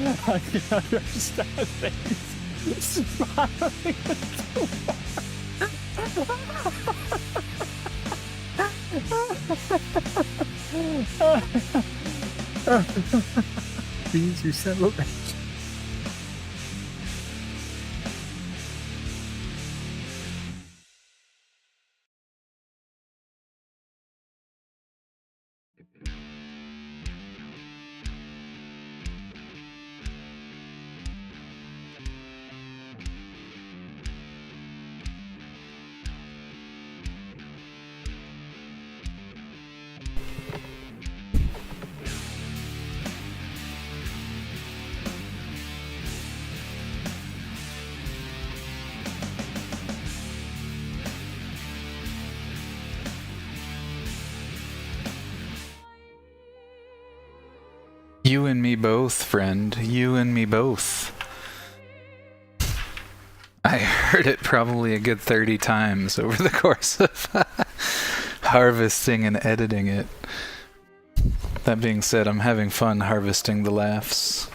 I can understand things spiraling into Beans, you son of a bitch. You and me both, friend. You and me both. I heard it probably a good 30 times over the course of harvesting and editing it. That being said, I'm having fun harvesting the laughs.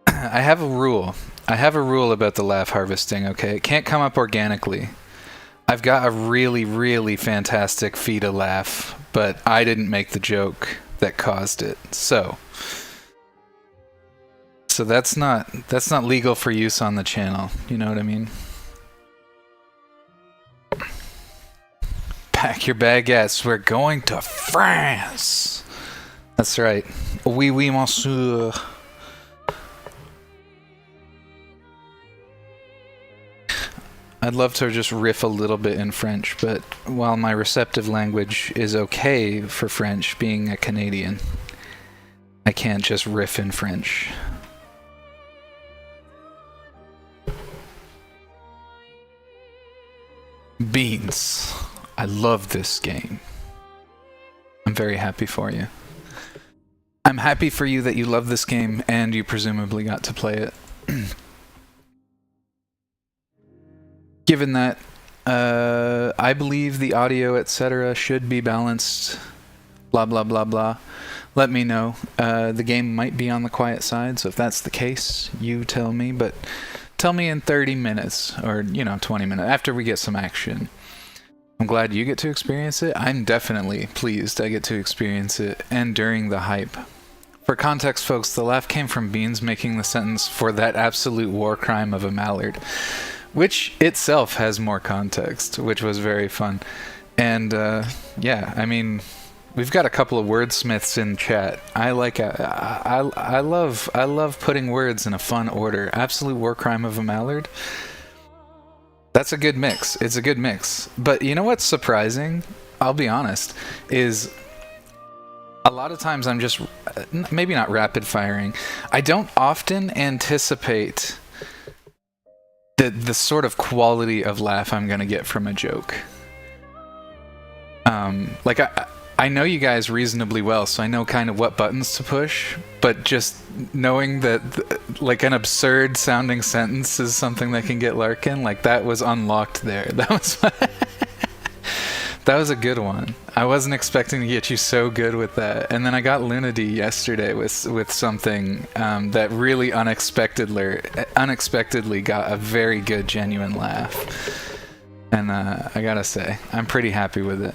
I have a rule. I have a rule about the laugh harvesting, okay? It can't come up organically. I've got a really, really fantastic feed a laugh, but I didn't make the joke that caused it. So that's not legal for use on the channel. You know what I mean? Pack your baguettes. We're going to France. That's right. Oui, oui, monsieur. I'd love to just riff a little bit in French, but while my receptive language is okay for French, being a Canadian, I can't just riff in French. Beans. I love this game. I'm very happy for you. I'm happy for you that you love this game and you presumably got to play it. Given that, I believe the audio, etc., should be balanced, blah, blah, blah, blah. Let me know. The game might be on the quiet side, so if that's the case, you tell me, but tell me in 30 minutes, or, 20 minutes, after we get some action. I'm glad you get to experience it. I'm definitely pleased I get to experience it, and during the hype. For context, folks, the laugh came from Beans making the sentence for that absolute war crime of a mallard, which itself has more context, which was very fun. And yeah, I mean, we've got a couple of wordsmiths in chat. I love putting words in a fun order. Absolute war crime of a mallard. That's a good mix. It's a good mix. But you know what's surprising? I'll be honest, is a lot of times I'm just maybe not rapid firing. I don't often anticipate the sort of quality of laugh I'm gonna get from a joke. Like I know you guys reasonably well, so I know kind of what buttons to push, but just knowing that like an absurd sounding sentence is something that can get Larkin, like that was unlocked there. That was that was a good one. I wasn't expecting to get you so good with that. And then I got Lunady yesterday with something that really unexpectedly got a very good, genuine laugh. And I gotta say, I'm pretty happy with it.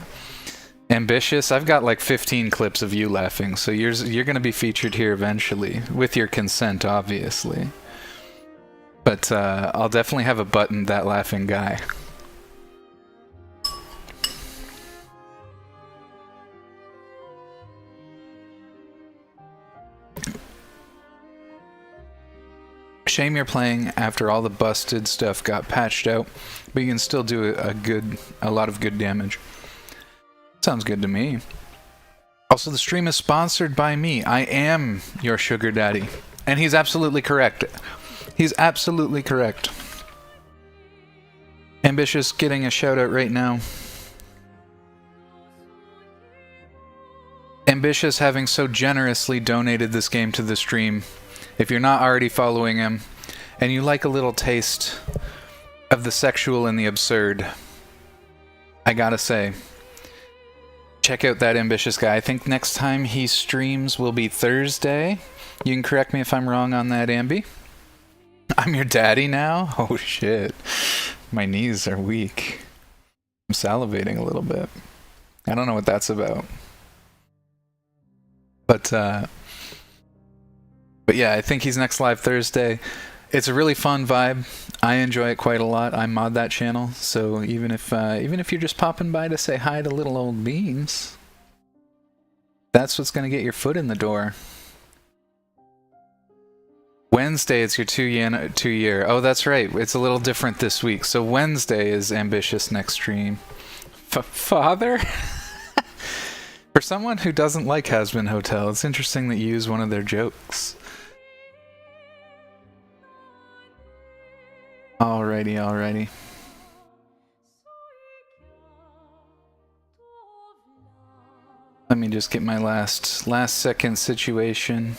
Ambitious, I've got like 15 clips of you laughing, so you're gonna be featured here eventually, with your consent, obviously. But I'll definitely have a button, that laughing guy. Shame you're playing after all the busted stuff got patched out, but you can still do a lot of good damage. Sounds good to me. Also, the stream is sponsored by me. I am your sugar daddy. And he's absolutely correct. He's absolutely correct. Ambitious getting a shout out right now. Ambitious having so generously donated this game to the stream. If you're not already following him, and you like a little taste of the sexual and the absurd, I gotta say, check out that Ambitious guy. I think next time he streams will be Thursday, You can correct me if I'm wrong on that, Ambi. I'm your daddy now? Oh shit. My knees are weak. I'm salivating a little bit. I don't know what that's about. But yeah, I think he's next live Thursday. It's a really fun vibe. I enjoy it quite a lot. I mod that channel, so even if you're just popping by to say hi to little old beans, that's what's gonna get your foot in the door. Wednesday, it's your 2 year. Oh, that's right. It's a little different this week. So Wednesday is Ambitious next stream. Father? For someone who doesn't like Has Been Hotel, it's interesting that you use one of their jokes. Alrighty. Let me just get my last second situation.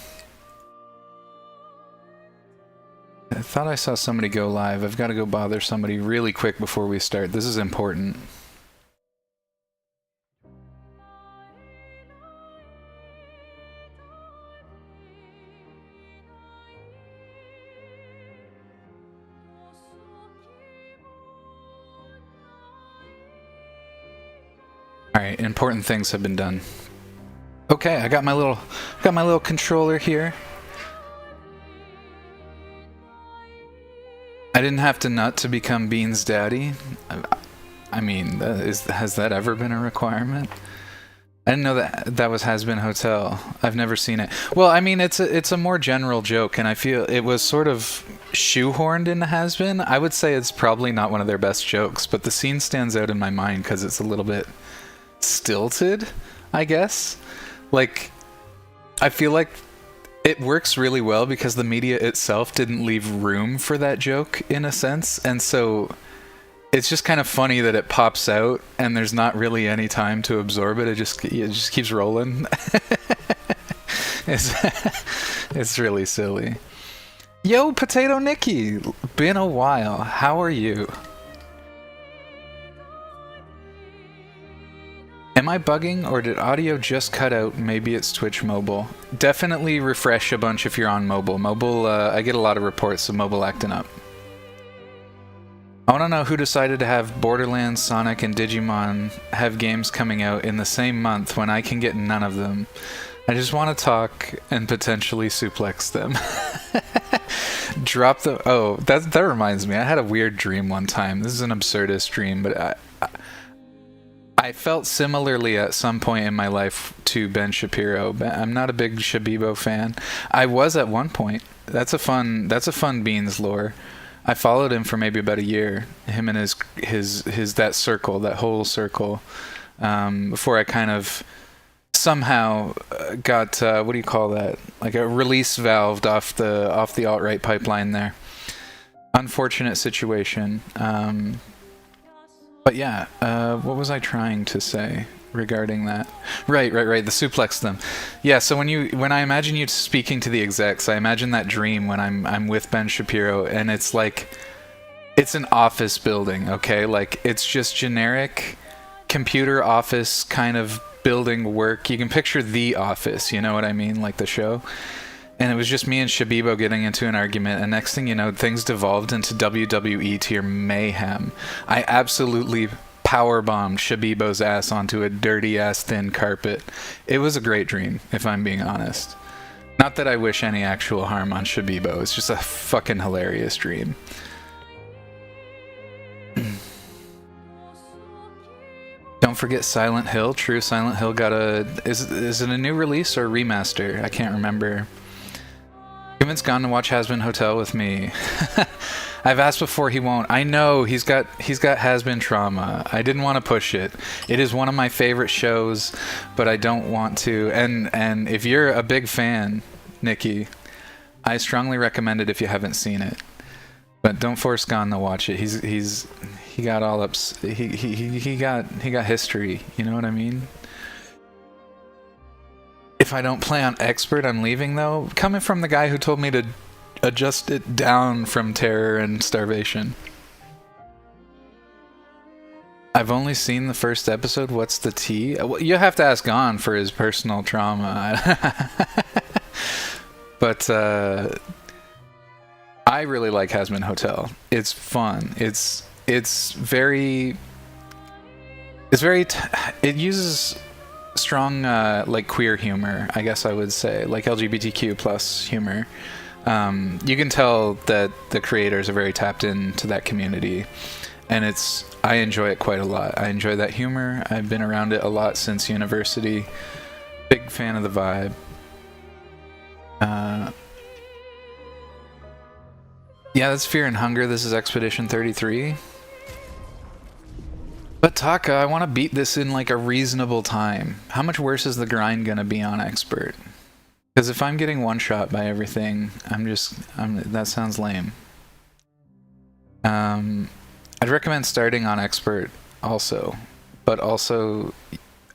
I thought I saw somebody go live. I've got to go bother somebody really quick before we start. This is important. Alright, important things have been done. Okay, I got my little controller here. I didn't have to nut to become Bean's daddy. I mean, has that ever been a requirement? I didn't know that was Has Been Hotel. I've never seen it. Well, I mean, it's a more general joke, and I feel it was sort of shoehorned into Has Been. I would say it's probably not one of their best jokes, but the scene stands out in my mind because it's a little bit stilted, I guess. Like, I feel like it works really well because the media itself didn't leave room for that joke, in a sense, and so it's just kind of funny that it pops out and there's not really any time to absorb it. It just keeps rolling. It's really silly. Yo, Potato Nikki! Been a while. How are you? Am I bugging, or did audio just cut out? Maybe it's Twitch mobile. Definitely refresh a bunch if you're on mobile. Mobile, I get a lot of reports of mobile acting up. I want to know who decided to have Borderlands, Sonic, and Digimon have games coming out in the same month when I can get none of them. I just want to talk and potentially suplex them. Drop the... Oh, that reminds me. I had a weird dream one time. This is an absurdist dream, but I felt similarly at some point in my life to Ben Shapiro. I'm not a big Shabibo fan. I was at one point. That's a fun Beans lore. I followed him for maybe about a year. Him and his that circle, that whole circle, before I kind of somehow got what do you call that? Like a release valved off the alt-right pipeline there. Unfortunate situation. But yeah, what was I trying to say regarding that? Right, the suplex them. Yeah, so when I imagine you speaking to the execs, I imagine that dream when I'm with Ben Shapiro, and it's like, it's an office building, okay? Like, it's just generic computer office kind of building work. You can picture The Office, you know what I mean? Like the show. And it was just me and Shabibo getting into an argument, and next thing you know, things devolved into WWE tier mayhem. I absolutely powerbombed Shabibo's ass onto a dirty-ass thin carpet. It was a great dream, if I'm being honest. Not that I wish any actual harm on Shabibo, it's just a fucking hilarious dream. Don't forget Silent Hill. True, Silent Hill got a... Is it a new release or remaster? I can't remember. Kevin's gone to watch Has Been Hotel with me. I've asked before, he won't. I know, he's got Has Been trauma. I didn't want to push it. It is one of my favorite shows, but I don't want to. And if you're a big fan, Nikki, I strongly recommend it if you haven't seen it. But don't force Gon to watch it. He got all ups. He got history. You know what I mean? If I don't play on expert, I'm leaving though. Coming from the guy who told me to adjust it down from terror and starvation. I've only seen the first episode. What's the tea? You have to ask Gon for his personal trauma. But But I really like Hazbin Hotel. It's fun. It uses strong like queer humor, I guess I would say, like LGBTQ plus humor. You can tell that the creators are very tapped into that community, and I enjoy it quite a lot. I enjoy that humor. I've been around it a lot since university. Big fan of the vibe. Yeah, that's Fear and Hunger. This is Expedition 33. But Taka, I want to beat this in like a reasonable time. How much worse is the grind gonna be on Expert? Because if I'm getting one shot by everything, that sounds lame. I'd recommend starting on Expert also, but also,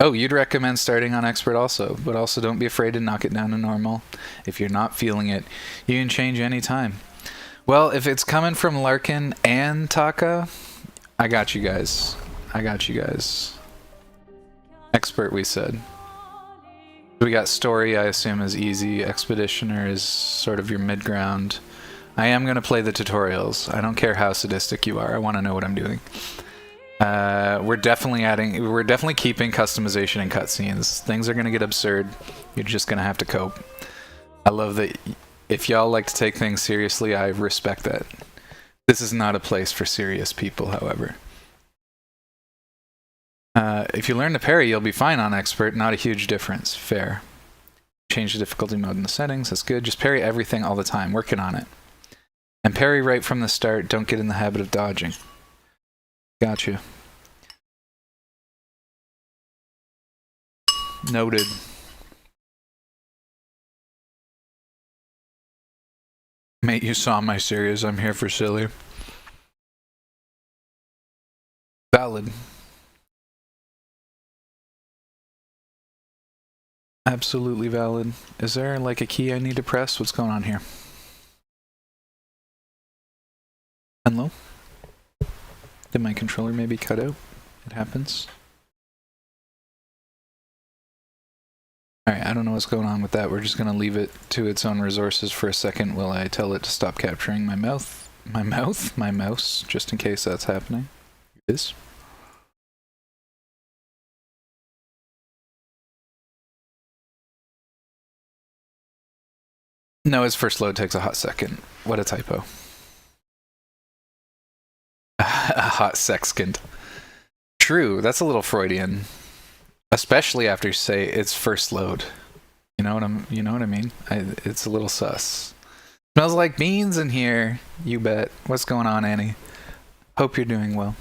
oh, you'd recommend starting on Expert also, but also don't be afraid to knock it down to normal. If you're not feeling it, you can change any time. Well, if it's coming from Larkin and Taka, I got you guys. Expert, we said. We got Story, I assume, is easy. Expeditioner is sort of your mid-ground. I am going to play the tutorials. I don't care how sadistic you are. I want to know what I'm doing. We're definitely keeping customization and cutscenes. Things are going to get absurd. You're just going to have to cope. I love that. If y'all like to take things seriously, I respect that. This is not a place for serious people, however. If you learn to parry, you'll be fine on Expert. Not a huge difference. Fair. Change the difficulty mode in the settings. That's good. Just parry everything all the time. Working on it. And parry right from the start. Don't get in the habit of dodging. Gotcha. Noted. Mate, you saw my series. I'm here for silly. Valid. Absolutely valid. Is there like a key I need to press? What's going on here? Hello? Did my controller maybe cut out? It happens. Alright, I don't know what's going on with that. We're just gonna leave it to its own resources for a second while I tell it to stop capturing my mouse, just in case that's happening. It is. No, its first load takes a hot second. What a typo. A hot sexcond. True, that's a little Freudian. Especially after you say its first load. You know what I mean? It's a little sus. Smells like beans in here, you bet. What's going on, Annie? Hope you're doing well.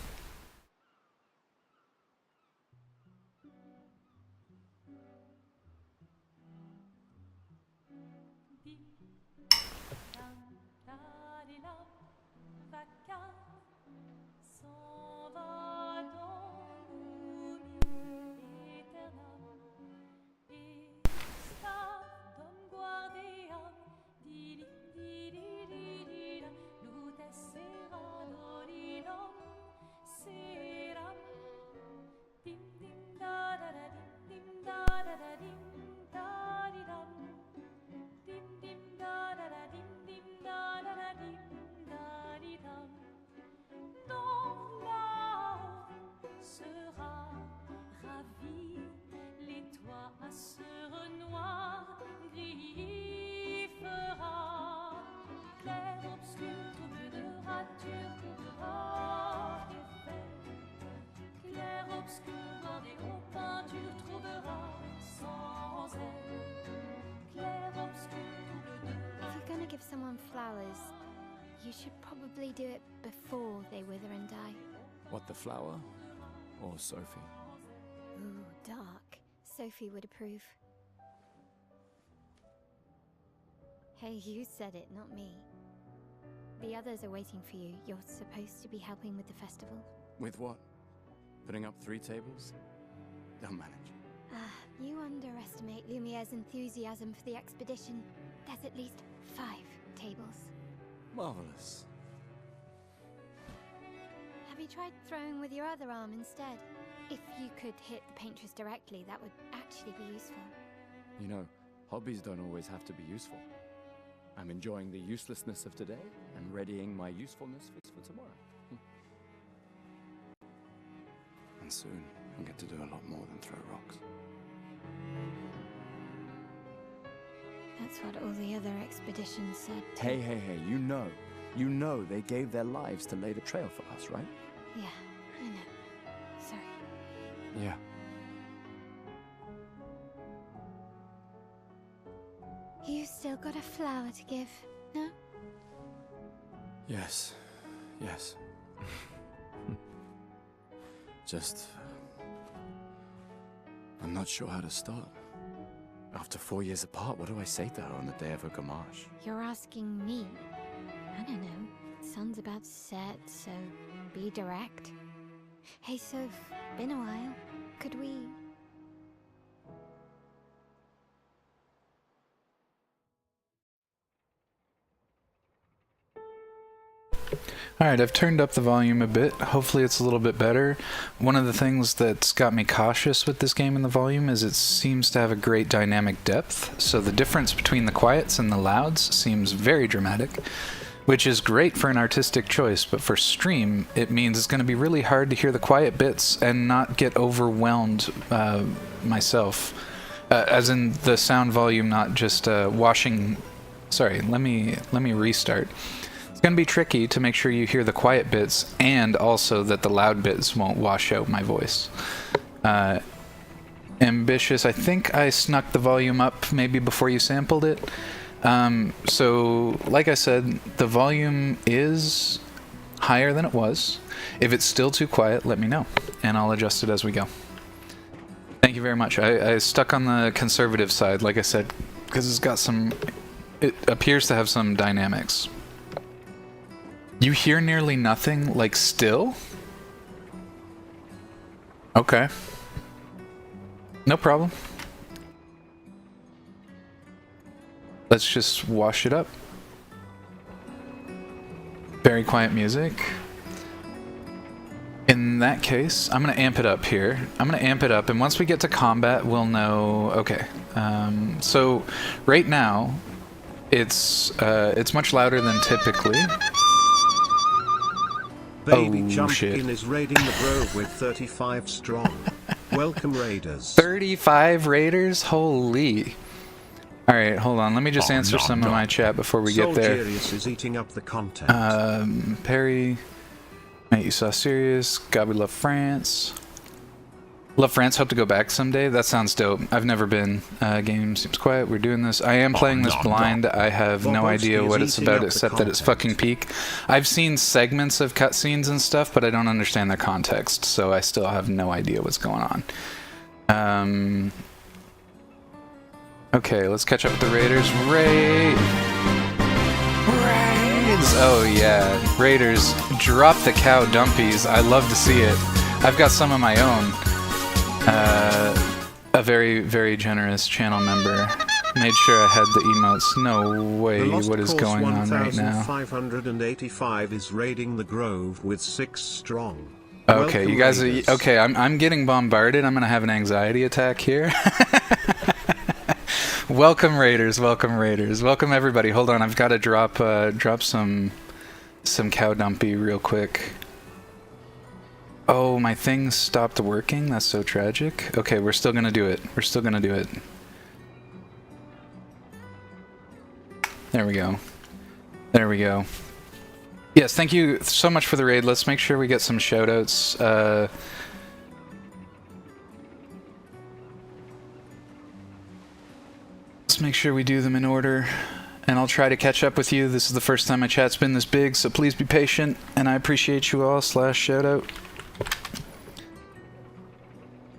Give someone flowers, you should probably do it before they wither and die. What, the flower? Or Sophie? Ooh, dark. Sophie would approve. Hey, you said it, not me. The others are waiting for you. You're supposed to be helping with the festival. With what? Putting up 3 tables? They'll manage. You underestimate Lumiere's enthusiasm for the expedition. There's at least 5 tables. Marvelous. Have you tried throwing with your other arm instead? If you could hit the paintress directly, that would actually be useful. You know, hobbies don't always have to be useful. I'm enjoying the uselessness of today and readying my usefulness for tomorrow. And soon, I'll get to do a lot more than throw rocks. That's what all the other expeditions said. Hey, you know they gave their lives to lay the trail for us, right? Yeah, I know. Sorry. Yeah. You still got a flower to give, no? Yes. Just... I'm not sure how to start. After 4 years apart, what do I say to her on the day of her gamache? You're asking me? I don't know. Sun's about to set, so be direct. Hey, Soph, been a while. Could we... Alright, I've turned up the volume a bit. Hopefully it's a little bit better. One of the things that's got me cautious with this game and the volume is it seems to have a great dynamic depth, so the difference between the quiets and the louds seems very dramatic, which is great for an artistic choice, but for stream it means it's going to be really hard to hear the quiet bits and not get overwhelmed myself. As in the sound volume not just washing... Sorry, let me restart. It's going to be tricky to make sure you hear the quiet bits and also that the loud bits won't wash out my voice. Ambitious, I think I snuck the volume up maybe before you sampled it. So, like I said, the volume is higher than it was. If it's still too quiet, let me know, and I'll adjust it as we go. Thank you very much. I stuck on the conservative side, like I said, because it's got some... It appears to have some dynamics. You hear nearly nothing, like, still? Okay. No problem. Let's just wash it up. Very quiet music. In that case, I'm going to amp it up here. I'm going to amp it up, and once we get to combat, we'll know... Okay. So, right now, it's much louder than typically. Baby Oh, Jumpkin shit. is raiding the Grove with 35 strong. Welcome, Raiders. 35 Raiders? Holy. Alright, hold on. Let me just answer some of my chat before we get there. Solgerius is eating up the content. Perry. Mate, you saw Sirius. God, we love France. Love France. Hope to go back someday. That sounds dope. I've never been. Game seems quiet. We're doing this. I am playing this blind. I have no idea what it's about except that it's fucking peak. I've seen segments of cutscenes and stuff, but I don't understand their context, so I still have no idea what's going on. Okay, let's catch up with the Raiders. Raids! Oh yeah, Raiders, drop the cow dumpies. I love to see it. I've got some of my own. A very, very generous channel member made sure I had the emotes. No way, what is going on right now? 585 is raiding the Grove with 6 strong. Okay, Welcome, you guys are... Raiders. Okay, I'm getting bombarded. I'm gonna have an anxiety attack here. Welcome, Raiders. Welcome, Raiders. Welcome, everybody. Hold on, I've got to drop some cow dumpy real quick. Oh, my thing stopped working? That's so tragic. Okay, we're still gonna do it. We're still gonna do it. There we go. There we go. Yes, thank you so much for the raid. Let's make sure we get some shoutouts. Let's make sure we do them in order. And I'll try to catch up with you. This is the first time my chat's been this big, so please be patient. And I appreciate you all. /shoutout.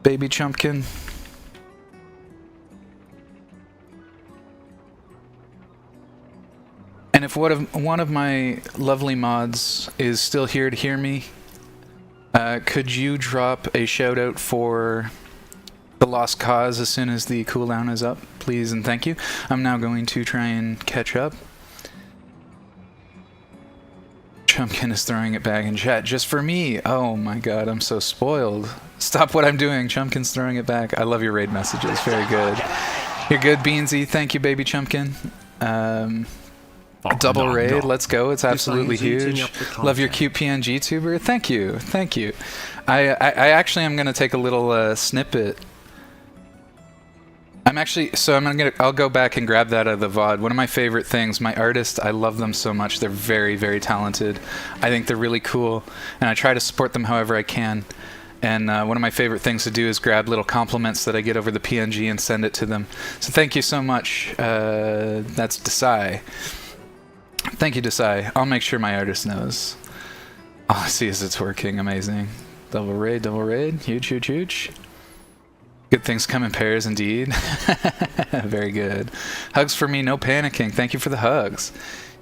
Baby Chumpkin. And if one of my lovely mods is still here to hear me, could you drop a shout out for the Lost Cause as soon as the cooldown is up, please and thank you. I'm now going to try and catch up. Chumpkin is throwing it back in chat just for me. Oh my god, I'm so spoiled. Stop what I'm doing. Chumpkin's throwing it back. I love your raid messages. Very good. You're good, Beansy. Thank you, baby Chumpkin. Oh, Double no, raid, no. let's go. It's absolutely Designs eating huge. up the Love your content. cute PNG tuber. Thank you, thank you. I actually am gonna take a little snippet. I'll go back and grab that out of the VOD. One of my favorite things, my artists, I love them so much. They're very, very talented. I think they're really cool, and I try to support them however I can. And one of my favorite things to do is grab little compliments that I get over the PNG and send it to them. So thank you so much. That's Desai. Thank you, Desai. I'll make sure my artist knows. All I see is it's working. Amazing. Double raid, huge, huge, huge. Good things come in pairs indeed. Very good. Hugs for me, no panicking. Thank you for the hugs.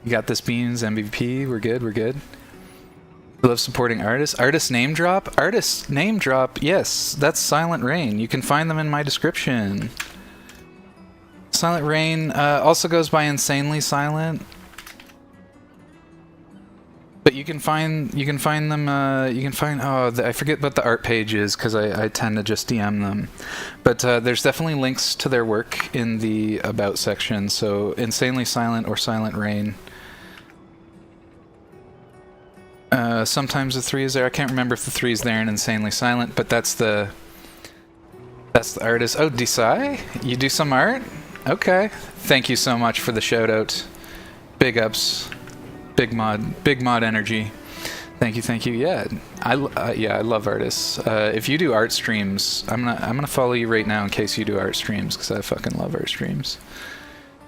You got this, Beans, MVP. We're good, we're good. I love supporting artists. Artist name drop? Artist name drop, yes. That's Silent Rain. You can find them in my description. Silent Rain also goes by Insanely Silent. But you can find them, I forget what the art page is because I tend to just DM them. But there's definitely links to their work in the About section, so Insanely Silent or Silent Rain. Sometimes the 3 is there. I can't remember if the 3 is there in Insanely Silent, but that's the artist. Oh, Desai? You do some art? Okay. Thank you so much for the shout out. Big ups. Big mod energy. Thank you. Yeah, I love artists. If you do art streams, I'm gonna follow you right now in case you do art streams because I fucking love art streams.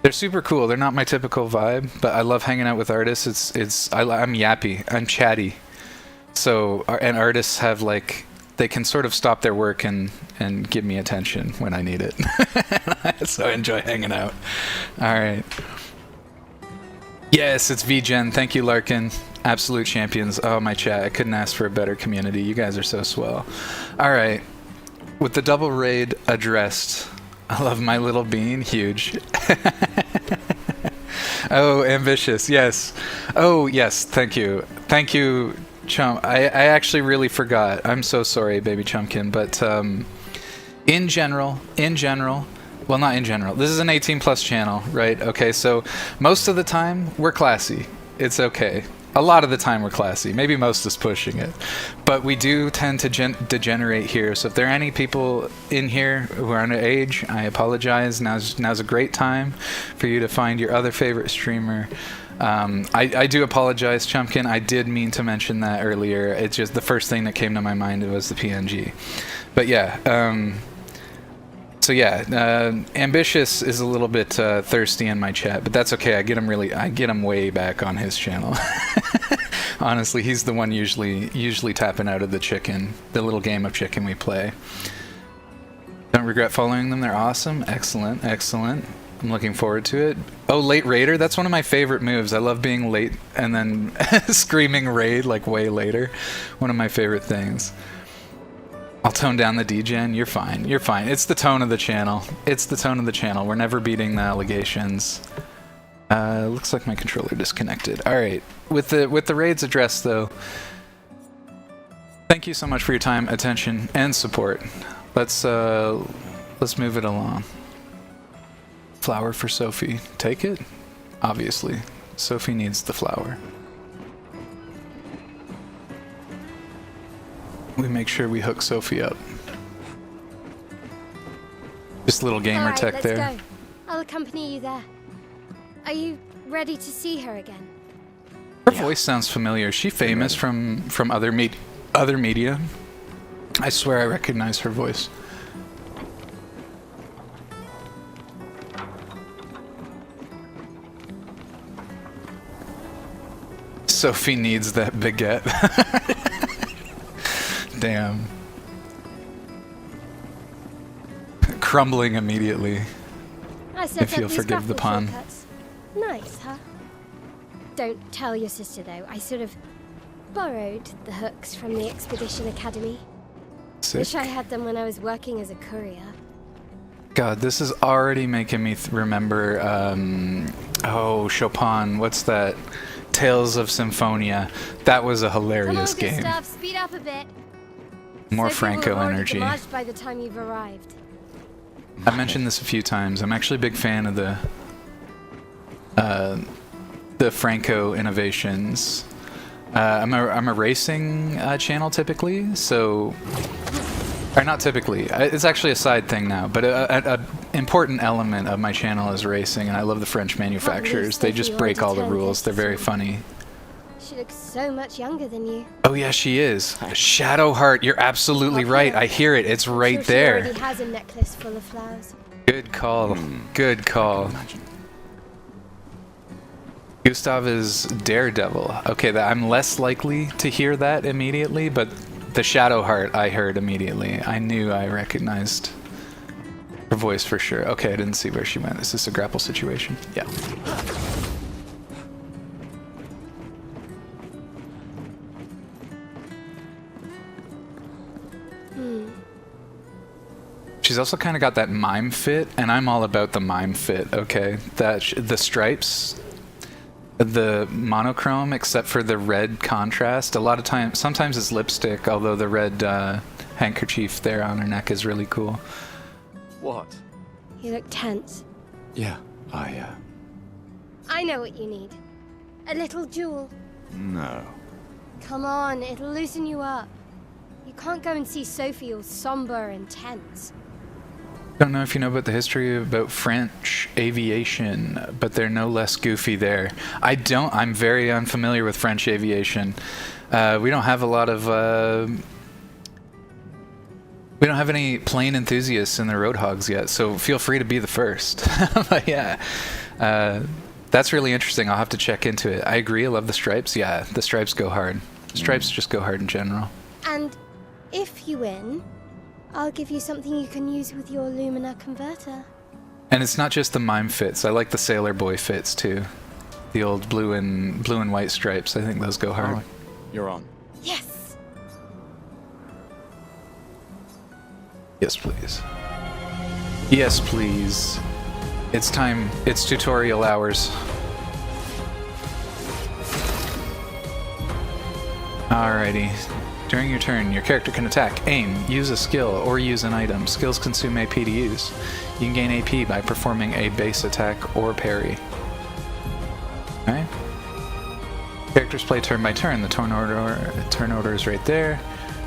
They're super cool. They're not my typical vibe, but I love hanging out with artists. I'm yappy. I'm chatty. So and artists have like they can sort of stop their work and give me attention when I need it. So I enjoy hanging out. All right. Yes, it's VGen. Thank you, Larkin. Absolute champions. Oh, my chat. I couldn't ask for a better community. You guys are so swell. All right. With the double raid addressed, I love my little bean. Huge. Oh, ambitious. Yes. Oh, yes. Thank you. Thank you, Chump. I actually really forgot. I'm so sorry, baby Chumpkin. But in general, well, not in general. This is an 18 plus channel, right? Okay, so most of the time we're classy. It's okay. A lot of the time we're classy. Maybe most is pushing it. But we do tend to degenerate here. So if there are any people in here who are underage, I apologize. Now's a great time for you to find your other favorite streamer. I do apologize, Chumpkin. I did mean to mention that earlier. It's just the first thing that came to my mind was the PNG. But yeah, so yeah, Ambitious is a little bit thirsty in my chat, but that's okay. I get him way back on his channel. Honestly, he's the one usually tapping out of the chicken, the little game of chicken we play. Don't regret following them. They're awesome. Excellent. I'm looking forward to it. Oh, late raider. That's one of my favorite moves. I love being late and then screaming raid like way later. One of my favorite things. I'll tone down the degen. You're fine. It's the tone of the channel. We're never beating the allegations. Looks like my controller disconnected. All right. With the raids addressed though, thank you so much for your time, attention, and support. Let's move it along. Flower for Sophie. Take it? Obviously. Sophie needs the flower. We make sure we hook Sophie up. Just little gamer Alright, tech let's there. Go. I'll accompany you there. Are you ready to see her again? Her voice sounds familiar. Is she famous from other media? I swear I recognize her voice. Sophie needs that baguette. Damn. Crumbling immediately. I set If up you'll these forgive the grapple pun. shortcuts. Nice, huh? Don't tell your sister though. I sort of borrowed the hooks from the Expedition Academy. Sick. Wish I had them when I was working as a courier. God, this is already making me remember, oh, Chopin, what's that? Tales of Symphonia. That was a hilarious Come on, game. Gustav, speed up a bit. More Sophie Franco will have already energy. demolished by the time you've arrived. I mentioned this a few times. I'm actually a big fan of the the Franco innovations. I'm a racing channel typically, so... Or not typically. It's actually a side thing now, but an important element of my channel is racing, and I love the French manufacturers. They just break all the rules. They're very funny. She looks so much younger than you. Oh yeah, she is. Shadowheart, you're absolutely right. I hear it. It's right I'm sure there. She already has a necklace full of flowers. Good call. Good call. Gustav is Daredevil. Okay, I'm less likely to hear that immediately, but the Shadowheart I heard immediately. I knew I recognized her voice for sure. Okay, I didn't see where she went. Is this a grapple situation? Yeah. She's also kind of got that mime fit, and I'm all about the mime fit, okay? The stripes, the monochrome, except for the red contrast. A lot of times, sometimes it's lipstick, although the red handkerchief there on her neck is really cool. What? You look tense. Yeah, I know what you need. A little jewel. No. Come on, it'll loosen you up. You can't go and see Sophie all somber and tense. Don't know if you know about the history about French aviation, but they're no less goofy there. I'm very unfamiliar with French aviation. We don't have a lot of... we don't have any plane enthusiasts in the Roadhogs yet, so feel free to be the first. But yeah, that's really interesting. I'll have to check into it. I agree, I love the stripes. Yeah, the stripes go hard. Stripes just go hard in general. And if you win, I'll give you something you can use with your Lumina converter. And it's not just the mime fits. I like the Sailor Boy fits too. The old blue and white stripes. I think those go hard. Right. You're on. Yes! Yes, please. Yes, please. It's time. It's tutorial hours. Alrighty. During your turn, your character can attack, aim, use a skill, or use an item. Skills consume AP to use. You can gain AP by performing a base attack or parry. Okay. Characters play turn by turn. The turn order is right there.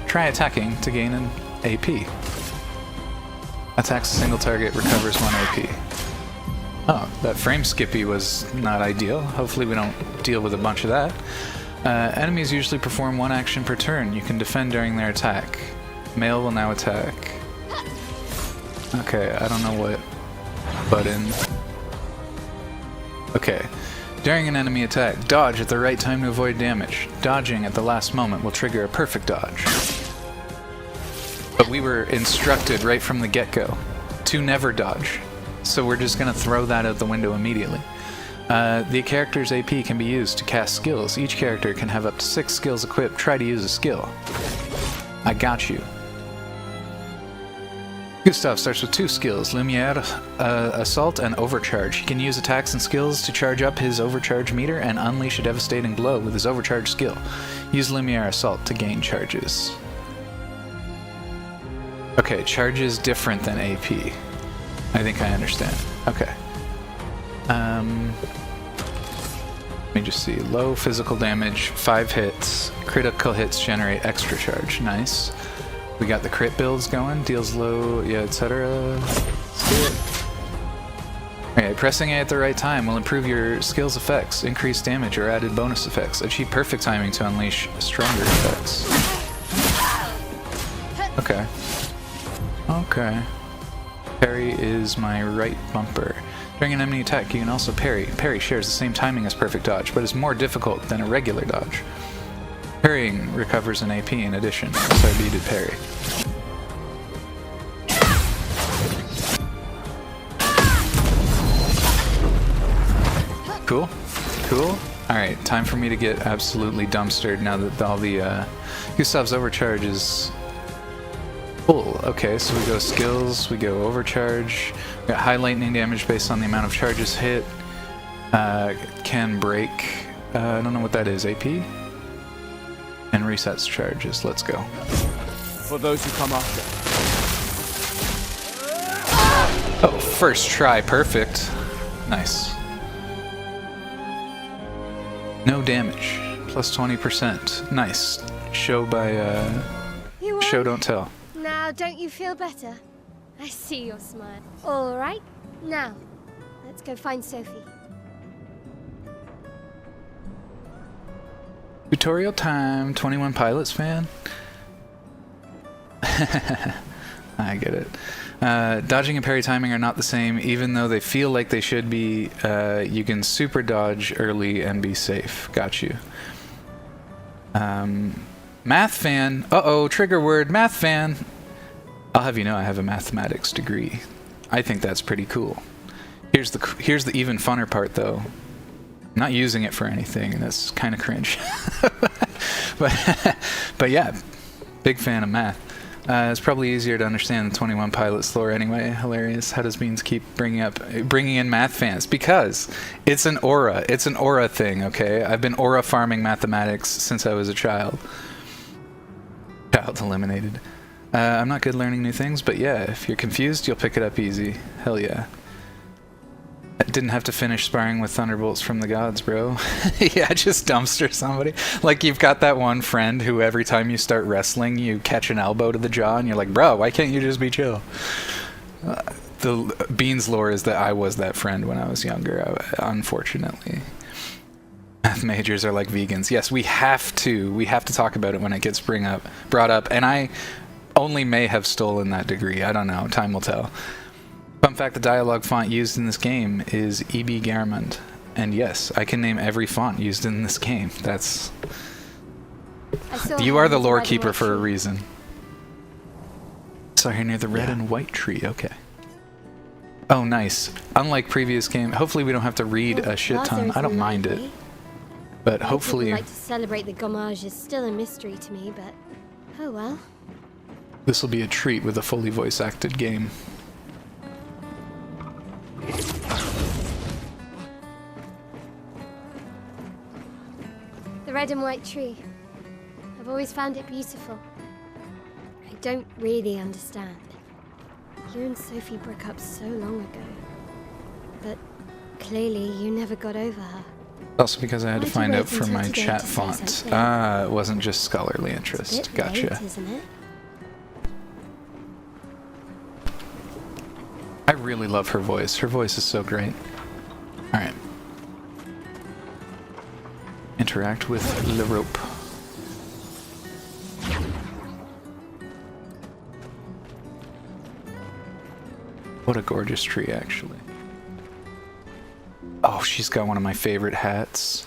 Try attacking to gain an AP. Attacks a single target, recovers 1 AP. Oh, that frame skippy was not ideal. Hopefully we don't deal with a bunch of that. Enemies usually perform 1 action per turn. You can defend during their attack. Male will now attack. Okay, I don't know what button. Okay. During an enemy attack, dodge at the right time to avoid damage. Dodging at the last moment will trigger a perfect dodge. But we were instructed right from the get-go to never dodge. So we're just going to throw that out the window immediately. The character's AP can be used to cast skills. Each character can have up to 6 skills equipped. Try to use a skill. I got you. Gustav starts with 2 skills, Lumiere, Assault, and Overcharge. He can use attacks and skills to charge up his overcharge meter and unleash a devastating blow with his overcharge skill. Use Lumiere Assault to gain charges. Okay, charge is different than AP. I think I understand. Okay. Let me just see. Low physical damage, 5 hits. Critical hits generate extra charge. Nice. We got the crit builds going. Deals low, yeah, etc. Let's do it. Alright, pressing A at the right time will improve your skill's effects, increase damage, or added bonus effects. Achieve perfect timing to unleash stronger effects. Okay. Okay. Parry is my right bumper. During an enemy attack, you can also parry. Parry shares the same timing as perfect dodge, but is more difficult than a regular dodge. Parrying recovers an AP in addition, so I beated parry. Cool. Cool. Alright, time for me to get absolutely dumpstered now that all the Gustav's overcharge is full. Okay, so we go skills, we go overcharge. We got high lightning damage based on the amount of charges hit. Can break. I don't know what that is. AP? And resets charges. Let's go. For those who come after. Oh, first try. Perfect. Nice. No damage. Plus 20%. Nice. Show by, You won. show don't tell. Now, don't you feel better? I see your smile. All right. Now, let's go find Sophie. Tutorial time. 21 Pilots fan? I get it. Dodging and parry timing are not the same, even though they feel like they should be. You can super dodge early and be safe. Got you. Math fan. Uh-oh, trigger word. Math fan. I'll have you know I have a mathematics degree. I think that's pretty cool. Here's the even funner part, though. I'm not using it for anything, and that's kind of cringe. but yeah, big fan of math. It's probably easier to understand the 21 Pilots lore anyway. Hilarious. How does Beans keep bringing in math fans? Because it's an aura. It's an aura thing, okay? I've been aura farming mathematics since I was a child. Child eliminated. I'm not good learning new things, but yeah, if you're confused, you'll pick it up easy. Hell yeah. I didn't have to finish sparring with thunderbolts from the gods, bro. Yeah, just dumpster somebody. Like, you've got that one friend who every time you start wrestling, you catch an elbow to the jaw, and you're like, bro, why can't you just be chill? The Beans lore is that I was that friend when I was younger, unfortunately. Math majors are like vegans. Yes, we have to talk about it when it gets brought up, and I only may have stolen that degree. I don't know. Time will tell. Fun fact, the dialogue font used in this game is EB Garamond. And yes, I can name every font used in this game. That's... You are the lore keeper for a reason. So you're near the red and white tree, okay. Oh, nice. Unlike previous game, hopefully we don't have to read a shit ton. I don't mind it. But hopefully... I'd like to celebrate the gommage is still a mystery to me, but... Oh well. This will be a treat with a fully voice-acted game. The red and white tree. I've always found it beautiful. I don't really understand. You and Sophie broke up so long ago. But clearly you never got over her. Also because I had to Why'd you find wait out from until my today chat to say font. something? It wasn't just scholarly It's a interest. bit Gotcha. late, isn't it? I really love her voice. Her voice is so great. Alright. Interact with the rope. What a gorgeous tree, actually. Oh, she's got one of my favorite hats.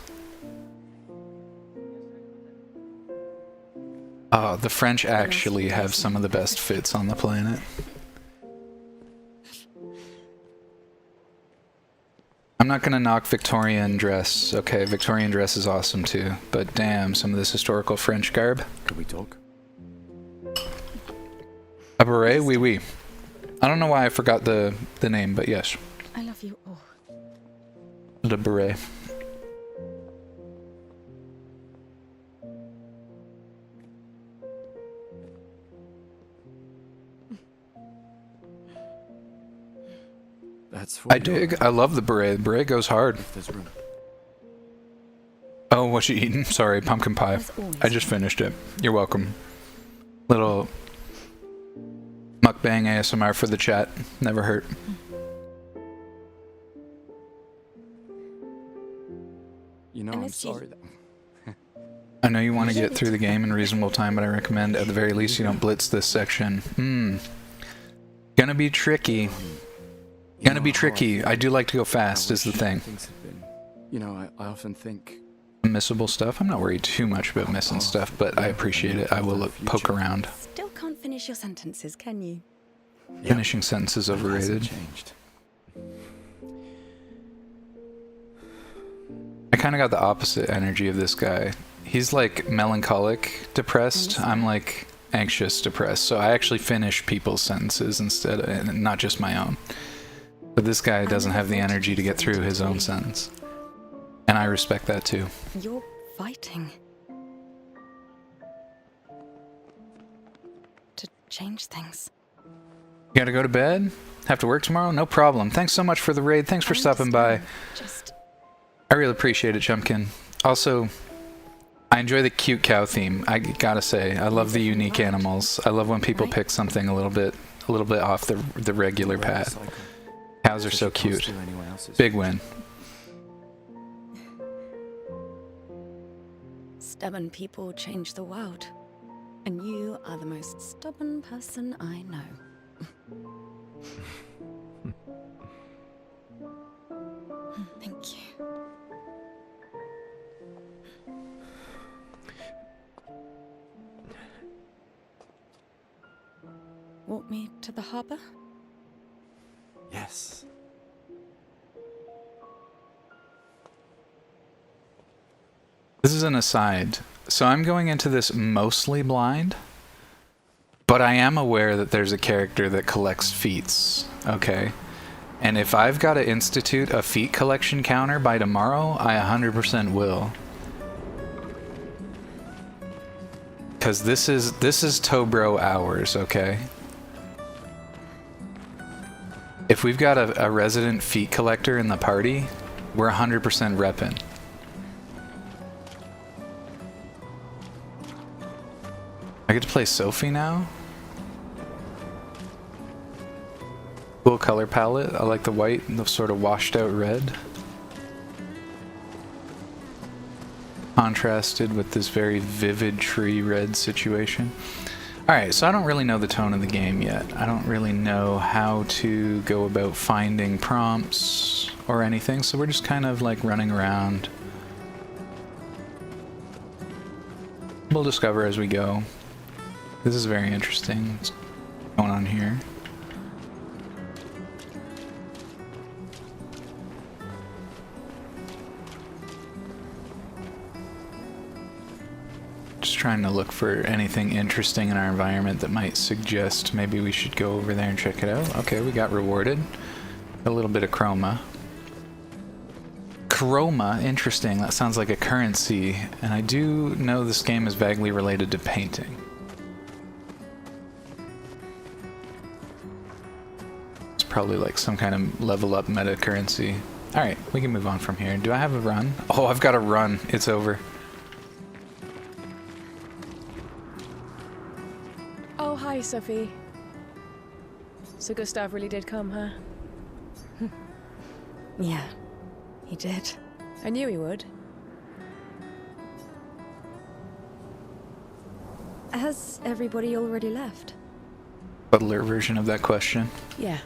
Oh, the French actually have some of the best fits on the planet. I'm not gonna knock Victorian dress. Okay, Victorian dress is awesome too, but damn, some of this historical French garb. Could we talk? A beret? Oui, oui. I don't know why I forgot the name, but yes. I love you all. Le beret. That's for I dig. I love the beret. The beret goes hard. If there's room. Oh, what you eating? Sorry, pumpkin pie. As always. I just finished it. You're welcome. Little mukbang ASMR for the chat. Never hurt. You know, I I'm missed you. sorry that... I know you want to get through the game in reasonable time, but I recommend at the very least you don't blitz this section. Gonna be tricky. Gonna be tricky. I do like to go fast, is the thing. Things have been... You know, I often think... Missable stuff? I'm not worried too much about missing stuff, but I appreciate it. I will poke around. Still can't finish your sentences, can you? Finishing sentences It hasn't overrated. changed. I kind of got the opposite energy of this guy. He's like melancholic depressed. I'm like anxious depressed. So I actually finish people's sentences instead, and not just my own. But this guy doesn't have the energy to get through his own sentence. And I respect that too. You're fighting. To change things. You gotta go to bed? Have to work tomorrow? No problem. Thanks so much for the raid. Thanks for stopping by. Just I really appreciate it, Jumpkin. Also, I enjoy the cute cow theme. I gotta say, I love the unique animals. I love when people pick something a little bit off the regular path. Cows are so cute. Big win. Stubborn people change the world. And you are the most stubborn person I know. Thank you. Walk me to the harbour? Yes. This is an aside. So I'm going into this mostly blind, but I am aware that there's a character that collects feats, okay? And if I've got to institute a feat collection counter by tomorrow, I 100% will. Because this is Tobro hours, okay? If we've got a resident feat collector in the party, we're 100% reppin'. I get to play Sophie now? Cool color palette. I like the white and the sort of washed out red. Contrasted with this very vivid tree red situation. Alright, so I don't really know the tone of the game yet. I don't really know how to go about finding prompts or anything, so we're just kind of like running around. We'll discover as we go. This is very interesting. What's going on here? Just trying to look for anything interesting in our environment that might suggest maybe we should go over there and check it out. Okay, we got rewarded. A little bit of chroma. Chroma, interesting. That sounds like a currency. And I do know this game is vaguely related to painting. It's probably like some kind of level up meta currency. Alright, we can move on from here. Do I have a run? Oh, I've got a run. It's over. Oh, hi, Sophie. So Gustav really did come, huh? Yeah, he did. I knew he would. Has everybody already left? Butler version of that question. Yeah.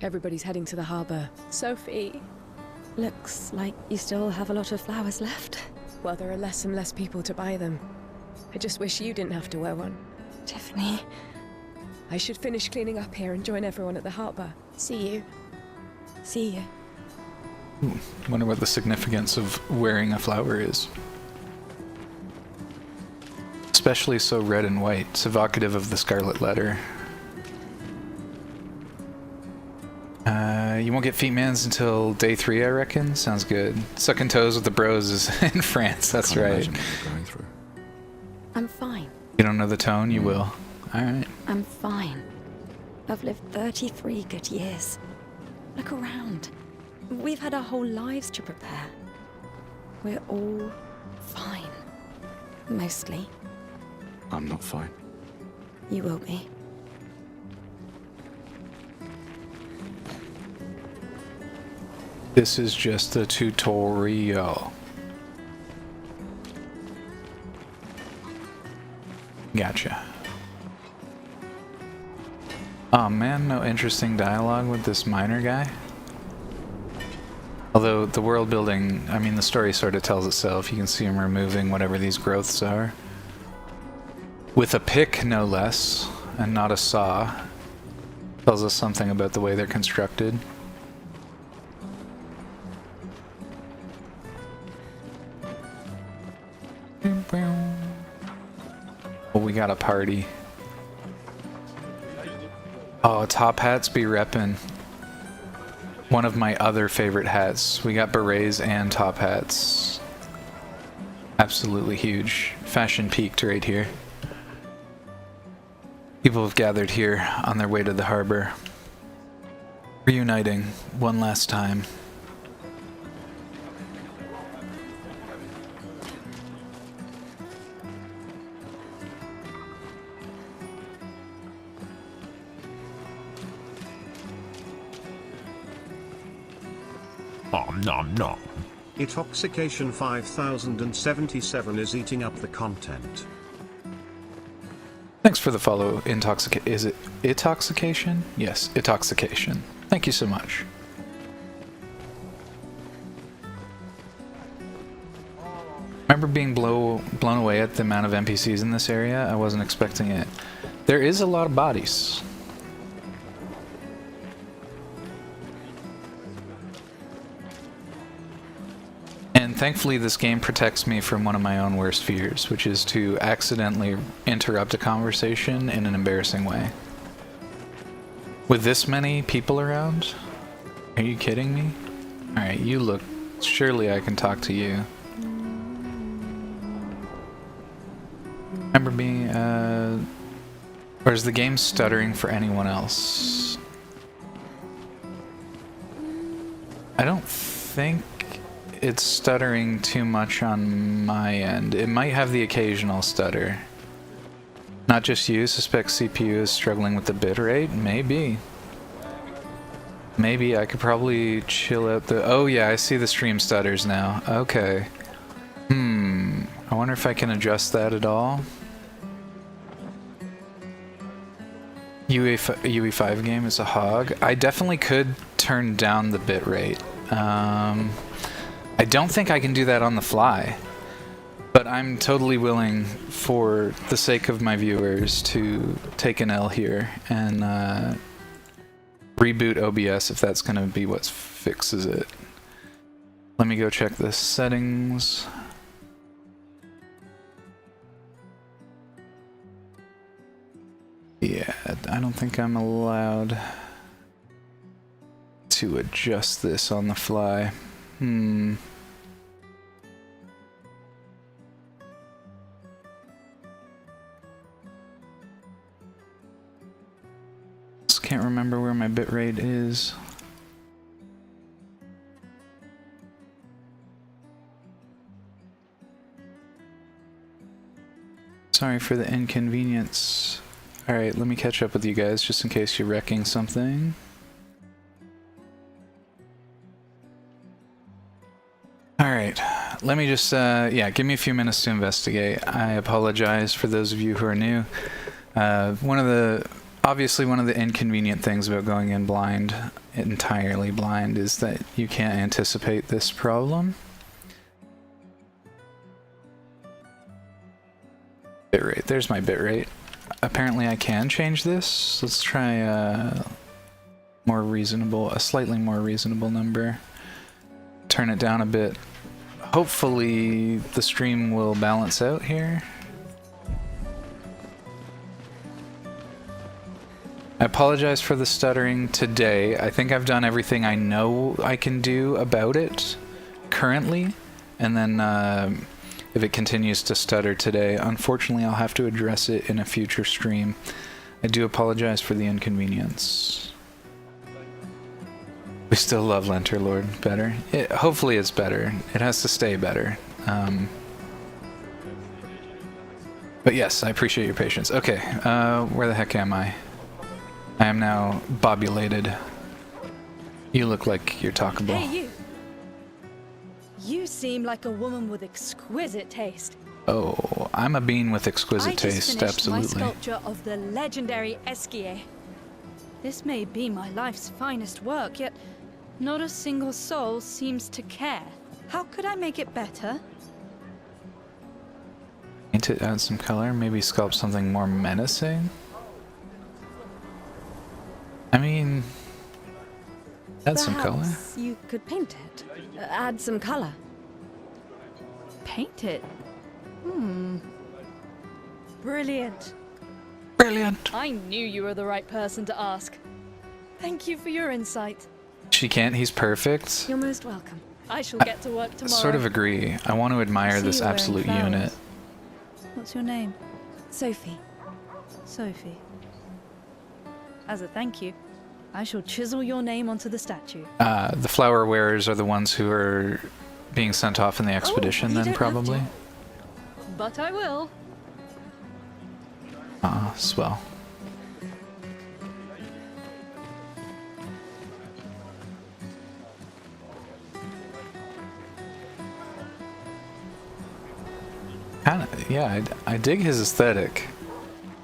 Everybody's heading to the harbour. Sophie. Looks like you still have a lot of flowers left. Well, there are less and less people to buy them. I just wish you didn't have to wear one. Tiffany. I should finish cleaning up here and join everyone at the harbour. See you. See you. Wonder what the significance of wearing a flower is. Especially so red and white. It's evocative of the Scarlet Letter. You won't get feet mans until day 3, I reckon. Sounds good. Sucking toes with the bros is in France. That's Can't right. imagine what you're going through. I'm fine. You don't know the tone? You will. Alright. I'm fine. I've lived 33 good years. Look around. We've had our whole lives to prepare. We're all fine. Mostly. I'm not fine. You will be. This is just a tutorial. Gotcha. Oh man, no interesting dialogue with this miner guy. Although the world building, I mean the story sort of tells itself. You can see him removing whatever these growths are. With a pick, no less, and not a saw. Tells us something about the way they're constructed. Oh, we got a party. Oh, top hats be reppin'. One of my other favorite hats. We got berets and top hats. Absolutely huge. Fashion peaked right here. People have gathered here on their way to the harbor. Reuniting one last time. Om nom nom. Intoxication 5077 is eating up the content. Thanks for the follow, Is it intoxication? Yes, intoxication. Thank you so much. Remember being blown away at the amount of NPCs in this area? I wasn't expecting it. There is a lot of bodies. And thankfully this game protects me from one of my own worst fears, which is to accidentally interrupt a conversation in an embarrassing way. With this many people around? Are you kidding me? Alright, you look... Surely I can talk to you. Remember being, or is the game stuttering for anyone else? I don't think it's stuttering too much on my end. It might have the occasional stutter. Not just you, suspect CPU is struggling with the bitrate? Maybe. Maybe I could probably chill out the... Oh yeah, I see the stream stutters now. Okay. I wonder if I can adjust that at all. UE5 game is a hog. I definitely could turn down the bitrate. I don't think I can do that on the fly, but I'm totally willing, for the sake of my viewers, to take an L here and reboot OBS if that's going to be what fixes it. Let me go check the settings. Yeah, I don't think I'm allowed to adjust this on the fly. Just can't remember where my bitrate is. Sorry for the inconvenience. Alright, let me catch up with you guys just in case you're wrecking something. Alright, let me just, yeah, give me a few minutes to investigate. I apologize for those of you who are new. Obviously one of the inconvenient things about going in blind, entirely blind, is that you can't anticipate this problem. Bitrate, there's my bitrate. Apparently I can change this. Let's try a slightly more reasonable number. Turn it down a bit. Hopefully the stream will balance out here. I apologize for the stuttering today. I think I've done everything I know I can do about it currently, and then if it continues to stutter today, unfortunately I'll have to address it in a future stream. I do apologize for the inconvenience. We still love Lenterlord better. Hopefully it's better. It has to stay better. But yes, I appreciate your patience. Okay, where the heck am I? I am now bobulated. You look like you're talkable. Hey, you! You seem like a woman with exquisite taste. Oh, I'm a being with exquisite taste, I absolutely. just finished my sculpture of the legendary Esquier. This may be my life's finest work, yet not a single soul seems to care. How could I make it better? Paint it, add some color, maybe sculpt something more menacing? I mean, add some color. Perhaps you could paint it. Add some color. Paint it? Brilliant. Brilliant. I knew you were the right person to ask. Thank you for your insight. She can't, he's perfect. You're most welcome. I shall get to work I tomorrow. sort of agree. I want to admire See this you wearing absolute flowers. unit. What's your name? Sophie. Sophie. As a thank you, I shall chisel your name onto the statue. The flower wearers are the ones who are being sent off in the expedition you then, don't have probably? to. But I will. Swell. Kinda, yeah, I dig his aesthetic.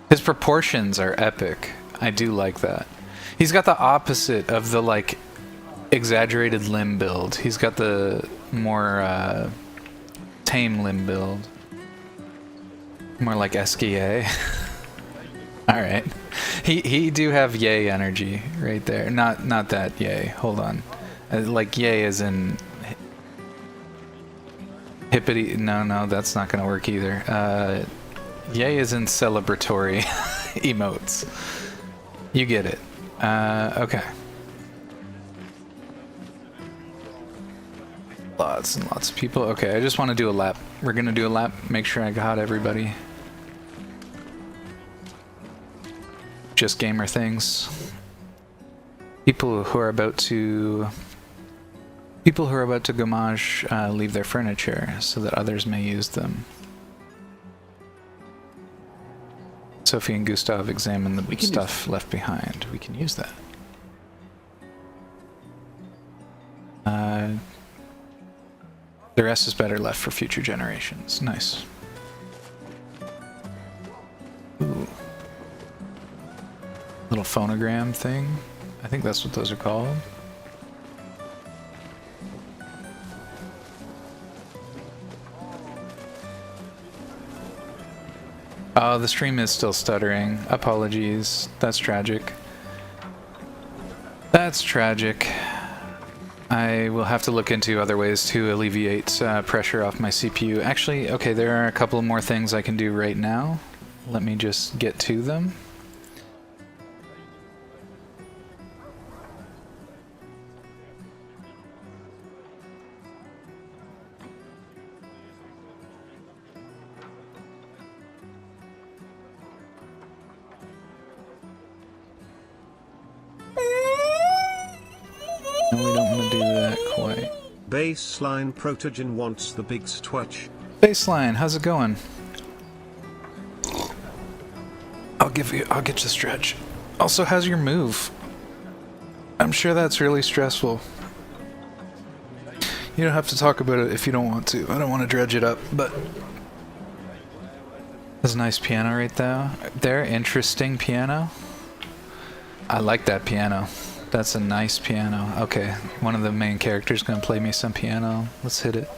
His proportions are epic. I do like that. He's got the opposite of the, like, exaggerated limb build. He's got the more tame limb build. More like Esquier. Alright. He do have yay energy right there. Not that yay. Hold on. Like yay as in hippity. No, that's not gonna work either. Yay is in celebratory emotes. You get it. Okay. Lots and lots of people. Okay, I just want to do a lap. We're gonna do a lap. Make sure I got everybody. Just gamer things. People who are about to gommage leave their furniture so that others may use them. Sophie and Gustav examine the stuff left behind. We can use that. The rest is better left for future generations. Nice. Ooh. Little phonogram thing. I think that's what those are called. Oh, the stream is still stuttering. Apologies. That's tragic. That's tragic. I will have to look into other ways to alleviate pressure off my CPU. Actually, okay, there are a couple more things I can do right now. Let me just get to them. No, we don't want to do that quite. Baseline Protogen wants the big stretch. Baseline, how's it going? I'll get you stretch. Also, how's your move? I'm sure that's really stressful. You don't have to talk about it if you don't want to. I don't want to dredge it up, but there's a nice piano right there. Interesting piano. I like that piano. That's a nice piano. Okay, one of the main characters gonna play me some piano. Let's hit it.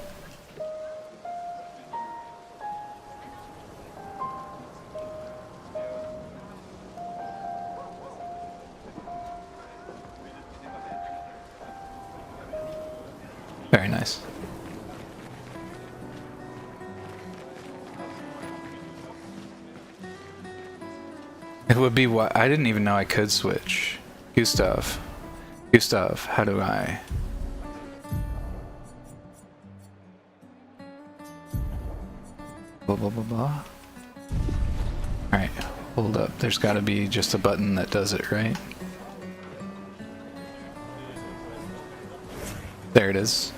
Very nice. It would be what I didn't even know I could switch. Gustav, how do I? Blah blah blah blah. Alright, hold up. There's gotta be just a button that does it, right? There it is.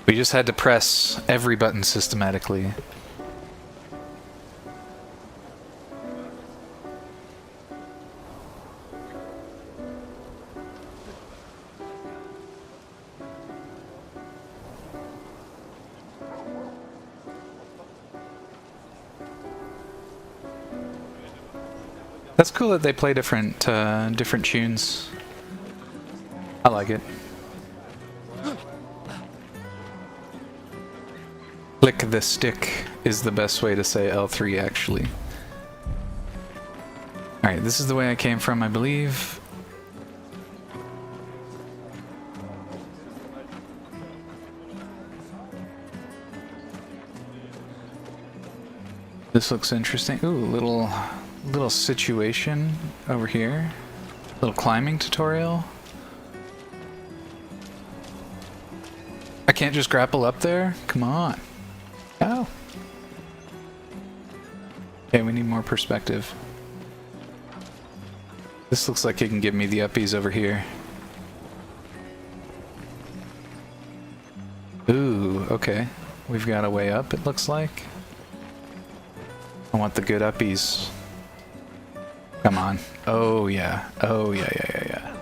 We just had to press every button systematically. That's cool that they play different tunes. I like it. Click the stick is the best way to say L3 actually. Alright, this is the way I came from, I believe. This looks interesting. Ooh, little situation over here. Little climbing tutorial. I can't just grapple up there? Come on. Oh. Okay, we need more perspective. This looks like it can give me the uppies over here. Ooh, okay. We've got a way up, it looks like. I want the good uppies. Come on. Oh yeah. Oh yeah.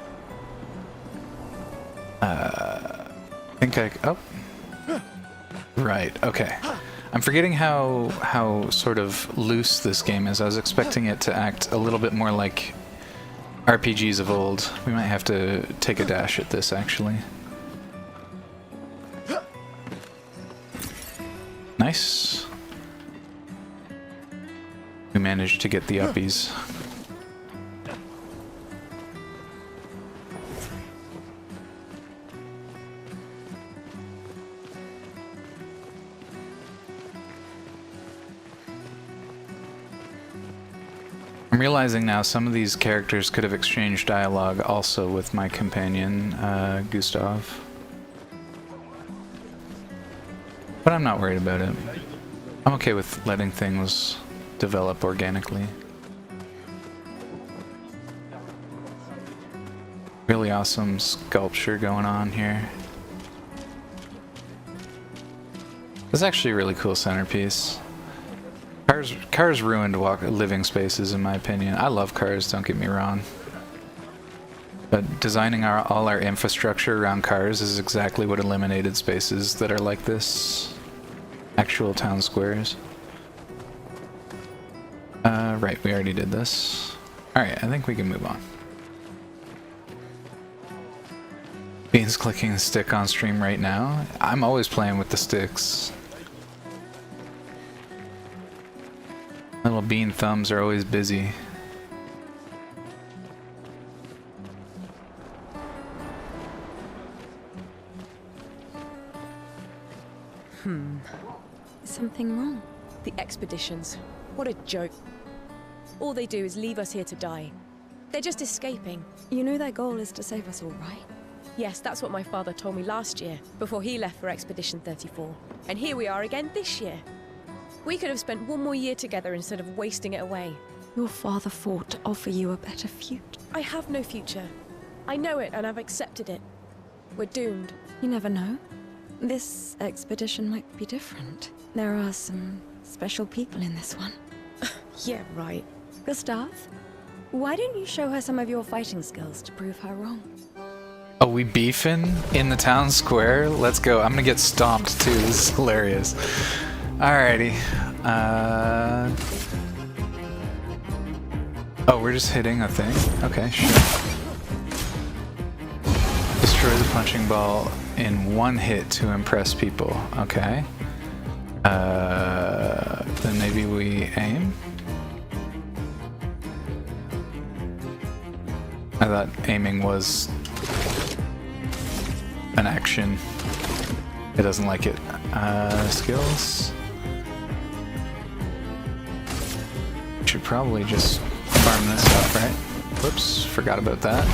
I think oh. Right, okay. I'm forgetting how sort of loose this game is. I was expecting it to act a little bit more like RPGs of old. We might have to take a dash at this, actually. Nice. We managed to get the uppies. I'm realizing now some of these characters could have exchanged dialogue also with my companion, Gustav. But I'm not worried about it. I'm okay with letting things develop organically. Really awesome sculpture going on here. This is actually a really cool centerpiece. Cars ruined living spaces, in my opinion. I love cars, don't get me wrong. But designing all our infrastructure around cars is exactly what eliminated spaces that are like this. Actual town squares. Right, we already did this. Alright, I think we can move on. Bean's clicking the stick on stream right now. I'm always playing with the sticks. Little bean thumbs are always busy. Is something wrong? The expeditions. What a joke. All they do is leave us here to die. They're just escaping. You know their goal is to save us all, right? Yes, that's what my father told me last year, before he left for Expedition 34. And here we are again this year. We could have spent one more year together instead of wasting it away. Your father fought to offer you a better future. I have no future. I know it and I've accepted it. We're doomed. You never know. This expedition might be different. There are some special people in this one. Yeah, right. Gustav, why don't you show her some of your fighting skills to prove her wrong? Oh, we beefing in the town square? Let's go. I'm gonna get stomped too. This is hilarious. Alrighty. Oh, we're just hitting a thing? Okay, sure. Destroy the punching ball in one hit to impress people. Okay. Then maybe we aim? I thought aiming was an action. It doesn't like it. Skills. Should probably just farm this up, right? Whoops, forgot about that.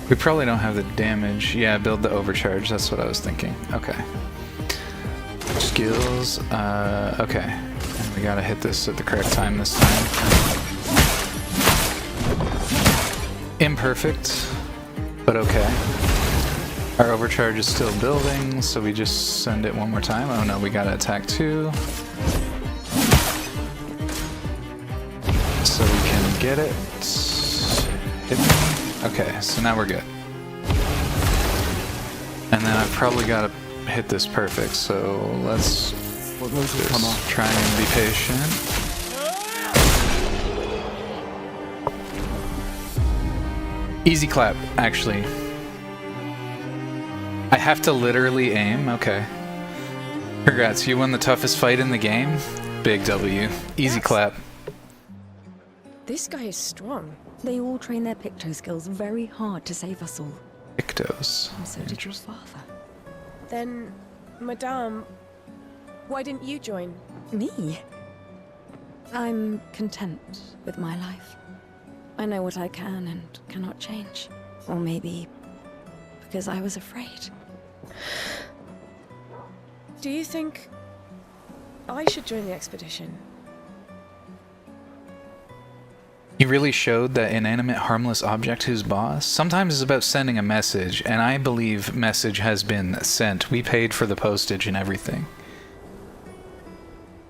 We probably don't have the damage. Yeah, build the overcharge. That's what I was thinking. Okay. Skills. Okay. And we gotta hit this at the correct time this time. Imperfect, but okay. Our overcharge is still building, so we just send it one more time. Oh no, we gotta attack too. So we can get it. Hit me. Okay, so now we're good. And then I've probably gotta hit this perfect, so let's just try and be patient. Easy clap, actually. I have to literally aim? Okay. Congrats, you won the toughest fight in the game? Big W. Easy clap. This guy is strong. They all train their picto skills very hard to save us all. Pictos. And so did your father. Then, Madame, why didn't you join? Me? I'm content with my life. I know what I can and cannot change. Or maybe because I was afraid. Do you think I should join the expedition? He really showed that inanimate, harmless object who's boss. Sometimes it's about sending a message, and I believe message has been sent. We paid for the postage and everything.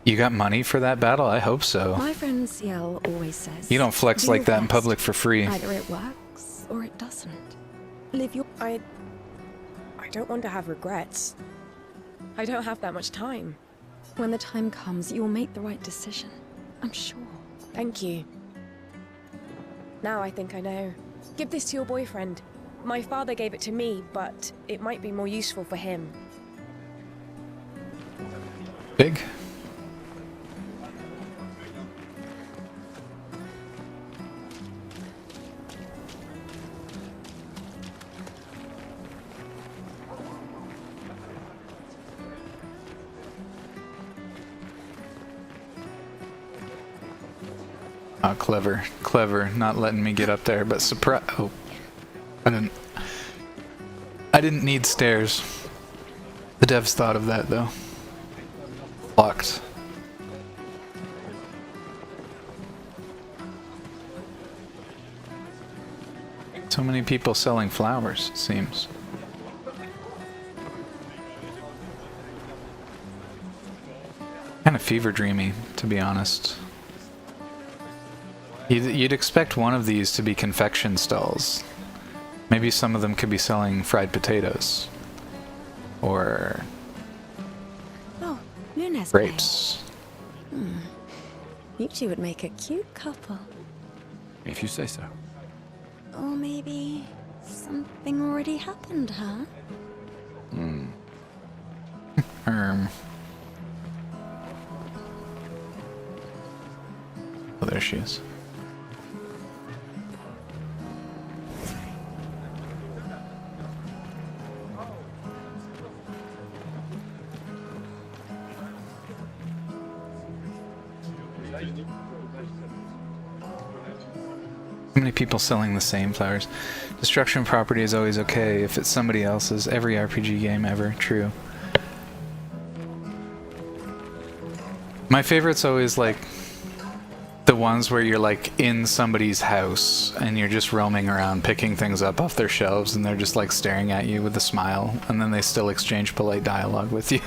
You got money for that battle? I hope so. My friend Ciel always says... You don't flex like that in public for free. Either it works, or it doesn't. Live your... I don't want to have regrets. I don't have that much time. When the time comes, you'll make the right decision. I'm sure. Thank you. Now I think I know. Give this to your boyfriend. My father gave it to me, but it might be more useful for him. Big. Oh, clever. Clever. Not letting me get up there, but surprise. Oh. I didn't need stairs. The devs thought of that, though. Locked. So many people selling flowers, it seems. Kind of fever dreamy, to be honest. You'd expect one of these to be confection stalls. Maybe some of them could be selling fried potatoes. Or Oh, Nunes. grapes. You two would make a cute couple. If you say so. Or maybe something already happened, huh? Oh, there she is. Too many people selling the same flowers. Destruction of property is always okay if it's somebody else's. Every RPG game ever. True. My favorite's always like the ones where you're like in somebody's house and you're just roaming around picking things up off their shelves and they're just like staring at you with a smile and then they still exchange polite dialogue with you.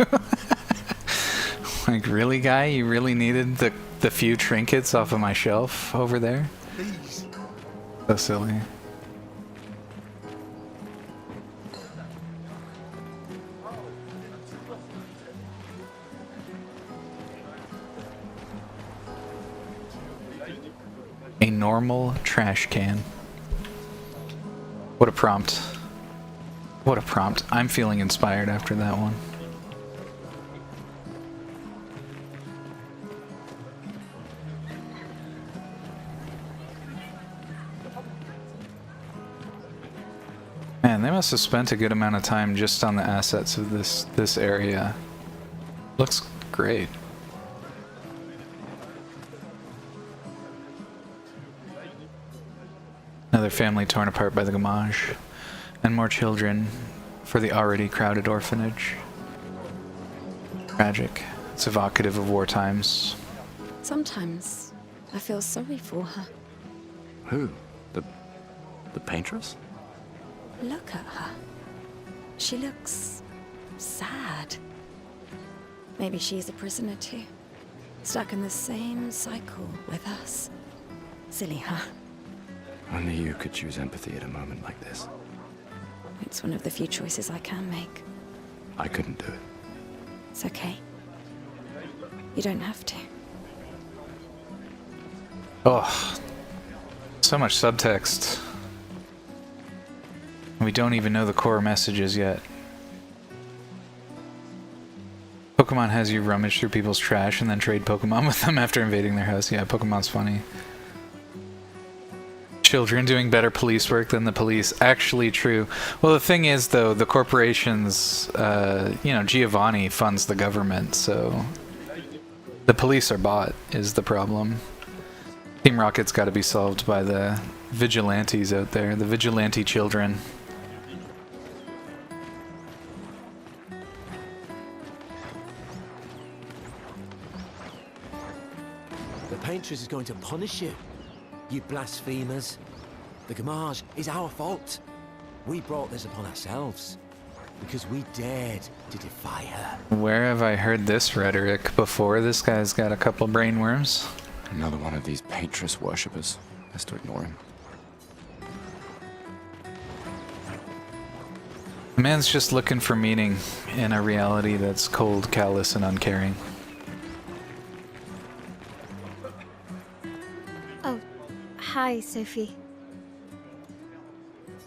Like, really, guy? You really needed the few trinkets off of my shelf over there? So silly. A normal trash can. What a prompt. What a prompt. I'm feeling inspired after that one. Man, they must have spent a good amount of time just on the assets of this area. Looks great. Another family torn apart by the Gamage, and more children for the already crowded orphanage. Tragic. It's evocative of war times. Sometimes I feel sorry for her. Who? The paintress? Look at her. She looks sad. Maybe she's a prisoner too. Stuck in the same cycle with us. Silly, huh? Only you could choose empathy at a moment like this. It's one of the few choices I can make. I couldn't do it. It's okay. You don't have to. Oh, so much subtext. We don't even know the core messages yet. Pokemon has you rummage through people's trash and then trade Pokemon with them after invading their house. Yeah, Pokemon's funny. Children doing better police work than the police. Actually true. Well, the thing is, though, the corporations, Giovanni funds the government, so the police are bought, is the problem. Team Rocket's got to be solved by the vigilantes out there, the vigilante children. The Paintress is going to punish you, you blasphemers. The Gamage is our fault. We brought this upon ourselves because we dared to defy her. Where have I heard this rhetoric before? This guy's got a couple brainworms. Another one of these Paintress worshippers. Best to ignore him. The man's just looking for meaning in a reality that's cold, callous, and uncaring. Hi, Sophie.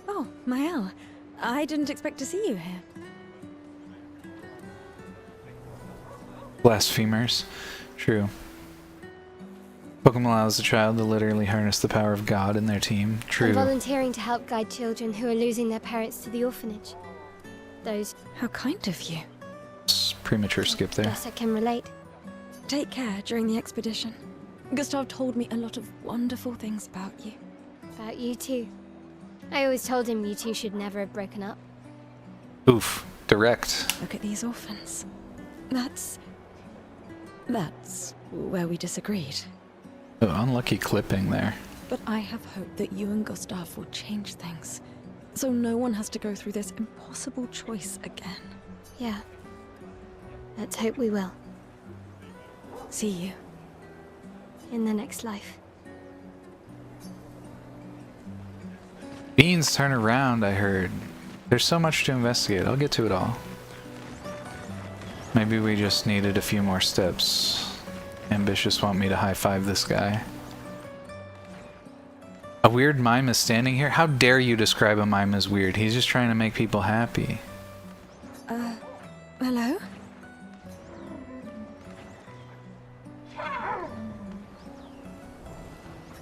Oh, Mael. I didn't expect to see you here. Blasphemers. True. Pokemon allows the child to literally harness the power of God in their team. True. I'm volunteering to help guide children who are losing their parents to the orphanage. Those... How kind of you. Premature skip there. Guess I can relate. Take care during the expedition. Gustav told me a lot of wonderful things about you. About you too. I always told him you two should never have broken up. Oof. Direct. Look at these orphans. That's where we disagreed. Oh, unlucky clipping there. But I have hope that you and Gustav will change things, so no one has to go through this impossible choice again. Yeah. Let's hope we will. See you. In the next life. Beans turn around, I heard. There's so much to investigate. I'll get to it all. Maybe we just needed a few more steps. Ambitious want me to high-five this guy. A weird mime is standing here? How dare you describe a mime as weird? He's just trying to make people happy. Hello?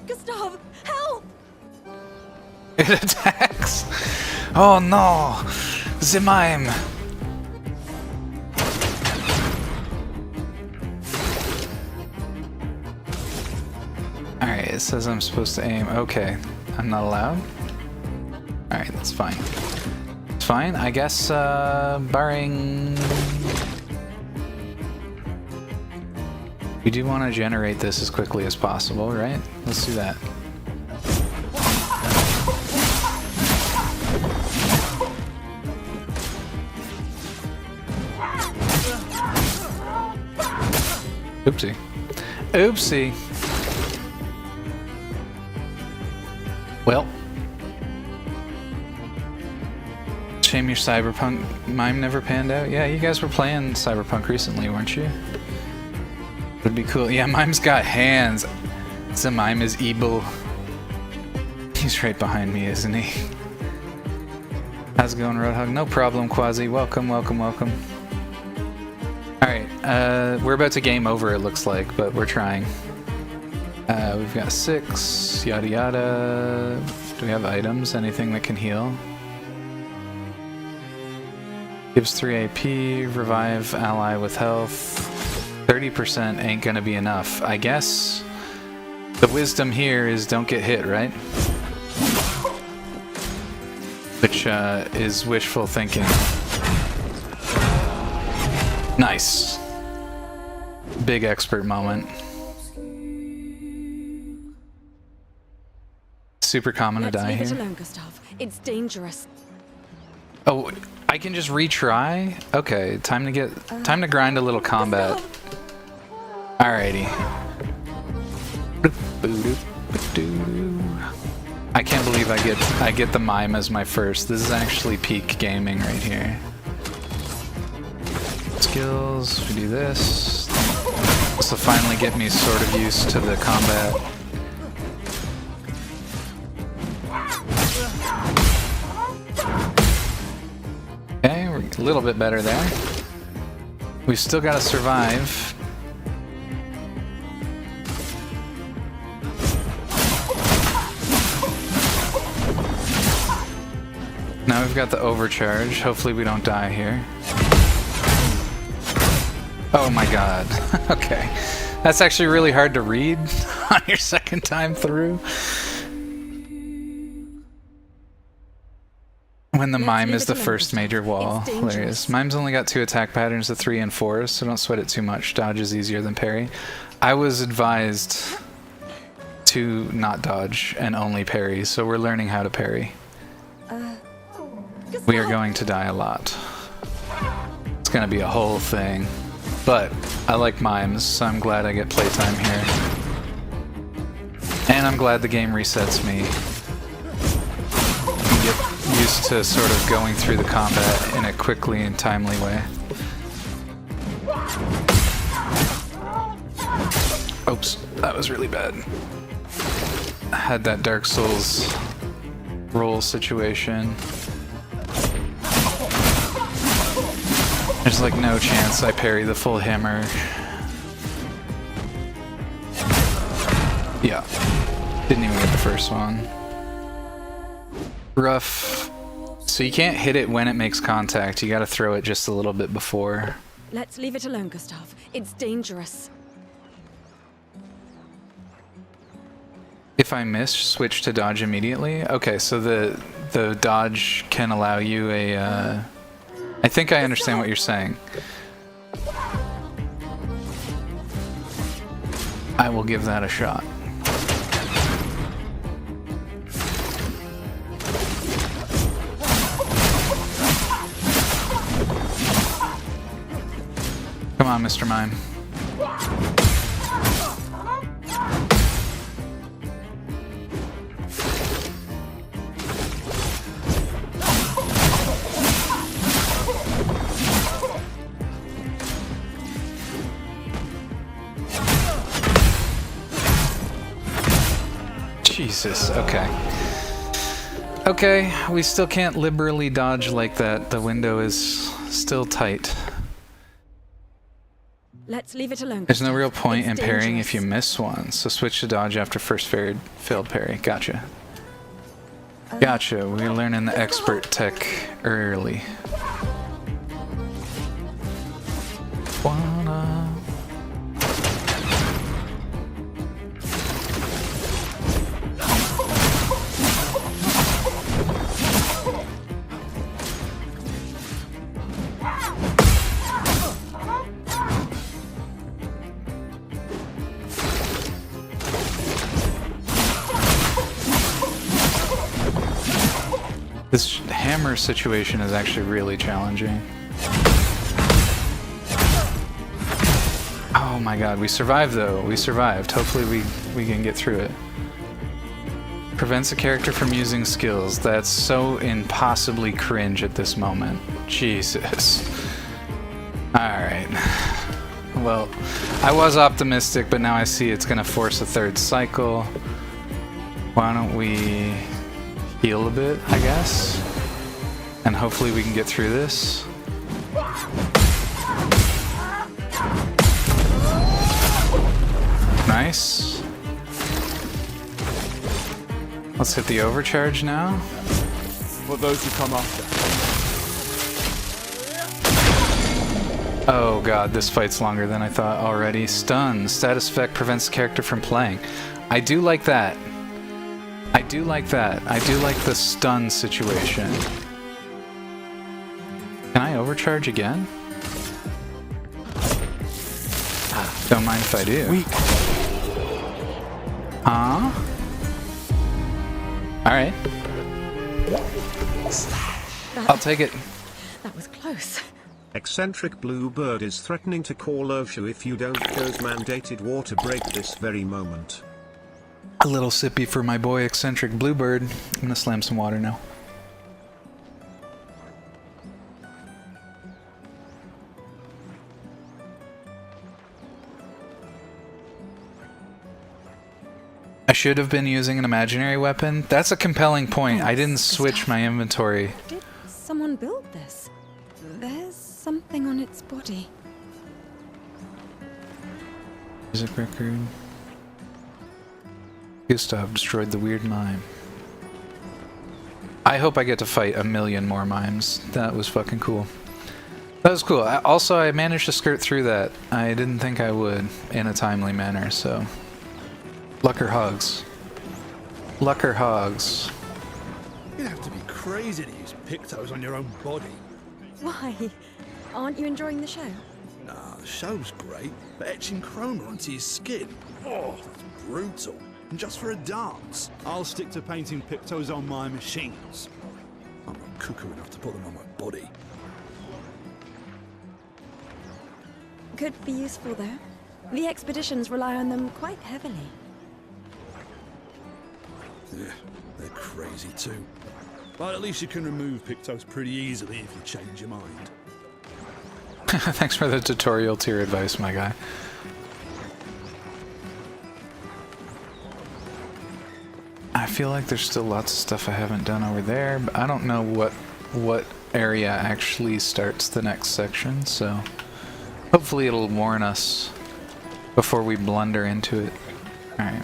Gustav, help! It attacks! Oh no! The mime! Alright, it says I'm supposed to aim. Okay, I'm not allowed? Alright, that's fine. It's fine, I guess, barring... We do want to generate this as quickly as possible, right? Let's do that. Oopsie. Oopsie. Well. Shame your Cyberpunk mime never panned out. Yeah, you guys were playing Cyberpunk recently, weren't you? Would be cool. Yeah, mime's got hands. The mime is evil. He's right behind me, isn't he? How's it going, Roadhog? No problem, Quasi. Welcome, welcome, welcome. Alright, we're about to game over, it looks like, but we're trying. We've got 6, yada yada. Do we have items? Anything that can heal? Gives 3 AP, revive ally with health. 30% ain't gonna be enough. I guess the wisdom here is don't get hit, right? Which is wishful thinking. Nice. Big expert moment. Super common to die Leave it here. alone, Gustav. It's dangerous. Oh, I can just retry? Okay, time to grind a little combat. Alrighty. I can't believe I get the mime as my first. This is actually peak gaming right here. Skills, we do this. This will finally get me sort of used to the combat. Okay, we're a little bit better there. We've still got to survive. Now we've got the overcharge. Hopefully we don't die here. Oh my god. Okay. That's actually really hard to read on your second time through. When the mime is the first major wall. Hilarious. Mime's only got 2 attack patterns, the 3 and 4s, so don't sweat it too much. Dodge is easier than parry. I was advised to not dodge and only parry, so we're learning how to parry. We are going to die a lot. It's gonna be a whole thing. But I like mimes, so I'm glad I get playtime here. And I'm glad the game resets me. You get used to sort of going through the combat in a quickly and timely way. Oops, that was really bad. had that Dark Souls roll situation. There's like no chance I parry the full hammer. Yeah. Didn't even get the first one. Rough. So you can't hit it when it makes contact. You gotta throw it just a little bit before. Let's leave it alone, Gustav. It's dangerous. If I miss, switch to dodge immediately. Okay, so the dodge can allow you a. I think I understand what you're saying. I will give that a shot. Come on, Mr. Mime. Jesus, okay. Okay, we still can't liberally dodge like that. The window is still tight. Let's leave it alone. There's no real point in It's parrying if you dangerous. miss one, so switch to dodge after first failed parry. Gotcha. Gotcha, we're learning the expert tech early. Wanna... This hammer situation is actually really challenging. Oh my god, we survived though. We survived. Hopefully we can get through it. Prevents a character from using skills. That's so impossibly cringe at this moment. Jesus. Alright. Well, I was optimistic, but now I see it's gonna force a third cycle. Why don't we heal a bit, I guess? And hopefully we can get through this. Nice. Let's hit the overcharge now. For those who come after. Oh god, this fight's longer than I thought already. Stun. Status effect prevents the character from playing. I do like that. I do like that. I do like the stun situation. Can I overcharge again? Don't mind if I do. Weak. Huh? Alright. I'll take it. That was close. Eccentric Bluebird is threatening to call OSHA if you don't close mandated water break this very moment. A little sippy for my boy Eccentric Bluebird. I'm gonna slam some water now. I should have been using an imaginary weapon. That's a compelling point. I didn't switch my inventory. Did someone build this? There's something on its body. Music record. Gustav destroyed the weird mime. I hope I get to fight a million more mimes. That was fucking cool. That was cool. Also, I managed to skirt through that. I didn't think I would in a timely manner, so... Lucker hogs. Lucker hogs. You'd have to be crazy to use pictos on your own body. Why? Aren't you enjoying the show? Nah, the show's great, but etching chroma onto your skin, oh, that's brutal. And just for a dance, I'll stick to painting pictos on my machines. I'm not cuckoo enough to put them on my body. Could be useful though. The expeditions rely on them quite heavily. Yeah, they're crazy too. But at least you can remove pictos pretty easily if you change your mind. Thanks for the tutorial tier advice, my guy. feel like there's still lots of stuff I haven't done over there, but I don't know what area actually starts the next section, so hopefully it'll warn us before we blunder into it. Alright.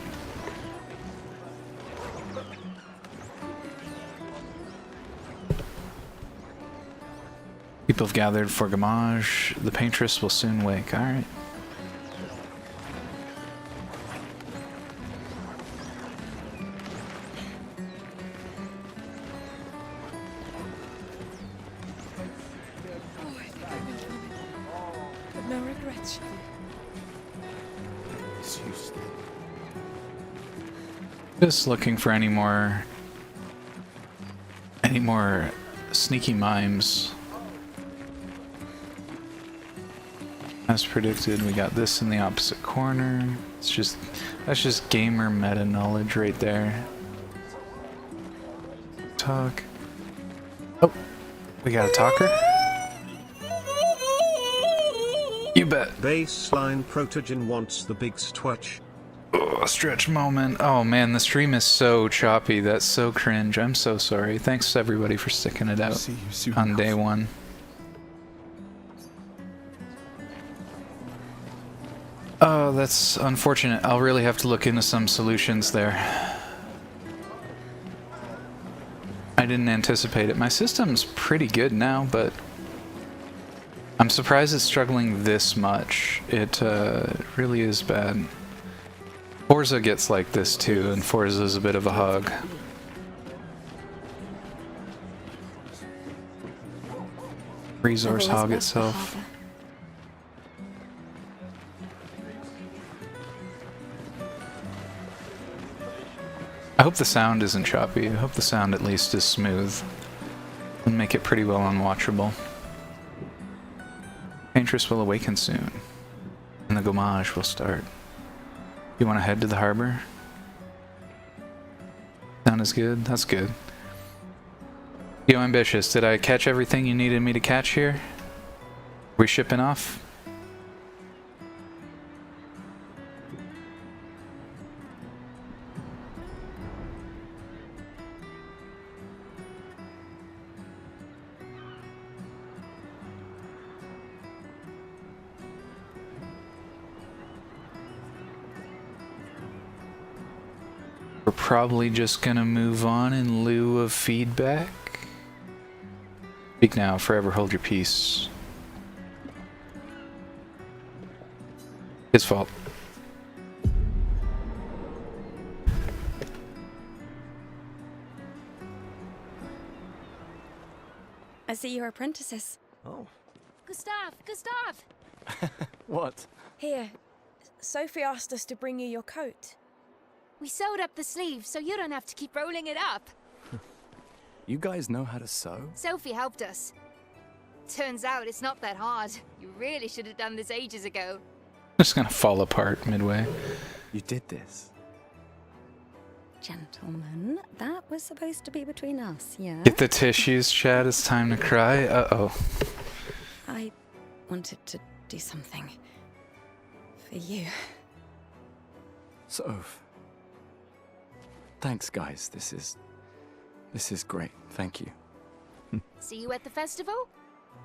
People have gathered for Gamage. The paintress will soon wake. Alright. But no regrets. Just looking for any more sneaky mimes. As predicted, we got this in the opposite corner. That's just gamer meta knowledge right there. Talk. Oh, we got a talker. You bet. Baseline Protogen wants the big stretch. Oh, stretch moment. Oh man, the stream is so choppy. That's so cringe. I'm so sorry. Thanks everybody for sticking it out on day one. Oh, that's unfortunate. I'll really have to look into some solutions there. I didn't anticipate it. My system's pretty good now, but I'm surprised it's struggling this much. It really is bad. Forza gets like this too, and Forza's a bit of a hog. Resource hog itself. I hope the sound isn't choppy. I hope the sound at least is smooth and make it pretty well unwatchable. Paintress will awaken soon, and the Gamage will start. You want to head to the harbor? Sound is good? That's good. Yo, Ambitious, did I catch everything you needed me to catch here? We shipping off? We're probably just gonna move on in lieu of feedback. Speak now, forever hold your peace. His fault. I see you're apprentices. Oh. Gustav! What? Here, Sophie asked us to bring you your coat. We sewed up the sleeves so you don't have to keep rolling it up. You guys know how to sew? Sophie helped us. Turns out it's not that hard. You really should have done this ages ago. Just gonna fall apart midway. You did this? Gentlemen, that was supposed to be between us, yeah? Get the tissues, Chad. It's time to cry. Uh-oh. I wanted to do something for you. Soph. Thanks, guys. This is great. Thank you. See you at the festival?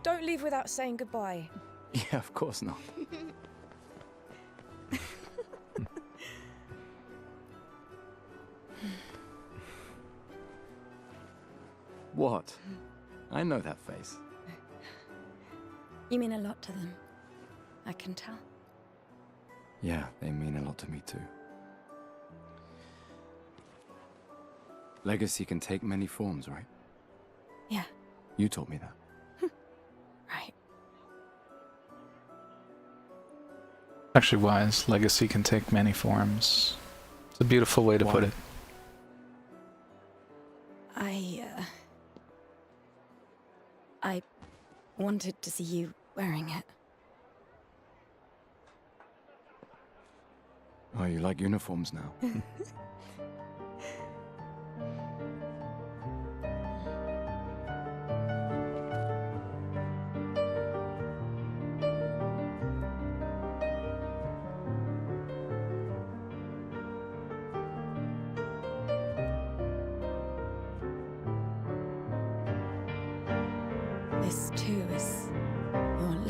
Don't leave without saying goodbye. Yeah, of course not. What? I know that face. You mean a lot to them. I can tell. Yeah, they mean a lot to me too. Legacy can take many forms, right? Yeah, You told me that. right. Actually wise. Legacy can take many forms. It's a beautiful way to put it. I wanted to see you wearing it. Oh, you like uniforms now?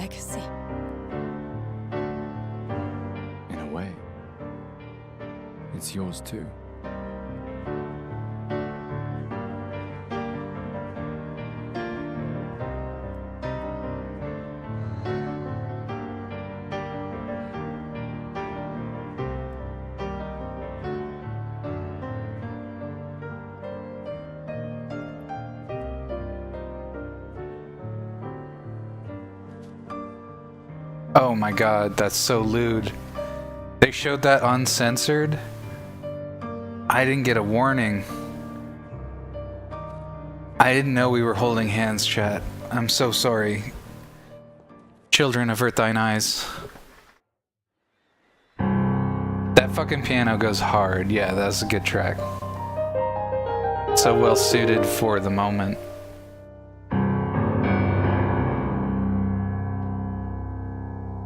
legacy. In a way, it's yours too. Oh my god, that's so lewd. They showed that uncensored? I didn't get a warning. I didn't know we were holding hands, chat. I'm so sorry. Children, avert thine eyes. That fucking piano goes hard. Yeah, that's a good track. So well suited for the moment.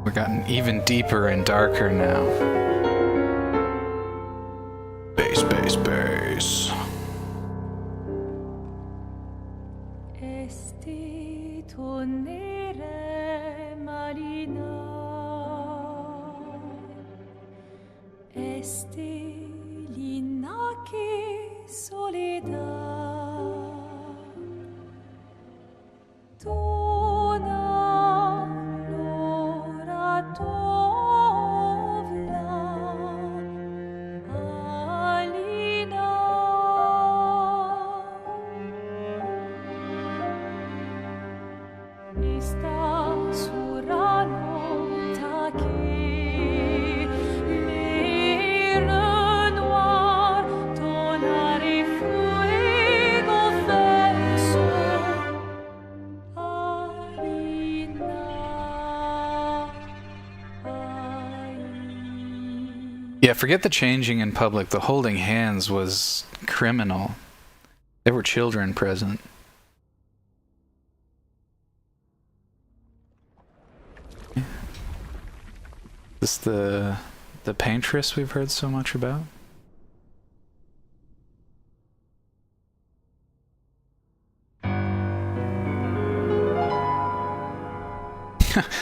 We've gotten even deeper and darker now. Bass, bass, bass. Esti tornere marina. Esti linaki soledad. Tona lora tovla alina. Esta surano taki le renoir tonare fuego verso alina Yeah, forget the changing in public. The holding hands was criminal. There were children present. Is this the paintress we've heard so much about?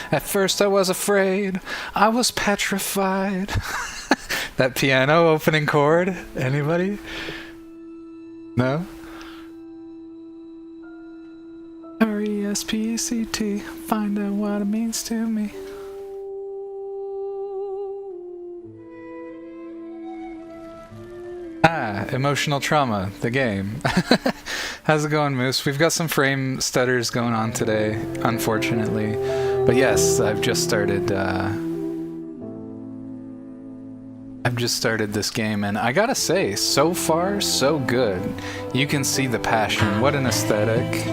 At first I was afraid. I was petrified. That piano opening chord? Anybody? No? R-E-S-P-E-C-T. Find out what it means to me. Ah, Emotional Trauma, the game. How's it going, Moose? We've got some frame stutters going on today, unfortunately. But yes, I've just started this game, and I gotta say, so far, so good. You can see the passion. What an aesthetic.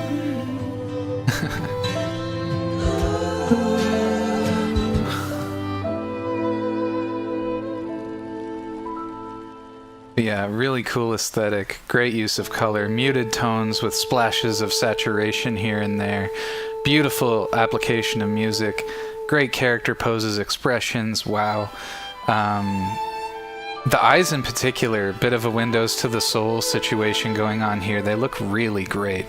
Yeah, really cool aesthetic. Great use of color. Muted tones with splashes of saturation here and there. Beautiful application of music. Great character poses, expressions. Wow. The eyes in particular, bit of a windows to the soul situation going on here. They look really great,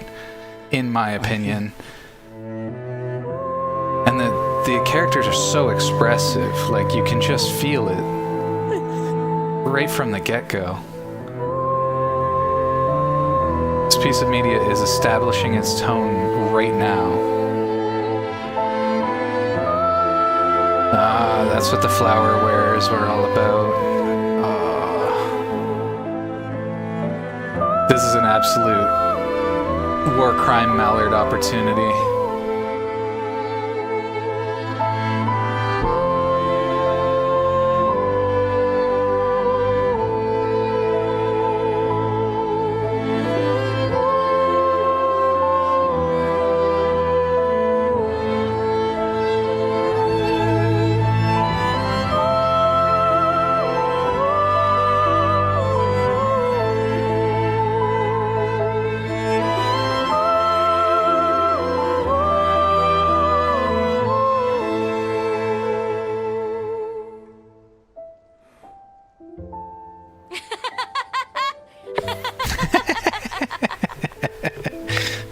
in my opinion. And the characters are so expressive, like you can just feel it right from the get-go. This piece of media is establishing its tone right now. Ah, that's what the flower wearers were all about. This is an absolute war crime mallard opportunity.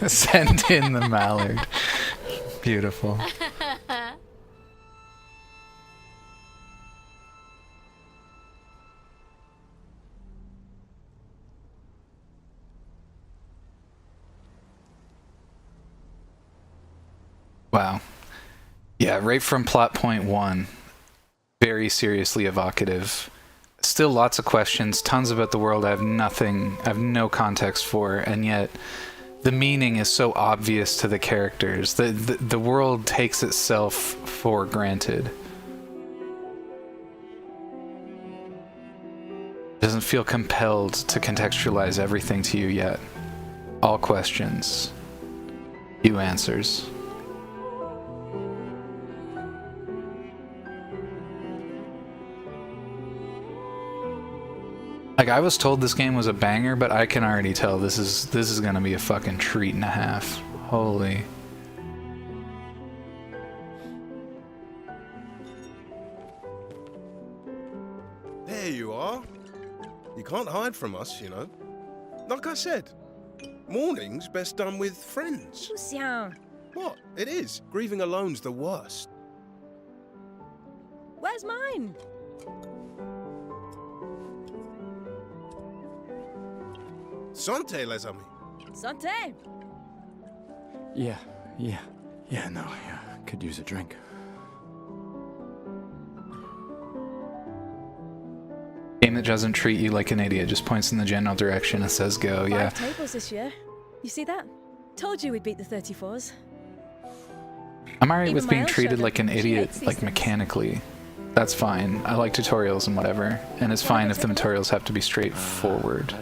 Send in the mallard. Beautiful. Wow. Yeah, right from plot point 1. Very seriously evocative. Still lots of questions, tons about the world I have no context for, and yet the meaning is so obvious to the characters. The world takes itself for granted. Doesn't feel compelled to contextualize everything to you yet. All questions, few answers. Like, I was told this game was a banger, but I can already tell this is gonna be a fucking treat and a half. Holy. There you are. You can't hide from us, you know. Like I said, mourning's best done with friends. Lucien, What? It is. Grieving alone's the worst. where's mine? Santé, les amis. Santé. Yeah, no, could use a drink. Game that doesn't treat you like an idiot, just points in the general direction and says go, yeah. 5 tables this year. You see that? Told you we'd beat the 34s. I'm alright Even with my being old treated show like an doesn't. She idiot, hates these like things. mechanically. That's fine. I like tutorials and whatever, and it's fine if the tutorials have to be straightforward.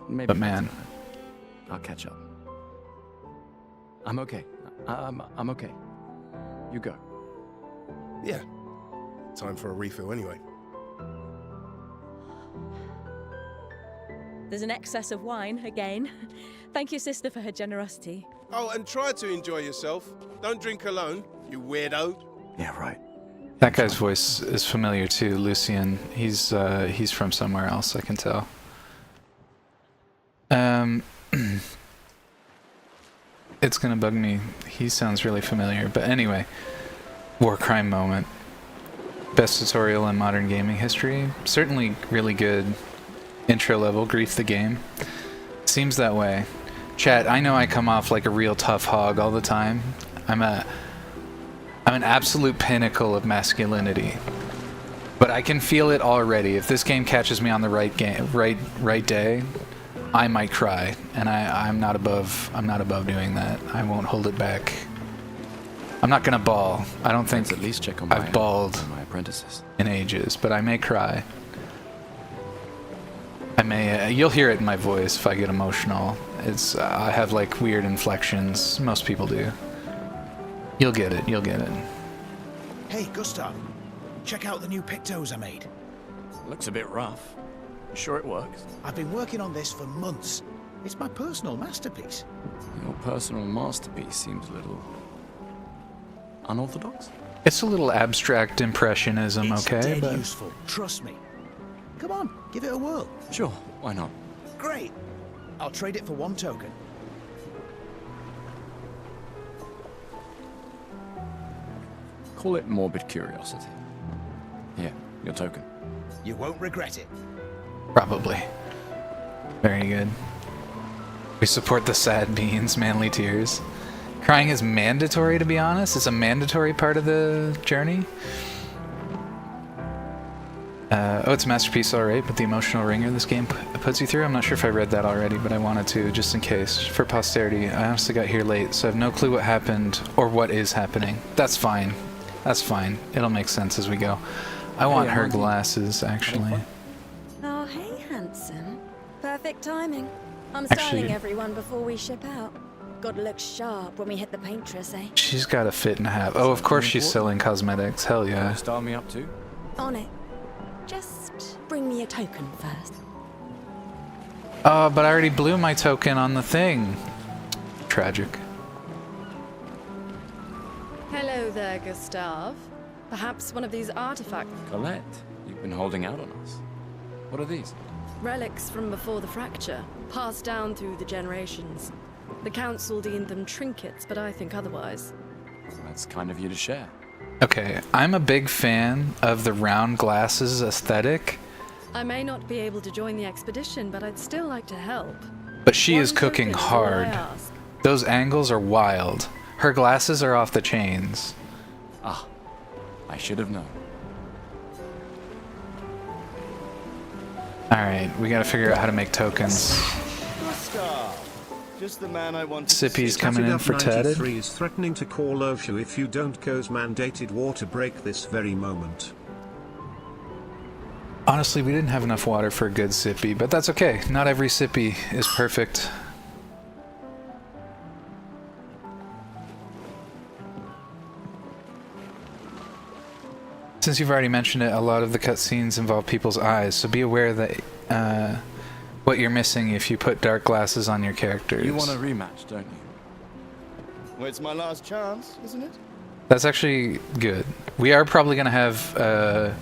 Maybe But man, I'll catch up. I'm okay. I'm okay. You go. Yeah. Time for a refill anyway. There's an excess of wine, again. Thank your sister for her generosity. Oh, and try to enjoy yourself. Don't drink alone, you weirdo. Yeah, right. that guy's voice is familiar too, Lucien. He's from somewhere else, I can tell. It's gonna bug me. He sounds really familiar, but anyway. War crime moment. Best tutorial in modern gaming history. Certainly really good intro level, Grief the Game. Seems that way. Chat, I know I come off like a real tough hog all the time. I'm an absolute pinnacle of masculinity. But I can feel it already. If this game catches me on the right day, I might cry, and I'm not above doing that. I won't hold it back. I'm not gonna bawl. I don't think Let's at least check on I've bawled my apprentices. in ages, but I may cry. I may. You'll hear it in my voice if I get emotional. I have like weird inflections. Most people do. You'll get it. You'll get it. Hey, Gustav. Check out the new pictos I made. Looks a bit rough. You sure it works? I've been working on this for months. It's my personal masterpiece. Your personal masterpiece seems a little unorthodox. It's a little abstract impressionism, It's okay? dead But useful, trust me. Come on, give it a whirl. Sure, why not? Great. I'll trade it for 1 token. Call it morbid curiosity. Here, your token. You won't regret it. probably. Very good. We support the sad beans, manly tears. Crying is mandatory, to be honest. It's a mandatory part of the journey. Oh, it's a masterpiece, alright, but the emotional ringer this game puts you through? I'm not sure if I read that already, but I wanted to, just in case. For posterity, I honestly got here late, so I have no clue what happened or what is happening. That's fine. That's fine. It'll make sense as we go. I want her glasses, actually. Oh, hey, handsome. Perfect timing. I'm Actually- styling everyone before we ship out. Gotta look sharp when we hit the paintress, eh? She's got a fit and a half. Oh, of course she's selling cosmetics. Hell yeah. Start me up too? On it. Just bring me a token first. Oh, but I already blew my token on the thing. Tragic. Hello there, Gustav. Perhaps one of these artifacts. Colette, you've been holding out on us. What are these? Relics from before the fracture, passed down through the generations. The council deemed them trinkets, but I think otherwise. That's kind of you to share. Okay, I'm a big fan of the round glasses aesthetic, I may not be able to join the expedition, but I'd still like to help. but she is One cooking token is all I hard. ask. Those angles are wild. Her glasses are off the chains. Ah, I should have known. Alright, we gotta figure out how to make tokens. Just the man I wanted. Sippy's coming in for Ted. 93 is threatening to call OSHA if you don't cause mandated water break this very moment. Honestly, we didn't have enough water for a good sippy, but that's okay. Not every sippy is perfect. Since you've already mentioned it, a lot of the cutscenes involve people's eyes, so be aware that what you're missing if you put dark glasses on your characters. You want a rematch, don't you? Well, it's my last chance, isn't it? That's actually good. We are probably going to have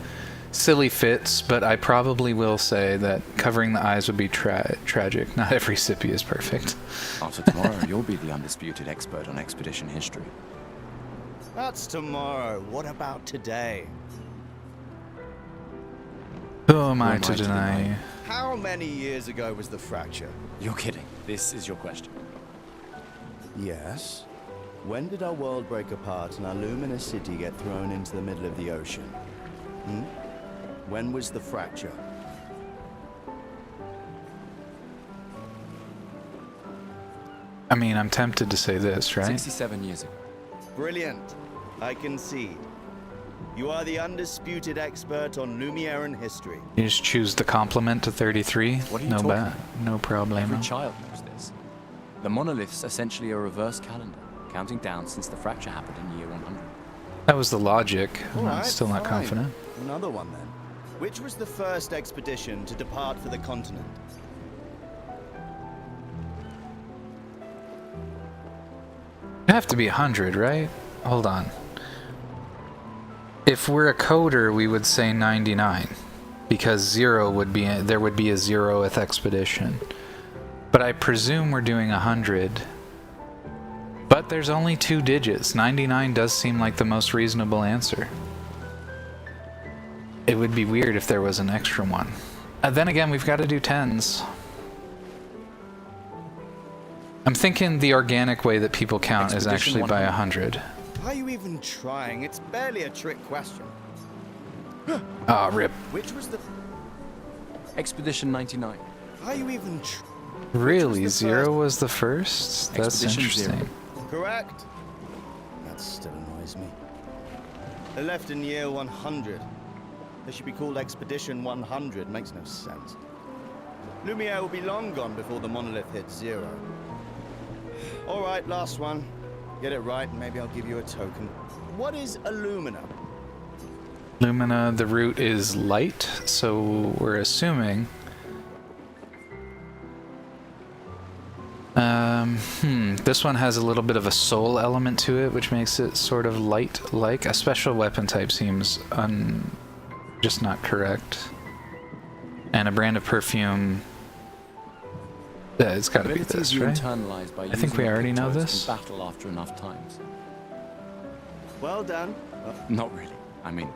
silly fits, but I probably will say that covering the eyes would be tragic. Not every sippy is perfect. After tomorrow, you'll be the undisputed expert on expedition history. That's tomorrow. What about today? Who am I to deny you? How many years ago was the fracture? You're kidding. This is your question. Yes. When did our world break apart and our luminous city get thrown into the middle of the ocean? When was the fracture? I mean, I'm tempted to say this, right? 67 years ago. Brilliant. I concede. You are the undisputed expert on Lumiere history. You just choose the complement to 33? What are you No talking bad. about? No problem. Every child knows this. The monolith's essentially a reverse calendar, counting down since the fracture happened in year 100. That was the logic. I'm All right, still not fine. confident. Another one then. Which was the first expedition to depart for the continent? It'd have to be 100, right? Hold on. If we're a coder, we would say 99, because 0 would be there would be a 0th expedition. But I presume we're doing 100. But there's only 2 digits. 99 does seem like the most reasonable answer. It would be weird if there was an extra one. Then again, we've got to do 10s. I'm thinking the organic way that people count is actually by 100. Are you even trying? It's barely a trick question. Ah, rip. Which was the... Expedition 99. Are you even Really? 0 was the first? That's Expedition interesting. Correct. That still annoys me. They left in year 100. They should be called Expedition 100. Makes no sense. Lumiere will be long gone before the monolith hits 0. All right, last one. Get it right, and maybe I'll give you a token. What is Illumina? Lumina, the root is light, so we're assuming... This one has a little bit of a soul element to it, which makes it sort of light-like. A special weapon type seems just not correct. And a brand of perfume... Yeah, it's gotta be this, right? I think we already know this. Battle after enough times. Well done. Not really. I mean,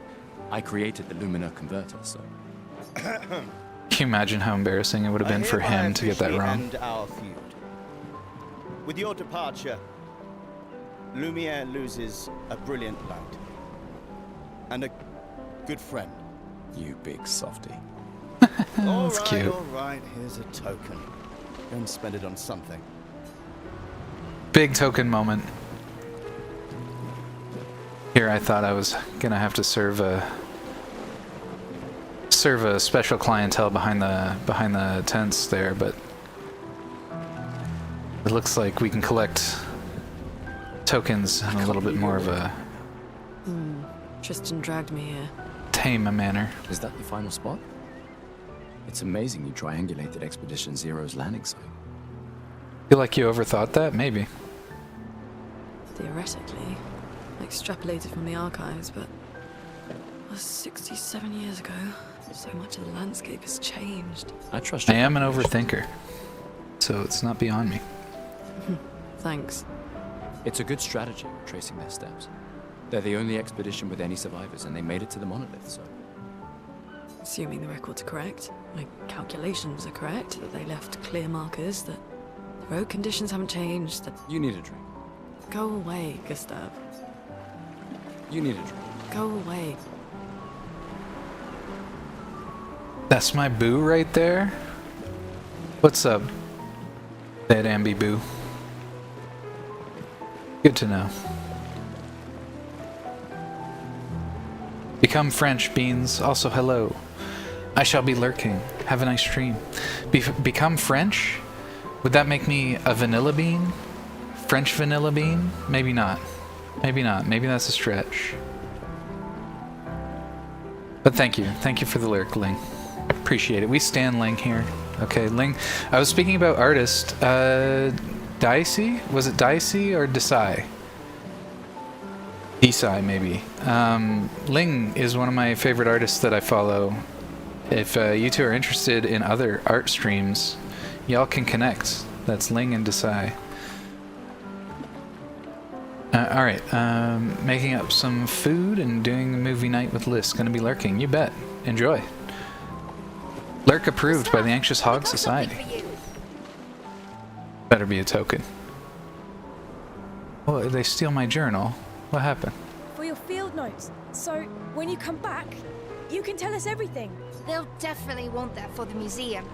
I created the Lumina converter, so... Can you imagine how embarrassing it would have been for him to get that wrong? End our feud. With your departure, Lumiere loses a brilliant light. And a good friend. You big softy. That's cute. All right, here's a token. Go and spend it on something. Big token moment. Here I thought I was gonna have to serve a special clientele behind the tents there, but it looks like we can collect tokens in a little bit more of a Tristan dragged me here. tame manner. Is that the final spot? It's amazing you triangulated Expedition Zero's landing site. Feel like you overthought that? Maybe. Theoretically, extrapolated from the archives, but that was 67 years ago. So much of the landscape has changed. I trust I you. am an overthinker, so it's not beyond me. Thanks. It's a good strategy, tracing their steps. They're the only expedition with any survivors, and they made it to the monolith, so... Assuming the records are correct, my calculations are correct, that they left clear markers, that the road conditions haven't changed, that... You need a drink. Go away, Gustav. You need a drink. Go away. That's my boo right there. What's up, that Ambi boo? Good to know. Become French, Beans. Also, hello. I shall be lurking. Have a nice stream. Become French? Would that make me a vanilla bean? French vanilla bean? Maybe not. Maybe not. Maybe that's a stretch. But thank you. Thank you for the lyric, Ling. Appreciate it. We stand Ling here. Okay, Ling. I was speaking about artist. Dicey? Was it Dicey or Desai? Desai, maybe. Ling is one of my favorite artists that I follow. If you two are interested in other art streams, y'all can connect. That's Ling and Desai. Alright, making up some food and doing a movie night with Liz. Gonna be lurking. You bet. Enjoy. Lurk approved by the Anxious Hog Society. Better be a token. Oh, they steal my journal. What happened? For your field notes. So, when you come back, you can tell us everything. They'll definitely want that for the museum.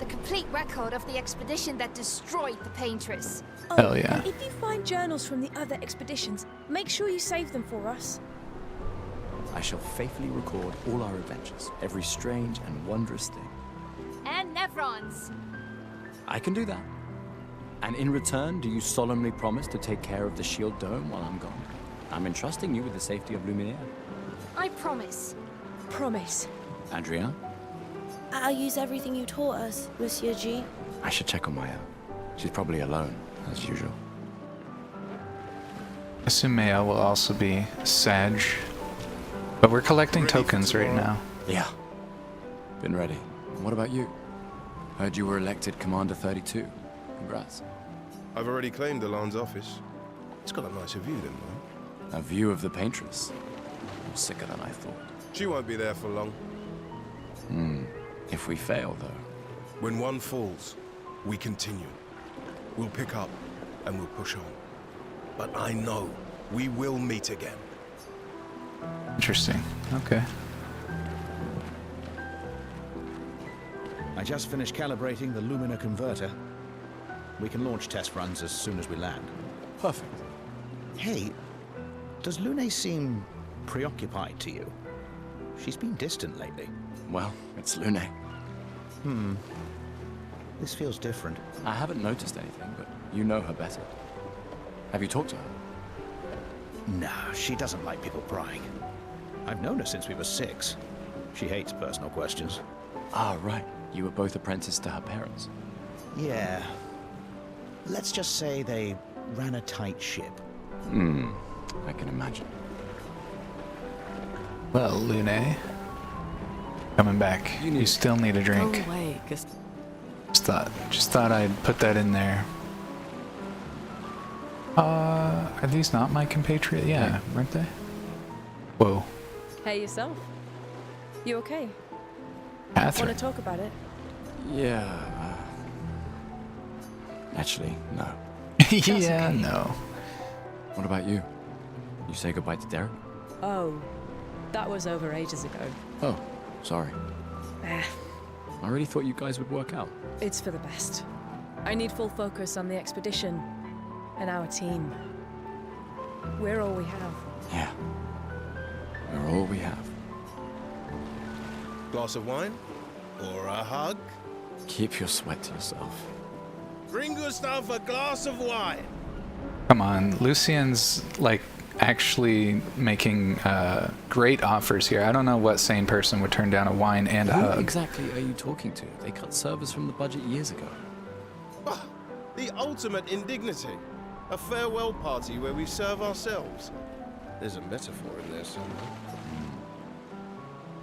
The complete record of the expedition that destroyed the Paintress. Hell yeah. And if you find journals from the other expeditions, make sure you save them for us. I shall faithfully record all our adventures, every strange and wondrous thing. And Nevrons. I can do that. And in return, do you solemnly promise to take care of the shield dome while I'm gone? I'm entrusting you with the safety of Luminaire. I promise. Promise. Adrien? I'll use everything you taught us, Monsieur G. I should check on Maya. She's probably alone, as usual. I assume Maya will also be Sag. But we're collecting tokens right now. Yeah. Been ready. What about you? Heard you were elected Commander 32. Congrats. I've already claimed Alan's office. It's got a nicer view than mine. A view of the Paintress. Sicker than I thought. She won't be there for long. If we fail, though. When one falls, we continue. We'll pick up and we'll push on. But I know we will meet again. Interesting. Okay. I just finished calibrating the Lumina converter. We can launch test runs as soon as we land. Perfect. Hey, does Lune seem preoccupied to you? She's been distant lately. Well, it's Lune. This feels different. I haven't noticed anything, but you know her better. Have you talked to her? No, she doesn't like people prying. I've known her since we were 6. She hates personal questions. Ah, right. You were both apprenticed to her parents. Yeah. Let's just say they ran a tight ship. I can imagine. Well, Lune. Coming back. You still need a drink. Go away, Gustav. Just thought I'd put that in there. Are these not my compatriot? Yeah, aren't they? Whoa. Hey yourself. You okay? Catherine. Want to talk about it? Yeah. Actually, no. Yeah, no. What about you? You say goodbye to Derek? Oh, that was over ages ago. Oh, sorry. I really thought you guys would work out. It's for the best. I need full focus on the expedition and our team. We're all we have. Yeah. We're all we have. Glass of wine? Or a hug? Keep your sweat to yourself. Bring Gustav a glass of wine. Come on, Lucien's like actually making great offers here. I don't know what sane person would turn down a wine and a Who hug. exactly are you talking to? They cut servers from the budget years ago. Ah, the ultimate indignity. A farewell party where we serve ourselves. There's a metaphor in there somewhere.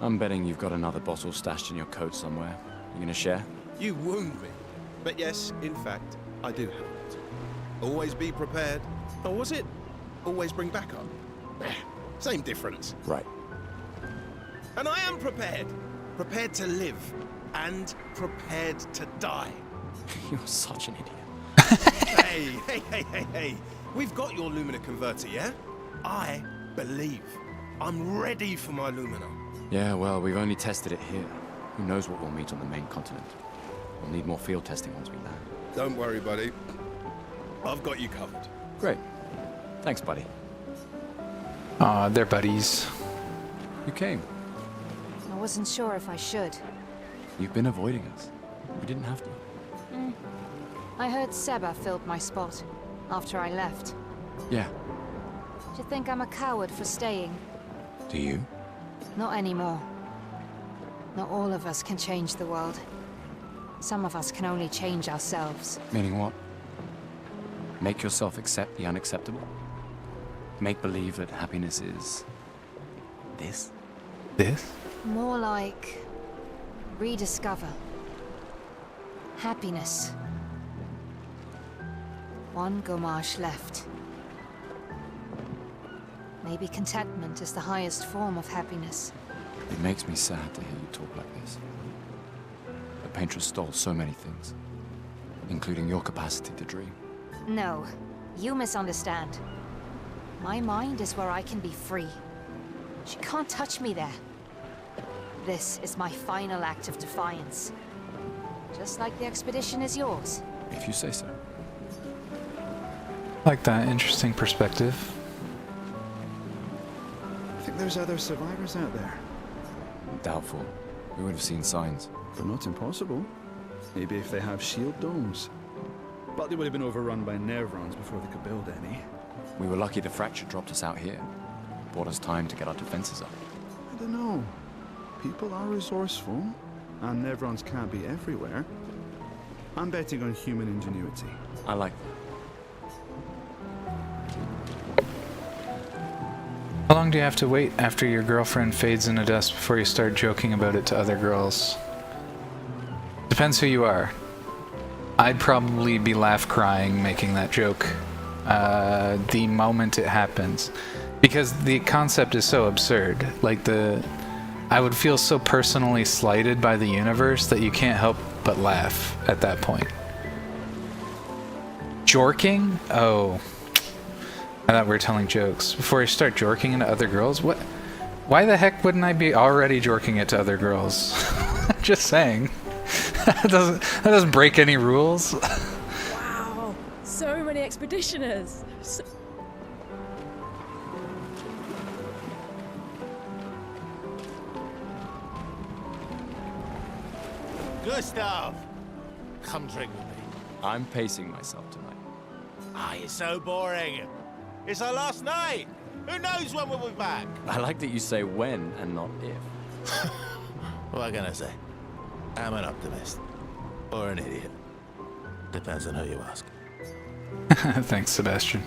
I'm betting you've got another bottle stashed in your coat somewhere. You gonna share? You wound me. But yes, in fact, I do have it. Always be prepared. Or was it always bring backup? Same difference. Right. And I am prepared. Prepared to live. And prepared to die. You're such an idiot. Hey. We've got your Lumina converter, yeah? I believe. I'm ready for my Lumina. Yeah, well, we've only tested it here. Who knows what we'll meet on the main continent? We'll need more field testing once we land. Don't worry, buddy. I've got you covered. Great. Thanks, buddy. Aw, they're buddies. You came. I wasn't sure if I should. You've been avoiding us. We didn't have to. I heard Seba filled my spot after I left. Yeah. Do you think I'm a coward for staying? Do you? Not anymore. Not all of us can change the world. Some of us can only change ourselves. Meaning what? Make yourself accept the unacceptable? Make believe that happiness is... this? This? More like... rediscover. Happiness. One Gomage left. Maybe contentment is the highest form of happiness. It makes me sad to hear you talk like this. The Paintress stole so many things, including your capacity to dream. No, you misunderstand. My mind is where I can be free. She can't touch me there. This is my final act of defiance. Just like the expedition is yours. If you say so. Like that interesting perspective. I think there's other survivors out there. Doubtful. We would have seen signs. But not impossible. Maybe if they have shield domes. But they would have been overrun by Nevrons before they could build any. We were lucky the fracture dropped us out here. Bought us time to get our defenses up. I don't know. People are resourceful, and Nevrons can't be everywhere. I'm betting on human ingenuity. I like that. How long do you have to wait after your girlfriend fades into dust before you start joking about it to other girls? Depends who you are. I'd probably be laugh-crying making that joke the moment it happens. Because the concept is so absurd. Like, I would feel so personally slighted by the universe that you can't help but laugh at that point. Jorking? Oh. I thought we were telling jokes. Before I start jorking into other girls? What? Why the heck wouldn't I be already jorking it to other girls? Just saying. that doesn't break any rules. Wow, so many expeditioners. Gustav! Come drink with me. I'm pacing myself tonight. Ah, you're so boring. It's our last night. Who knows when we'll be back? I like that you say when and not if. What can I say? I'm an optimist. Or an idiot. Depends on who you ask. Thanks, Sebastian.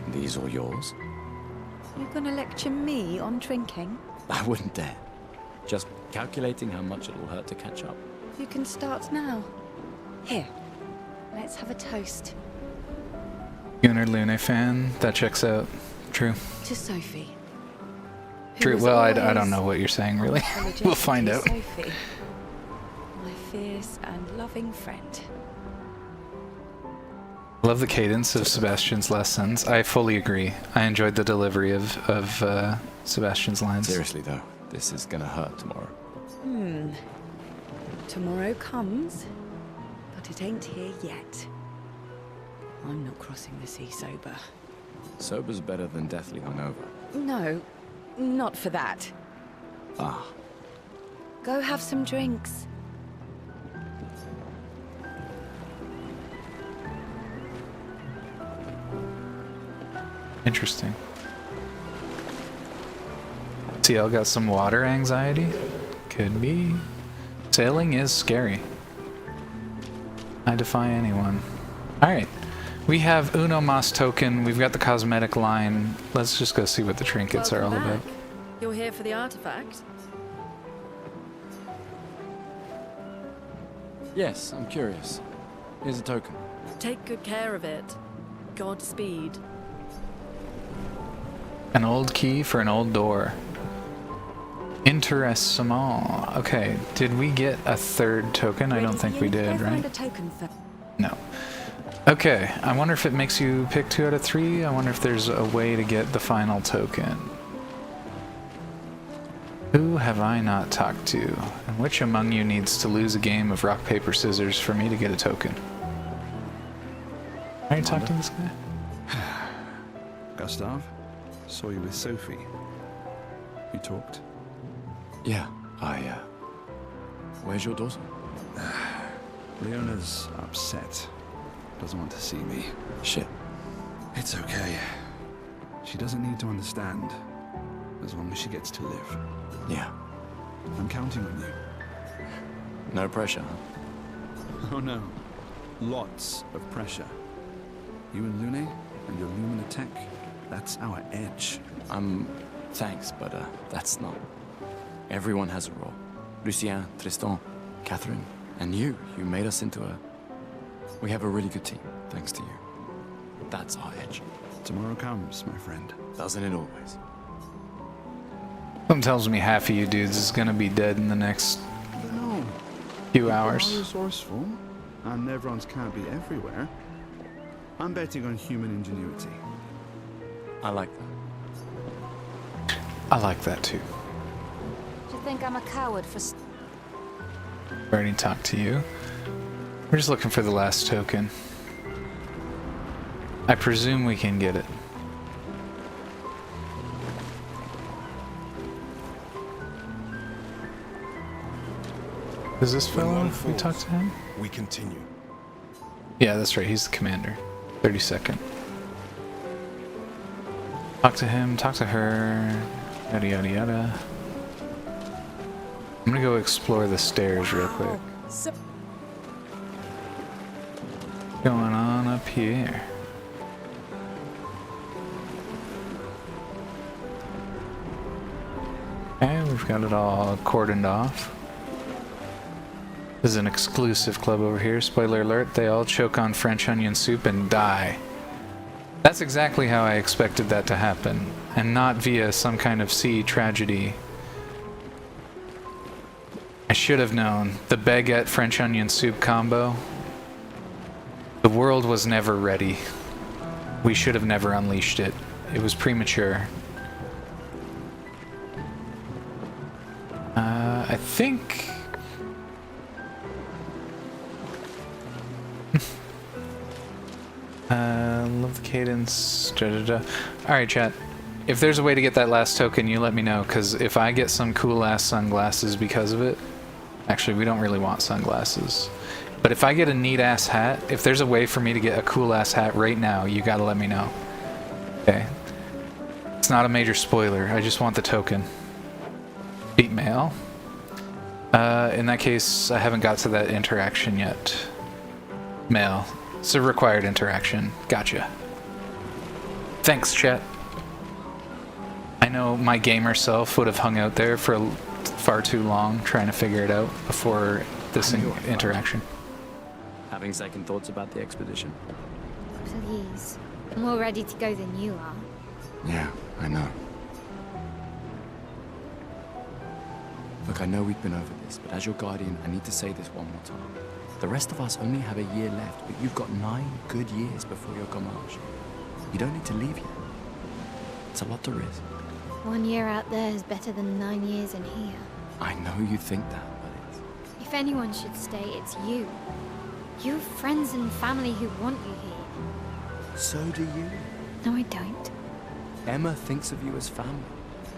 These all yours? You gonna lecture me on drinking? I wouldn't dare. Just calculating how much it'll hurt to catch up. You can start now. Here, let's have a toast. Gunnar Lune fan. That checks out. True. To Sophie. True. Well, I don't know what you're saying, really. We'll find out. Sophie, my fierce and loving friend. I love the cadence of Sebastian's last sentence. I fully agree. I enjoyed the delivery of Sebastian's lines. Seriously, though, this is gonna hurt tomorrow. Tomorrow comes, but it ain't here yet. I'm not crossing the sea sober. Sober's better than deathly hungover. No, not for that. Ah. Go have some drinks. Interesting. TL got some water anxiety? Could be. Sailing is scary. I defy anyone. Alright. We have Uno Mas token. We've got the cosmetic line. Let's just go see what the trinkets are all about. You're here for the artifact? Yes, I'm curious. Here's a token. Take good care of it. Godspeed. An old key for an old door. Interessement. Okay, did we get a third token? I don't think we did, right? No. Okay, I wonder if it makes you pick 2 out of 3. I wonder if there's a way to get the final token. Who have I not talked to? And which among you needs to lose a game of rock, paper, scissors for me to get a token? Are you talking to this guy? Gustav, saw you with Sophie. You talked? Yeah, where's your daughter? Leona's upset. Doesn't want to see me. Shit. It's okay. She doesn't need to understand, as long as she gets to live. Yeah. I'm counting on you. No pressure, huh? Oh no. Lots of pressure. You and Lune and your Lumina tech, that's our edge. Thanks, but that's not. Everyone has a role. Lucien, Tristan, Catherine, and you. You made us into a... We have a really good team, thanks to you. That's our edge. Tomorrow comes, my friend. Doesn't it always? Something tells me half of you dudes is gonna be dead in the next few hours. People are resourceful, and everyone's can't be everywhere. I'm betting on human ingenuity. I like that. I like that too. Do you think I'm a coward for... Already talked to you. We're just looking for the last token. I presume we can get it. Is this fellow? We talked to him? We continue. Yeah, that's right. He's the commander. 32nd. Talk to him. Talk to her. Yada yada yada. I'm gonna go explore the stairs real quick. Going on up here. Okay, we've got it all cordoned off. This is an exclusive club over here. Spoiler alert, they all choke on French onion soup and die. That's exactly how I expected that to happen, and not via some kind of sea tragedy. I should have known. The baguette French onion soup combo. The world was never ready. We should have never unleashed it. It was premature. I think... love the cadence. Alright, chat. If there's a way to get that last token, you let me know, because if I get some cool-ass sunglasses because of it... Actually, we don't really want sunglasses. But if I get a neat-ass hat, if there's a way for me to get a cool-ass hat right now, you gotta let me know. Okay. It's not a major spoiler, I just want the token. Beat mail. In that case, I haven't got to that interaction yet. Mail. It's a required interaction. Gotcha. Thanks, chat. I know my gamer self would have hung out there for far too long trying to figure it out before this interaction. Having second thoughts about the expedition? Please. I'm more ready to go than you are. Yeah, I know. Look, I know we've been over this, but as your guardian, I need to say this one more time. The rest of us only have a year left, but you've got 9 good years before your gommage. You don't need to leave yet. It's a lot to risk. 1 year out there is better than 9 years in here. I know you think that, but it's... If anyone should stay, it's you. You have friends and family who want you here. So do you. No, I don't. Emma thinks of you as family.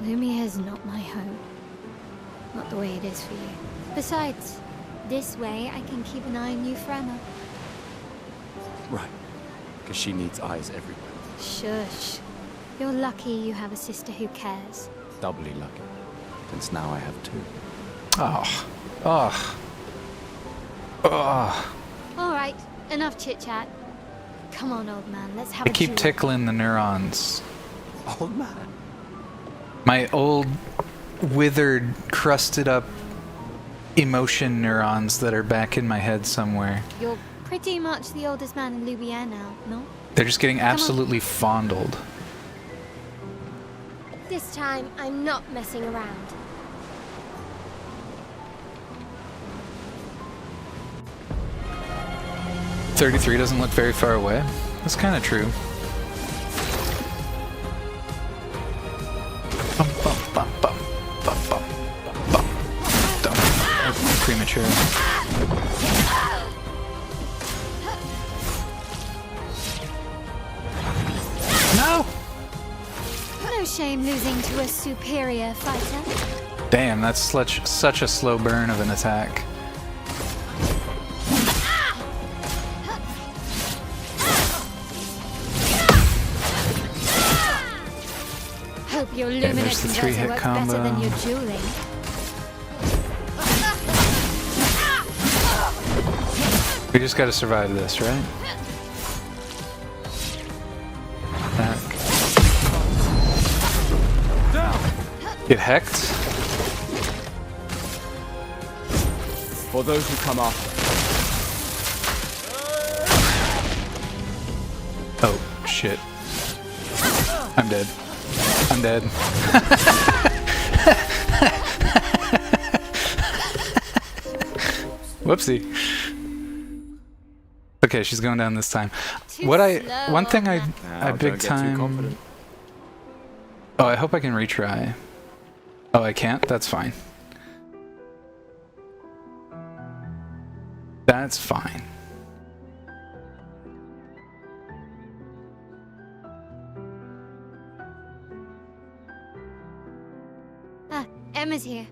Lumia is not my home. Not the way it is for you. Besides, this way I can keep an eye on you for Emma. Right. Because she needs eyes everywhere. Shush. You're lucky you have a sister who cares. Doubly lucky. Since now I have 2. Oh. Oh. Oh. Alright, enough chit-chat. Come on, old man, let's have I keep chew. tickling the neurons. Old man? My old, withered, crusted up emotion neurons that are back in my head somewhere. You're pretty much the oldest man in Louisiana now, no? They're just getting absolutely fondled. This time, I'm not messing around. 33 doesn't look very far away. That's kind of true. Bum, bum, bum, bum, bum, bum, bum, bum. Premature. No! No shame losing to a superior fighter. Damn, that's such a slow burn of an attack. Hope your Okay, luminous there's the converter 3-hit works combo. better than your dueling. We just gotta survive this, right? Back. Get hecked. For those who come after. Oh, shit. I'm dead. I'm dead. Whoopsie. Okay, she's going down this time. One thing I big time. Oh, I hope I can retry. Oh, I can't? That's fine. That's fine. Ah, Emma's here.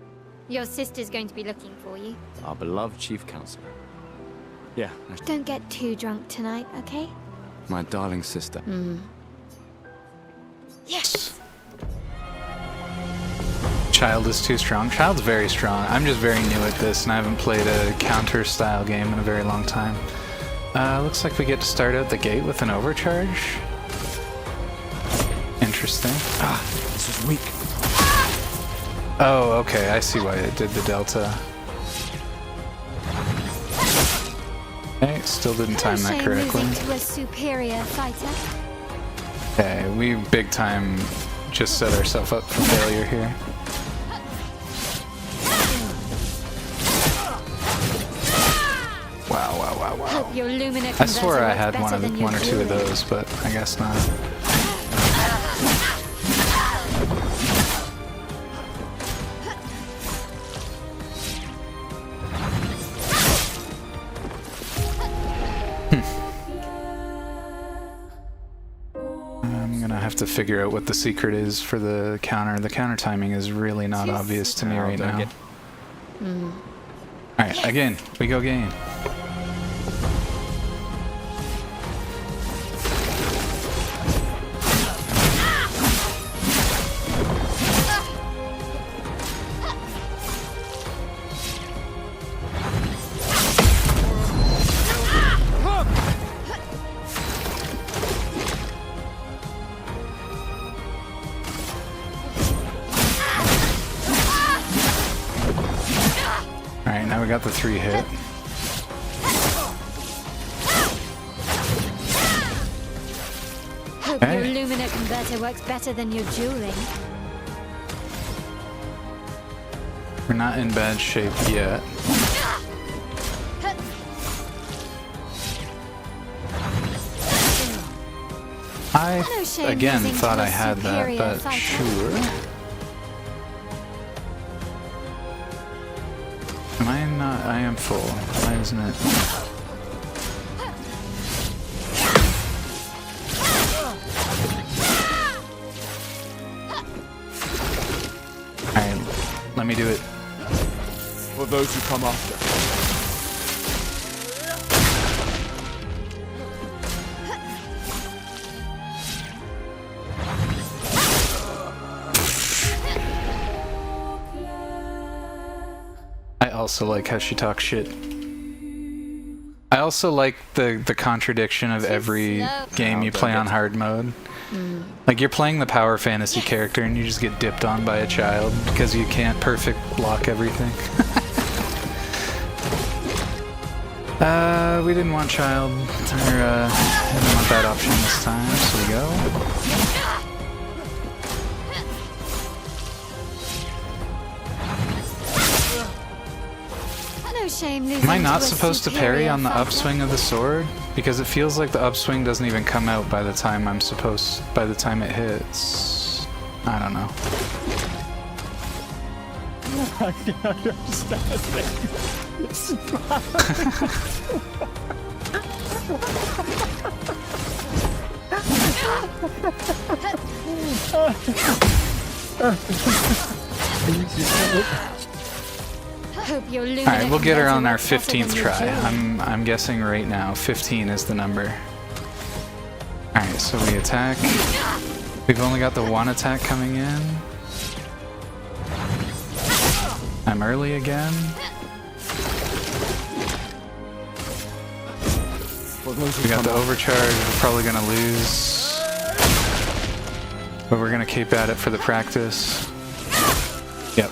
Your sister's going to be looking for you. Our beloved chief counselor. Yeah, Don't get too drunk tonight, okay? my darling sister. Yes! Child is too strong. Child's very strong. I'm just very new at this, and I haven't played a counter-style game in a very long time. Looks like we get to start out the gate with an overcharge. Interesting. Ah, this was weak. Oh, okay. I see why it did the delta. Okay, still didn't time that correctly. Losing to a superior fighter. Okay, we big time just set ourselves up for failure here. Wow, wow, wow, wow. Hope your Lumina I swore I had converter works better than one or your two of dueling. those, but I guess not. I'm gonna have to figure out what the secret is for the counter. The counter timing is really not obvious to me right now. Alright, again, we go game. Alright, now we got the 3-hit. Hope Hey. your Lumina converter works better than your dueling. We're not in bad shape yet. I, No shame again, losing thought to a I had that, superior but fighter. sure. Am I not? I am full. Why isn't it? Alright, let me do it. For those who come after. I also like how she talks shit. I also like the contradiction of every game you play on hard mode. Like, you're playing the power fantasy character and you just get dipped on by a child because you can't perfect block everything. We didn't want child, or didn't want that option this time, so we go. No shame losing Am I not to a supposed to parry superior on the fighter. upswing of the sword? Because it feels like the upswing doesn't even come out by the time by the time it hits. I don't know. I don't understand things. Hope you're Alright, we'll get her on our 15th try. I'm guessing right now 15 is the number. Alright, so we attack. We've only got the one attack coming in. I'm early again. We got the overcharge, we're probably gonna lose. But we're gonna keep at it for the practice. Yep.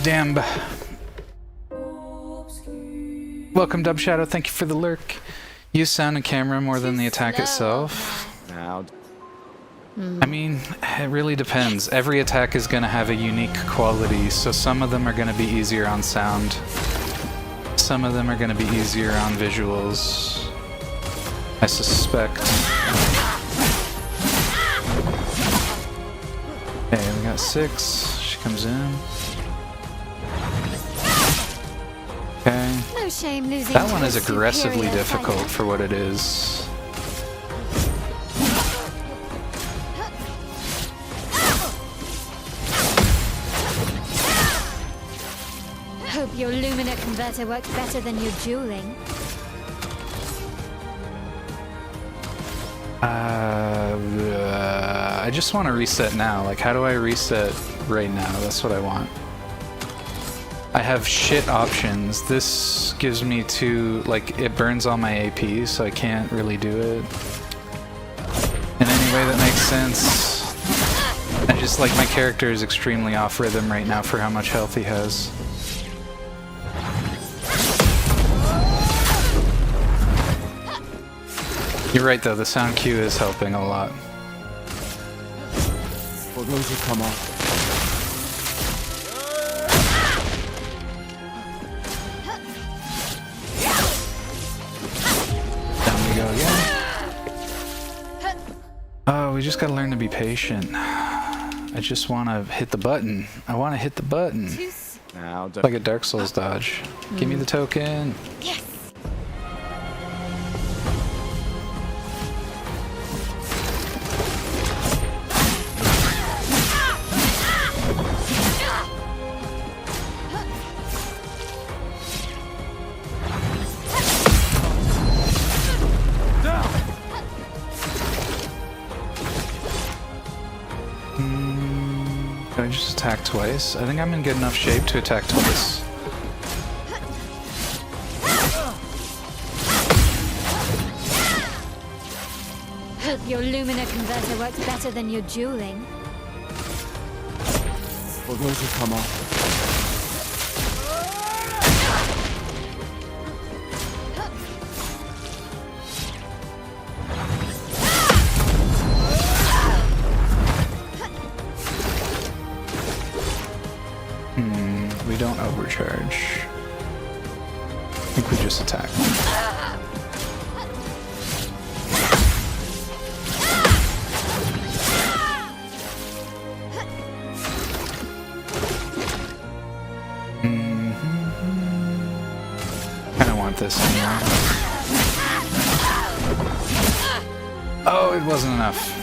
Damn. Welcome, Dub Shadow, thank you for the lurk. Use sound and camera more than the attack itself. I mean, it really depends. Every attack is gonna have a unique quality, so some of them are gonna be easier on sound. Some of them are gonna be easier on visuals, I suspect. Okay, we got 6. She comes in. Okay. No shame losing. That one is aggressively difficult for what it is. Hope your Lumina converter works better than your dueling. I just want to reset now. Like, how do I reset right now? That's what I want. I have shit options. This gives me like, it burns all my AP, so I can't really do it in any way that makes sense. I just, like, my character is extremely off rhythm right now for how much health he has. You're right though, the sound cue is helping a lot. For those who come off. Down we go again. Oh, we just gotta learn to be patient. I just wanna hit the button. I wanna hit the button. Like a Dark Souls dodge. Give me the token. Yes. Can I just attack twice? I think I'm in good enough shape to attack twice. Hope your Lumina converter works better than your dueling. For those who come off. We don't overcharge. I think we just attack. I don't want this anymore. Oh, it wasn't enough.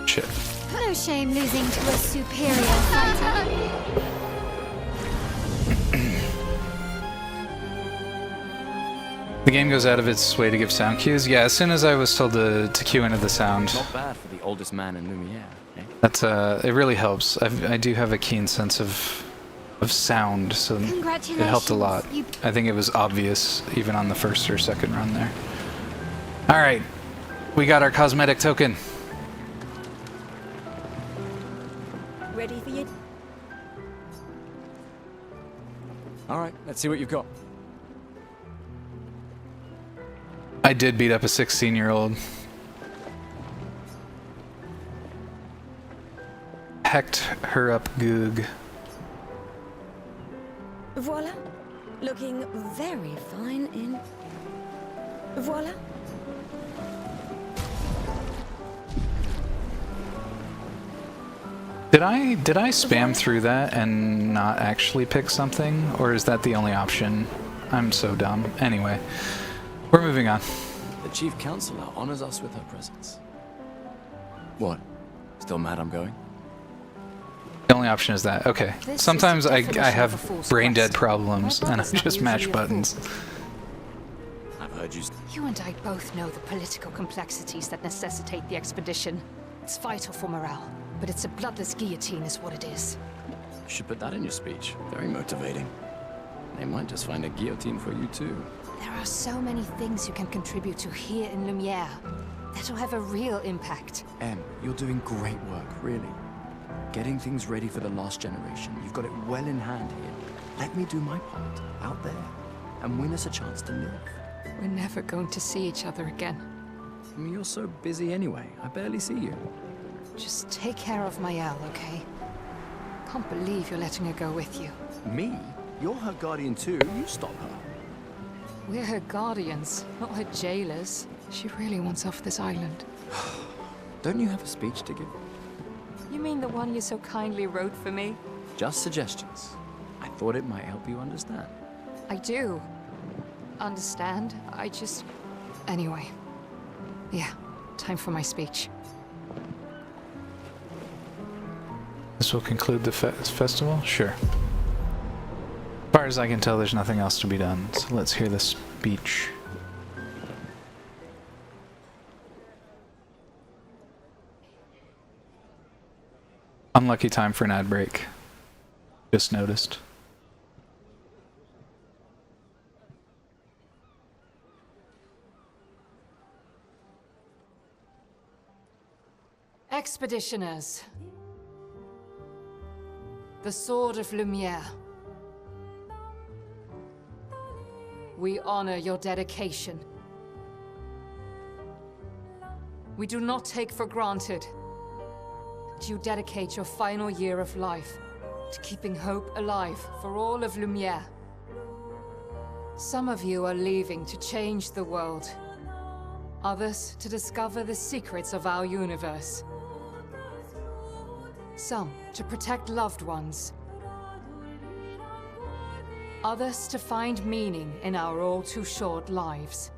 Shit. No shame losing to a superior fighter. The game goes out of its way to give sound cues. Yeah, as soon as I was told to cue into the sound. Not bad for the oldest man in Lumiere, eh? That's it really helps. I do have a keen sense of sound, so it helped a lot. I think it was obvious even on the first or second run there. All right, we got our cosmetic token. Ready for you? All right, let's see what you've got. I did beat up a 16-year-old. Hecked her up goog. Voila. Looking very fine in... Voila. Did I spam through that and not actually pick something? Or is that the only option? I'm so dumb. Anyway, we're moving on. The Chief Counselor honors us with her presence. What? Still mad I'm going? The only option is that. Okay. This Sometimes is the I definition of a have fool's brain dead quest. problems My and I brother's not just mash usually a fool. buttons. I've heard you... You and I both know the political complexities that necessitate the expedition. It's vital for morale, but it's a bloodless guillotine is what it is. You should put that in your speech. Very motivating. They might just find a guillotine for you too. There are so many things you can contribute to here in Lumiere that'll have a real impact. Em, you're doing great work, really. Getting things ready for the last generation. You've got it well in hand here. Let me do my part, out there, and win us a chance to live. We're never going to see each other again. I mean, you're so busy anyway. I barely see you. Just take care of Mayel, okay? Can't believe you're letting her go with you. Me? You're her guardian too. You stop her. We're her guardians, not her jailers. She really wants off this island. Don't you have a speech to give? You mean the one you so kindly wrote for me? Just suggestions. I thought it might help you understand. I do. Understand? I just... Anyway. Yeah, time for my speech. This will conclude the festival? Sure. As far as I can tell, there's nothing else to be done, so let's hear the speech. Unlucky time for an ad break. Just noticed. Expeditioners. The Sword of Lumiere. We honor your dedication. We do not take for granted that you dedicate your final year of life to keeping hope alive for all of Lumiere. Some of you are leaving to change the world. Others to discover the secrets of our universe. Some to protect loved ones. Others to find meaning in our all-too-short lives.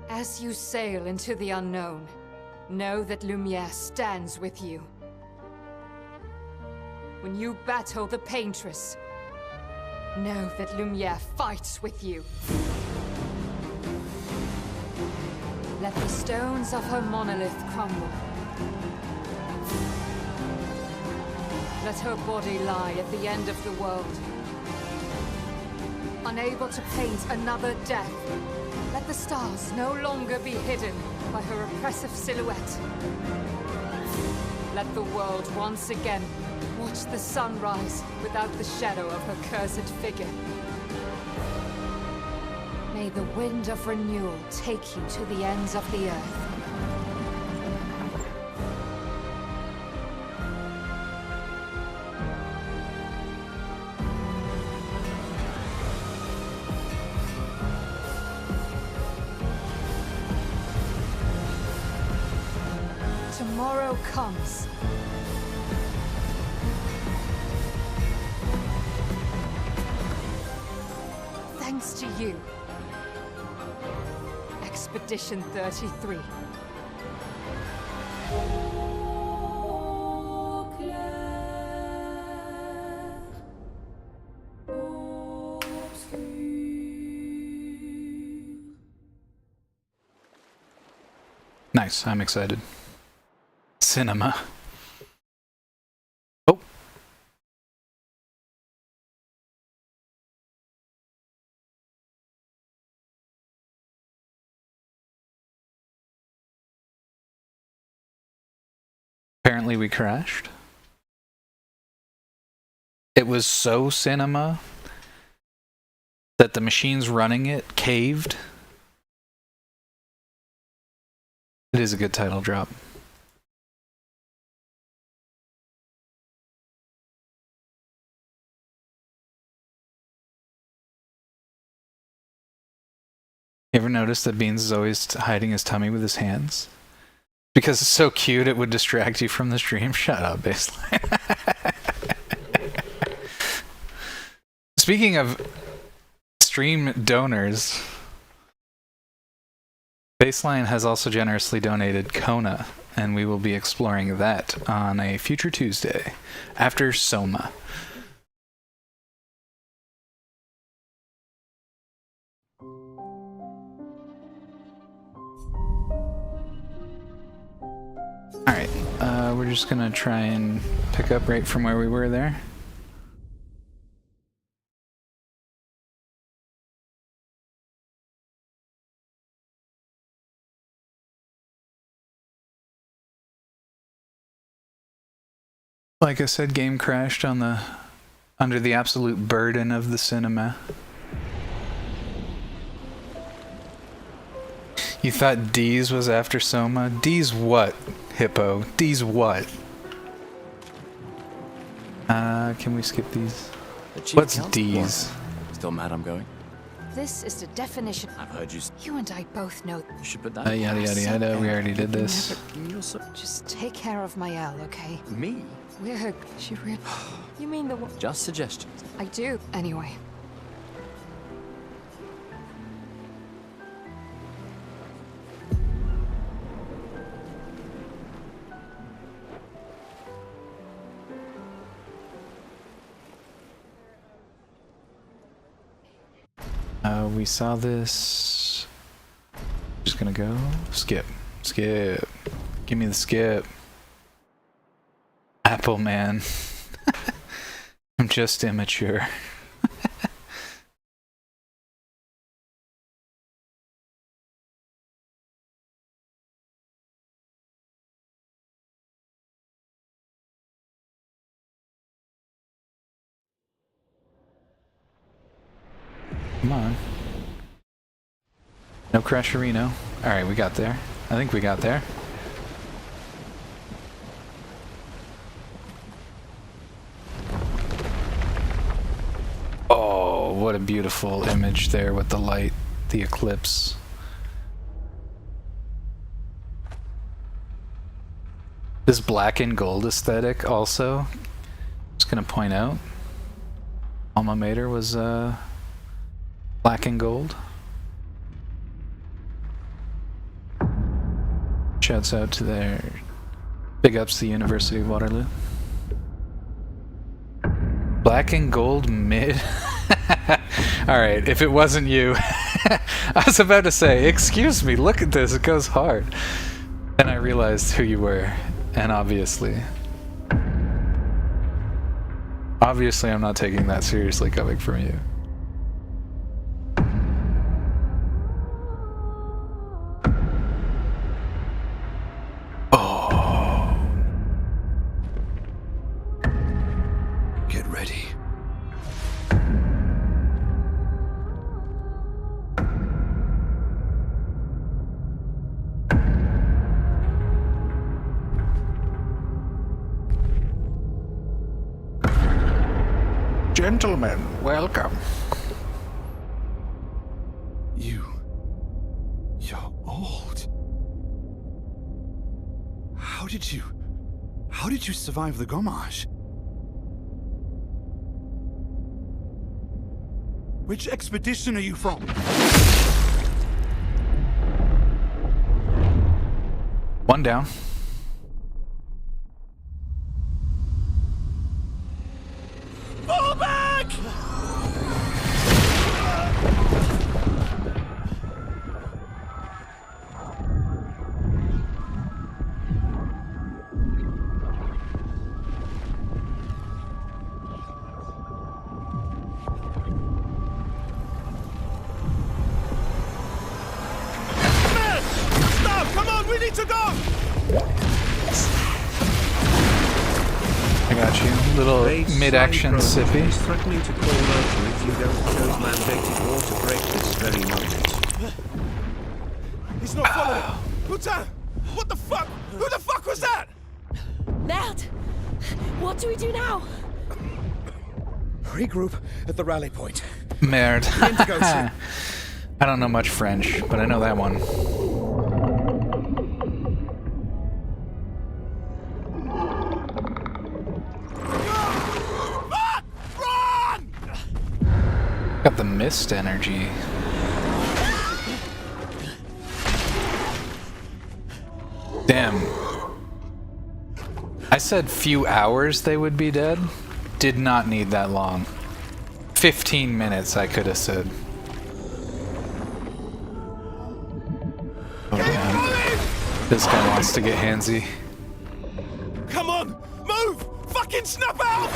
As you sail into the unknown, know that Lumiere stands with you. When you battle the Paintress, know that Lumiere fights with you. Let the stones of her monolith crumble. Let her body lie at the end of the world. Unable to paint another death, let the stars no longer be hidden by her oppressive silhouette. Let the world once again watch the sun rise without the shadow of her cursed figure. May the wind of renewal take you to the ends of the earth. Tomorrow comes. Thanks to you. Expedition 33. Nice, I'm excited. Cinema. Oh. Apparently we crashed. It was so cinema that the machines running it caved. It is a good title drop. You ever notice that Beans is always hiding his tummy with his hands? Because it's so cute, it would distract you from the stream. Shut up, Baseline. Speaking of stream donors, Baseline has also generously donated Kona, and we will be exploring that on a future Tuesday after Soma. Alright, we're just gonna try and pick up right from where we were there. Like I said, game crashed on under the absolute burden of the cinema. You thought D's was after Soma? D's what, Hippo? D's what? Can we skip these? What's D's? Still mad I'm going? This is the definition. I've heard you. You and I both know. You should put that. Yada yada yada. We already did this. Just take care of Mael, okay? Me? We're. She really. You mean the one? Just suggestions. I do. Anyway. We saw this. Just gonna go. Skip. Skip. Give me the skip. Apple man. I'm just immature. Come on. No Crasherino. Alright, we got there. I think we got there. Oh, what a beautiful image there with the light, the eclipse. This black and gold aesthetic also, just gonna point out, Alma Mater was black and gold. Shouts out to their big ups to the University of Waterloo. Black and gold mid. Alright, if it wasn't you, I was about to say, excuse me, look at this, it goes hard. Then I realized who you were, and obviously I'm not taking that seriously coming from you. Get ready. Gentlemen, welcome. You're old. How did you survive the Gommage? Which expedition are you from? One down. Fall back! Stop! Come on, we need to go! I got you. Little mid-action sippy. Is threatening to call over if you don't close mandated water break this very moment. He's not following. Lieutenant! What the fuck? Who the fuck was that? Ned! What do we do now? Regroup at the rally point. Merde. I don't know much French, but I know that one. Got the mist energy. Damn. I said few hours they would be dead. Did not need that long. 15 minutes I could have said. Oh damn. This guy wants to get handsy. Come on! Move! Fucking snap out!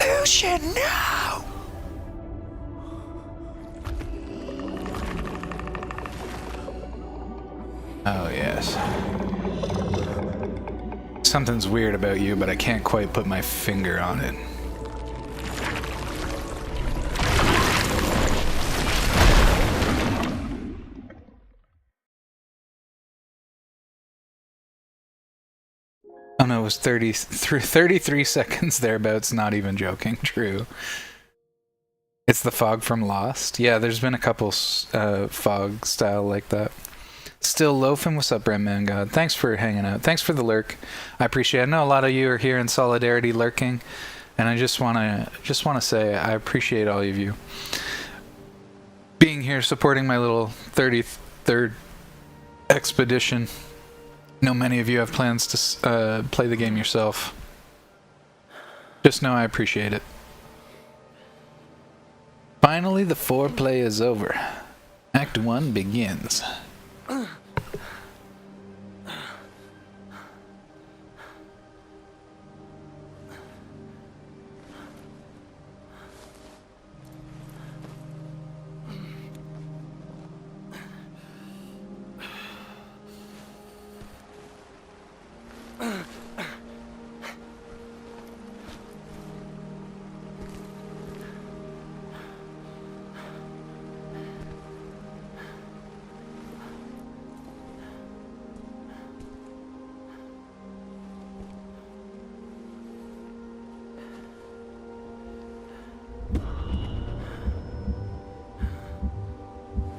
Lucian, no! Oh, yes. Something's weird about you, but I can't quite put my finger on it. Oh no, it was 33 seconds thereabouts, not even joking, true. It's the fog from Lost. Yeah, there's been a couple fog style like that. Still loafing. What's up, Brandman God? Thanks for hanging out. Thanks for the lurk. I appreciate it. I know a lot of you are here in solidarity lurking, and I just wanna say I appreciate all of you being here supporting my little 33rd expedition. I know many of you have plans to play the game yourself. Just know I appreciate it. Finally, the foreplay is over. Act 1 begins.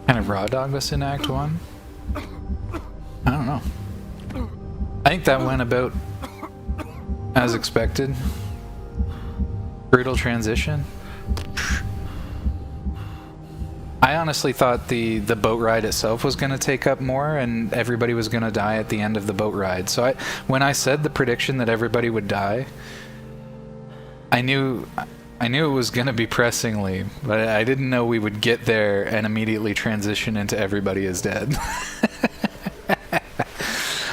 Kind of raw dog us in Act 1? I don't know. I think that went about as expected. Brutal transition. I honestly thought the boat ride itself was going to take up more and everybody was going to die at the end of the boat ride. So when I said the prediction that everybody would die, I knew it was going to be pressingly, but I didn't know we would get there and immediately transition into everybody is dead.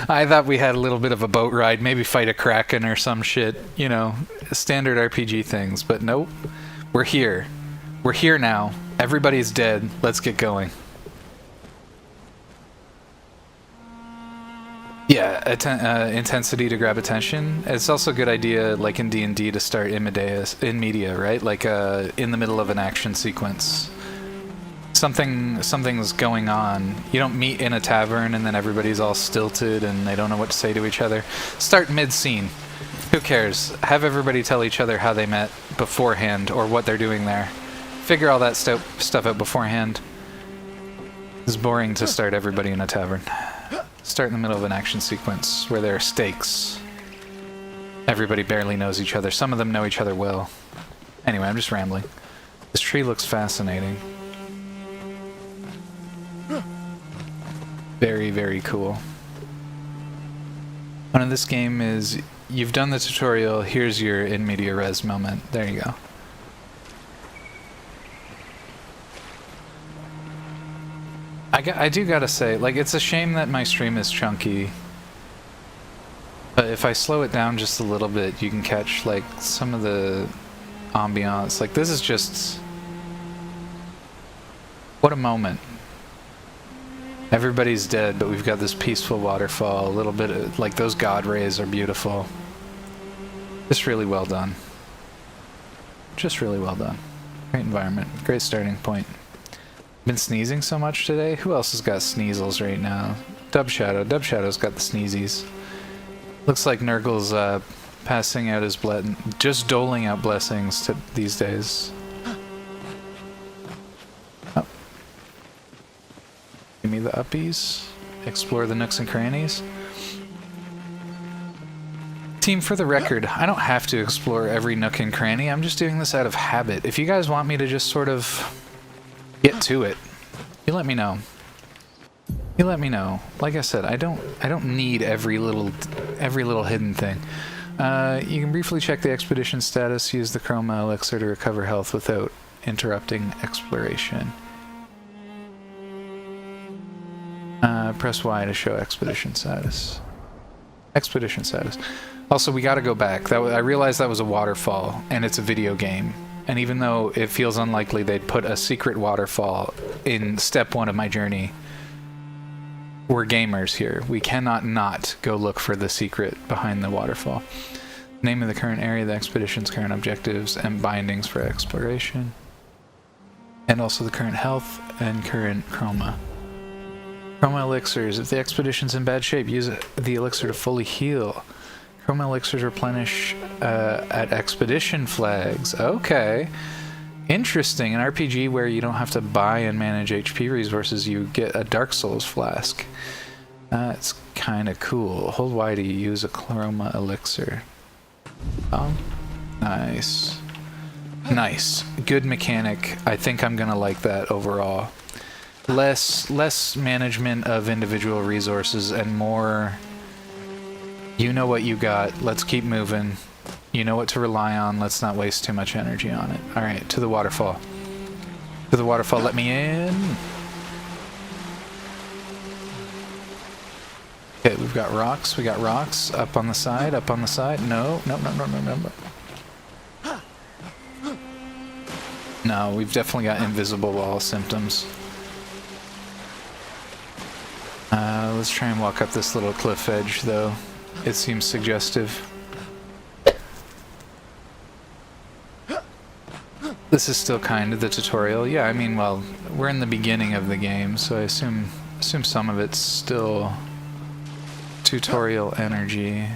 I thought we had a little bit of a boat ride, maybe fight a kraken or some shit, you know, standard RPG things, but nope. We're here. We're here now. Everybody's dead. Let's get going. Yeah, intensity to grab attention. It's also a good idea, like in D&D, to start in media, right? Like in the middle of an action sequence. Something's going on. You don't meet in a tavern and then everybody's all stilted and they don't know what to say to each other. Start mid-scene. Who cares? Have everybody tell each other how they met beforehand or what they're doing there. Figure all that stuff out beforehand. It's boring to start everybody in a tavern. Start in the middle of an action sequence where there are stakes. Everybody barely knows each other. Some of them know each other well. Anyway, I'm just rambling. This tree looks fascinating. Very, very cool. One of this game is, you've done the tutorial, here's your in media res moment. There you go. I do gotta say, like, it's a shame that my stream is chunky. But if I slow it down just a little bit, you can catch, like, some of the ambiance. Like, this is just... what a moment. Everybody's dead, but we've got this peaceful waterfall, a little bit of, like, those god rays are beautiful. Just really well done. Just really well done. Great environment, great starting point. Been sneezing so much today? Who else has got sneezels right now? Dub Shadow's got the sneezies. Looks like Nurgle's passing out his just doling out blessings these days. Oh, the uppies, explore the nooks and crannies. Team, for the record, I don't have to explore every nook and cranny. I'm just doing this out of habit. If you guys want me to just sort of get to it, you let me know. You let me know. Like I said, I don't need every little hidden thing. You can briefly check the expedition status. Use the chroma elixir to recover health without interrupting exploration. Press Y to show expedition status. Expedition status. Also, we gotta go back. I realized that was a waterfall, and it's a video game. And even though it feels unlikely they'd put a secret waterfall in step 1 of my journey, we're gamers here. We cannot not go look for the secret behind the waterfall. Name of the current area, the expedition's current objectives, and bindings for exploration. And also the current health and current chroma. Chroma elixirs. If the expedition's in bad shape, use the elixir to fully heal. Chroma elixirs replenish at expedition flags. Okay. Interesting. An RPG where you don't have to buy and manage HP resources, you get a Dark Souls flask. It's kind of cool. Hold Y to use a chroma elixir. Oh, nice. Nice. Good mechanic. I think I'm gonna like that overall. Less management of individual resources and more, you know what you got, let's keep moving. You know what to rely on, let's not waste too much energy on it. Alright, to the waterfall. To the waterfall, let me in. Okay, we've got rocks, up on the side, No. No, we've definitely got invisible wall symptoms. Let's try and walk up this little cliff edge, though. It seems suggestive. This is still kind of the tutorial. Yeah, I mean, well, we're in the beginning of the game, so I assume some of it's still tutorial energy.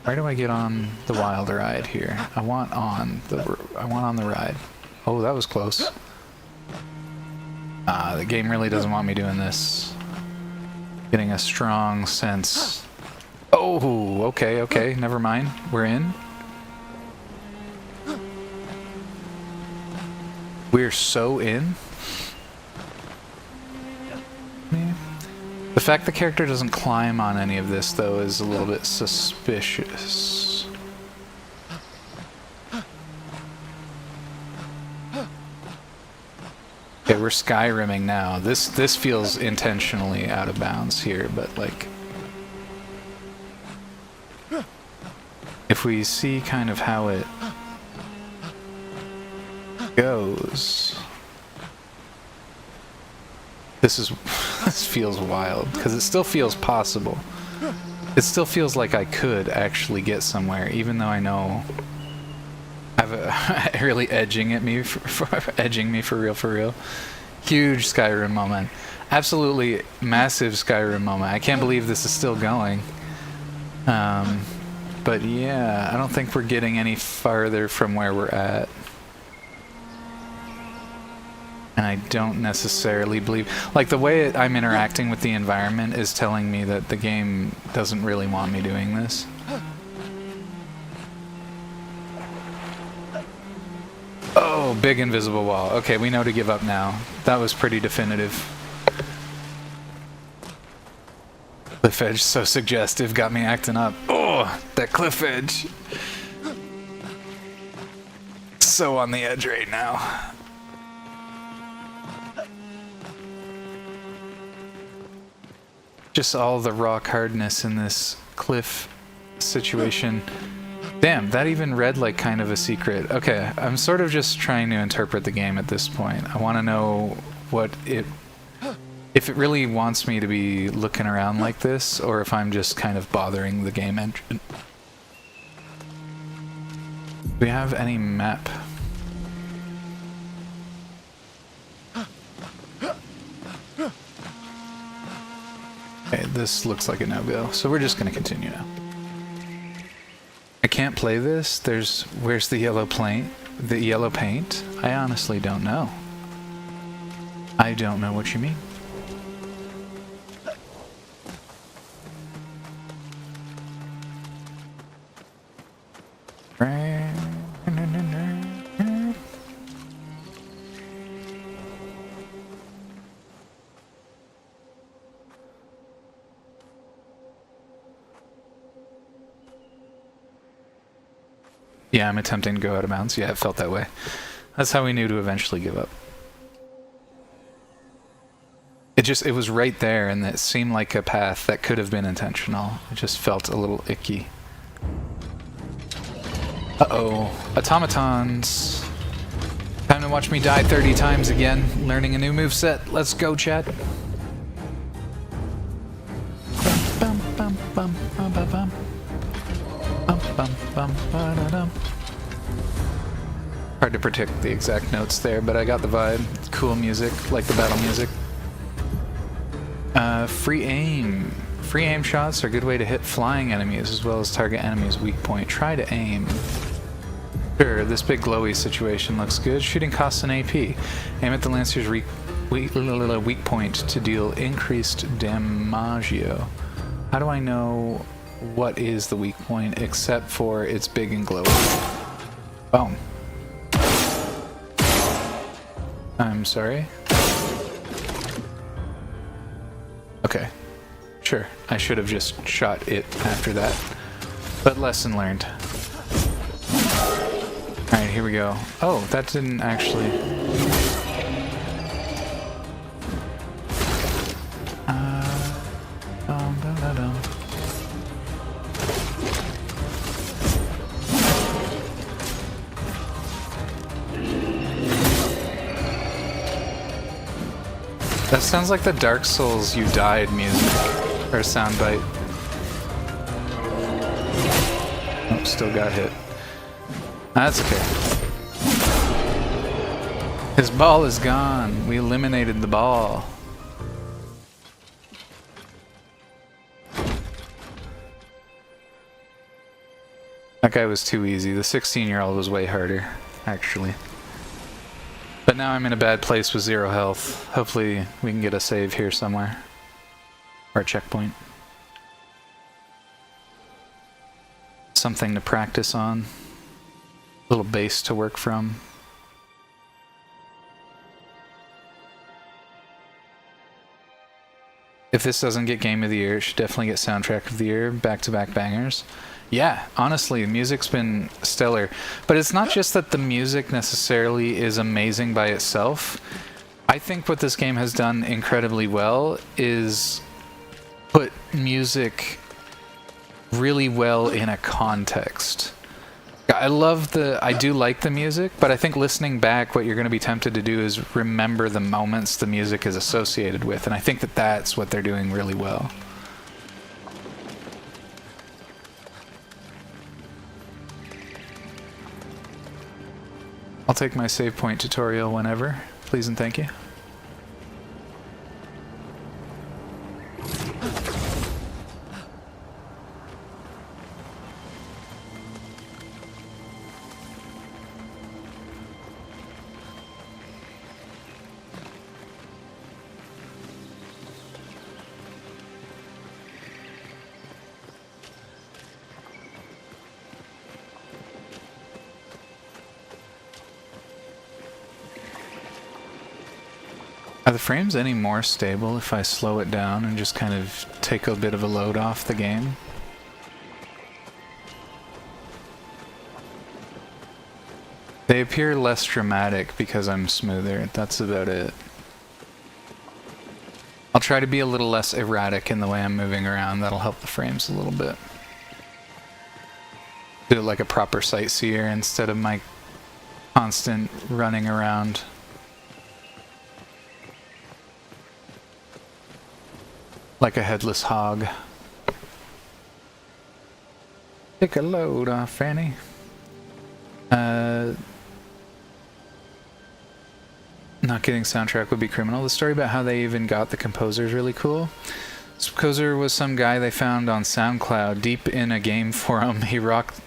Where do I get on the wild ride here? I want on the ride. Oh, that was close. The game really doesn't want me doing this. Getting a strong sense. Oh, okay, never mind. We're in. We're so in. Yeah. The fact the character doesn't climb on any of this, though, is a little bit suspicious. Okay, we're Skyrimming now. This feels intentionally out of bounds here, but like, if we see kind of how it goes, this feels wild because it still feels possible. It still feels like I could actually get somewhere, even though I know I've really edging me for real. Huge Skyrim moment. Absolutely massive Skyrim moment. I can't believe this is still going. But yeah, I don't think we're getting any farther from where we're at. And I don't necessarily believe, like, the way I'm interacting with the environment is telling me that the game doesn't really want me doing this. Oh, big invisible wall. Okay, we know to give up now. That was pretty definitive. Cliff edge, so suggestive, got me acting up. Oh, that cliff edge. So on the edge right now. Just all the rock hardness in this cliff situation. Damn, that even read like kind of a secret. Okay, I'm sort of just trying to interpret the game at this point. I want to know if it really wants me to be looking around like this, or if I'm just kind of bothering the game engine. Do we have any map? Okay, this looks like a no-go, so we're just gonna continue now. I can't play this. Where's the yellow paint? The yellow paint? I honestly don't know. I don't know what you mean. Yeah, I'm attempting to go out of bounds. Yeah, it felt that way. That's how we knew to eventually give up. It was right there, and it seemed like a path that could have been intentional. It just felt a little icky. Uh-oh. Automatons. Time to watch me die 30 times again. Learning a new moveset. Let's go, chat. Bum, bum, bum, bum, bum, bum. Bum, bum, bum, ba-da-dum. Hard to predict the exact notes there, but I got the vibe. It's cool music, like the battle music. Free aim. Free aim shots are a good way to hit flying enemies as well as target enemies' weak point. Try to aim. Sure, this big glowy situation looks good. Shooting costs an AP. Aim at the Lancer's weak point to deal increased damaggio. How do I know what is the weak point except for it's big and glowy? Boom. I'm sorry. Okay. Sure, I should have just shot it after that. But lesson learned. Alright, here we go. Oh, that didn't actually... That sounds like the Dark Souls You Died music, or soundbite. Oh, still got hit. That's okay. His ball is gone. We eliminated the ball. That guy was too easy. The 16-year-old was way harder, actually. But now I'm in a bad place with 0 health. Hopefully we can get a save here somewhere. Or a checkpoint. Something to practice on. A little base to work from. If this doesn't get Game of the Year, it should definitely get Soundtrack of the Year. Back-to-back bangers. Yeah, honestly, the music's been stellar. But it's not just that the music necessarily is amazing by itself. I think what this game has done incredibly well is put music really well in a context. I do like the music, but I think listening back, what you're going to be tempted to do is remember the moments the music is associated with, and I think that that's what they're doing really well. I'll take my save point tutorial whenever, please and thank you. Are the frames any more stable if I slow it down and just kind of take a bit of a load off the game? They appear less dramatic because I'm smoother, that's about it. I'll try to be a little less erratic in the way I'm moving around, that'll help the frames a little bit. Do it like a proper sightseer instead of my constant running around. Like a headless hog. Take a load off, Fanny. Not getting soundtrack would be criminal. The story about how they even got the composer is really cool. This composer was some guy they found on SoundCloud deep in a game forum. He rocked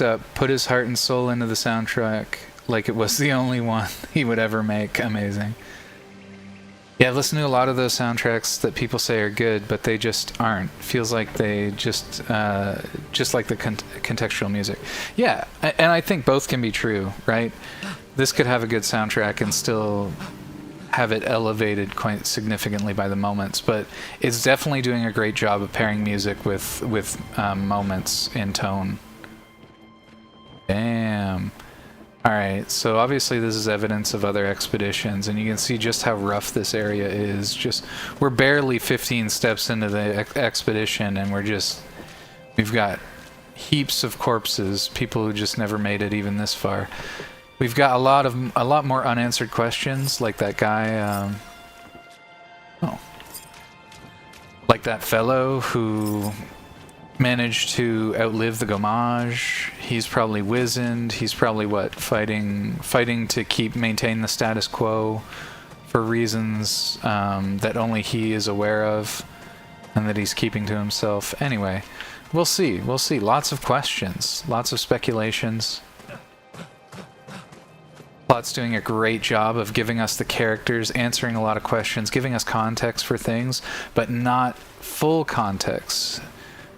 up, put his heart and soul into the soundtrack like it was the only one he would ever make. Amazing. Yeah, I've listened to a lot of those soundtracks that people say are good, but they just aren't. Feels like they just like the contextual music. Yeah, and I think both can be true, right? This could have a good soundtrack and still have it elevated quite significantly by the moments, but it's definitely doing a great job of pairing music with moments in tone. Damn. Alright, so obviously this is evidence of other expeditions, and you can see just how rough this area is. We're barely 15 steps into the expedition, and we've got heaps of corpses, people who just never made it even this far. We've got a lot more unanswered questions, like that guy, like that fellow who managed to outlive the Gommage. He's probably wizened. He's probably fighting to maintain the status quo for reasons that only he is aware of, and that he's keeping to himself. Anyway, we'll see. Lots of questions, lots of speculations. Plot's doing a great job of giving us the characters, answering a lot of questions, giving us context for things, but not full context.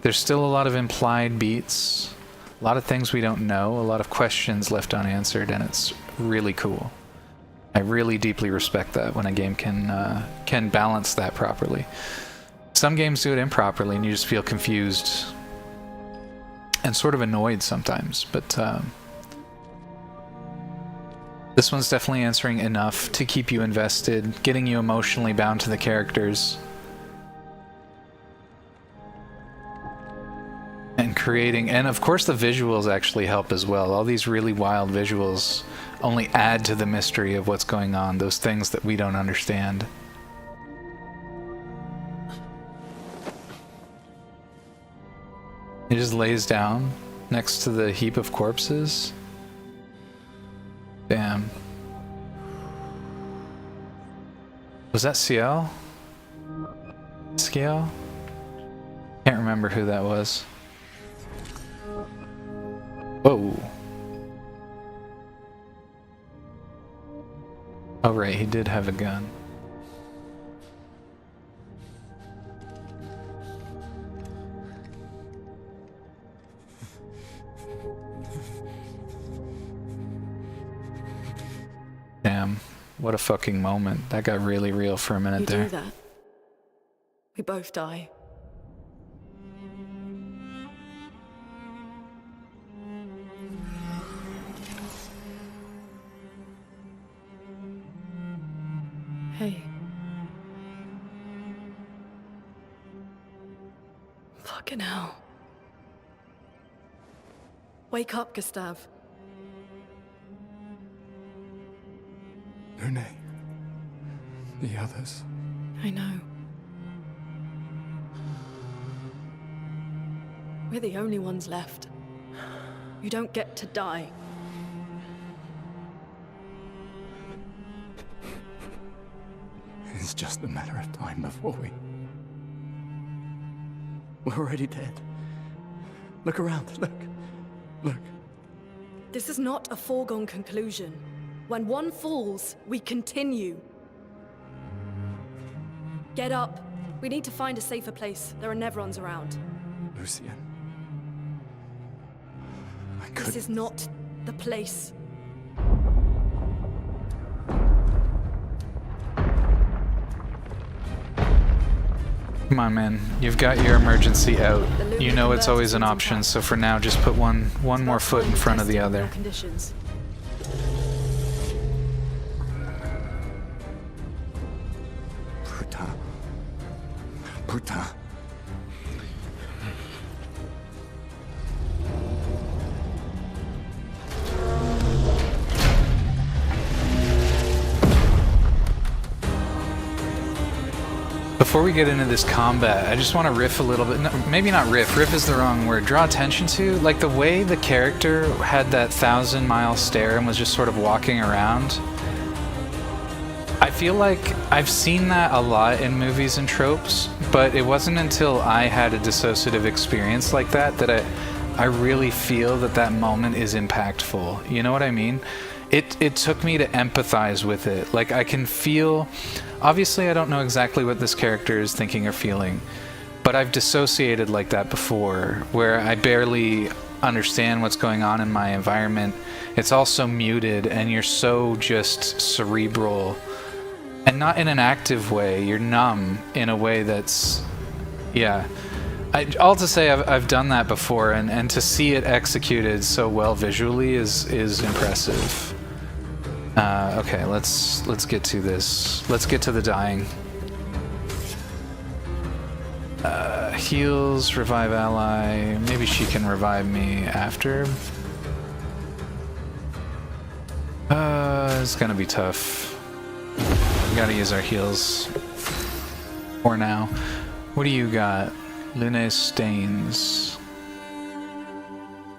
There's still a lot of implied beats, a lot of things we don't know, a lot of questions left unanswered, and it's really cool. I really deeply respect that when a game can balance that properly. Some games do it improperly, and you just feel confused and sort of annoyed sometimes, but this one's definitely answering enough to keep you invested, getting you emotionally bound to the characters, and creating, and of course the visuals actually help as well. All these really wild visuals only add to the mystery of what's going on, those things that we don't understand. He just lays down next to the heap of corpses. Damn. Was that Ciel? Ciel? Can't remember who that was. Whoa. Oh right, he did have a gun. Damn, what a fucking moment. That got really real for a minute You there. do that. We both die. Hey. Fucking hell. Wake up, Gustave. Lune. The others. I know. We're the only ones left. You don't get to die. It's just a matter of time before we're already dead. Look around, look. This is not a foregone conclusion. When one falls, we continue. Get up. We need to find a safer place. There are Nevrons around. Lucien. This is not the place. Come on, man. You've got your emergency out. You know it's always an option, so for now, just put one more foot in front of the other. Conditions. Putain. Before we get into this combat, I just want to riff a little bit. No, maybe not riff. Riff is the wrong word. Draw attention to, like, the way the character had that 1,000-mile stare and was just sort of walking around. I feel like I've seen that a lot in movies and tropes, but it wasn't until I had a dissociative experience like that that I really feel that moment is impactful. You know what I mean? it took me to empathize with it. Like, I can feel, obviously I don't know exactly what this character is thinking or feeling, but I've dissociated like that before, where I barely understand what's going on in my environment. It's all so muted, and you're so just cerebral, and not in an active way. You're numb in a way that's, yeah. All to say, I've done that before, and to see it executed so well visually is impressive. Okay, let's get to this. Let's get to the dying. Heals, revive ally. Maybe she can revive me after. It's gonna be tough. We gotta use our heals for now. What do you got? Lune's stains.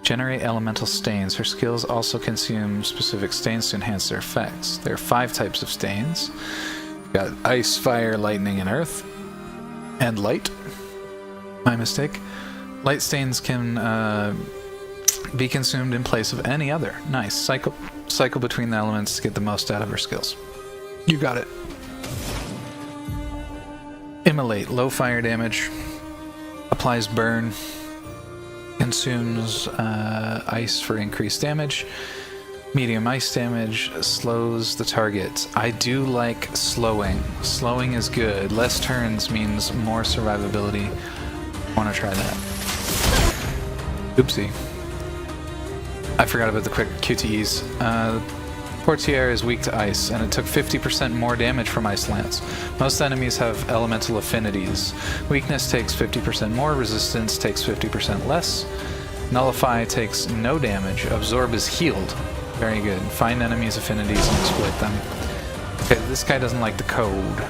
Generate elemental stains. Her skills also consume specific stains to enhance their effects. There are 5 types of stains. Got ice, fire, lightning, and earth. And light. My mistake. Light stains can be consumed in place of any other. Nice. Cycle between the elements to get the most out of her skills. You got it. Immolate. Low fire damage. Applies burn. Consumes ice for increased damage. Medium ice damage. Slows the target. I do like slowing. Slowing is good. Less turns means more survivability. Want to try that. Oopsie. I forgot about the quick QTEs. Portiere is weak to ice, and it took 50% more damage from Ice Lance. Most enemies have elemental affinities. Weakness takes 50% more, resistance takes 50% less. Nullify takes no damage, absorb is healed. Very good. Find enemies' affinities and exploit them. Okay, this guy doesn't like the code.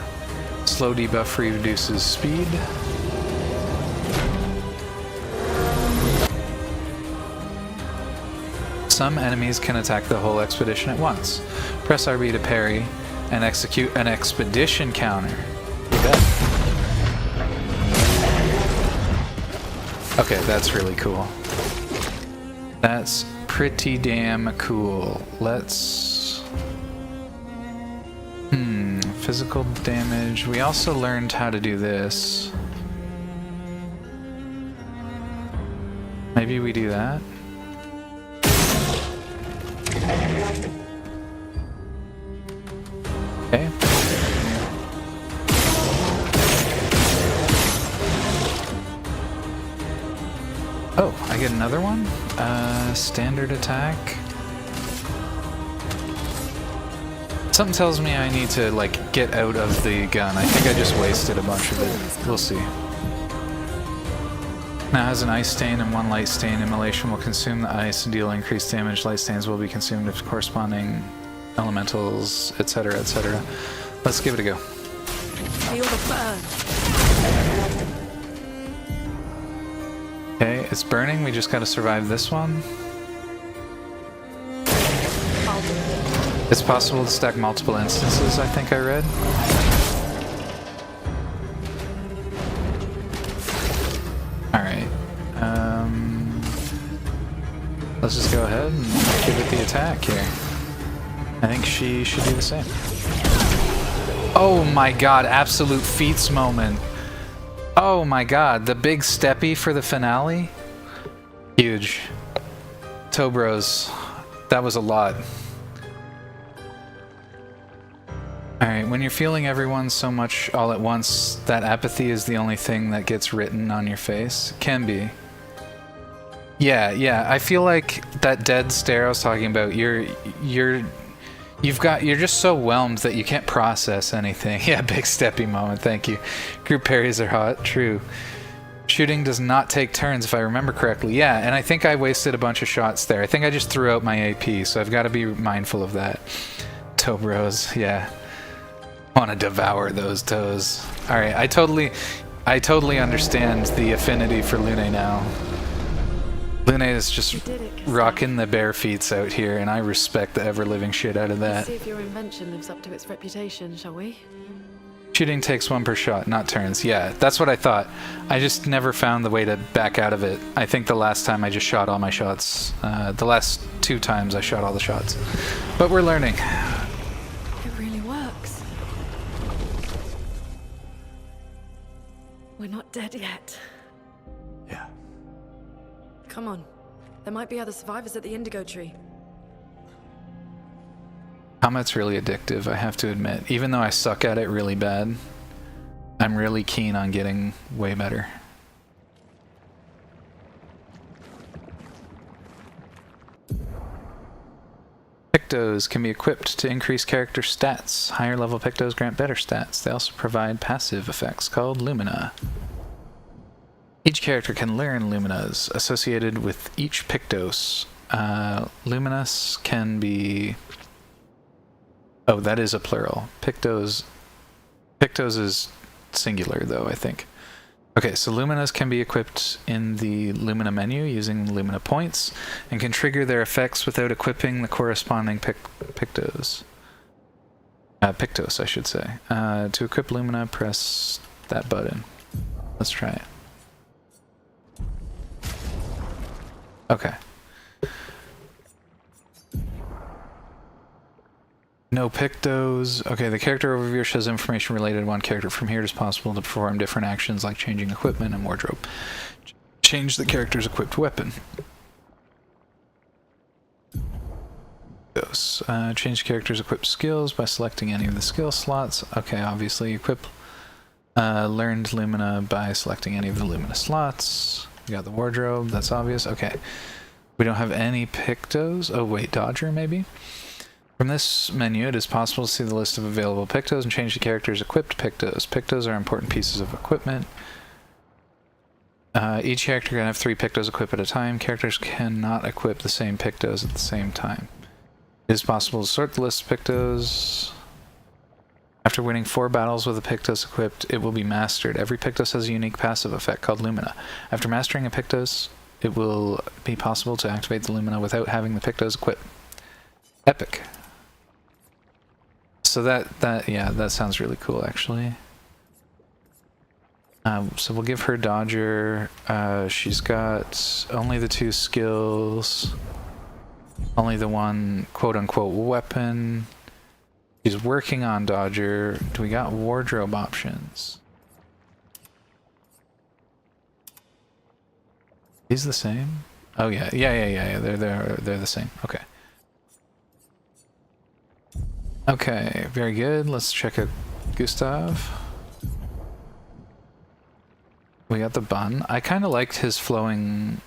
Slow debuff reduces speed. Some enemies can attack the whole expedition at once. Press RB to parry and execute an expedition counter. Okay, that's really cool. That's pretty damn cool. Let's... Physical damage. We also learned how to do this. Maybe we do that? Okay. Oh, I get another one? Standard attack. Something tells me I need to, like, get out of the gun. I think I just wasted a bunch of it. We'll see. Now has an ice stain and 1 light stain. Immolation will consume the ice and deal increased damage. Light stains will be consumed with corresponding elementals, etc., etc. Let's give it a go. Feel the burn. Okay, it's burning. We just gotta survive this one. It's possible to stack multiple instances, I think I read. Alright. Let's just go ahead and give it the attack here. I think she should do the same. Oh my god, absolute feats moment. Oh my god, the big steppy for the finale? Huge. Tobros, that was a lot. Alright, when you're feeling everyone so much all at once, that apathy is the only thing that gets written on your face. Can be. Yeah, I feel like that dead stare I was talking about, you're just so whelmed that you can't process anything. Yeah, big steppy moment, thank you. Group parries are hot, true. Shooting does not take turns if I remember correctly. Yeah, and I think I wasted a bunch of shots there. I think I just threw out my AP, so I've got to be mindful of that. Toe bros, yeah. Want to devour those toes. Alright, I totally understand the affinity for Lune now. Lune is just rocking the bare feets out here, and I respect the ever-living shit out of that. Let's see if your invention lives up to its reputation, shall we? Shooting takes 1 per shot, not turns. Yeah, that's what I thought. I just never found the way to back out of it. I think the last time I just shot all my shots. The last 2 times I shot all the shots. But we're learning. It really works. We're not dead yet. Yeah. Come on. There might be other survivors at the indigo tree. Combat's really addictive, I have to admit. Even though I suck at it really bad, I'm really keen on getting way better. Pictos can be equipped to increase character stats. Higher level Pictos grant better stats. They also provide passive effects called Lumina. Each character can learn Luminas associated with each Pictos. Luminous can be... Oh, that is a plural. Pictos is singular, though, I think. Okay, so Luminas can be equipped in the Lumina menu using Lumina points, and can trigger their effects without equipping the corresponding Pictos. Pictos, I should say. To equip Lumina, press that button. Let's try it. Okay. No Pictos. Okay, the character overview shows information related to one character. From here, it is possible to perform different actions like changing equipment and wardrobe. Change the character's equipped weapon. Change the character's equipped skills by selecting any of the skill slots. Okay, obviously equip learned Lumina by selecting any of the Lumina slots. We got the wardrobe, that's obvious. Okay. We don't have any Pictos. Oh wait, Dodger maybe? From this menu, it is possible to see the list of available Pictos and change the character's equipped Pictos. Pictos are important pieces of equipment. Each character can have 3 Pictos equipped at a time. Characters cannot equip the same Pictos at the same time. It is possible to sort the list of Pictos. After winning 4 battles with a Pictos equipped, it will be mastered. Every Pictos has a unique passive effect called Lumina. After mastering a Pictos, it will be possible to activate the Lumina without having the Pictos equipped. Epic. So that sounds really cool, actually. So we'll give her Dodger. She's got only the 2 skills, only the 1 quote-unquote weapon. She's working on Dodger. Do we got wardrobe options? These the same? Oh yeah, yeah. They're the same. Okay. Okay, very good. Let's check out Gustav. We got the bun. I kind of liked his flowing...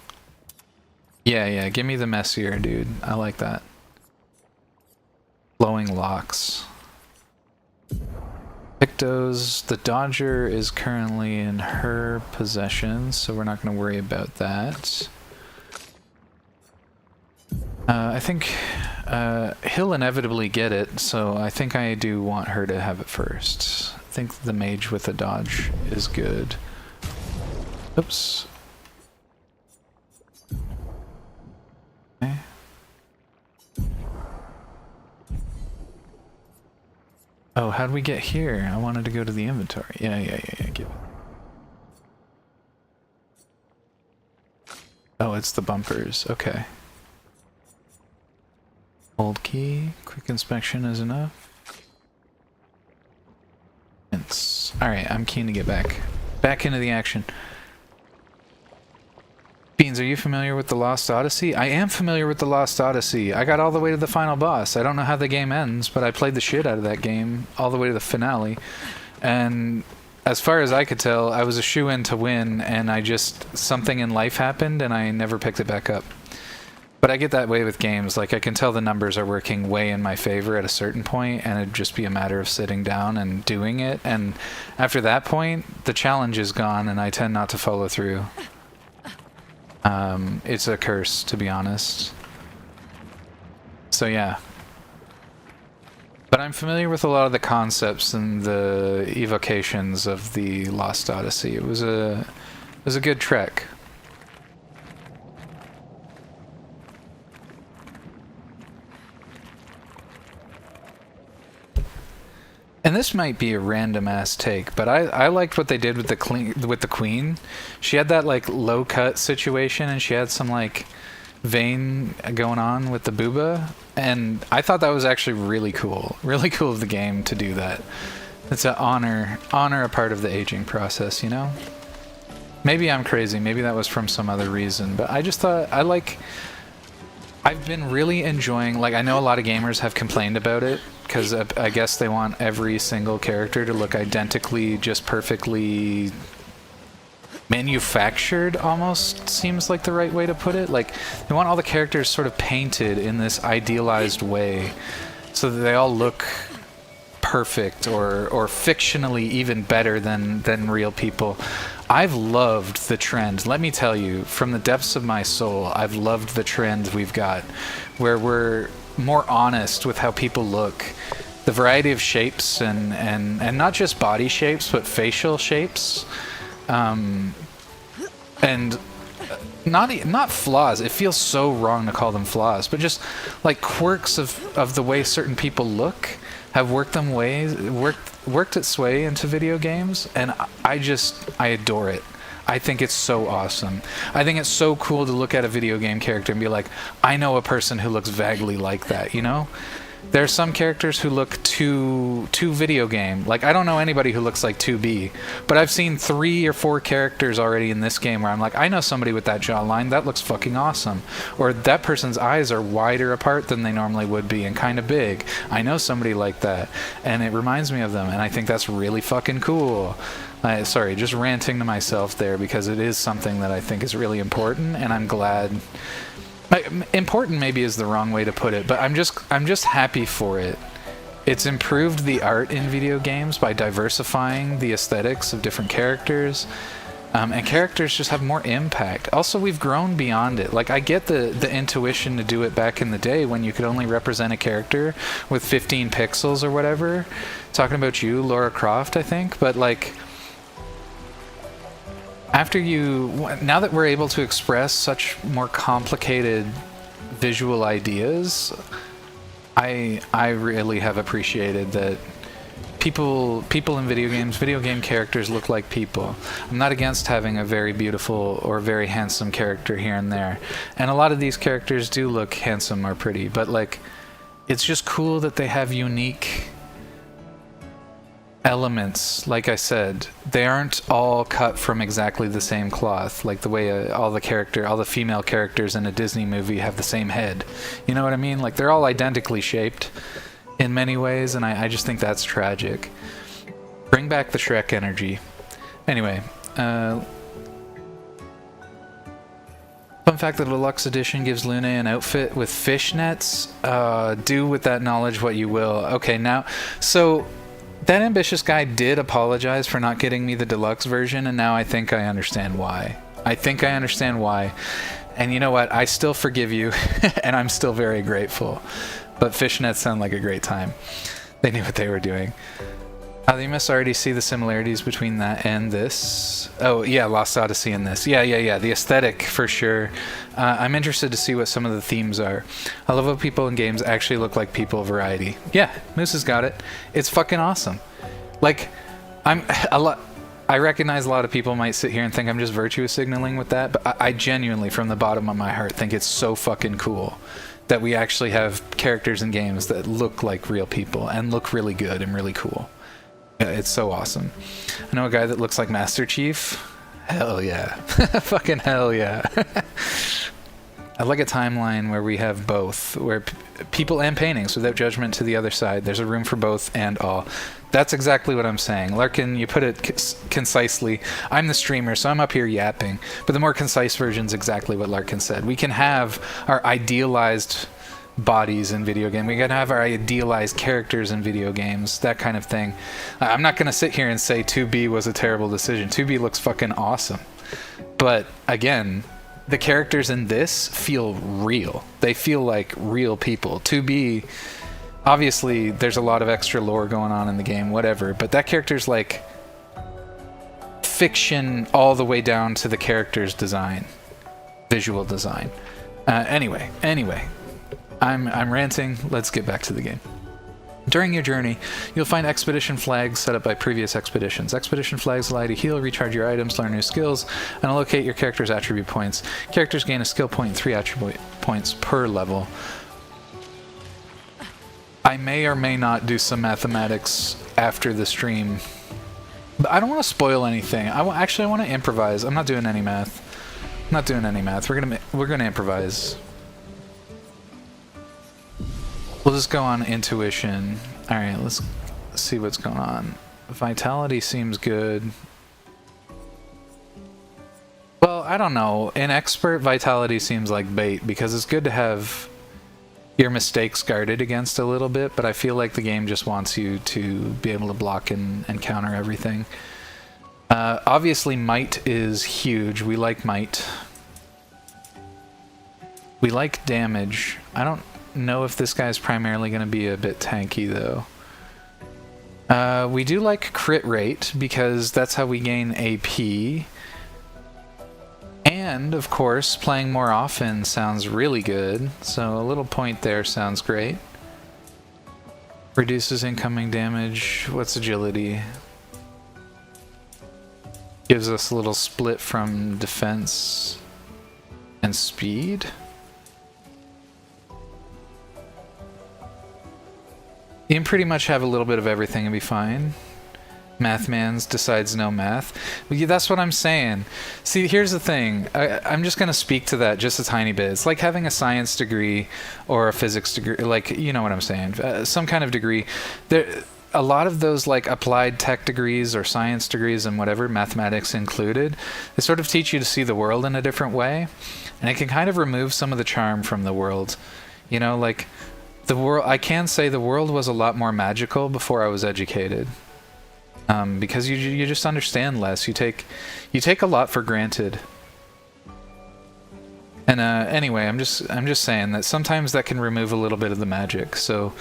Yeah, give me the messier, dude. I like that. Flowing locks. Pictos. The Dodger is currently in her possession, so we're not going to worry about that. I think he'll inevitably get it, so I think I do want her to have it first. I think the mage with the dodge is good. Oops. Okay. Oh, how'd we get here? I wanted to go to the inventory. Yeah, give it. Oh, it's the bumpers. Okay. Hold key. Quick inspection is enough. Alright, I'm keen to get back into the action. Beans, are you familiar with the Lost Odyssey? I am familiar with the Lost Odyssey. I got all the way to the final boss. I don't know how the game ends, but I played the shit out of that game all the way to the finale. And as far as I could tell, I was a shoo-in to win, and something in life happened, and I never picked it back up. But I get that way with games. Like, I can tell the numbers are working way in my favor at a certain point, and it'd just be a matter of sitting down and doing it. And after that point, the challenge is gone, and I tend not to follow through. It's a curse, to be honest. So yeah. But I'm familiar with a lot of the concepts and the evocations of the Lost Odyssey. It was a good trek. and this might be a random ass take, but I liked what they did with the queen. She had that like low cut situation, and she had some like vein going on with the booba, and I thought that was actually really cool of the game to do that. It's an honor a part of the aging process, you know? Maybe I'm crazy, maybe that was from some other reason, but I just thought I've been really enjoying, like, I know a lot of gamers have complained about it because I guess they want every single character to look identically, just perfectly manufactured, almost seems like the right way to put it. Like, they want all the characters sort of painted in this idealized way so that they all look perfect or fictionally even better than real people. I've loved the trend. Let me tell you, from the depths of my soul, I've loved the trend we've got where we're more honest with how people look. The variety of shapes and not just body shapes, but facial shapes. And not flaws. It feels so wrong to call them flaws, but just like quirks of the way certain people look have worked its way into video games, and I adore it. I think it's so awesome. I think it's so cool to look at a video game character and be like, I know a person who looks vaguely like that, you know? There are some characters who look too video game. Like, I don't know anybody who looks like 2B, but I've seen 3 or 4 characters already in this game where I'm like, I know somebody with that jawline, that looks fucking awesome. Or that person's eyes are wider apart than they normally would be and kind of big. I know somebody like that, and it reminds me of them, and I think that's really fucking cool. Sorry, just ranting to myself there, because it is something that I think is really important, and I'm glad... important maybe is the wrong way to put it, but I'm just happy for it. It's improved the art in video games by diversifying the aesthetics of different characters, and characters just have more impact. Also, we've grown beyond it. Like, I get the intuition to do it back in the day when you could only represent a character with 15 pixels or whatever. Talking about you, Lara Croft, I think, but like... now that we're able to express such more complicated visual ideas, I really have appreciated that people in video game characters look like people. I'm not against having a very beautiful or very handsome character here and there, and a lot of these characters do look handsome or pretty, but like, it's just cool that they have unique elements. Like I said, they aren't all cut from exactly the same cloth, like the way all the female characters in a Disney movie have the same head. You know what I mean? Like, they're all identically shaped in many ways, and I just think that's tragic. Bring back the Shrek energy. Anyway, fun fact, the deluxe edition gives Lune an outfit with fishnets. Do with that knowledge what you will. Okay, now, so that ambitious guy did apologize for not getting me the deluxe version, and now I think I understand why. And you know what? I still forgive you, and I'm still very grateful. But fishnets sound like a great time. They knew what they were doing. You must already see the similarities between that and this. Oh, yeah, Lost Odyssey and this. Yeah. The aesthetic, for sure. I'm interested to see what some of the themes are. I love how people in games actually look like people variety. Yeah, Moose has got it. It's fucking awesome. Like, I recognize a lot of people might sit here and think I'm just virtue signaling with that, but I genuinely, from the bottom of my heart, think it's so fucking cool that we actually have characters in games that look like real people and look really good and really cool. It's so awesome. I know a guy that looks like Master Chief. Hell yeah. Fucking hell yeah. I like a timeline where we have both, where people and paintings without judgment to the other side. There's a room for both and all. That's exactly what I'm saying. Larkin, you put it concisely. I'm the streamer, so I'm up here yapping. But the more concise version's exactly what Larkin said. We can have our idealized bodies in video game. We can have our idealized characters in video games, that kind of thing. I'm not going to sit here and say 2B was a terrible decision. 2B looks fucking awesome. But again, the characters in this feel real. They feel like real people. 2B, obviously, there's a lot of extra lore going on in the game, whatever, but that character's like fiction all the way down to the character's design, visual design. Anyway. I'm ranting. Let's get back to the game. During your journey, you'll find expedition flags set up by previous expeditions. Expedition flags allow you to heal, recharge your items, learn new skills, and locate your character's attribute points. Characters gain a skill point and 3 attribute points per level. I may or may not do some mathematics after the stream. But I don't want to spoil anything. Actually, I want to improvise. I'm not doing any math. I'm not doing any math. We're gonna improvise. We'll just go on intuition. Alright, let's see what's going on. Vitality seems good. Well, I don't know. In expert, vitality seems like bait, because it's good to have your mistakes guarded against a little bit, but I feel like the game just wants you to be able to block and counter everything. Obviously, might is huge. We like might. We like damage. I don't know if this guy's primarily going to be a bit tanky though. We do like crit rate because that's how we gain AP. And of course, playing more often sounds really good, so a little point there sounds great. Reduces incoming damage. What's agility? Gives us a little split from defense and speed. You can pretty much have a little bit of everything and be fine. Mathmans decides no math. Yeah, that's what I'm saying. See, here's the thing. I'm just going to speak to that just a tiny bit. It's like having a science degree or a physics degree. Like, you know what I'm saying. Some kind of degree. A lot of those like applied tech degrees or science degrees and whatever, mathematics included, they sort of teach you to see the world in a different way. And it can kind of remove some of the charm from the world. You know, like... The world, I can say the world was a lot more magical before I was educated, because you just understand less. You take a lot for granted. And anyway, I'm just saying that sometimes that can remove a little bit of the magic. So,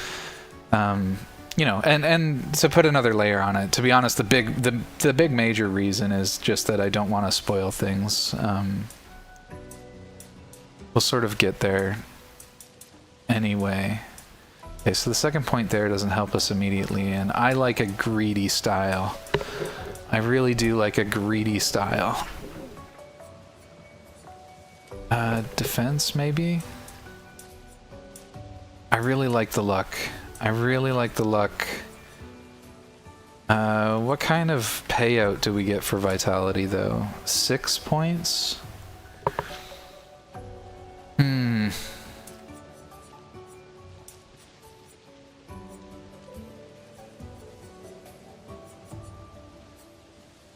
you know, and to put another layer on it, to be honest, the big major reason is just that I don't want to spoil things. We'll sort of get there anyway. Okay, so the second point there doesn't help us immediately, and I like a greedy style. I really do like a greedy style. Defense, maybe? I really like the luck. I really like the luck. What kind of payout do we get for vitality, though? 6 points?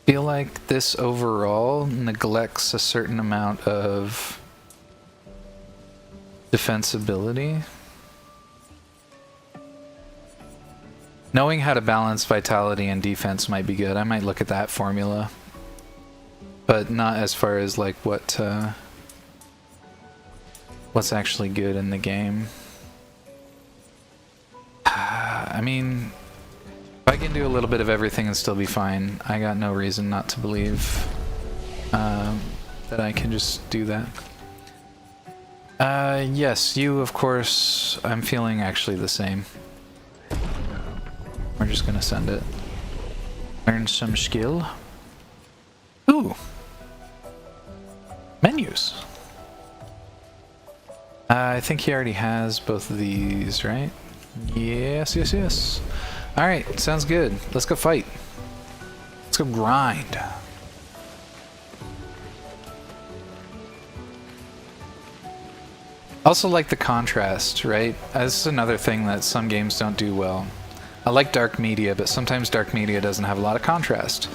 Feel like this overall neglects a certain amount of defensibility. Knowing how to balance vitality and defense might be good. I might look at that formula, but not as far as like what's actually good in the game. I mean, if I can do a little bit of everything and still be fine, I got no reason not to believe that I can just do that. Yes, you, of course, I'm feeling actually the same. We're just gonna send it. Learn some skill. Ooh! Menus! I think he already has both of these, right? Yes, yes, yes. Alright, sounds good. Let's go fight. Let's go grind. Also like the contrast, right? This is another thing that some games don't do well. I like dark media, but sometimes dark media doesn't have a lot of contrast.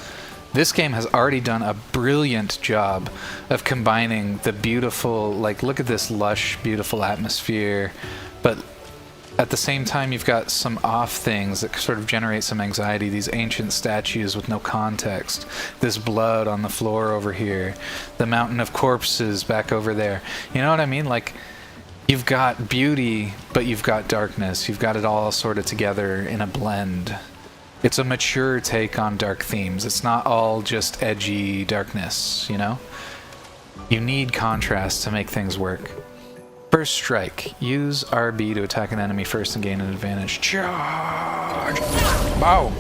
This game has already done a brilliant job of combining the beautiful, like, look at this lush, beautiful atmosphere, but at the same time you've got some off things that sort of generate some anxiety. These ancient statues with no context, this blood on the floor over here, the mountain of corpses back over there. You know what I mean? Like, you've got beauty, but you've got darkness. You've got it all sort of together in a blend. It's a mature take on dark themes. It's not all just edgy darkness, you know? You need contrast to make things work. First strike. Use RB to attack an enemy first and gain an advantage. Charge! Bow!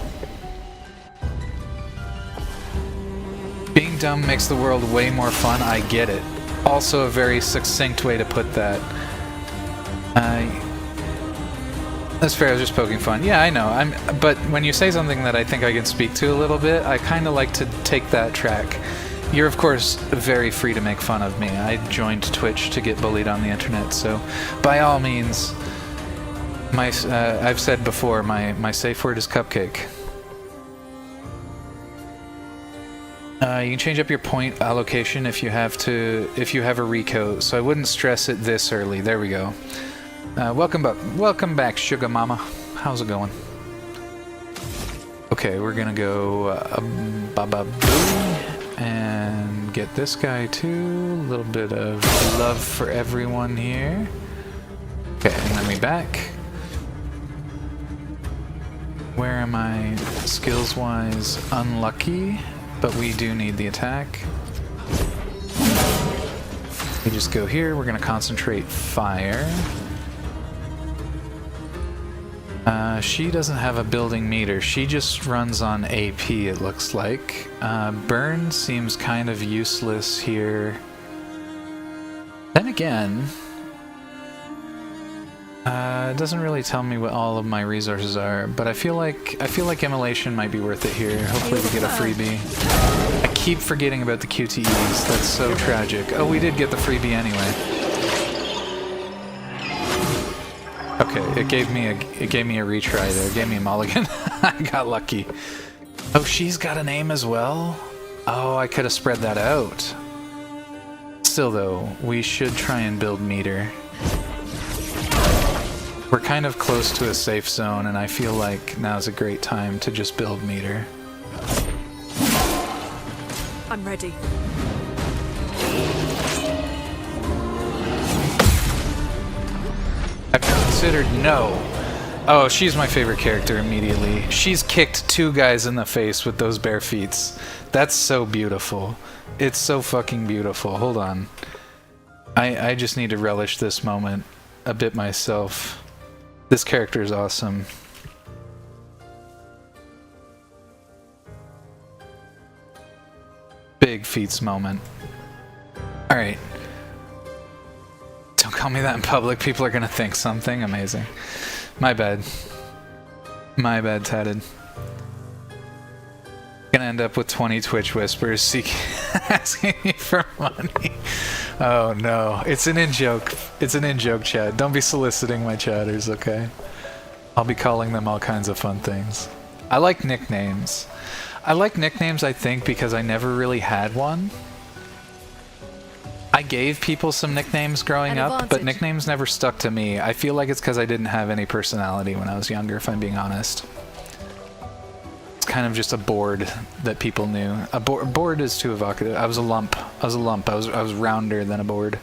Being dumb makes the world way more fun, I get it. Also a very succinct way to put that. That's fair, I was just poking fun. Yeah, I know. But when you say something that I think I can speak to a little bit, I kind of like to take that track. You're, of course, very free to make fun of me. I joined Twitch to get bullied on the internet, so by all means, I've said before, my safe word is cupcake. You can change up your point allocation if you have a reco, so I wouldn't stress it this early. There we go. Welcome back, Sugar Mama. How's it going? Okay, we're gonna go Baba Boo and get this guy too. A little bit of love for everyone here. Okay, and then we back. Where am I skills-wise? Unlucky, but we do need the attack. We just go here. We're gonna concentrate fire. She doesn't have a building meter. She just runs on AP, it looks like. Burn seems kind of useless here. Then again, it doesn't really tell me what all of my resources are, but I feel like immolation might be worth it here. Hopefully we get a freebie. I keep forgetting about the QTEs. That's so tragic. Oh, we did get the freebie anyway. Okay, it gave me a retry there. It gave me a mulligan. I got lucky. Oh, she's got a name as well? Oh, I could have spread that out. Still though, we should try and build meter. We're kind of close to a safe zone, and I feel like now's a great time to just build meter. I'm ready. I've considered no. Oh, she's my favorite character immediately. She's kicked 2 guys in the face with those bare feet. That's so beautiful. It's so fucking beautiful. Hold on. I just need to relish this moment a bit myself. This character is awesome. Big feats moment. Alright. Don't call me that in public. People are gonna think something. Amazing. My bad. My bad, Tatted. Gonna end up with 20 Twitch whispers asking me for money. Oh no. It's an in-joke. It's an in-joke, chat. Don't be soliciting my chatters, okay? I'll be calling them all kinds of fun things. I like nicknames. I like nicknames, I think, because I never really had one. I gave people some nicknames growing up, but nicknames never stuck to me. I feel like it's because I didn't have any personality when I was younger, if I'm being honest. It's kind of just a board that people knew. A board is too evocative. I was a lump. I was a lump. I was rounder than a board.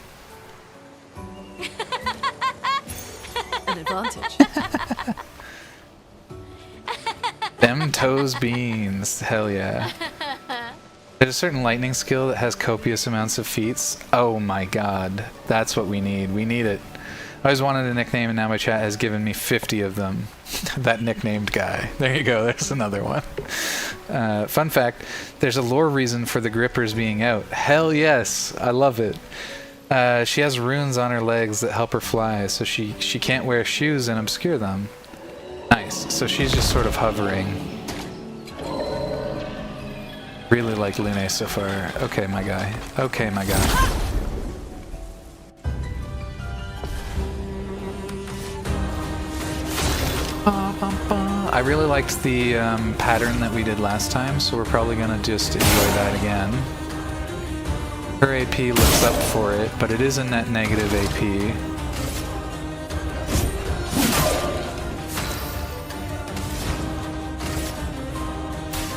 An advantage. Them toes beans. Hell yeah. There's a certain lightning skill that has copious amounts of feats. Oh my god. That's what we need. We need it. I always wanted a nickname, and now my chat has given me 50 of them. That nicknamed guy. There you go. There's another one. Fun fact, there's a lore reason for the grippers being out. Hell yes. I love it. She has runes on her legs that help her fly, so she can't wear shoes and obscure them. Nice. So she's just sort of hovering. Really like Lune so far. Okay, my guy. Okay, my guy. I really liked the pattern that we did last time, so we're probably gonna just enjoy that again. Her AP looks up for it, but it is a net negative AP.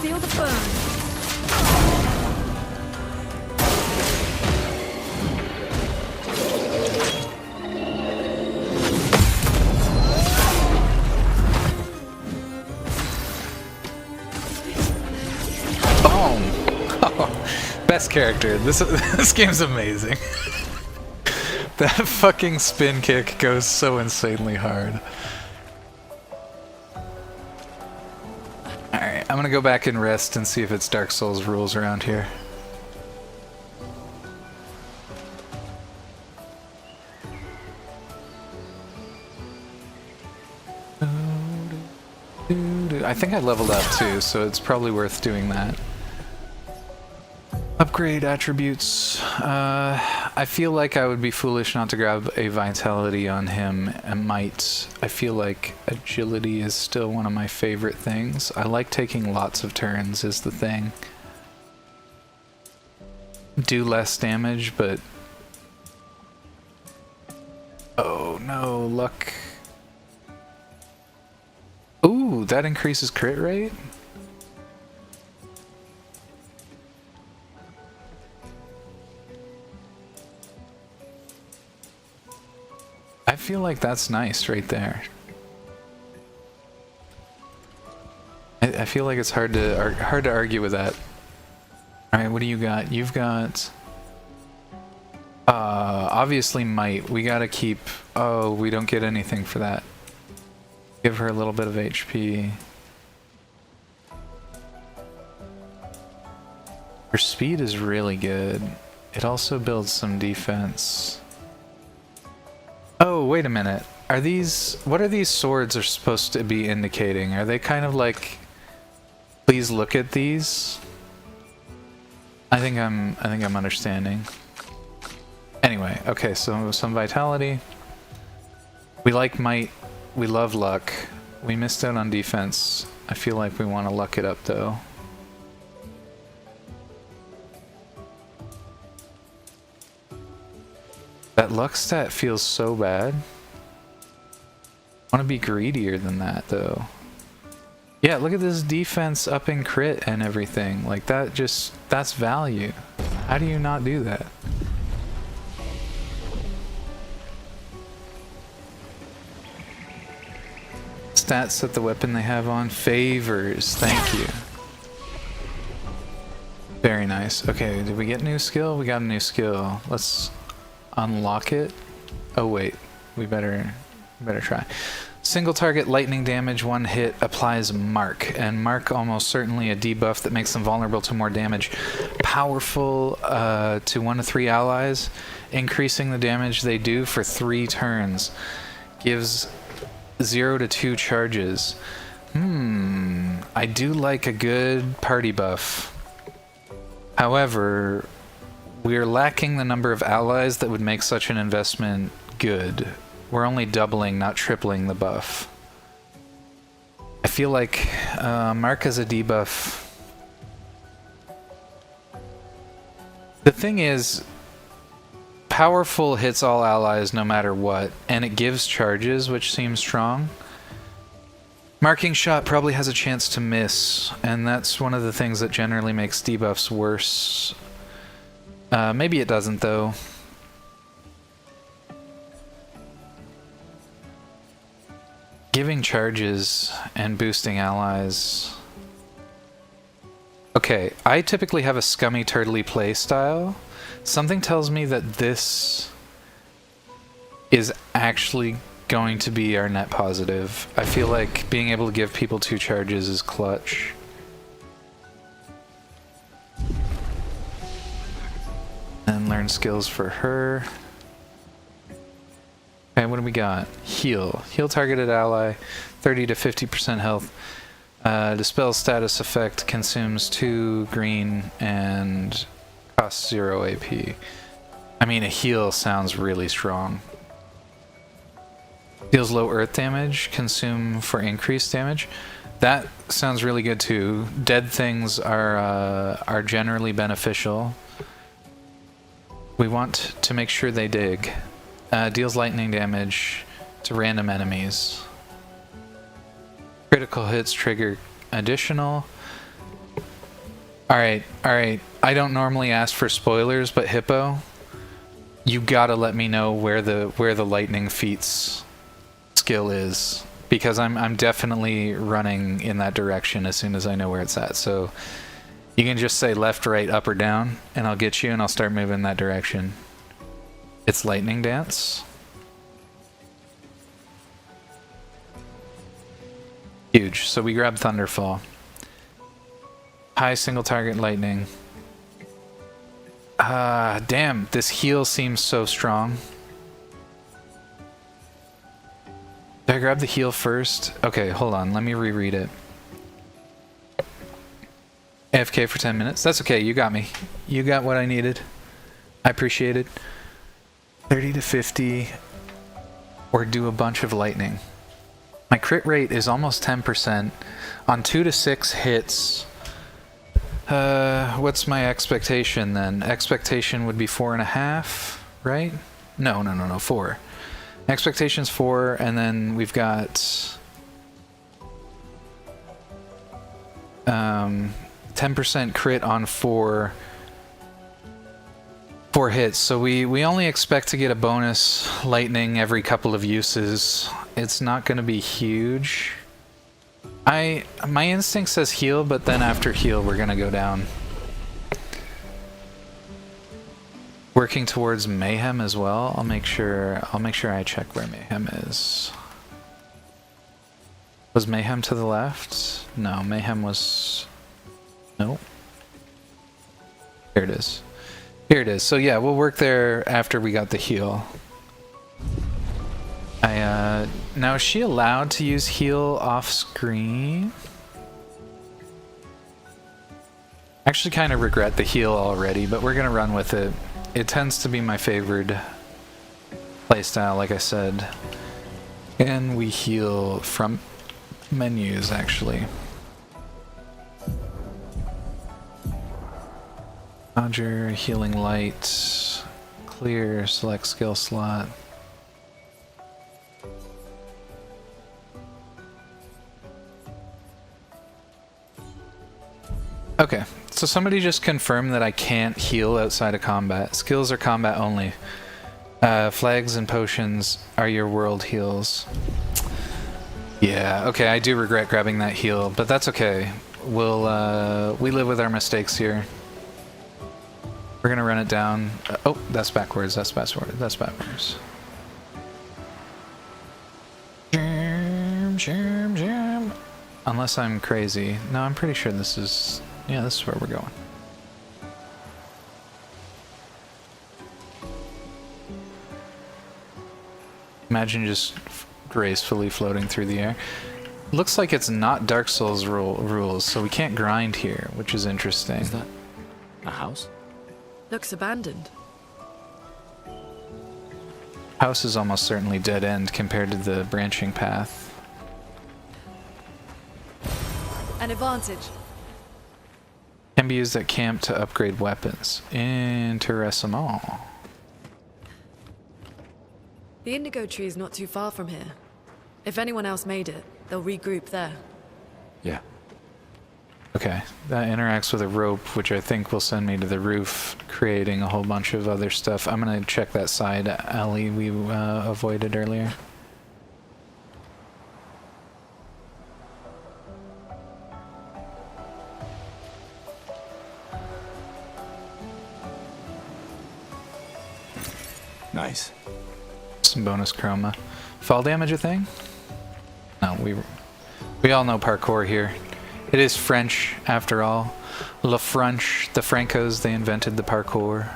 Feel the burn. Best character. This game's amazing. That fucking spin kick goes so insanely hard. Alright, I'm gonna go back and rest and see if it's Dark Souls rules around here. I think I leveled up too, so it's probably worth doing that. Upgrade attributes. I feel like I would be foolish not to grab a vitality on him. I feel like agility is still one of my favorite things. I like taking lots of turns is the thing. Do less damage, but... Oh no, luck. Ooh, that increases crit rate? I feel like that's nice right there. I feel like it's hard to argue with that. All right, what do you got? You've got obviously might. We gotta keep. Oh, we don't get anything for that. Give her a little bit of HP. Her speed is really good. It also builds some defense. Oh, wait a minute. Are these... What are these swords are supposed to be indicating? Are they kind of like... Please look at these? I think I'm understanding. Anyway, okay, so some vitality. We like might. We love luck. We missed out on defense. I feel like we want to luck it up though. That luck stat feels so bad. I want to be greedier than that though. Yeah, look at this defense upping crit and everything. Like that just, that's value. How do you not do that? Stats that the weapon they have on favors. Thank you. Very nice. Okay, did we get new skill? We got a new skill. Let's unlock it. Oh wait, we better try. Single target lightning damage, one hit applies mark, and mark almost certainly a debuff that makes them vulnerable to more damage. Powerful to 1 to 3 allies, increasing the damage they do for 3 turns. Gives 0 to 2 charges. I do like a good party buff. However, we're lacking the number of allies that would make such an investment good. We're only doubling, not tripling the buff. I feel like mark as a debuff. The thing is, powerful hits all allies no matter what, and it gives charges, which seems strong. Marking shot probably has a chance to miss, and that's one of the things that generally makes debuffs worse. Maybe it doesn't, though. Giving charges and boosting allies. Okay, I typically have a scummy turtley play style. Something tells me that this is actually going to be our net positive. I feel like being able to give people 2 charges is clutch. And learn skills for her. Okay, what do we got? Heal. Heal targeted ally, 30 to 50% health. Dispel status effect, consumes 2 green and costs 0 AP. I mean, a heal sounds really strong. Deals low earth damage, consume for increased damage. That sounds really good too. Dead things are generally beneficial. We want to make sure they dig. Deals lightning damage to random enemies. Critical hits trigger additional. Alright. I don't normally ask for spoilers, but Hippo, you gotta let me know where the lightning feats skill is, because I'm definitely running in that direction as soon as I know where it's at. So you can just say left, right, up, or down, and I'll get you, and I'll start moving in that direction. It's Lightning Dance. Huge. So we grab Thunderfall. High single target lightning. Damn, this heal seems so strong. Did I grab the heal first? Okay, hold on, let me reread it. AFK for 10 minutes. That's okay, you got me. You got what I needed. I appreciate it. 30 to 50, or do a bunch of lightning. My crit rate is almost 10%. On 2 to 6 hits, what's my expectation then? Expectation would be 4.5, right? No, 4. Expectation's 4, and then we've got 10% crit on 4 hits, so we only expect to get a bonus lightning every couple of uses. It's not going to be huge. My instinct says heal, but then after heal we're going to go down. Working towards mayhem as well. I'll make sure I check where mayhem is. Was mayhem to the left? No, mayhem was... No. Here it is. Here it is. So yeah, we'll work there after we got the heal. Now is she allowed to use heal off screen? Actually kind of regret the heal already, but we're gonna run with it. It tends to be my favored playstyle, like I said. And we heal from menus, actually. Roger, healing light, clear, select skill slot. Okay, so somebody just confirmed that I can't heal outside of combat. Skills are combat only. Flags and potions are your world heals. Yeah, okay, I do regret grabbing that heal, but that's okay. We live with our mistakes here. We're gonna run it down. Oh, that's backwards, that's backwards, that's backwards. Unless I'm crazy. No, I'm pretty sure this is... Yeah, this is where we're going. Imagine just gracefully floating through the air. Looks like it's not Dark Souls rules, so we can't grind here, which is interesting. Is that a house? Looks abandoned. House is almost certainly dead end compared to the branching path. An advantage. Can be used at camp to upgrade weapons. Interessant. The indigo tree is not too far from here. If anyone else made it, they'll regroup there. Yeah. Okay, that interacts with a rope, which I think will send me to the roof, creating a whole bunch of other stuff. I'm gonna check that side alley we avoided earlier. Nice. Some bonus chroma. Fall damage a thing? No, we all know parkour here. It is French, after all. Le French, the Francos, they invented the parkour.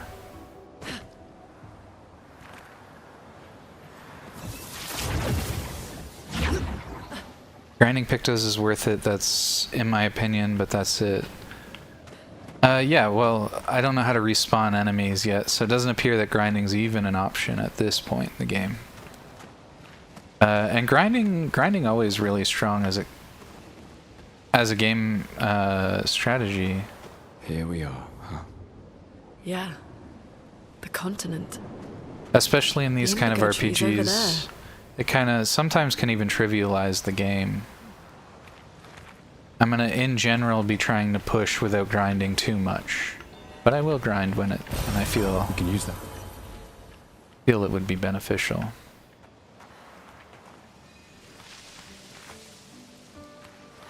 Grinding Pictos is worth it, that's in my opinion, but that's it. Yeah, well, I don't know how to respawn enemies yet, so it doesn't appear that grinding's even an option at this point in the game. And grinding always really strong as a game strategy. Here we are, huh? Yeah. The continent. Especially in these kind of indigo trees over RPGs, it kind of sometimes can even trivialize the game. I'm gonna, in general, be trying to push without grinding too much, but I will grind when I feel we can use that. Feel it would be beneficial.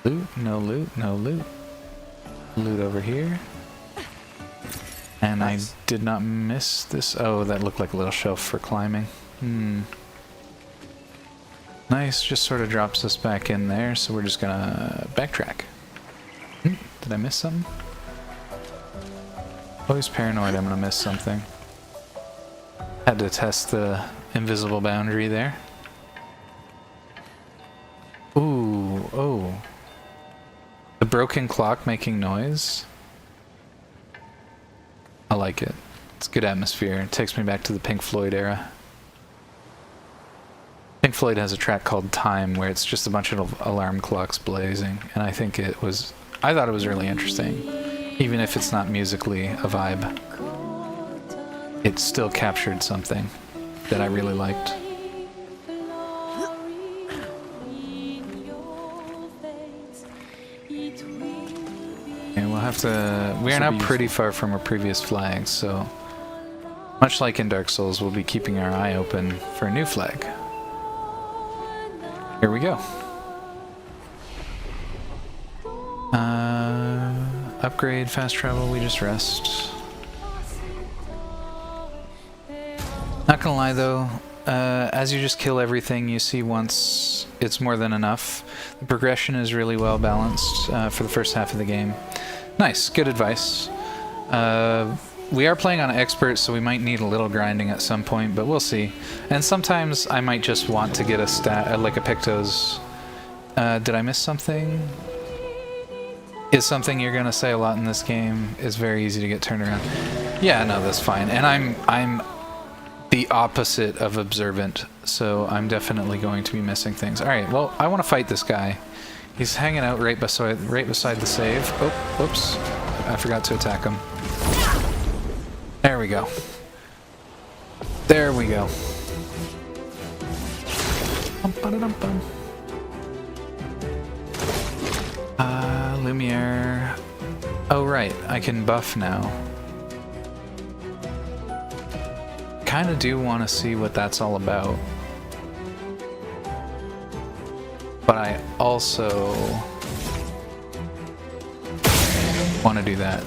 Loot, no loot, no loot. Loot over here. And Nice. I did not miss this. Oh, that looked like a little shelf for climbing. Nice, just sort of drops us back in there, so we're just gonna backtrack. Did I miss something? Always paranoid I'm gonna miss something. Had to test the invisible boundary there. Ooh, oh. The broken clock making noise. I like it. It's good atmosphere. It takes me back to the Pink Floyd era. Pink Floyd has a track called Time where it's just a bunch of alarm clocks blazing, and I thought it was really interesting. Even if it's not musically a vibe, it still captured something that I really liked. And we'll have to... We are now pretty far from our previous flag, so... Much like in Dark Souls, we'll be keeping our eye open for a new flag. Here we go. Upgrade, fast travel, we just rest. Not gonna lie though, as you just kill everything you see once, it's more than enough. The progression is really well balanced for the first half of the game. Nice, good advice. We are playing on expert, so we might need a little grinding at some point, but we'll see. And sometimes I might just want to get a stat, like a Pictos. Did I miss something? Is something you're gonna say a lot in this game. Is very easy to get turned around. Yeah, no, that's fine. And I'm the opposite of observant, so I'm definitely going to be missing things. All right, well, I want to fight this guy. He's hanging out right beside the save. Oh, whoops! I forgot to attack him. There we go. There we go. Lumiere. Oh right, I can buff now. Kinda do want to see what that's all about. But I also want to do that.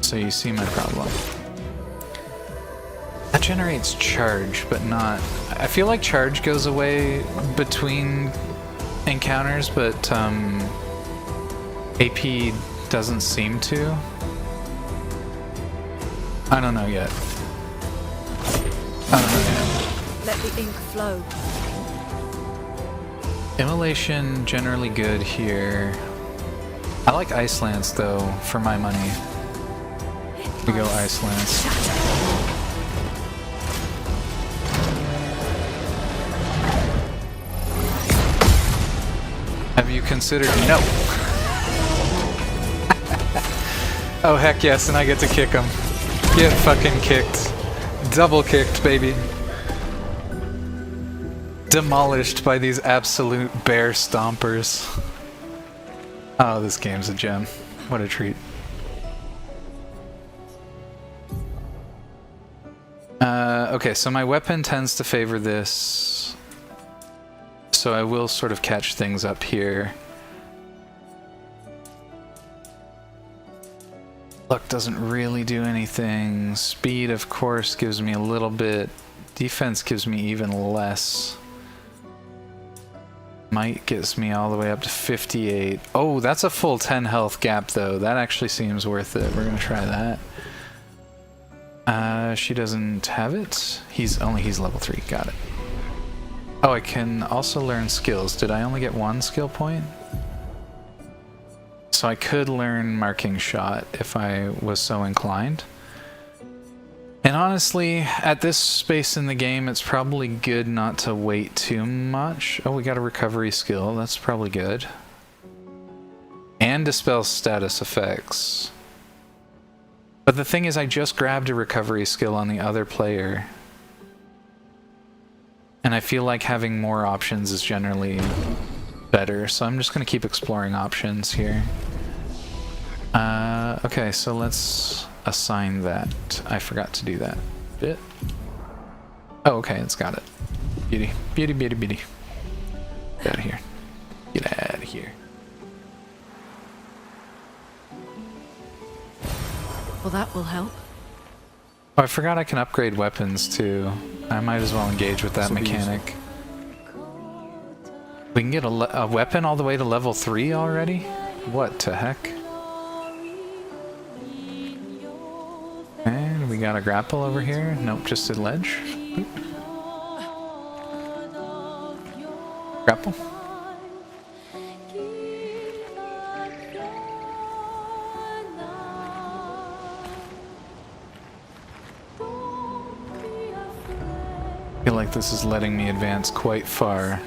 So you see my problem. That generates charge, but not... I feel like charge goes away between encounters, but AP doesn't seem to. I don't know yet. I don't know yet. Let the ink flow. Immolation, generally good here. I like Ice Lance though, for my money. We go Ice Lance. Have you considered... No! Oh heck yes, and I get to kick him. Get fucking kicked. Double kicked, baby. Demolished by these absolute bear stompers. Oh, this game's a gem. What a treat. Okay, so my weapon tends to favor this. So I will sort of catch things up here. Luck doesn't really do anything. Speed, of course, gives me a little bit. Defense gives me even less. Might gets me all the way up to 58. Oh, that's a full 10 health gap, though. That actually seems worth it. We're gonna try that. She doesn't have it. He's level 3. Got it. Oh, I can also learn skills. Did I only get one skill point? So I could learn marking shot if I was so inclined. And honestly, at this space in the game, it's probably good not to wait too much. Oh, we got a recovery skill. That's probably good. And dispel status effects. But the thing is, I just grabbed a recovery skill on the other player. And I feel like having more options is generally better, so I'm just going to keep exploring options here. Okay, so let's assign that. I forgot to do that bit. Oh, okay, it's got it. Beauty. Beauty, beauty, beauty. Get out of here. Get out of here. Well, that will help. Oh, I forgot I can upgrade weapons too. I might as well engage with that This'll be mechanic. We can get a weapon all the way to level 3 already? What the heck? And we got a grapple over here. Nope, just a ledge. Oop. Grapple. I feel like this is letting me advance quite far.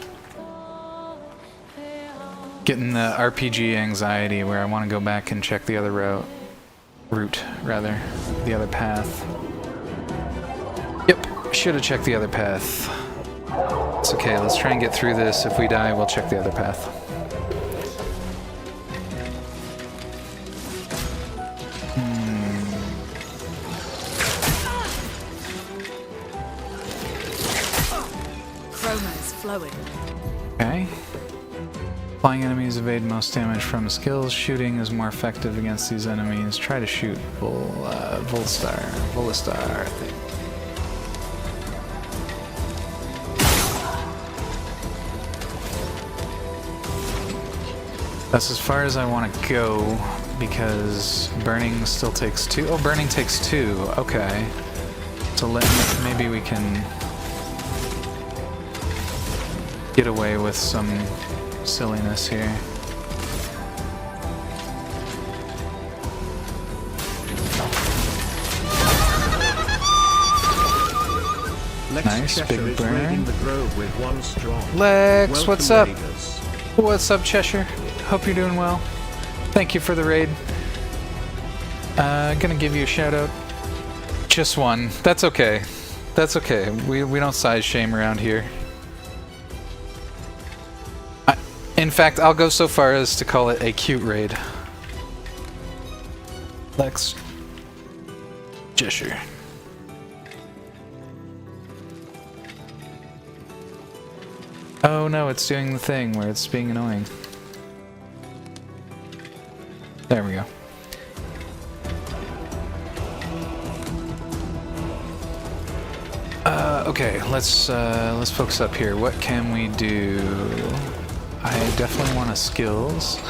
Getting the RPG anxiety where I want to go back and check the other route, the other path. Yep, should have checked the other path. It's okay, let's try and get through this. If we die, we'll check the other path. Flowing. Okay. Flying enemies evade most damage from skills. Shooting is more effective against these enemies. Try to shoot Volistar thing. That's as far as I want to go because burning still takes 2. Oh, burning takes 2. Okay. So maybe we can get away with some silliness here. Nice, big burn. Lex, what's up? What's up, Cheshire? Hope you're doing well. Thank you for the raid. Gonna give you a shout out. Just one. That's okay. That's okay. We don't size shame around here. In fact, I'll go so far as to call it a cute raid. Lex. Cheshire. Oh no, it's doing the thing where it's being annoying. There we go. Okay, let's focus up here. What can we do? I definitely want a skills.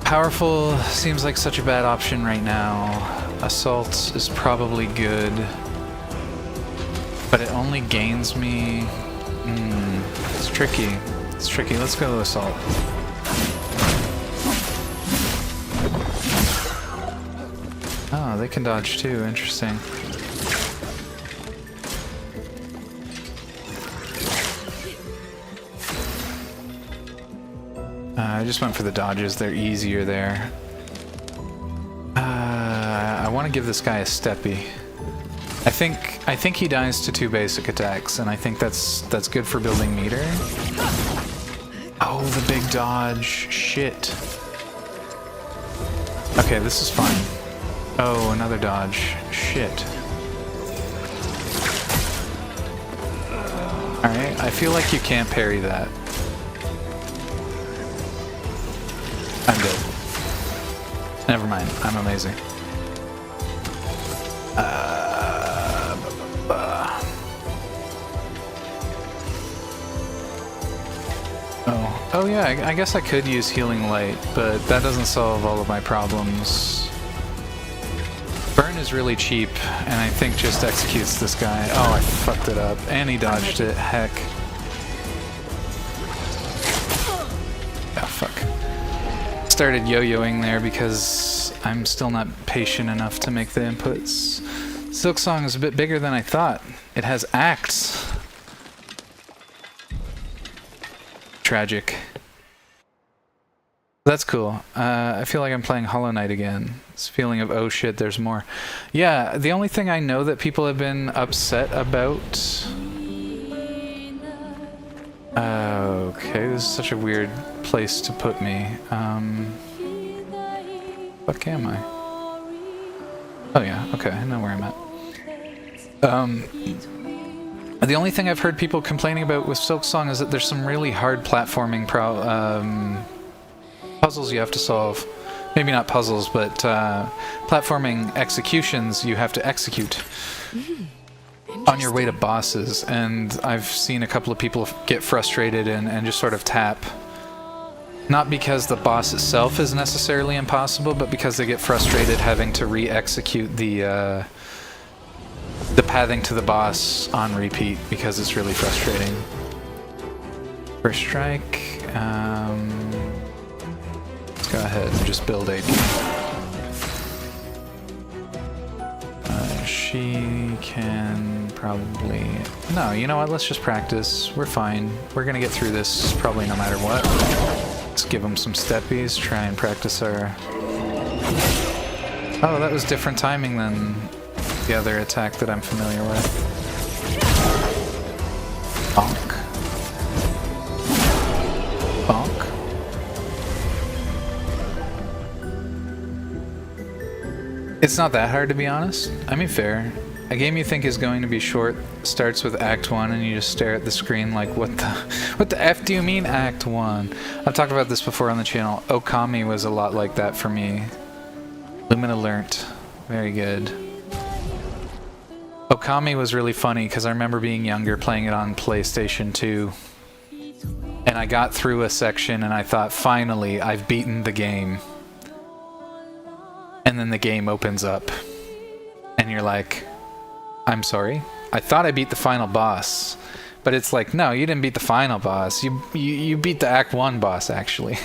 Powerful seems like such a bad option right now. Assault is probably good, but it only gains me. It's tricky. It's tricky. Let's go to assault. Oh, they can dodge too. Interesting. I just went for the dodges. They're easier there. I want to give this guy a steppy. I think he dies to 2 basic attacks, and I think that's good for building meter. Oh, the big dodge. Shit. Okay, this is fine. Oh, another dodge. Shit. Alright, I feel like you can't parry that. I'm dead. Never mind, I'm amazing. Oh yeah, I guess I could use Healing Light, but that doesn't solve all of my problems. Burn is really cheap, and I think just executes this guy. Oh, I fucked it up. And he dodged it. Heck. Oh, fuck. Started yo-yoing there because I'm still not patient enough to make the inputs. Silksong is a bit bigger than I thought. It has acts. Tragic. That's cool. I feel like I'm playing Hollow Knight again. This feeling of, oh shit, there's more. Yeah, the only thing I know that people have been upset about... okay, this is such a weird place to put me. Fuck am I? Oh yeah, okay, I know where I'm at. The only thing I've heard people complaining about with Silksong is that there's some really hard platforming puzzles you have to solve. maybe not puzzles, but platforming executions you have to execute on your way to bosses. And I've seen a couple of people get frustrated and just sort of tap. Not because the boss itself is necessarily impossible, but because they get frustrated having to re-execute the pathing to the boss on repeat, because it's really frustrating. First strike. Let's go ahead and just build AP. She can probably... No, you know what? Let's just practice. We're fine. We're gonna get through this probably no matter what. Let's give them some steppies. Try and practice our... Oh, that was different timing than the other attack that I'm familiar with. Bonk. Bonk. It's not that hard, to be honest. I mean, fair. A game you think is going to be short starts with Act 1 and you just stare at the screen like, what the F do you mean Act 1? I've talked about this before on the channel. Okami was a lot like that for me. Lumina learnt. Very good. Okami was really funny because I remember being younger playing it on PlayStation 2. And I got through a section and I thought, finally, I've beaten the game. And then the game opens up. And you're like, I'm sorry? I thought I beat the final boss. But it's like, no, you didn't beat the final boss. You beat the Act 1 boss, actually.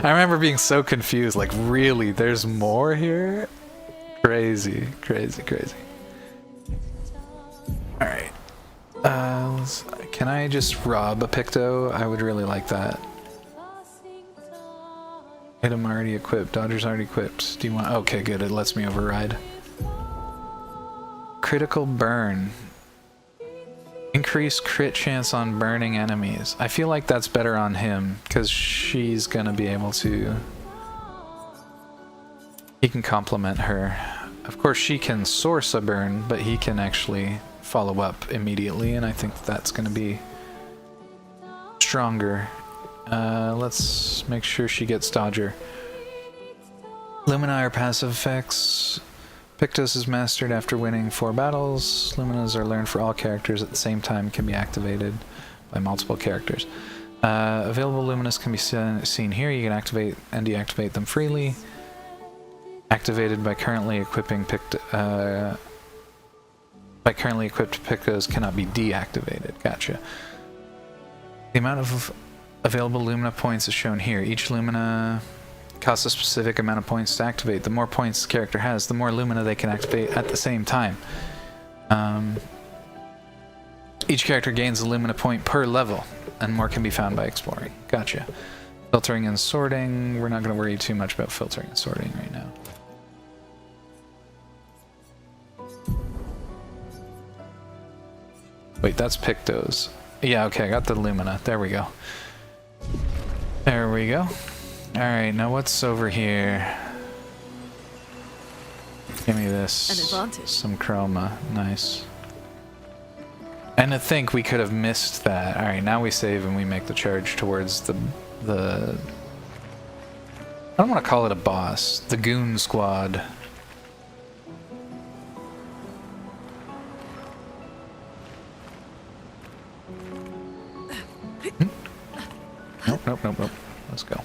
I remember being so confused, like, really, there's more here? Crazy, crazy, crazy. Alright. Can I just rob a Picto? I would really like that. Item already equipped. Dodger's already equipped. Do you want... Okay, good. It lets me override. Critical burn. Increase crit chance on burning enemies. I feel like that's better on him, because she's gonna be able to... He can complement her. Of course, she can source a burn, but he can actually follow up immediately, and I think that's gonna be stronger. Let's make sure she gets Dodger. Lumina are passive effects. Pictos is mastered after winning 4 battles. Luminas are learned for all characters at the same time, can be activated by multiple characters. Available Luminas can be seen here. You can activate and deactivate them freely. Activated by currently equipping Pictos cannot be deactivated. Gotcha. The amount of available Lumina points is shown here. Each Lumina costs a specific amount of points to activate. The more points the character has, the more Lumina they can activate at the same time. Each character gains a Lumina point per level, and more can be found by exploring. Gotcha. Filtering and sorting. We're not going to worry too much about filtering and sorting right now. Wait, that's Pictos. Yeah, okay, I got the Lumina. There we go. There we go. Alright, now what's over here? Give me this. An advantage. Some chroma. Nice. And to think we could have missed that. Alright, now we save and we make the charge towards the... I don't want to call it a boss. The Goon Squad. Nope, nope, nope, nope. Let's go.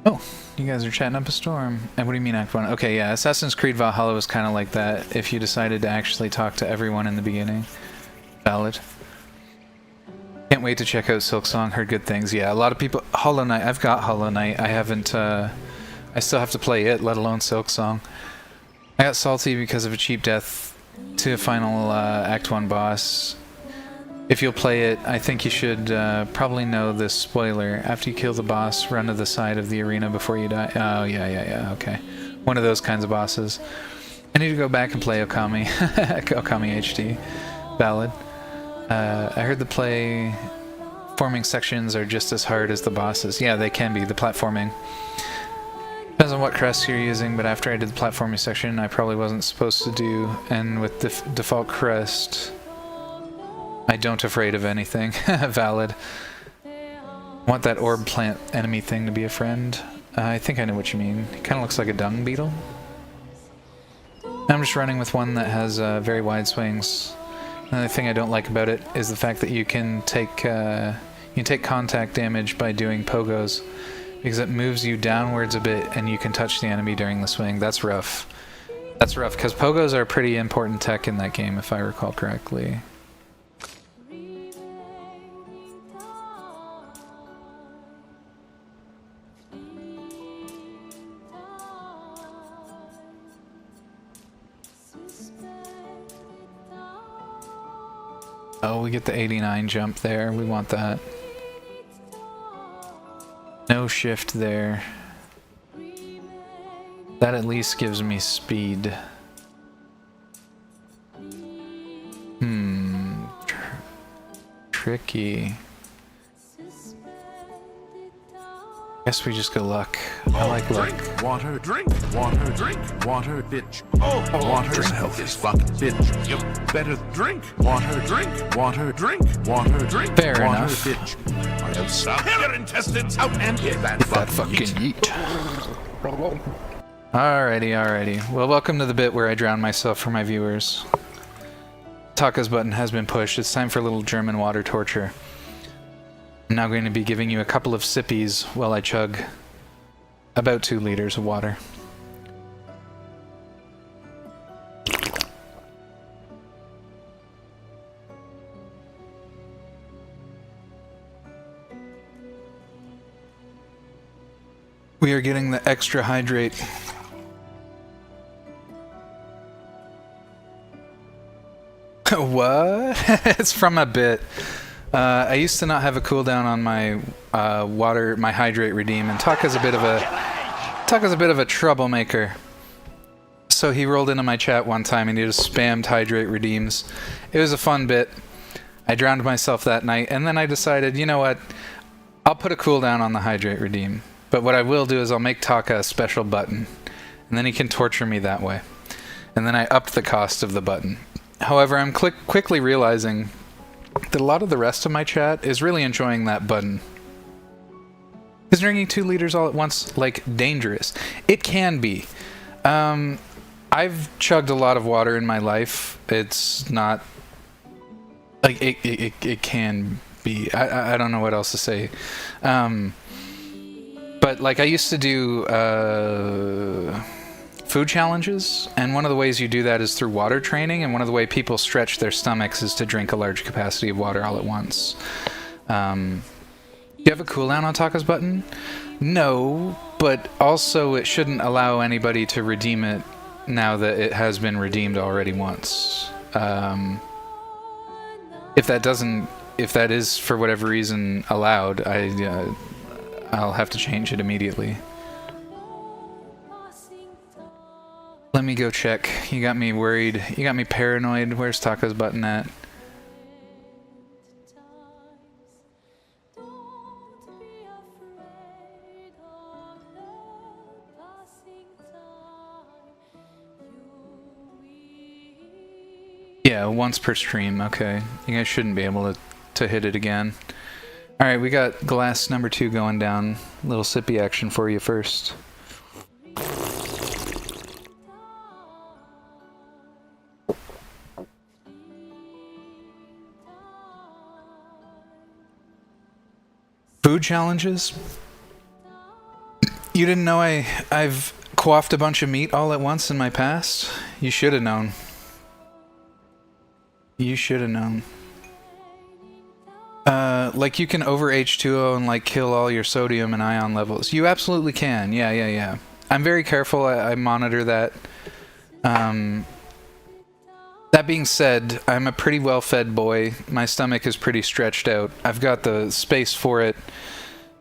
Oh, you guys are chatting up a storm. And what do you mean Act 1? Okay, yeah, Assassin's Creed Valhalla was kind of like that if you decided to actually talk to everyone in the beginning. Valid. Can't wait to check out Silksong, heard good things. Yeah, a lot of people... Hollow Knight, I've got Hollow Knight. I haven't, I still have to play it, let alone Silksong. I got salty because of a cheap death to a final Act 1 boss. If you'll play it, I think you should probably know this spoiler. After you kill the boss, run to the side of the arena before you die. Oh, yeah, okay. One of those kinds of bosses. I need to go back and play Okami. Okami HD. Valid. I heard the forming sections are just as hard as the bosses. Yeah, they can be. The platforming. Depends on what crest you're using, but after I did the platforming section, I probably wasn't supposed to do, and with the default crest, I don't afraid of anything. Valid. Want that orb plant enemy thing to be a friend? I think I know what you mean. It kind of looks like a dung beetle. I'm just running with one that has very wide swings. Another thing I don't like about it is the fact that you can take contact damage by doing pogos, because it moves you downwards a bit and you can touch the enemy during the swing. That's rough. That's rough, because pogos are pretty important tech in that game, if I recall correctly. Oh, we get the 89 jump there. We want that. No shift there. That at least gives me speed. Tricky. Guess we just go luck. I like luck. Drink water, drink water, bitch. Oh, water's health is fucking bitch. You better drink water, drink water, drink water, drink Fair water, enough. bitch. I have some. Get your intestines out and get that fucking yeet. Alrighty. Well, welcome to the bit where I drown myself for my viewers. Taka's button has been pushed. It's time for a little German water torture. I'm now going to be giving you a couple of sippies while I chug about 2 liters of water. We are getting the extra hydrate. What? It's from a bit. I used to not have a cooldown on my my hydrate redeem, and Taka's a bit of a troublemaker. So he rolled into my chat one time and he just spammed hydrate redeems. It was a fun bit. I drowned myself that night, and then I decided, you know what? I'll put a cooldown on the hydrate redeem. But what I will do is I'll make Taka a special button, and then he can torture me that way. And then I upped the cost of the button. However, I'm quickly realizing that a lot of the rest of my chat is really enjoying that button. Is drinking 2 liters all at once, like, dangerous? It can be. I've chugged a lot of water in my life. It's not... like, it can be. I don't know what else to say. But, like, I used to do food challenges, and one of the ways you do that is through water training, and one of the way people stretch their stomachs is to drink a large capacity of water all at once. Do you have a cooldown on Taka's button? No, but also it shouldn't allow anybody to redeem it now that it has been redeemed already once. If that is for whatever reason allowed, I'll have to change it immediately. Let me go check. You got me worried. You got me paranoid. Where's Taka's button at? Yeah, once per stream. Okay. You guys shouldn't be able to hit it again. Alright, we got glass number 2 going down. A little sippy action for you first. Food challenges? You didn't know I've quaffed a bunch of meat all at once in my past? You should have known. You should have known. Like you can over H2O and like kill all your sodium and ion levels. You absolutely can. Yeah. I'm very careful. I monitor that. That being said, I'm a pretty well-fed boy. My stomach is pretty stretched out. I've got the space for it.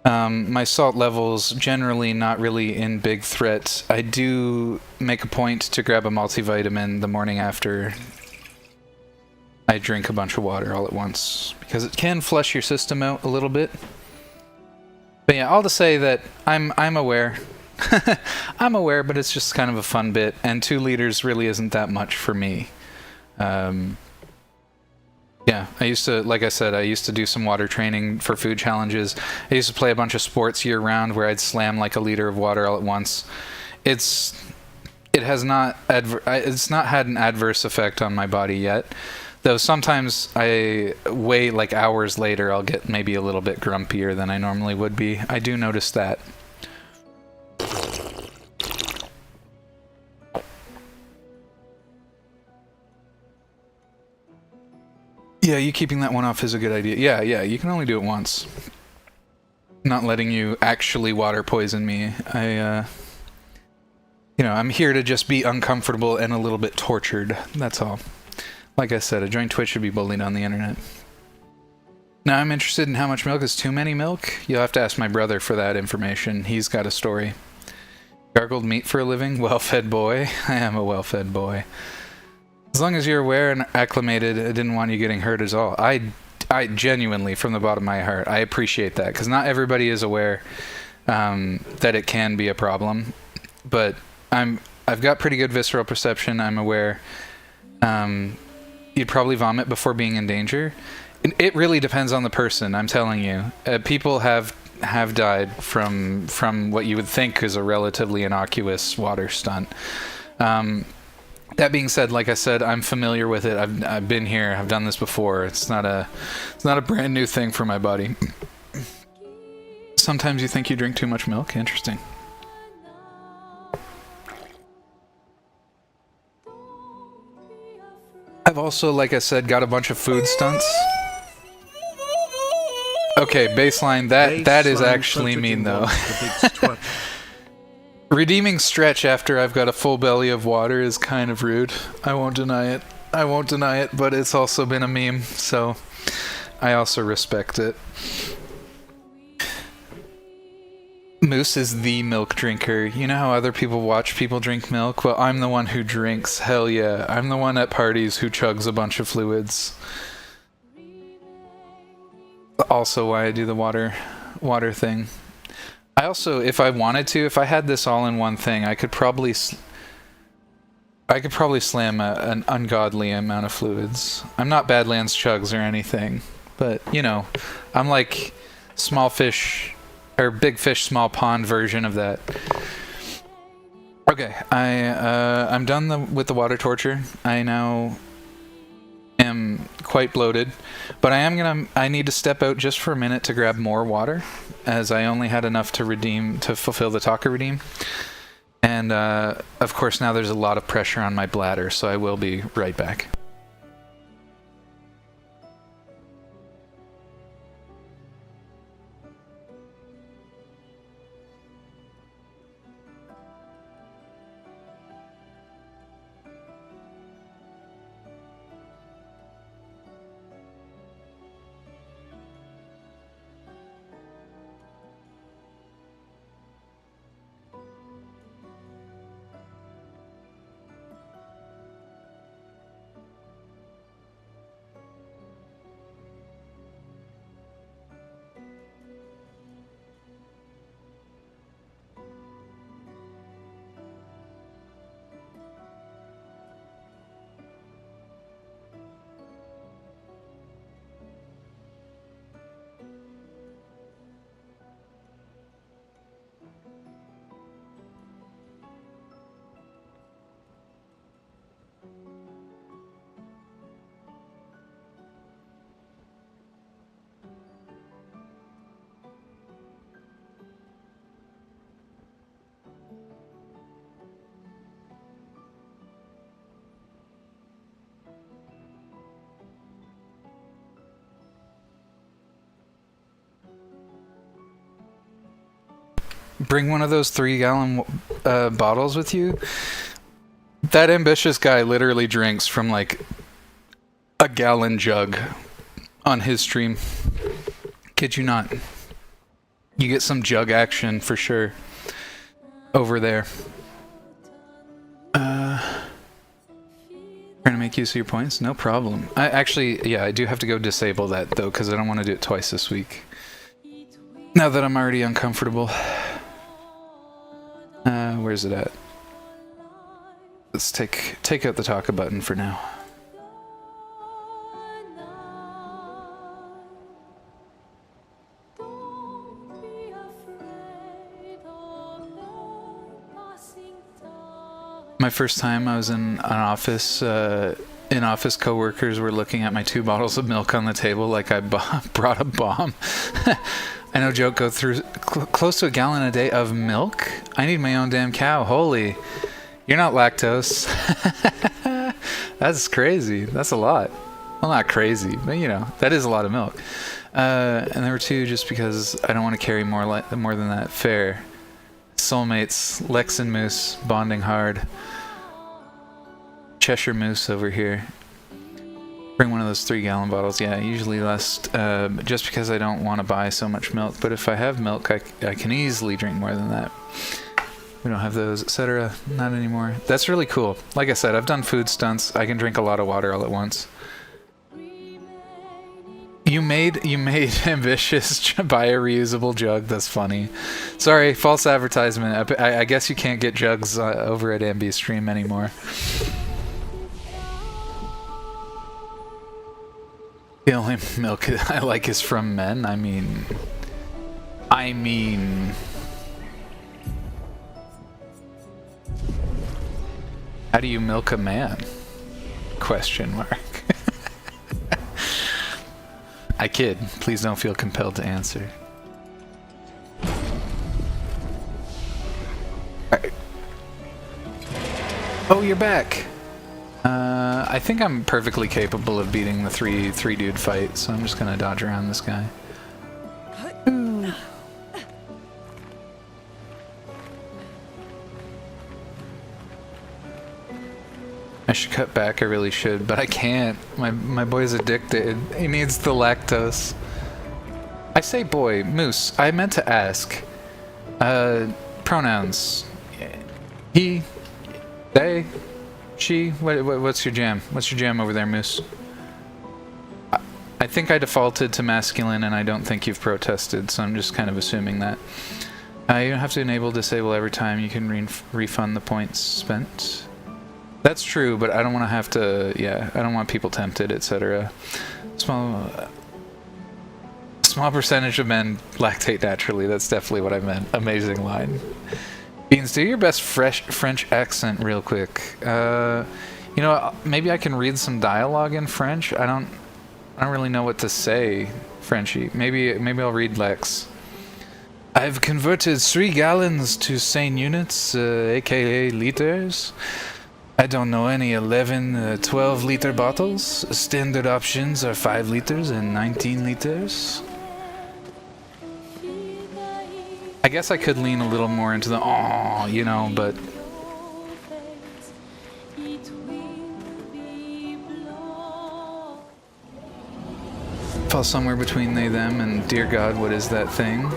My salt levels generally not really in big threat. I do make a point to grab a multivitamin the morning after I drink a bunch of water all at once, because it can flush your system out a little bit. But yeah, all to say that I'm aware. I'm aware, but it's just kind of a fun bit, and 2 liters really isn't that much for me. Yeah, I used to, like I said, I used to do some water training for food challenges. I used to play a bunch of sports year-round where I'd slam like a liter of water all at once. It's not had an adverse effect on my body yet, though sometimes I wait like hours later, I'll get maybe a little bit grumpier than I normally would be. I do notice that. Yeah, you keeping that one off is a good idea. Yeah, you can only do it once. Not letting you actually water poison me. I'm here to just be uncomfortable and a little bit tortured. That's all. Like I said, I joined Twitch to be bullied on the internet. Now I'm interested in how much milk is too many milk. You'll have to ask my brother for that information. He's got a story. Gargled meat for a living? Well-fed boy. I am a well-fed boy. As long as you're aware and acclimated, I didn't want you getting hurt at all. I genuinely, from the bottom of my heart, I appreciate that, because not everybody is aware that it can be a problem. But I've got pretty good visceral perception. I'm aware. You'd probably vomit before being in danger. It really depends on the person, I'm telling you. People have died from what you would think is a relatively innocuous water stunt. That being said, like I said, I'm familiar with it. I've been here. I've done this before. It's not a brand new thing for my body. Sometimes you think you drink too much milk. Interesting. I've also, like I said, got a bunch of food stunts. Okay, baseline. That is actually mean though. Redeeming stretch after I've got a full belly of water is kind of rude. I won't deny it, but it's also been a meme, so I also respect it. Moose is the milk drinker. You know how other people watch people drink milk? Well, I'm the one who drinks. Hell yeah. I'm the one at parties who chugs a bunch of fluids. Also why I do the water thing. I also, if I wanted to, if I had this all in one thing, I could probably slam an ungodly amount of fluids. I'm not Badlands Chugs or anything, but, I'm like small fish, or big fish, small pond version of that. Okay, I'm done with the water torture. I now am quite bloated, but I need to step out just for a minute to grab more water, as I only had enough to fulfill the Taka redeem. And of course now there's a lot of pressure on my bladder, so I will be right back. Bring one of those 3-gallon bottles with you. That ambitious guy literally drinks from like a gallon jug on his stream. Kid you not. You get some jug action for sure over there. Trying to make use of your points? No problem. I do have to go disable that though, because I don't want to do it twice this week. Now that I'm already uncomfortable. Where's it at? Let's take out the talk button for now. My first time I was in an office, in-office coworkers were looking at my 2 bottles of milk on the table like I brought a bomb. I no joke, go through close to a gallon a day of milk? I need my own damn cow, holy. You're not lactose. That's crazy, that's a lot. Well, not crazy, but you know, that is a lot of milk. And there were 2 just because I don't want to carry more than that. Fair. Soulmates, Lex and Moose, bonding hard. Cheshire Moose over here. Bring one of those 3-gallon bottles. Yeah, usually less, just because I don't want to buy so much milk. But if I have milk, I can easily drink more than that. We don't have those, etc. Not anymore. That's really cool. Like I said, I've done food stunts. I can drink a lot of water all at once. You made ambitious buy a reusable jug. That's funny. Sorry, false advertisement. I guess you can't get jugs over at Ambi Stream anymore. The only milk I like is from men. I mean, how do you milk a man? Question mark. I kid. Please don't feel compelled to answer. Alright. Oh, you're back! I think I'm perfectly capable of beating the three dude fight, so I'm just gonna dodge around this guy. I should cut back, I really should, but I can't. My boy's addicted. He needs the lactose. I say boy, Moose, I meant to ask. Pronouns. He, they, she, what's your jam? What's your jam over there, Moose? I think I defaulted to masculine and I don't think you've protested, so I'm just kind of assuming that. You don't have to enable disable every time. You can refund the points spent. That's true, but I don't want to have to, yeah, I don't want people tempted, etc. Small percentage of men lactate naturally, that's definitely what I meant. Amazing line. Beans, do your best French accent real quick. You know, maybe I can read some dialogue in French. I don't really know what to say, Frenchie. Maybe I'll read Lex. I've converted 3 gallons to sane units, aka liters. I don't know any 11, 12 liter bottles. Standard options are 5 liters and 19 liters. I guess I could lean a little more into the "aww," you know, but fall somewhere between they, them, and dear God, what is that thing?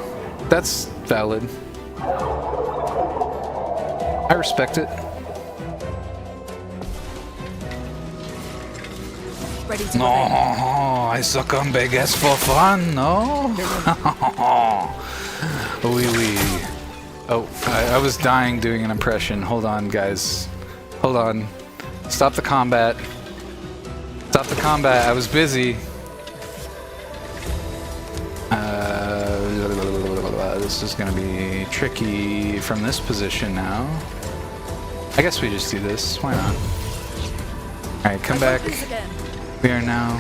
That's valid. I respect it. Ready to No, I suck on baguettes for fun, no? Oui, oui. Oh, I was dying doing an impression. Hold on, guys. Hold on. Stop the combat. Stop the combat. I was busy. This is gonna be tricky from this position now. I guess we just do this. Why not? Alright, come back. We are now...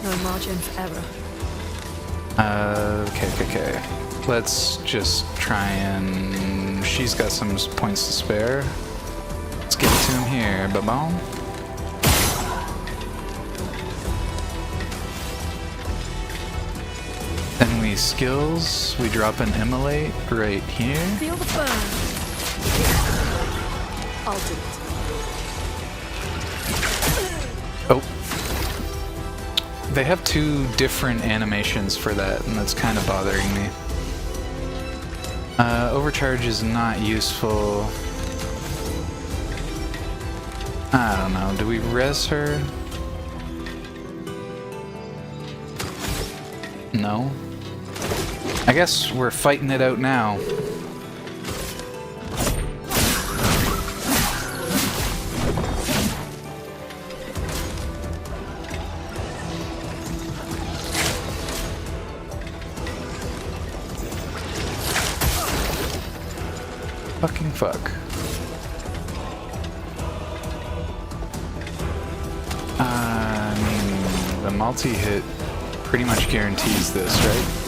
No margin for error. Okay. Let's just try and... She's got some points to spare. Let's give it to him here. Ba-boom. Then we skills. We drop an immolate right here. Feel the burn. I'll do it. Oh. They have 2 different animations for that, and that's kind of bothering me. Overcharge is not useful. I don't know. Do we res her? No. I guess we're fighting it out now. fucking fuck. I mean, the multi-hit pretty much guarantees this, right?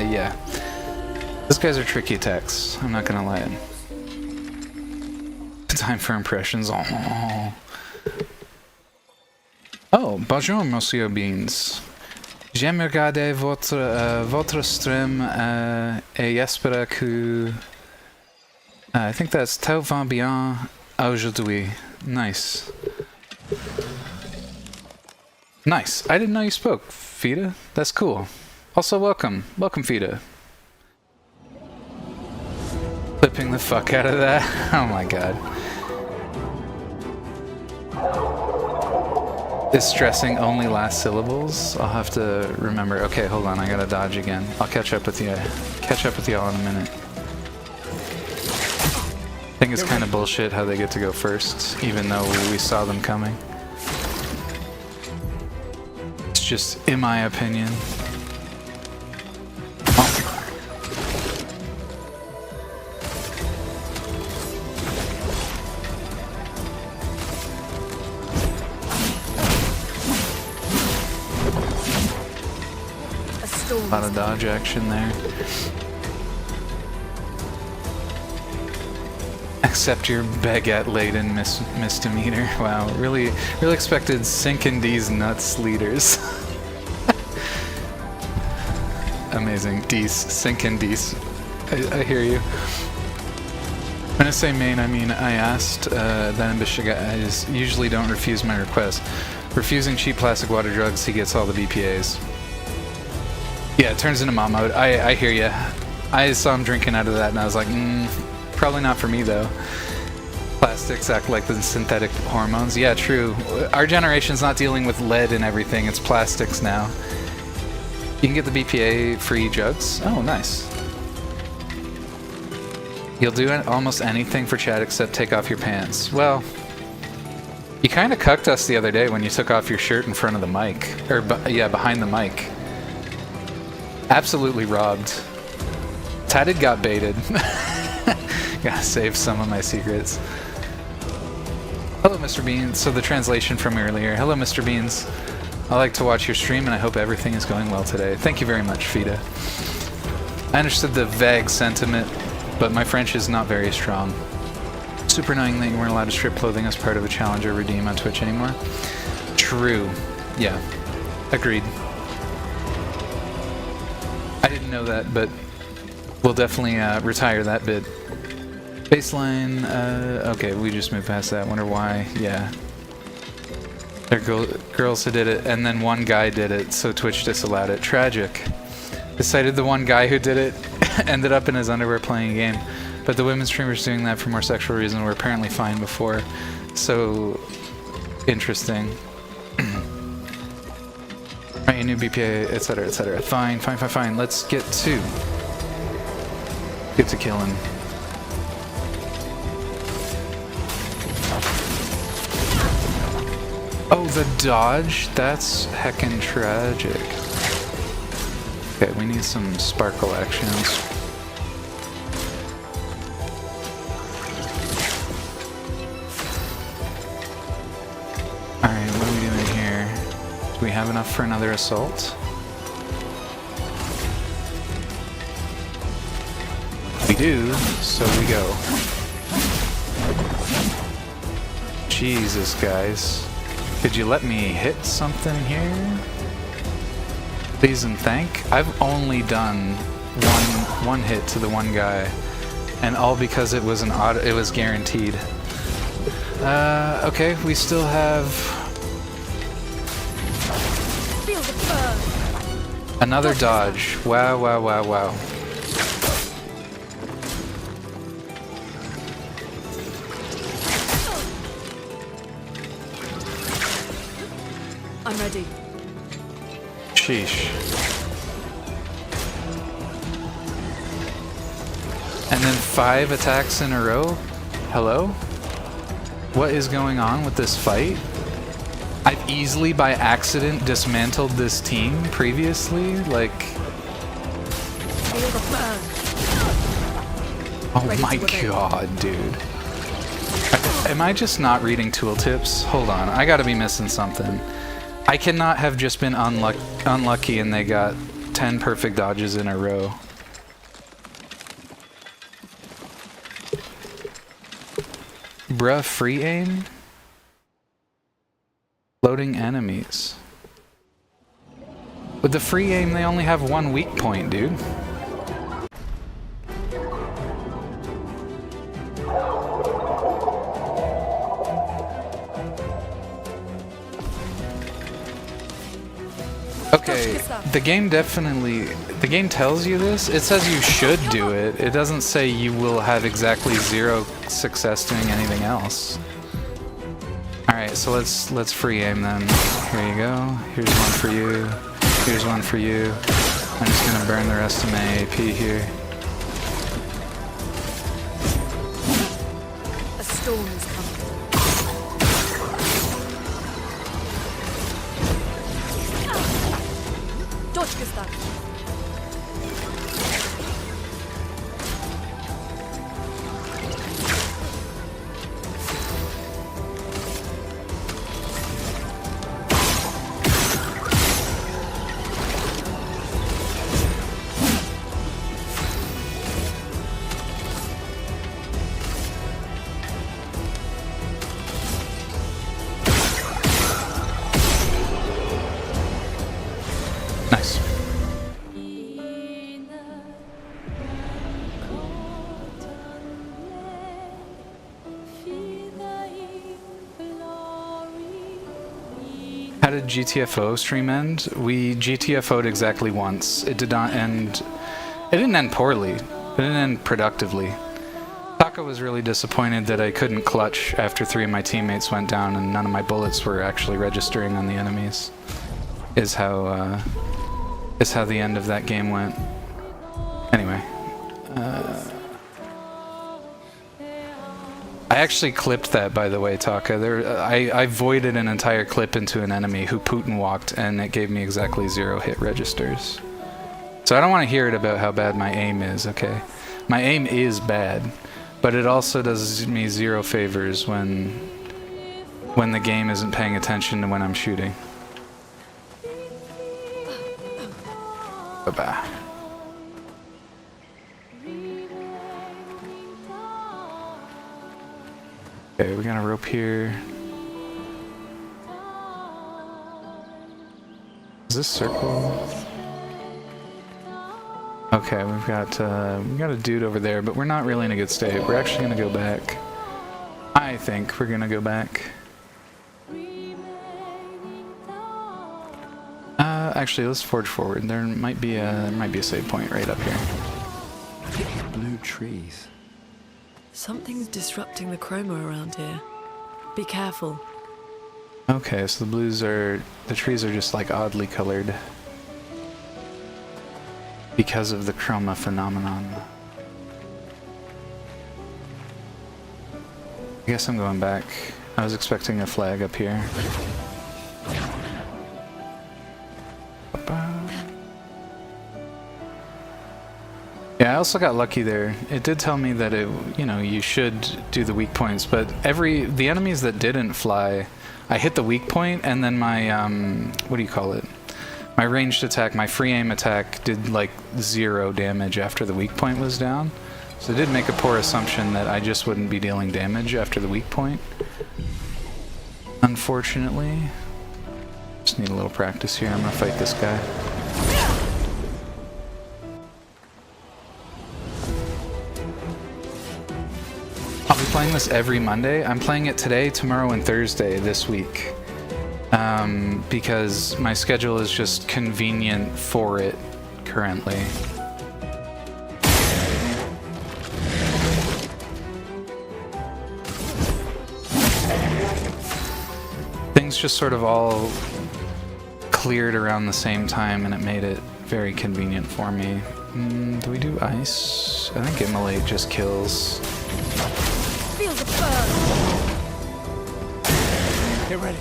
Yeah. Those guys are tricky attacks, I'm not gonna lie. Time for impressions. Oh, bonjour, Monsieur Beans. J'aime regarder votre stream et j'espère que... I think that's tout va bien aujourd'hui. Nice. Nice. I didn't know you spoke, Fida. That's cool. Also, welcome. Welcome, Fida. Flipping the fuck out of that. Oh my god. Is stressing only last syllables? I'll have to remember. Okay, hold on. I gotta dodge again. I'll catch up with you. Catch up with y'all in a minute. I think it's kind of bullshit how they get to go first, even though we saw them coming. It's just in my opinion. A lot of dodge action there. Accept your baguette-laden misdemeanor. Wow, really expected sinking these nuts leaders. Amazing. Dees. Sinking Dees. I hear you. When I say main, I mean I asked that ambitious guys usually don't refuse my request. Refusing cheap plastic water drugs, he gets all the BPAs. Yeah, it turns into mom mode. I hear ya. I saw him drinking out of that and I was like, probably not for me though. Plastics act like the synthetic hormones. Yeah, true. Our generation's not dealing with lead and everything. It's plastics now. You can get the BPA free jugs. Oh, nice. You'll do almost anything for chat except take off your pants. Well, you kind of cucked us the other day when you took off your shirt in front of the mic. Or, yeah, behind the mic. Absolutely robbed. Tatted got baited. Gotta save some of my secrets. Hello, Mr. Beans. So the translation from earlier. Hello, Mr. Beans. I like to watch your stream and I hope everything is going well today. Thank you very much, Fida. I understood the vague sentiment, but my French is not very strong. Super annoying that you weren't allowed to strip clothing as part of a challenge or redeem on Twitch anymore. True. Yeah. Agreed. I didn't know that, but we'll definitely retire that bit. Baseline, okay, we just moved past that. Wonder why. Yeah. There are girls who did it, and then one guy did it, so Twitch disallowed it. Tragic. Decided the one guy who did it ended up in his underwear playing a game, but the women streamers doing that for more sexual reasons were apparently fine before. So interesting. Right, a new BPA, etc., etc. Fine, fine, fine, fine. Let's get to killing. Oh, the dodge? That's heckin' tragic. Okay, we need some sparkle actions. Alright, what are we doing here? Do we have enough for another assault? We do, so we go. Jesus, guys. Could you let me hit something here? Please and thank. I've only done one hit to the one guy, and all because it was it was guaranteed. Okay, we still have another dodge. Wow, wow, wow, wow. I'm ready. Sheesh. And then 5 attacks in a row? Hello? What is going on with this fight? I've easily by accident dismantled this team previously, like... Oh my god, dude. Am I just not reading tooltips? Hold on, I gotta be missing something. I cannot have just been unlucky and they got 10 perfect dodges in a row. Bruh, free aim? Loading enemies. With the free aim, they only have one weak point, dude. Okay, the game tells you this. It says you should do it. It doesn't say you will have exactly 0 success doing anything else. Alright, so let's free aim then. Here you go. Here's one for you. Here's one for you. I'm just gonna burn the rest of my AP here. A storm is coming. Dodge Gustav. Nice. How did GTFO stream end? We GTFO'd exactly once. It did not end... It didn't end poorly. It didn't end productively. Taka was really disappointed that I couldn't clutch after 3 of my teammates went down and none of my bullets were actually registering on the enemies. Is how the end of that game went. Anyway. I actually clipped that, by the way, Taka. I voided an entire clip into an enemy who Putin walked, and it gave me exactly 0 hit registers. So I don't want to hear it about how bad my aim is, okay? My aim is bad, but it also does me 0 favors when the game isn't paying attention to when I'm shooting. Bye-bye. Okay, we got a rope here. Is this circle? Okay, we got a dude over there, but we're not really in a good state. We're actually gonna go back. I think we're gonna go back. Actually, let's forge forward. There might be a save point right up here. Blue trees. Something's disrupting the chroma around here. Be careful. Okay, so the trees are just like oddly colored because of the chroma phenomenon. I guess I'm going back. I was expecting a flag up here. Yeah, I also got lucky there. It did tell me that you should do the weak points, but the enemies that didn't fly, I hit the weak point and then my what do you call it? My ranged attack, my free aim attack did like 0 damage after the weak point was down. So I did make a poor assumption that I just wouldn't be dealing damage after the weak point. Unfortunately. Just need a little practice here. I'm gonna fight this guy. I'll be playing this every Monday. I'm playing it today, tomorrow, and Thursday this week. Because my schedule is just convenient for it currently. Things just sort of all cleared around the same time and it made it very convenient for me. Do we do ice? I think immolate just kills. Feel the burn. Get ready.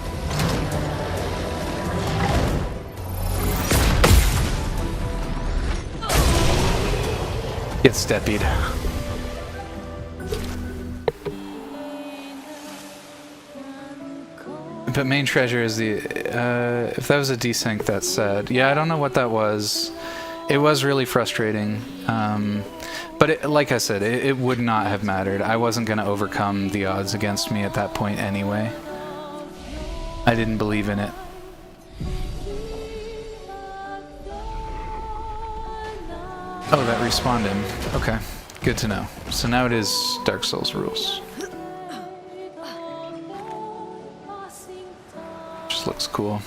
Get steppied. But main treasure is the... if that was a desync, that's sad. Yeah, I don't know what that was. It was really frustrating. But it, like I said, it would not have mattered. I wasn't going to overcome the odds against me at that point anyway. I didn't believe in it. Oh, that respawned him. Okay, good to know. So now it is Dark Souls rules. Just looks cool.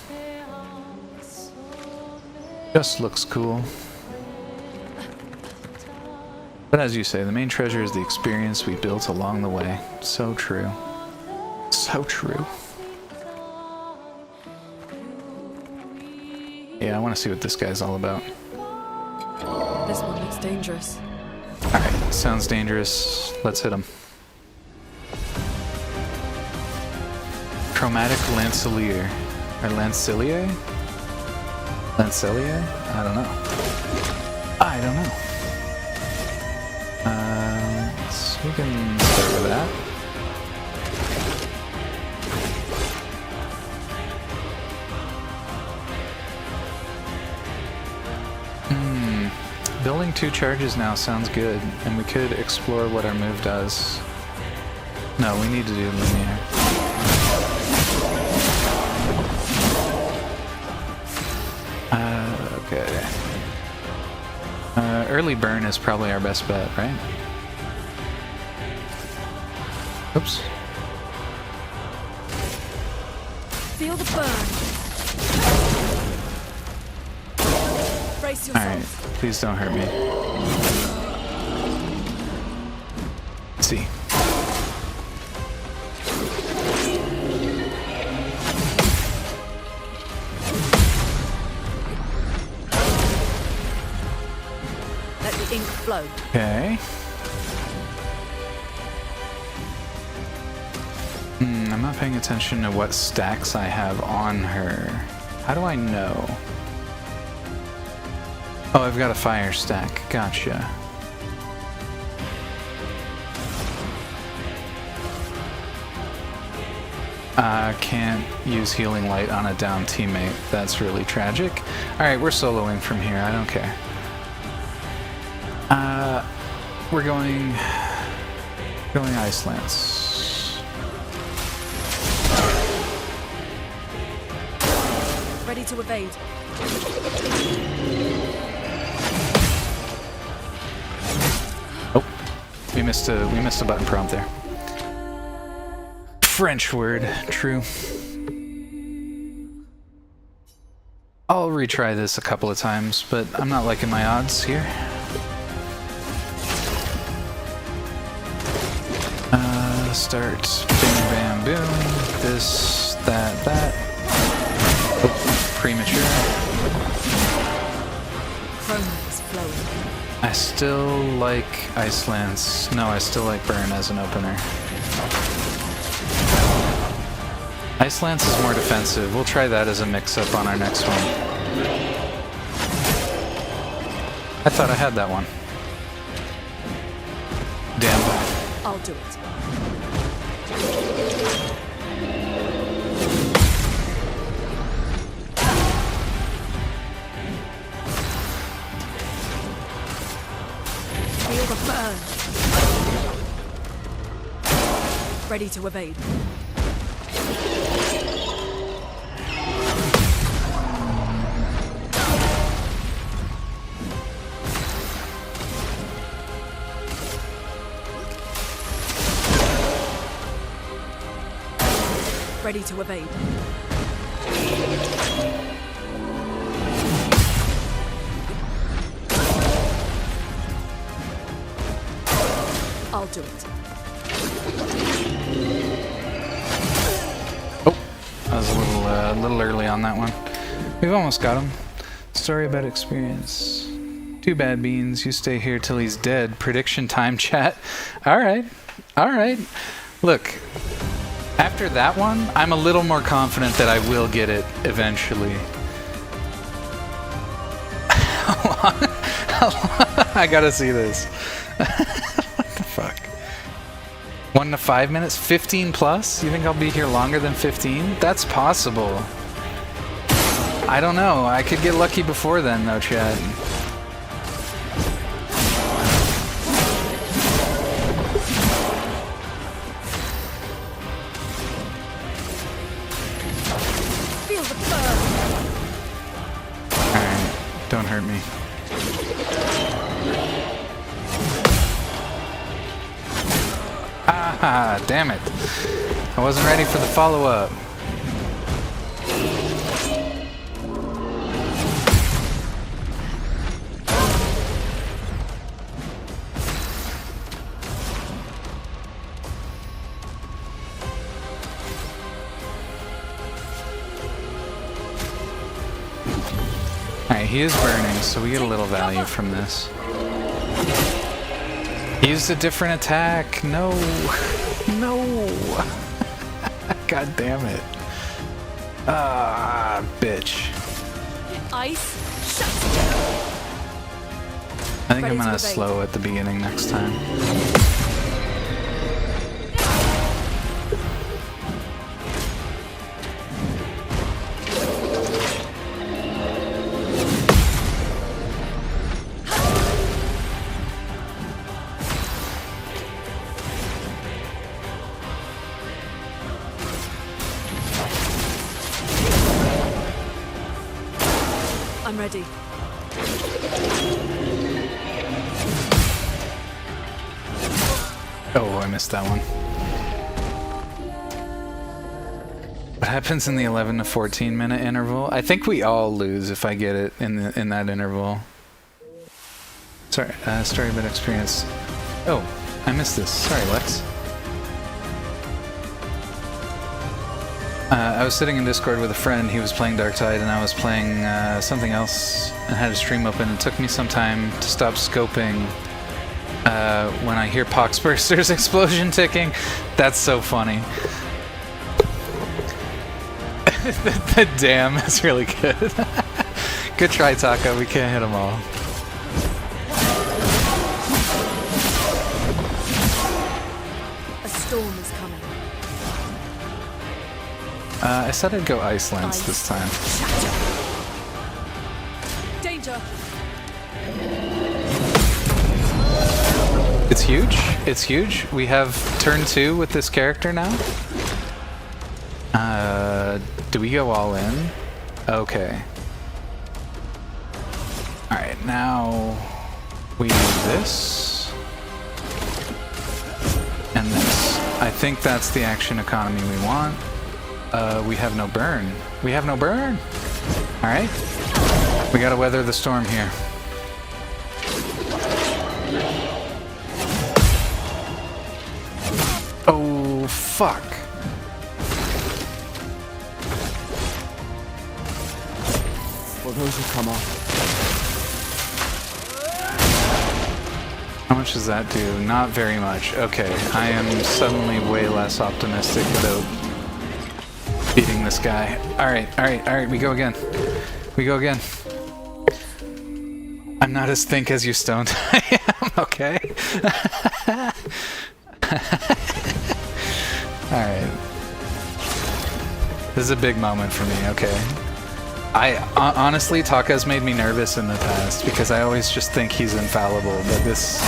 Just looks cool. But as you say, the main treasure is the experience we built along the way. So true. So true. Yeah, I want to see what this guy's all about. This one looks dangerous. Alright, sounds dangerous. Let's hit him. Chromatic Lancelier. Or Lancelier? Lancelier? I don't know. I don't know. So we can start with that. Building 2 charges now sounds good, and we could explore what our move does. No, we need to do linear. Okay. Early burn is probably our best bet, right? Oops. Feel the burn. Brace yourself. Alright, please don't hurt me. Let's see. Let the ink flow. Okay. I'm not paying attention to what stacks I have on her. How do I know? Oh, I've got a fire stack. Gotcha. Can't use healing light on a down teammate. That's really tragic. Alright, we're soloing from here. I don't care. We're going Ice Lance. Ready to evade. Oh, we missed a button prompt there. French word, true. I'll retry this a couple of times, but I'm not liking my odds here. Start bing bam boom. This, that. Oh, premature. Chroma is flowing. I still like Ice Lance. No, I still like Burn as an opener. Ice Lance is more defensive. We'll try that as a mix-up on our next one. I thought I had that one. Damn. I'll do it. Feel the burn. Ready to evade. Ready to evade. I'll do it. Oh, I was a little early on that one. We've almost got him. Story about experience. Too bad, Beans. You stay here till he's dead. Prediction time, chat. All right. Look. After that one, I'm a little more confident that I will get it eventually. I gotta see this. What the fuck? 1 to 5 minutes? 15 plus? You think I'll be here longer than 15? That's possible. I don't know. I could get lucky before then, though, Chad. Feel the burn. Alright, don't hurt me. Ah, damn it. I wasn't ready for the follow-up. Alright, he is burning, so we get a little value from this. He used a different attack. No. No. God damn it. Ah, bitch. Ice. I think I'm gonna slow at the beginning next time. I'm ready. Oh, I missed that one. What happens in the 11 to 14 minute interval? I think we all lose if I get it in that interval. Sorry, story about experience. Oh, I missed this. Sorry, Lex. I was sitting in Discord with a friend. He was playing Darktide, and I was playing something else, and had a stream open. It took me some time to stop scoping when I hear Poxburster's explosion ticking. That's so funny. The damn is really good. Good try, Taka. We can't hit them all. A storm is coming. I said I'd go Ice Lance this time. Danger. It's huge. It's huge. We have turn 2 with this character now. Do we go all in? Okay. Alright, now we do this. And this. I think that's the action economy we want. We have no burn. We have no burn! Alright. We gotta weather the storm here. Oh, fuck. For those who come off. How much does that do? Not very much. Okay, I am suddenly way less optimistic about beating this guy. Alright, we go again. We go again. I'm not as think as you stoned. I am, okay? Alright. This is a big moment for me, okay. Honestly, Taka's made me nervous in the past because I always just think he's infallible, but this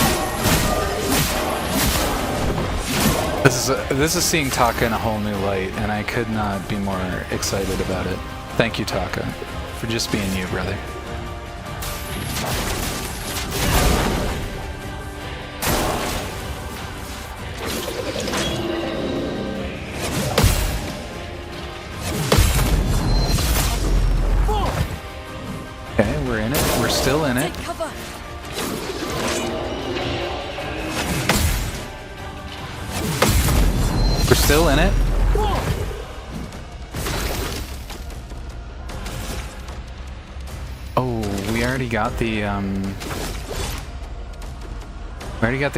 is seeing Taka in a whole new light, and I could not be more excited about it. Thank you, Taka, for just being you, brother. Okay, we're in it. We're still in it. Cover. We're still in it. Oh, we already got the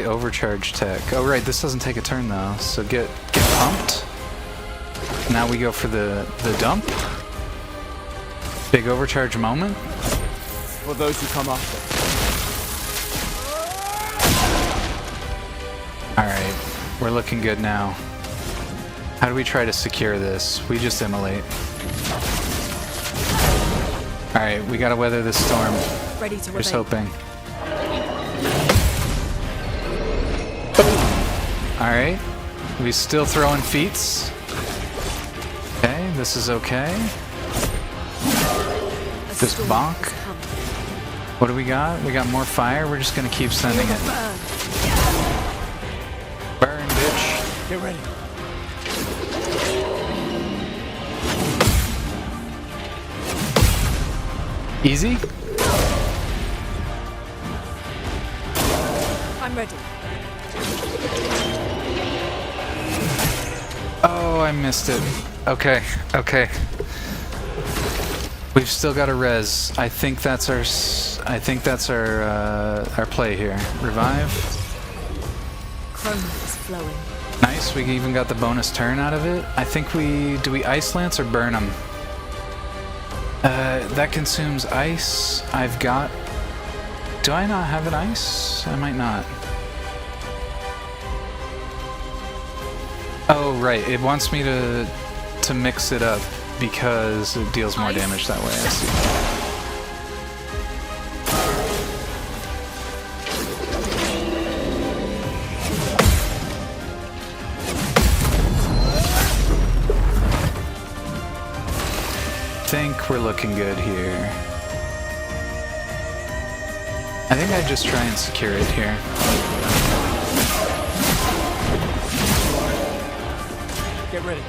overcharge tech. Oh right, this doesn't take a turn though. So get pumped. Now we go for the dump. Big overcharge moment. For those who come after. Alright, we're looking good now. How do we try to secure this? We just immolate. Alright, we gotta weather this storm. Ready to Just evade. hoping. Alright. We still throwing feats. Okay, this is okay. Just bonk. What do we got? We got more fire. We're just gonna keep sending it. Burn, bitch. Get ready. Easy? I'm ready. Oh, I missed it. Okay, okay. We've still got a res. I think that's our our play here. Revive. Chrome is flowing. Nice. We even got the bonus turn out of it. I think do we ice lance or burn them? That consumes ice. I've got. Do I not have an ice? I might not. Oh right, it wants me to mix it up because it deals more damage that way. I see. I think we're looking good here. I think I'd just try and secure it here. Get ready.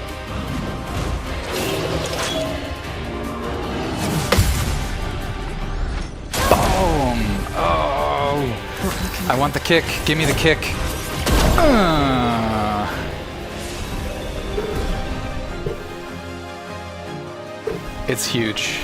Boom! Oh! I want the kick. Give me the kick. It's huge.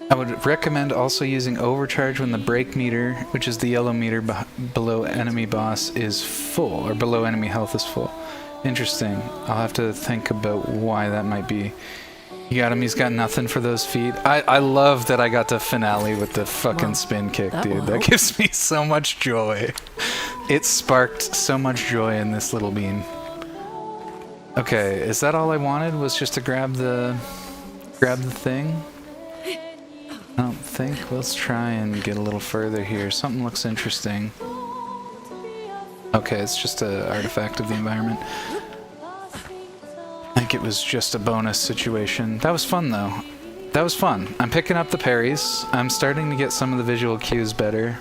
I would recommend also using overcharge when the break meter, which is the yellow meter below enemy boss, is full, or below enemy health is full. Interesting. I'll have to think about why that might be. You got him, he's got nothing for those feet. I love that I got to finale with the fucking spin kick, dude. That gives me so much joy. It sparked so much joy in this little bean. Okay, is that all I wanted? Was just to grab the thing? I don't think. Let's try and get a little further here. Something looks interesting. Okay, it's just an artifact of the environment. I think it was just a bonus situation. That was fun, though. That was fun. I'm picking up the parries. I'm starting to get some of the visual cues better.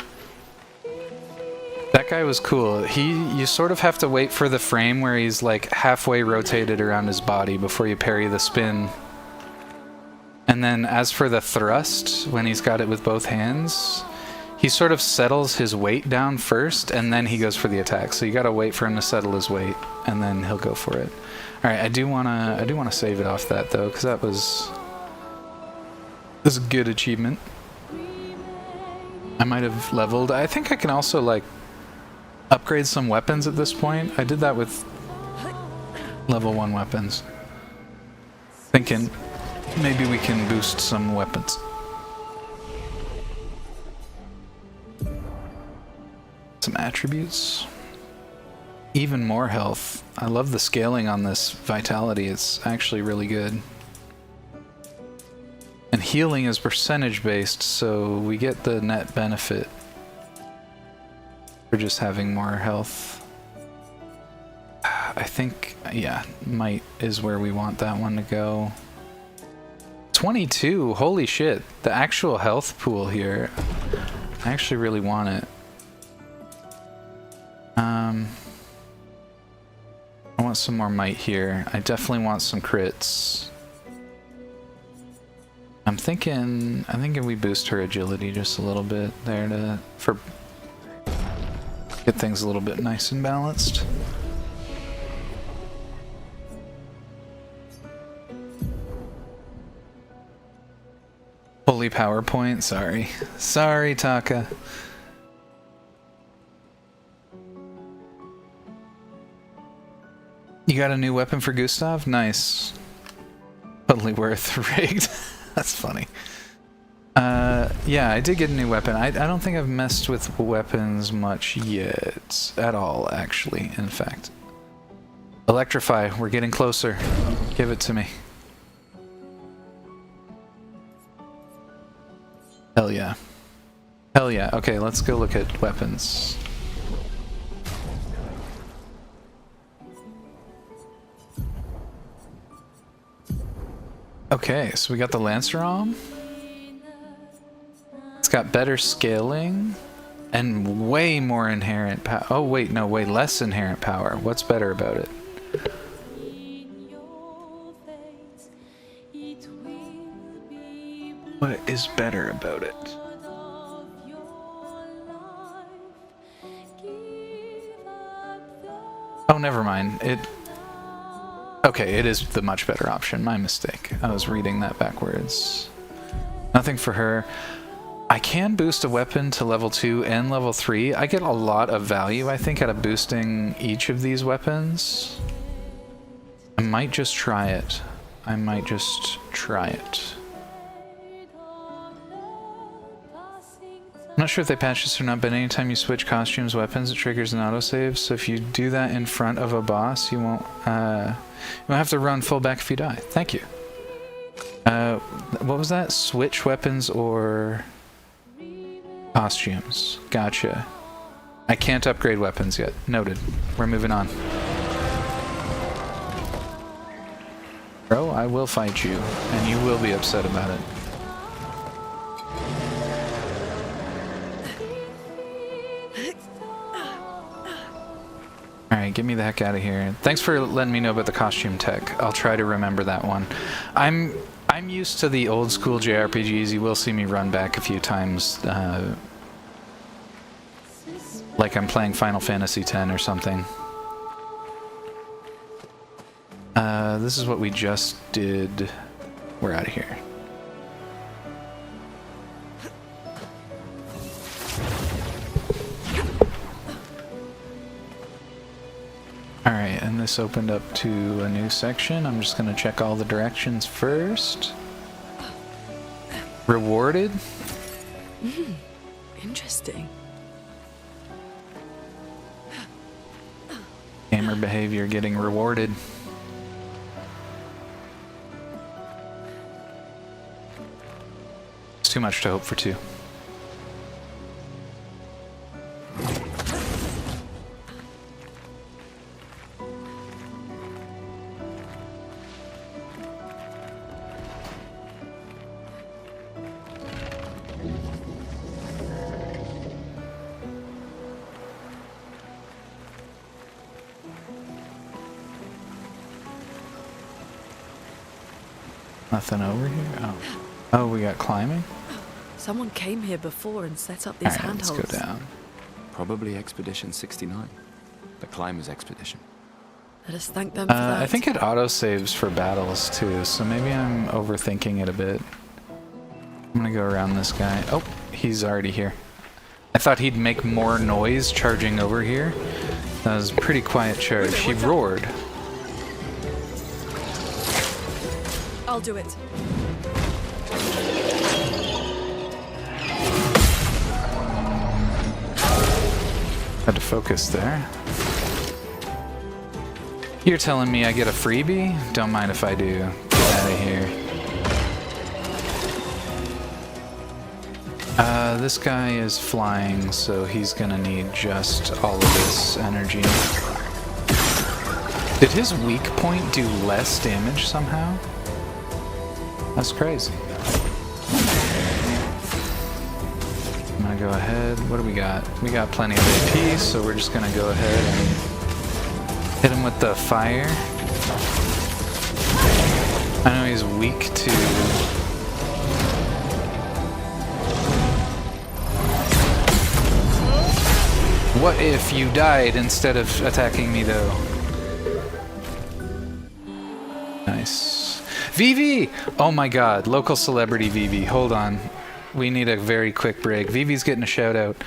That guy was cool. You sort of have to wait for the frame where he's like halfway rotated around his body before you parry the spin. And then as for the thrust, when he's got it with both hands, he sort of settles his weight down first, and then he goes for the attack. So you gotta wait for him to settle his weight, and then he'll go for it. All right, I do wanna save it off that though, because that was a good achievement. I might have leveled. I think I can also like upgrade some weapons at this point. I did that with level 1 weapons. Thinking maybe we can boost some weapons. Some attributes. Even more health. I love the scaling on this vitality. It's actually really good. And healing is percentage based, so we get the net benefit for just having more health. I think, yeah, might is where we want that one to go. 22, holy shit. The actual health pool here, I actually really want it. I want some more might here. I definitely want some crits. I'm thinking we boost her agility just a little bit there to get things a little bit nice and balanced. Holy PowerPoint, sorry. Sorry, Taka. You got a new weapon for Gustav? Nice. Totally worth rigged. That's funny. Yeah, I did get a new weapon. I don't think I've messed with weapons much yet. At all, actually, in fact. Electrify, we're getting closer. Give it to me. Hell yeah. Hell yeah. Okay, let's go look at weapons. Okay, so we got the Lancer Arm. It's got better scaling and way more inherent power. Oh wait, no, way less inherent power. What's better about it? What is better about it? Oh, never mind. Okay, it is the much better option. My mistake. I was reading that backwards. Nothing for her. I can boost a weapon to level 2 and level 3. I get a lot of value, I think, out of boosting each of these weapons. I might just try it. I might just try it. I'm not sure if they patched this or not, but anytime you switch costumes, weapons, it triggers an autosave. So if you do that in front of a boss, you won't have to run full back if you die. Thank you. What was that? Switch weapons or costumes? Gotcha. I can't upgrade weapons yet. Noted. We're moving on. Bro, I will fight you, and you will be upset about it. Alright, get me the heck out of here. Thanks for letting me know about the costume tech. I'll try to remember that one. I'm used to the old school JRPGs. You will see me run back a few times. Like I'm playing Final Fantasy X or something. This is what we just did. We're out of here. Alright, and this opened up to a new section. I'm just going to check all the directions first. Rewarded? Interesting. Gamer behavior getting rewarded. It's too much to hope for two. Nothing over here? Oh. Oh, we got climbing? Someone came here before and set up these handholds. Let's go down. Probably Expedition 69. The Climbers Expedition. Let us thank them for that. I think it auto-saves for battles too, so maybe I'm overthinking it a bit. I'm gonna go around this guy. Oh, he's already here. I thought he'd make more noise charging over here. That was a pretty quiet charge. He roared. I'll do it. Had to focus there. You're telling me I get a freebie? Don't mind if I do. Get out of here. This guy is flying, so he's gonna need just all of this energy. Did his weak point do less damage somehow? That's crazy. I'm gonna go ahead. What do we got? We got plenty of AP, so we're just gonna go ahead and hit him with the fire. I know he's weak to... What if you died instead of attacking me, though? Nice. Vivi! Oh my god, local celebrity Vivi. Hold on. We need a very quick break. Vivi's getting a shout out.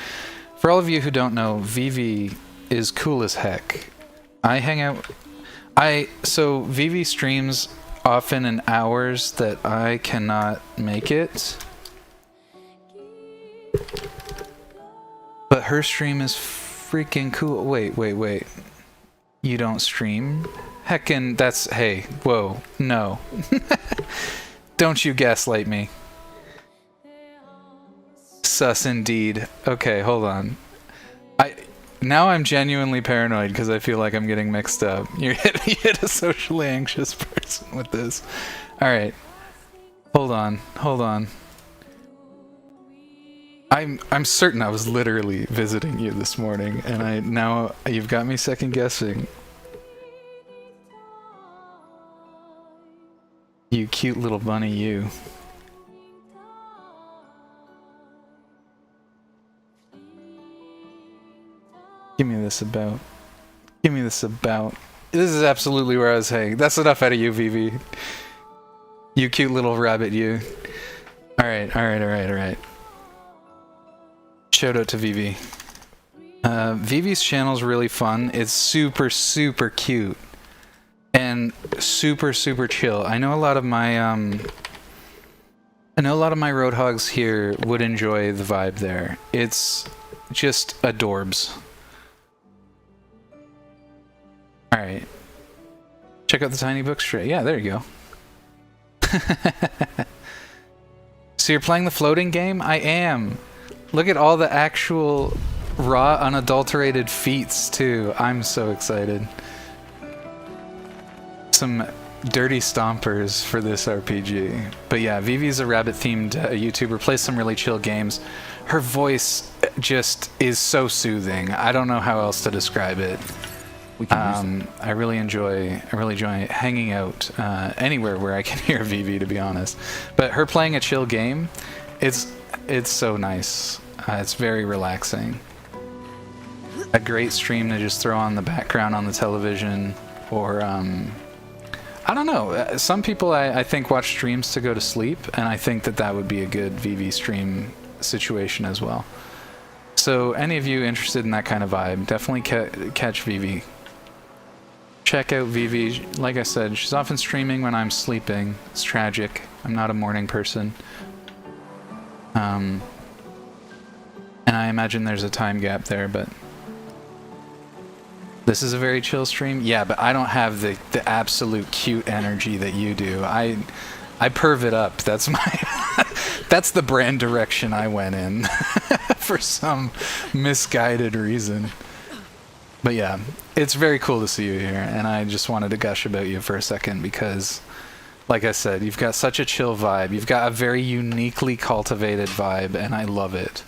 For all of you who don't know, Vivi is cool as heck. I hang out So Vivi streams often in hours that I cannot make it. But her stream is freaking cool. Wait. You don't stream? Heckin', that's... Hey, whoa, no. Don't you gaslight me. Sus indeed. Okay, hold on. Now I'm genuinely paranoid because I feel like I'm getting mixed up. You hit a socially anxious person with this. Alright. Hold on. I'm certain I was literally visiting you this morning, and now you've got me second guessing. You cute little bunny, you. Give me this about. This is absolutely where I was hanging. That's enough out of you, Vivi. You cute little rabbit, you. Alright. Shout out to Vivi. Vivi's channel's really fun. It's super, super cute. And super, super chill. I know a lot of my Roadhogs here would enjoy the vibe there. It's just adorbs. Alright. Check out the Tiny Book Straight. Yeah, there you go. So you're playing the floating game? I am. Look at all the actual raw, unadulterated feats, too. I'm so excited. Some dirty stompers for this RPG. But yeah, Vivi's a rabbit-themed YouTuber, plays some really chill games. Her voice just is so soothing. I don't know how else to describe it. I really enjoy hanging out anywhere where I can hear Vivi, to be honest. But her playing a chill game, it's so nice. It's very relaxing. A great stream to just throw on the background on the television, or I don't know. Some people I think watch streams to go to sleep, and I think that would be a good Vivi stream situation as well. So any of you interested in that kind of vibe, definitely catch Vivi. Check out Vivi. Like I said, she's often streaming when I'm sleeping. It's tragic. I'm not a morning person. And I imagine there's a time gap there, but this is a very chill stream. Yeah, but I don't have the absolute cute energy that you do. I perv it up. That's that's the brand direction I went in for some misguided reason. But yeah, it's very cool to see you here, and I just wanted to gush about you for a second because, like I said, you've got such a chill vibe. You've got a very uniquely cultivated vibe, and I love it.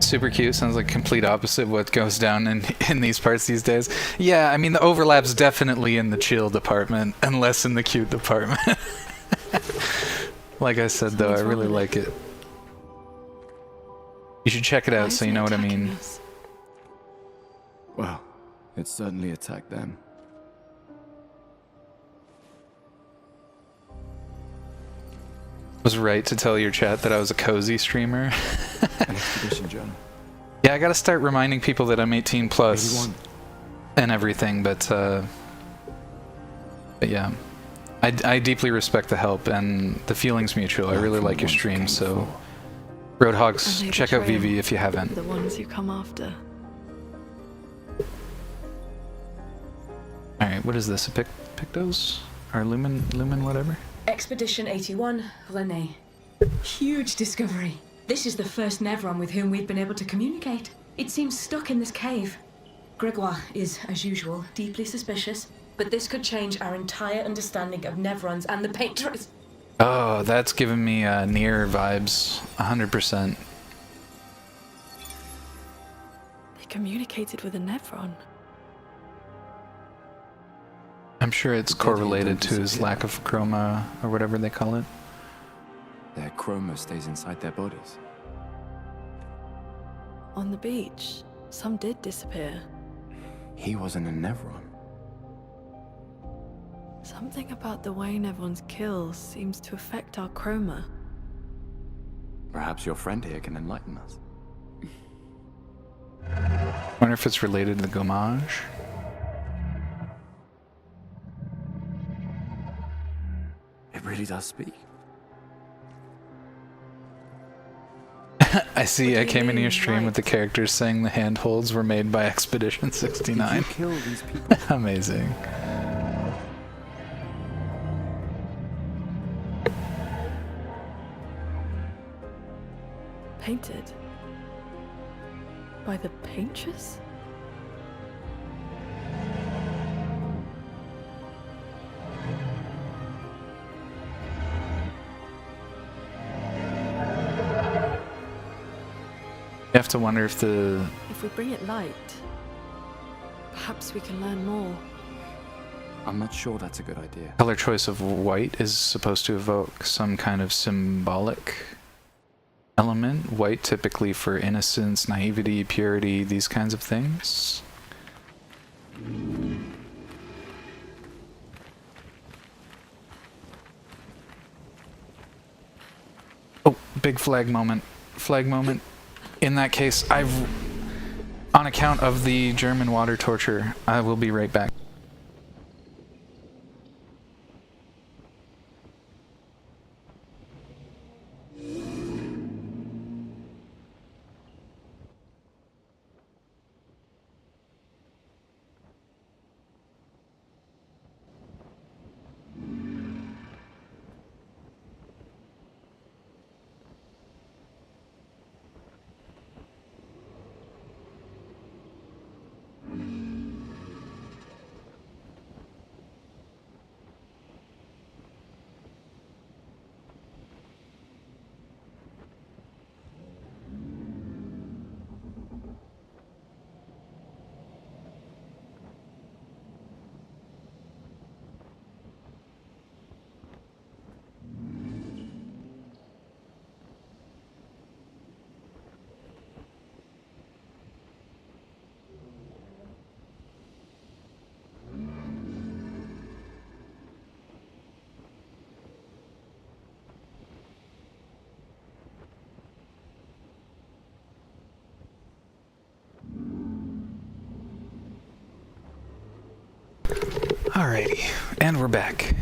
Super cute. Sounds like complete opposite of what goes down in these parts these days. Yeah, I mean, the overlap's definitely in the chill department and less in the cute department. Like I said, though, I really like it. You should check it out so you know what I mean. Well, it certainly attacked them. Was right to tell your chat that I was a cozy streamer. An expedition journal. Yeah, I gotta start reminding people that I'm 18 plus and everything, but yeah. I deeply respect the help and the feeling's mutual. I really like your stream, so Roadhogs, check out Vivi if you haven't. The ones you come after. Alright, what is this? A Pictos? Or Lumen whatever? Expedition 81, René. Huge discovery. This is the first Nevron with whom we've been able to communicate. It seems stuck in this cave. Gregoire is, as usual, deeply suspicious, but this could change our entire understanding of Nevrons and the Painters. Oh, that's giving me near vibes, 100%. They communicated with a Nevron. I'm sure it's correlated to his lack of chroma, or whatever they call it. Their chroma stays inside their bodies. On the beach, some did disappear. He wasn't a Nevron. Something about the way everyone's kills seems to affect our chroma. Perhaps your friend here can enlighten us. Wonder if it's related to the gommage. It really does speak. I see. I came into your stream with the characters saying the handholds were made by Expedition 69. Did you kill these people? Amazing. Painted? By the painters? You have to wonder if the... If we bring it light, perhaps we can learn more. I'm not sure that's a good idea. color choice of white is supposed to evoke some kind of symbolic element. White typically for innocence, naivety, purity, these kinds of things. Oh, big flag moment. Flag moment. In that case, on account of the German water torture, I will be right back. Alrighty, and we're back.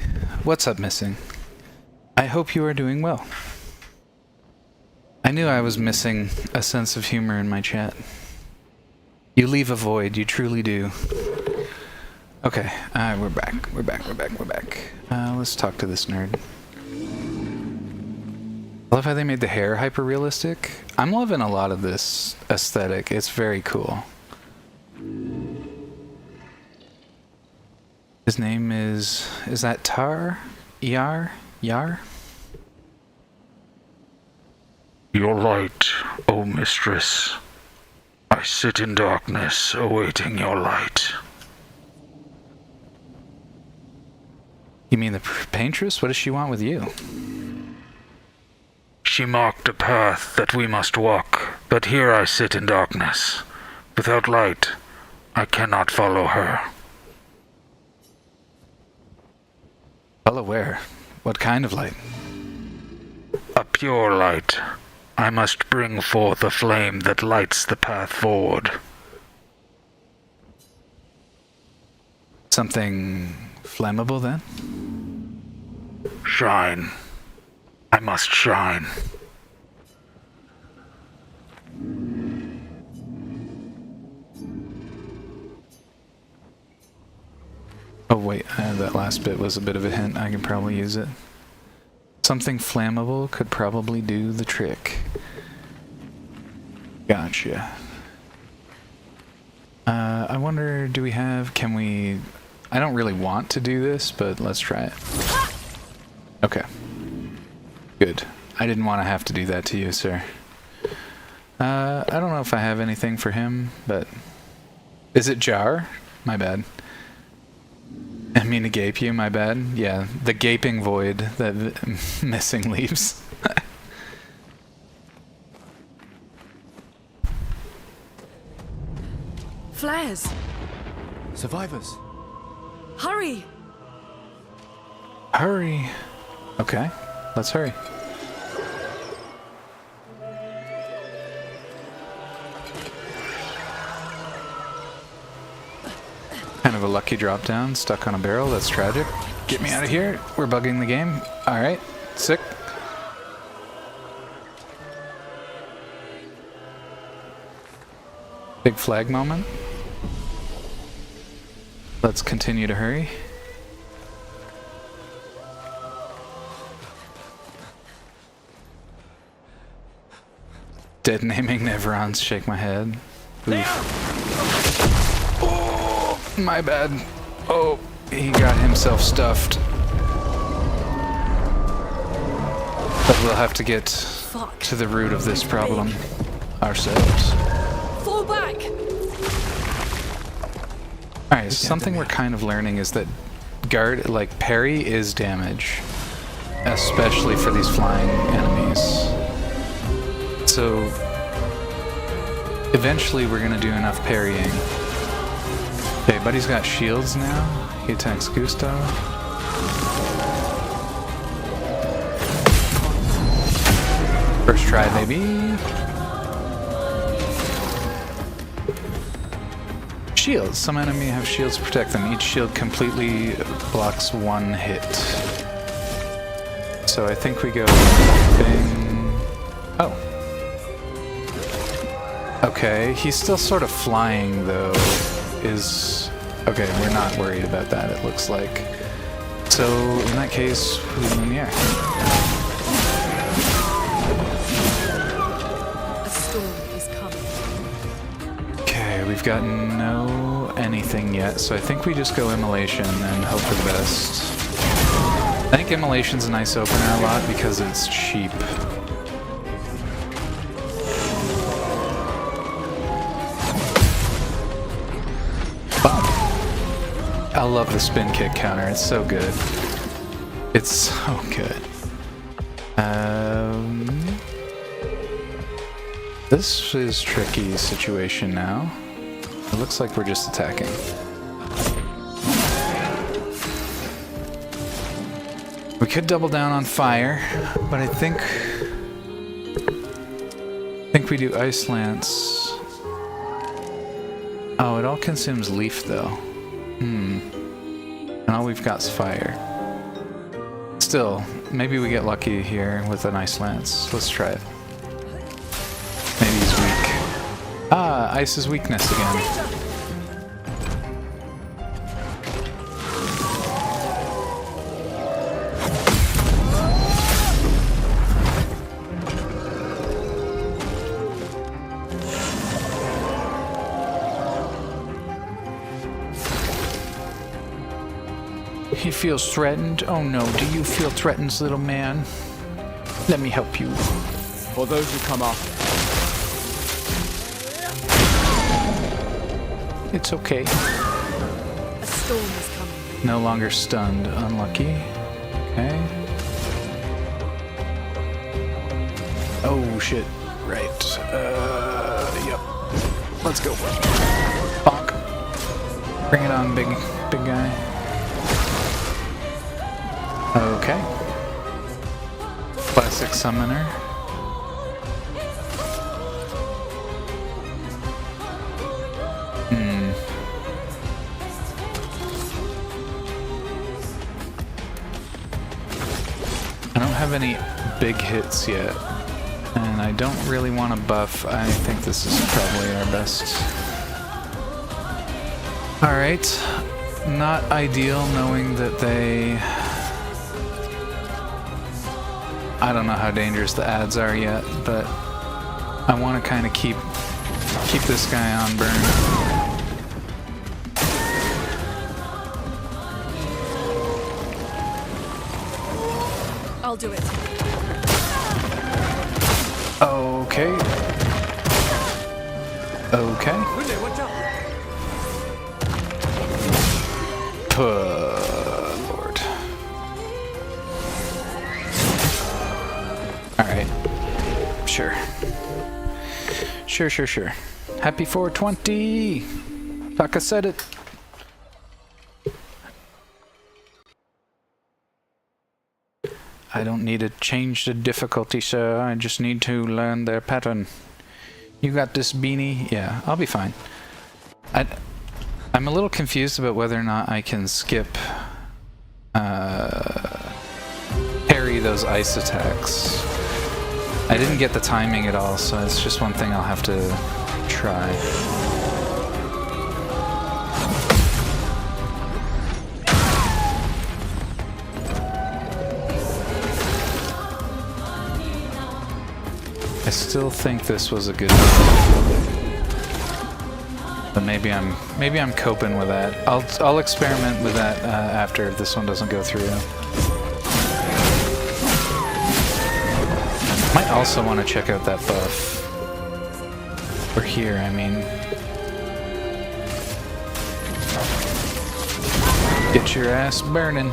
What's up, Missing? I hope you are doing well. I knew I was missing a sense of humor in my chat. You leave a void, you truly do. Okay, we're back. Let's talk to this nerd. I love how they made the hair hyper-realistic. I'm loving a lot of this aesthetic. It's very cool. His name is that Tar? Yar? Your light, O mistress. I sit in darkness, awaiting your light. You mean the paintress? What does she want with you? She marked a path that we must walk, but here I sit in darkness. Without light, I cannot follow her. Follow where? What kind of light? A pure light. I must bring forth a flame that lights the path forward. Something flammable, then? Shine. I must shine. Oh wait, that last bit was a bit of a hint. I can probably use it. Something flammable could probably do the trick. Gotcha. I wonder, can we... I don't really want to do this, but let's try it. Okay. Good. I didn't want to have to do that to you, sir. I don't know if I have anything for him, but... Is it Jar? My bad. I mean to gape you, my bad. Yeah, the gaping void that Missing leaves. Flares! Survivors! Hurry! Hurry. Okay, let's hurry. Kind of a lucky drop down, stuck on a barrel. That's tragic. Get me out of here. We're bugging the game. All right, sick. Big flag moment. Let's continue to hurry. Dead naming Neverons, shake my head. Oof. Oh, my bad. Oh, he got himself stuffed. But we'll have to get to the root of this problem ourselves. Fall back! Alright, something we're kind of learning is that parry is damage. Especially for these flying enemies. So, eventually we're gonna do enough parrying. Okay, buddy's got shields now. He attacks Gustav. First try, baby. Shields. Some enemy have shields to protect them. Each shield completely blocks one hit. So I think we go bing. Oh. Okay, he's still sort of flying though. Okay, we're not worried about that, it looks like. So in that case, we leave him in the air. A storm is coming. Okay, we've got no anything yet, so I think we just go immolation and hope for the best. I think immolation's a nice opener a lot because it's cheap. I love the spin kick counter, it's so good. It's so good. This is a tricky situation now. It looks like we're just attacking. We could double down on fire, but I think we do Ice Lance. Oh, it all consumes leaf though. And all we've got is fire. Still, maybe we get lucky here with an Ice Lance. Let's try it. Maybe he's weak. Ah, ice is weakness again. He feels threatened. Oh no, do you feel threatened, little man? Let me help you. For those who come after. It's okay. A storm is coming. No longer stunned. Unlucky. Okay. Oh shit. Right. Yep. Let's go. Bonk. Bring it on, big guy. Okay. Classic summoner. I don't have any big hits yet, and I don't really want to buff. I think this is probably our best. Alright. Not ideal knowing that they... I don't know how dangerous the ads are yet, but I want to kind of keep this guy on burn. I'll do it. Okay. Okay. Lord. Alright. Sure. Sure. Happy 420! Taka said it. I don't need to change the difficulty, sir. I just need to learn their pattern. You got this beanie? Yeah, I'll be fine. I'm a little confused about whether or not I can skip parry those ice attacks. I didn't get the timing at all, so it's just one thing I'll have to try. I still think this was a good one. But maybe I'm coping with that. I'll experiment with that after if this one doesn't go through. Might also want to check out that buff. Or here, I mean. Get your ass burning.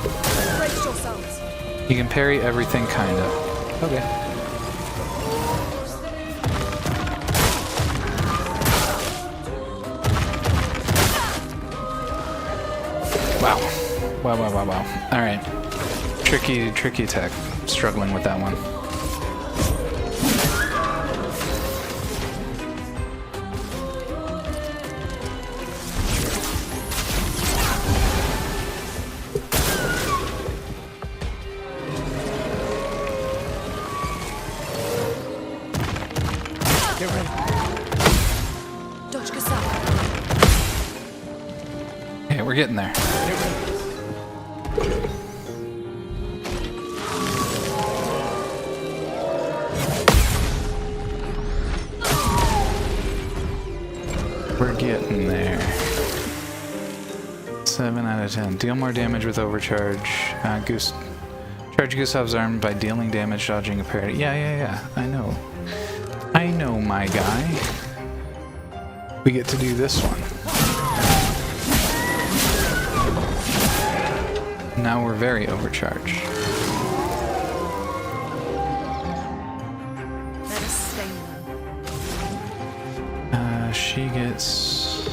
You can parry everything, kinda. Okay. Wow. Wow. Alright. Tricky tech. Struggling with that one. Get ready. Okay, we're getting there. We're getting there. 7 out of 10. Deal more damage with overcharge. Charge Gustaf's arm by dealing damage, dodging a parry. Yeah. I know, my guy. We get to do this one. Now we're very overcharged. Let us stay She gets...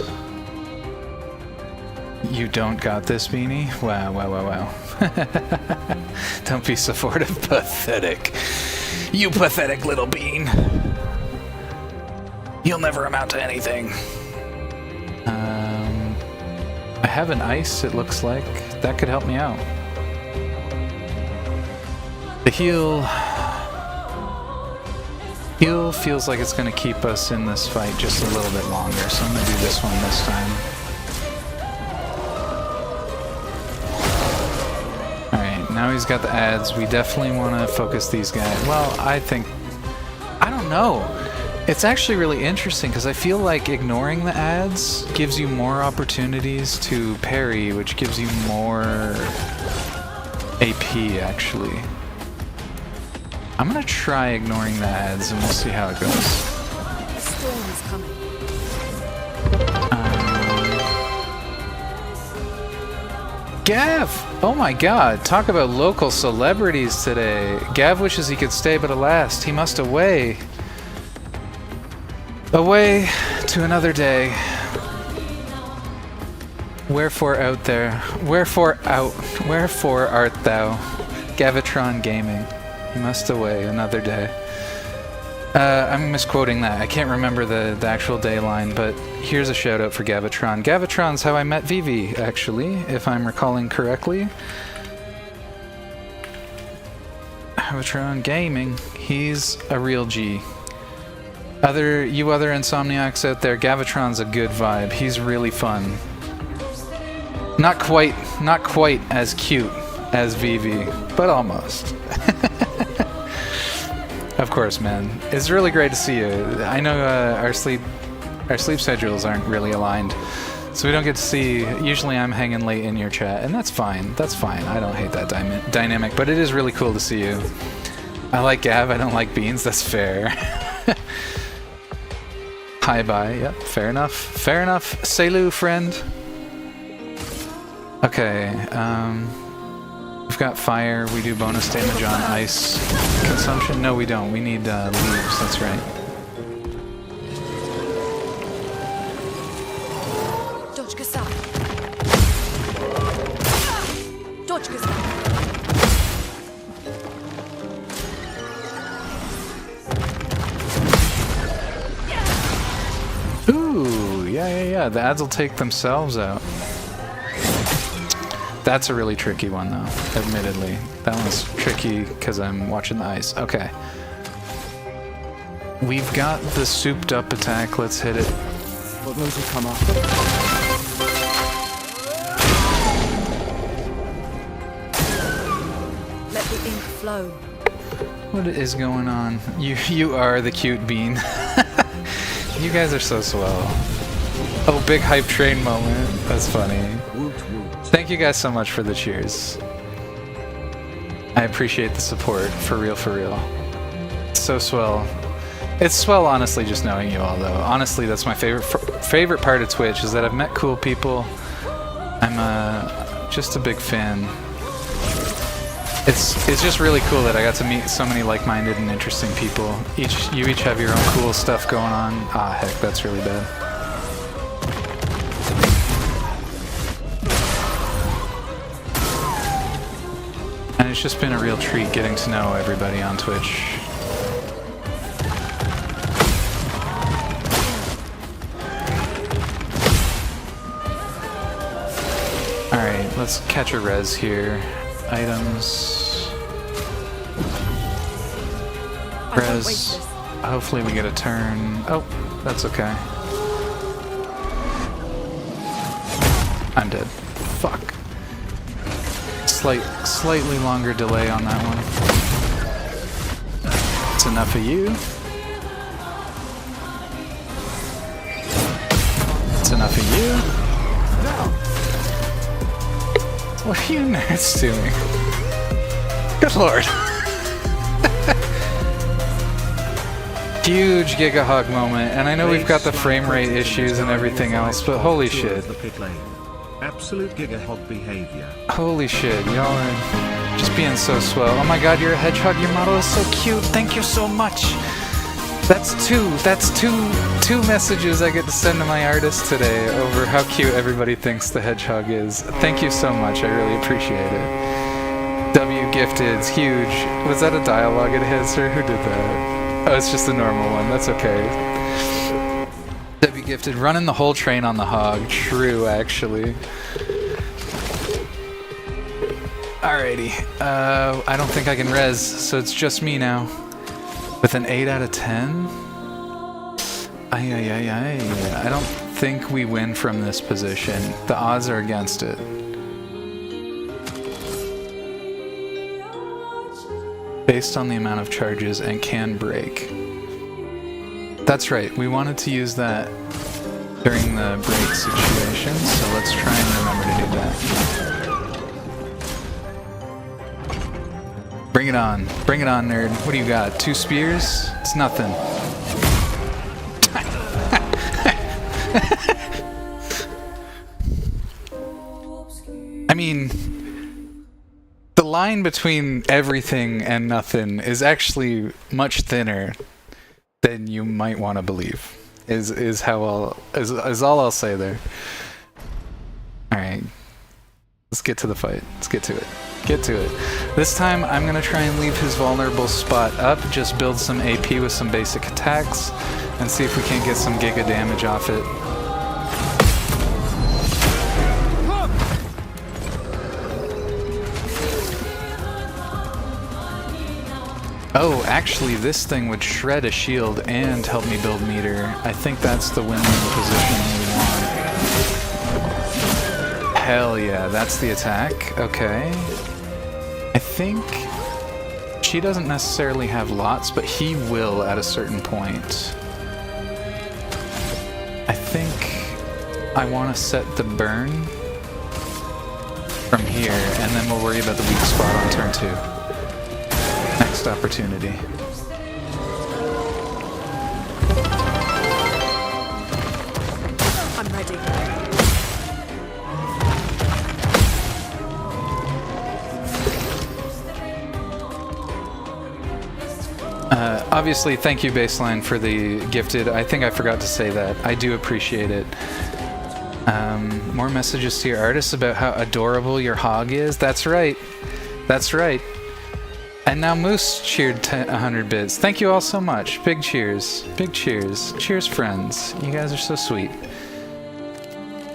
You don't got this, Beanie? Wow. Don't be supportive. Pathetic. You pathetic little bean. You'll never amount to anything. I have an ice, it looks like. That could help me out. The heal feels like it's going to keep us in this fight just a little bit longer, so I'm going to do this one this time. Alright, now he's got the ads. We definitely want to focus these guys. Well, I don't know. It's actually really interesting because I feel like ignoring the ads gives you more opportunities to parry, which gives you more AP, actually. I'm gonna try ignoring the ads and we'll see how it goes. The storm is coming. Gav! Oh my god, talk about local celebrities today. Gav wishes he could stay, but alas, he must away. Away to another day. Wherefore art thou? Gavitron Gaming. He must away another day. I'm misquoting that. I can't remember the actual day line, but here's a shout out for Gavitron. Gavitron's how I met Vivi, actually, if I'm recalling correctly. Gavitron Gaming. He's a real G. Other insomniacs out there, Gavitron's a good vibe. He's really fun. Not quite as cute as Vivi, but almost. Of course, man. It's really great to see you. I know our sleep schedules aren't really aligned, so we don't get to see. Usually I'm hanging late in your chat, and that's fine. That's fine. I don't hate that dynamic, but it is really cool to see you. I like Gav, I don't like Beans. That's fair. Hi, bye. Yep, fair enough. Fair enough. Salut, friend. Okay, we've got fire. We do bonus damage on ice consumption. No, we don't. We need leaves. That's right. yeah, the ads will take themselves out. That's a really tricky one, though, admittedly. That one's tricky because I'm watching the ice. Okay. We've got the souped up attack. Let's hit it. For those who come up. Let the ink flow. What is going on? You are the cute bean. You guys are so swell. Oh, big hype train moment. That's funny. Thank you guys so much for the cheers. I appreciate the support, for real, for real. It's so swell. It's swell, honestly, just knowing you all, though. Honestly, that's my favorite part of Twitch, is that I've met cool people. I'm just a big fan. It's just really cool that I got to meet so many like-minded and interesting people. You each have your own cool stuff going on. Ah, heck, that's really bad. And it's just been a real treat getting to know everybody on Twitch. Alright, let's catch a res here. Items. Res. Hopefully we get a turn. Oh, that's okay. I'm dead. Fuck. Slightly longer delay on that one. It's enough of you. It's enough of you. What are you nerds doing? Good lord. Huge Giga Hog moment, and I know we've got the frame rate issues and everything else, but holy shit. Absolute Giga Hog behavior. Holy shit, y'all are just being so swell. Oh my god, you're a hedgehog, your model is so cute, thank you so much. That's two messages I get to send to my artist today over how cute everybody thinks the hedgehog is. Thank you so much, I really appreciate it. W Gifted's huge. Was that a dialogue enhancer? Who did that? Oh, it's just a normal one, that's okay. W Gifted, running the whole train on the hog. True, actually. Alrighty. I don't think I can res, so it's just me now. With an 8 out of 10? I don't think we win from this position. The odds are against it. Based on the amount of charges and can break. That's right, we wanted to use that during the break situation, so let's try and remember to do that. Bring it on, nerd. What do you got? 2 spears? It's nothing. I mean, the line between everything and nothing is actually much thinner than you might want to believe. Is all I'll say there. All right, let's get to the fight. Let's get to it. Get to it. This time I'm gonna try and leave his vulnerable spot up. Just build some AP with some basic attacks, and see if we can't get some giga damage off it. Oh, actually, this thing would shred a shield and help me build meter. I think that's the win-win position we want. Hell yeah, that's the attack. Okay. I think she doesn't necessarily have lots, but he will at a certain point. I think I want to set the burn from here, and then we'll worry about the weak spot on turn 2. Next opportunity. I'm ready. Obviously, thank you, Baseline, for the gifted. I think I forgot to say that. I do appreciate it. More messages to your artists about how adorable your hog is. That's right. That's right. And now Moose cheered 100 bits. Thank you all so much. Big cheers. Big cheers. Cheers, friends. You guys are so sweet.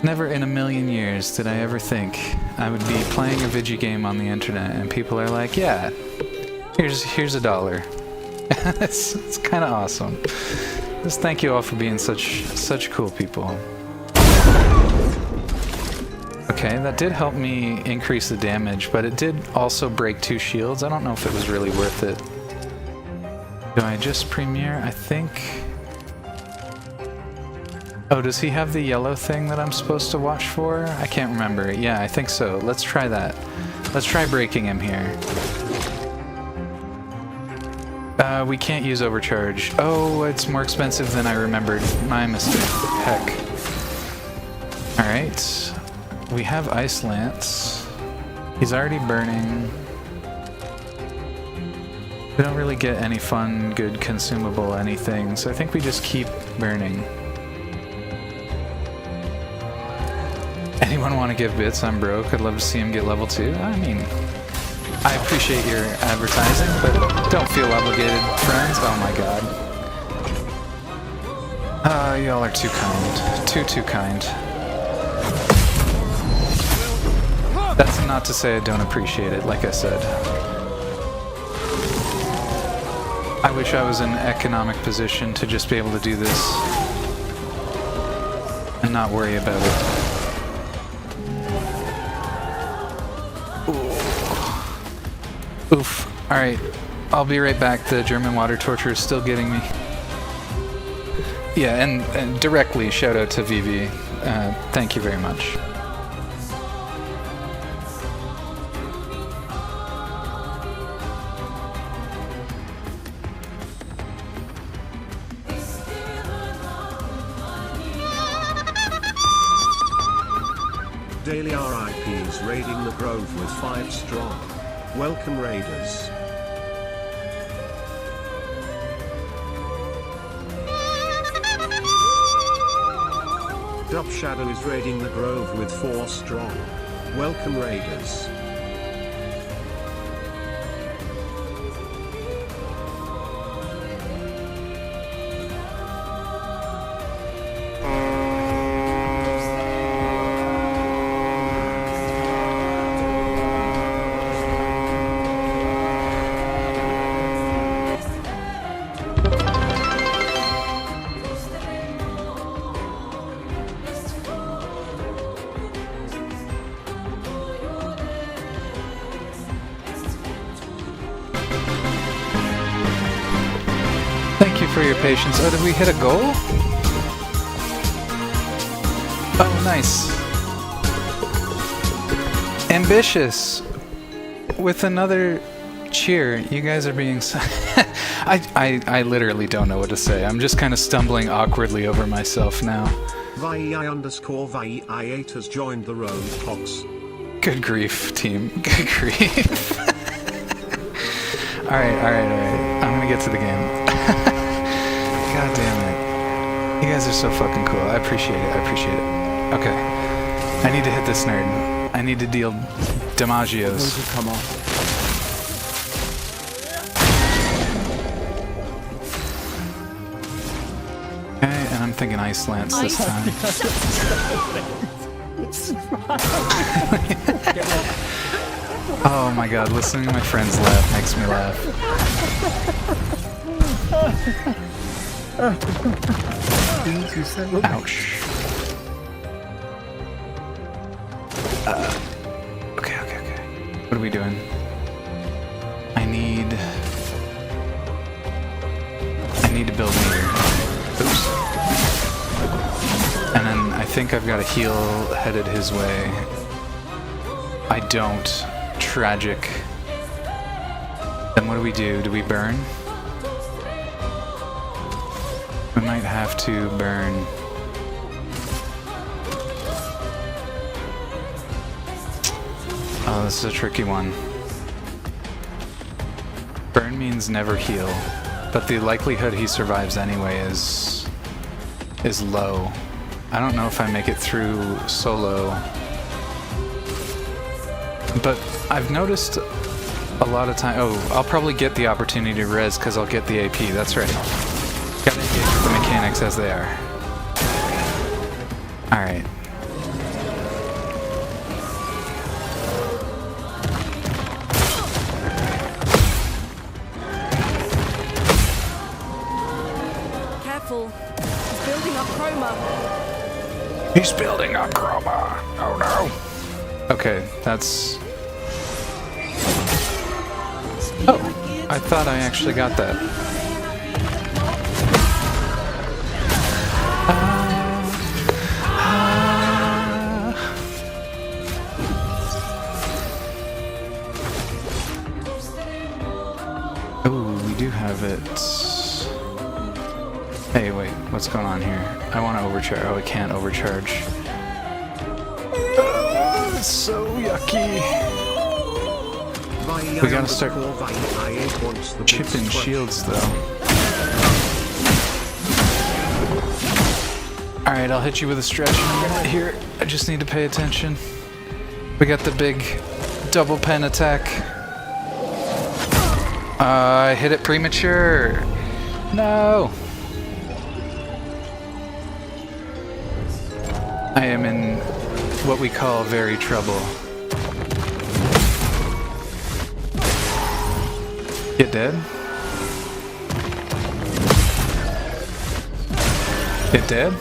Never in a million years did I ever think I would be playing a video game on the internet and people are like, yeah, here's $1. It's kind of awesome. Just thank you all for being such cool people. Okay, that did help me increase the damage, but it did also break 2 shields. I don't know if it was really worth it. Do I just premiere? I think... Oh, does he have the yellow thing that I'm supposed to watch for? I can't remember. Yeah, I think so. Let's try that. Let's try breaking him here. We can't use overcharge. Oh, it's more expensive than I remembered. My mistake. Heck. Alright. We have Ice Lance. He's already burning. We don't really get any fun, good, consumable anything, so I think we just keep burning. Anyone want to give bits? I'm broke. I'd love to see him get level 2. I mean, I appreciate your advertising, but don't feel obligated, friends. Oh my god. Y'all are too kind. Too kind. That's not to say I don't appreciate it, like I said. I wish I was in an economic position to just be able to do this and not worry about it. Oof. Alright, I'll be right back. The German water torture is still getting me. Yeah, and directly shout out to Vivi. Thank you very much. Daily RIPs raiding the Grove with 5 strong. Welcome Raiders. Dub Shadow is raiding the Grove with 4 strong. Welcome Raiders. Thank you for your patience. Oh, did we hit a goal? Oh, nice. Ambitious. With another cheer. You guys are being so... I literally don't know what to say. I'm just kind of stumbling awkwardly over myself now. VI_VI8 has joined the Roadhogs. Good grief, team. Good grief. Alright. I'm gonna get to the game. God damn it. You guys are so fucking cool. I appreciate it. Okay. I need to hit this nerd. I need to deal damagios. Come on. Okay, and I'm thinking Ice Lance this time. Oh my god, listening to my friends laugh makes me laugh. Ouch. Okay. What are we doing? I need to build meter. Oops. And then I think I've got a heal headed his way. I don't. Tragic. Then what do? Do we burn? We might have to burn. Oh, this is a tricky one. Burn means never heal, but the likelihood he survives anyway is low. I don't know if I make it through solo, but I've noticed a lot of time. Oh, I'll probably get the opportunity to res because I'll get the AP. That's right. Gotta engage with the mechanics as they are. Alright. careful. He's building up chroma. He's building up chroma. Oh no. Okay, that's... Oh, I thought I actually got that. Oh, we do have it. Hey, wait, what's going on here? I want to overcharge. Oh, I can't overcharge. It's so yucky. We gotta start chipping shields, though. Alright, I'll hit you with a stretch in a minute here. I just need to pay attention. We got the big double pen attack. I hit it premature. No! I am in what we call very trouble. Get dead? Get dead?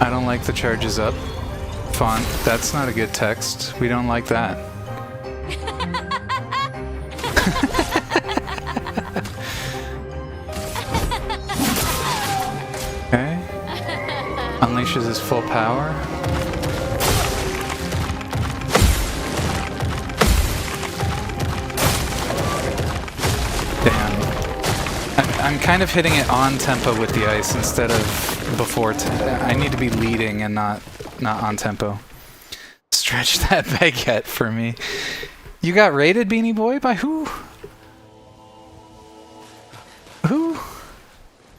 I don't like the charges up. Font, that's not a good text. We don't like that. Okay. Unleashes his full power. I'm kind of hitting it on tempo with the ice instead of before. I need to be leading and not on tempo. Stretch that baguette for me. You got raided, Beanie Boy? By who? Who?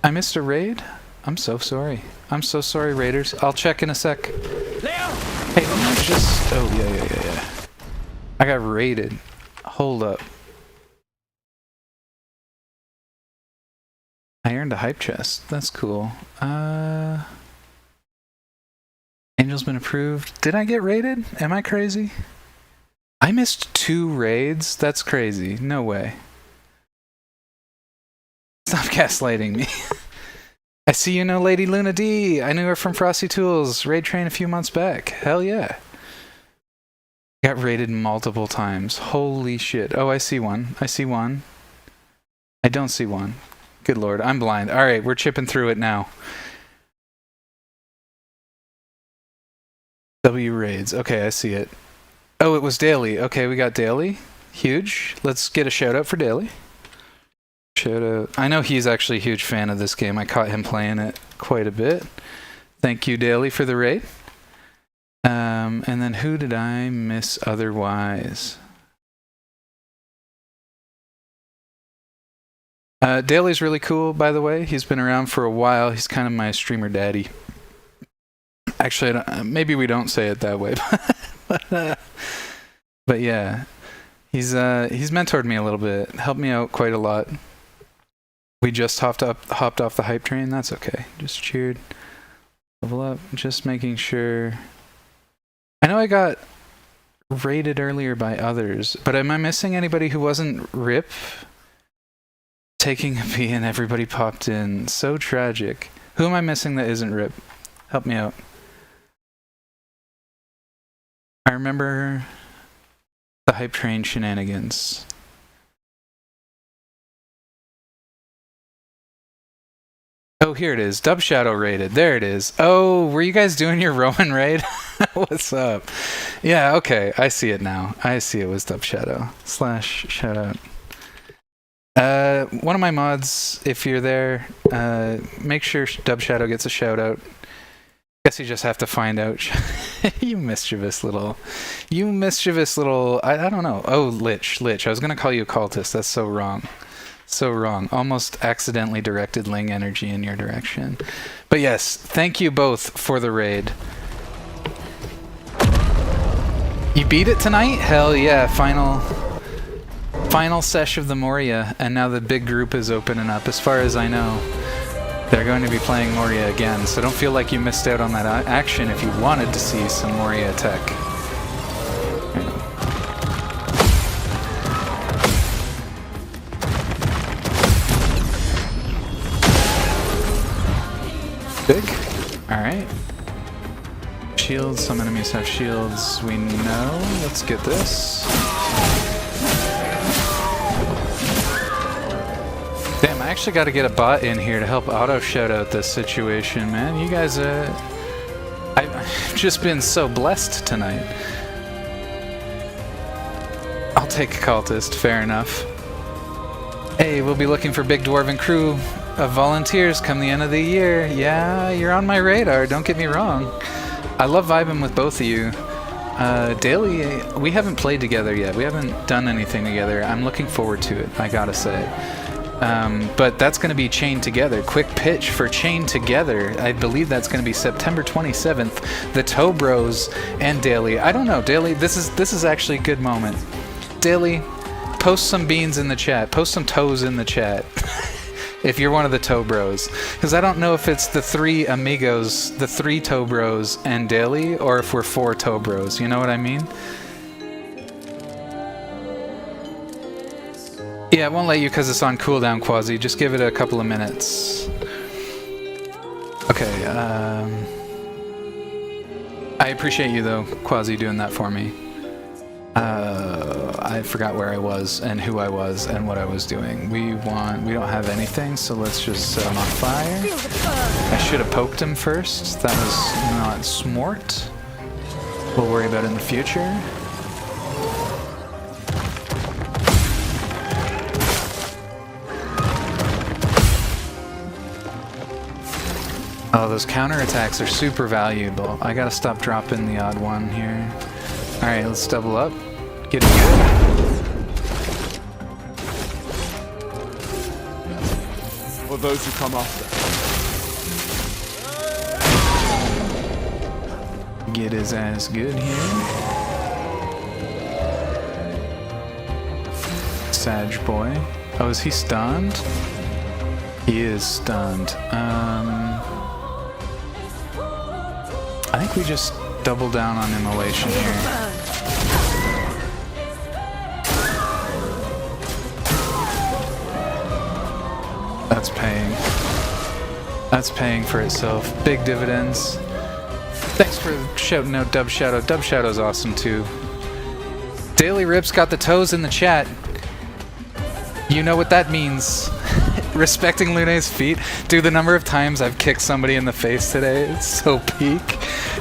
I missed a raid? I'm so sorry. I'm so sorry, raiders. I'll check in a sec. Hey, let me just... Oh, yeah. I got raided. Hold up. I earned a hype chest. That's cool. Angel's been approved. Did I get raided? Am I crazy? I missed 2 raids? That's crazy. No way. Stop gaslighting me. I see you know Lady Luna D. I knew her from Frosty Tools. Raid train a few months back. Hell yeah. Got raided multiple times. Holy shit. Oh, I see one. I see one. I don't see one. Good lord, I'm blind. Alright, we're chipping through it now. W raids. Okay, I see it. Oh, it was daily. Okay, we got daily. Huge. Let's get a shout out for daily. Shout out. I know he's actually a huge fan of this game. I caught him playing it quite a bit. Thank you, daily, for the raid. And then who did I miss otherwise? Daly's really cool, by the way. He's been around for a while. He's kind of my streamer daddy. Actually, maybe we don't say it that way, but yeah, he's mentored me a little bit, helped me out quite a lot. We just hopped off the hype train. That's okay. Just cheered. Level up. Just making sure. I know I got raided earlier by others, but am I missing anybody who wasn't RIP? Taking a pee and everybody popped in. So tragic. Who am I missing that isn't RIP? Help me out. I remember the hype train shenanigans. Oh, here it is. Dub Shadow raided. There it is. Oh, were you guys doing your Roman raid? What's up? Yeah, okay. I see it now. I see it was Dub Shadow. / shout out. One of my mods, if you're there, make sure Dub Shadow gets a shout out. Guess you just have to find out. You mischievous little, I don't know. Oh, Lich. I was gonna call you a cultist. That's so wrong. So wrong. Almost accidentally directed Ling energy in your direction. But yes, thank you both for the raid. You beat it tonight? Hell yeah, final sesh of the Moria, and now the big group is opening up. As far as I know, they're going to be playing Moria again, so don't feel like you missed out on that action if you wanted to see some Moria tech. Big. Alright. Shields. Some enemies have shields. We know. Let's get this. Damn, I actually got to get a bot in here to help auto shout out this situation, man. You guys, I've just been so blessed tonight. I'll take a cultist, fair enough. Hey, we'll be looking for big dwarven crew of volunteers come the end of the year. Yeah, you're on my radar, don't get me wrong. I love vibing with both of you. Daily, we haven't played together yet. We haven't done anything together. I'm looking forward to it, I gotta say. But that's going to be Chained Together. Quick pitch for Chained Together. I believe that's going to be September 27th. The Toe Bros and Daily. I don't know, Daily. This is actually a good moment. Daily, post some beans in the chat. Post some toes in the chat. If you're one of the Toe Bros. Because I don't know if it's the 3 amigos, the 3 Toe Bros and Daily, or if we're 4 Toe Bros. You know what I mean? Yeah, it won't let you because it's on cooldown, Quasi. Just give it a couple of minutes. Okay, I appreciate you, though, Quasi, doing that for me. I forgot where I was and who I was and what I was doing. We don't have anything, so let's just set him on fire. I should have poked him first. That was not smart. We'll worry about it in the future. Oh, those counterattacks are super valuable. I gotta stop dropping the odd one here. Alright, let's double up. Get it good. For those who come after. Get his ass good here. Sag boy. Oh, is he stunned? He is stunned. I think we just double down on immolation here. That's paying. That's paying for itself. Big dividends. Thanks for shouting out Dub Shadow. Dub Shadow's awesome too. Daily Rips got the toes in the chat. You know what that means. Respecting Lune's feet. Dude, the number of times I've kicked somebody in the face today, it's so peak.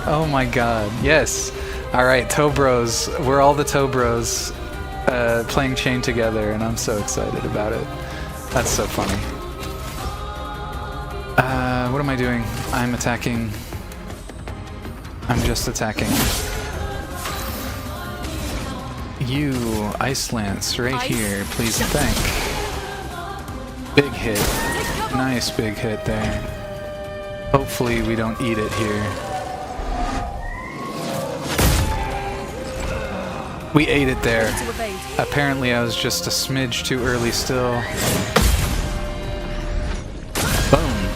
Oh my god. Yes. Alright, Toe Bros. We're all the Toe Bros playing Chained Together, and I'm so excited about it. That's so funny. What am I doing? I'm attacking. I'm just attacking. You, Ice Lance, right here, please and thank. Big hit. Nice big hit there. Hopefully we don't eat it here. We ate it there. Apparently I was just a smidge too early still. Boom.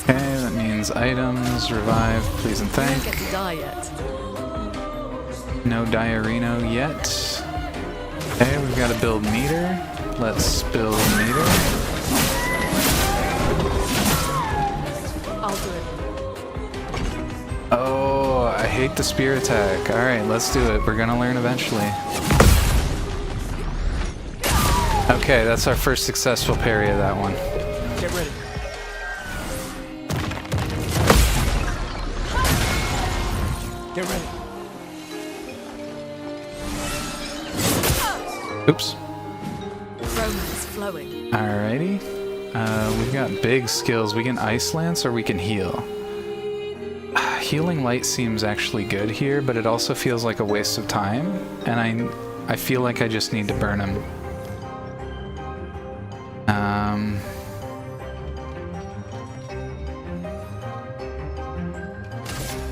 Okay, that means items, revive, please and thank. Don't get to die yet. No Diarino yet. Okay, we've got to build meter. Let's build meter. I'll do it. Oh, I hate the spear attack. Alright, let's do it. We're gonna learn eventually. Okay, that's our first successful parry of that one. Get ready. Get ready. Oops. Romance flowing. Alrighty. We've got big skills. We can Ice Lance or we can heal. Healing Light seems actually good here, but it also feels like a waste of time, and I feel like I just need to burn him.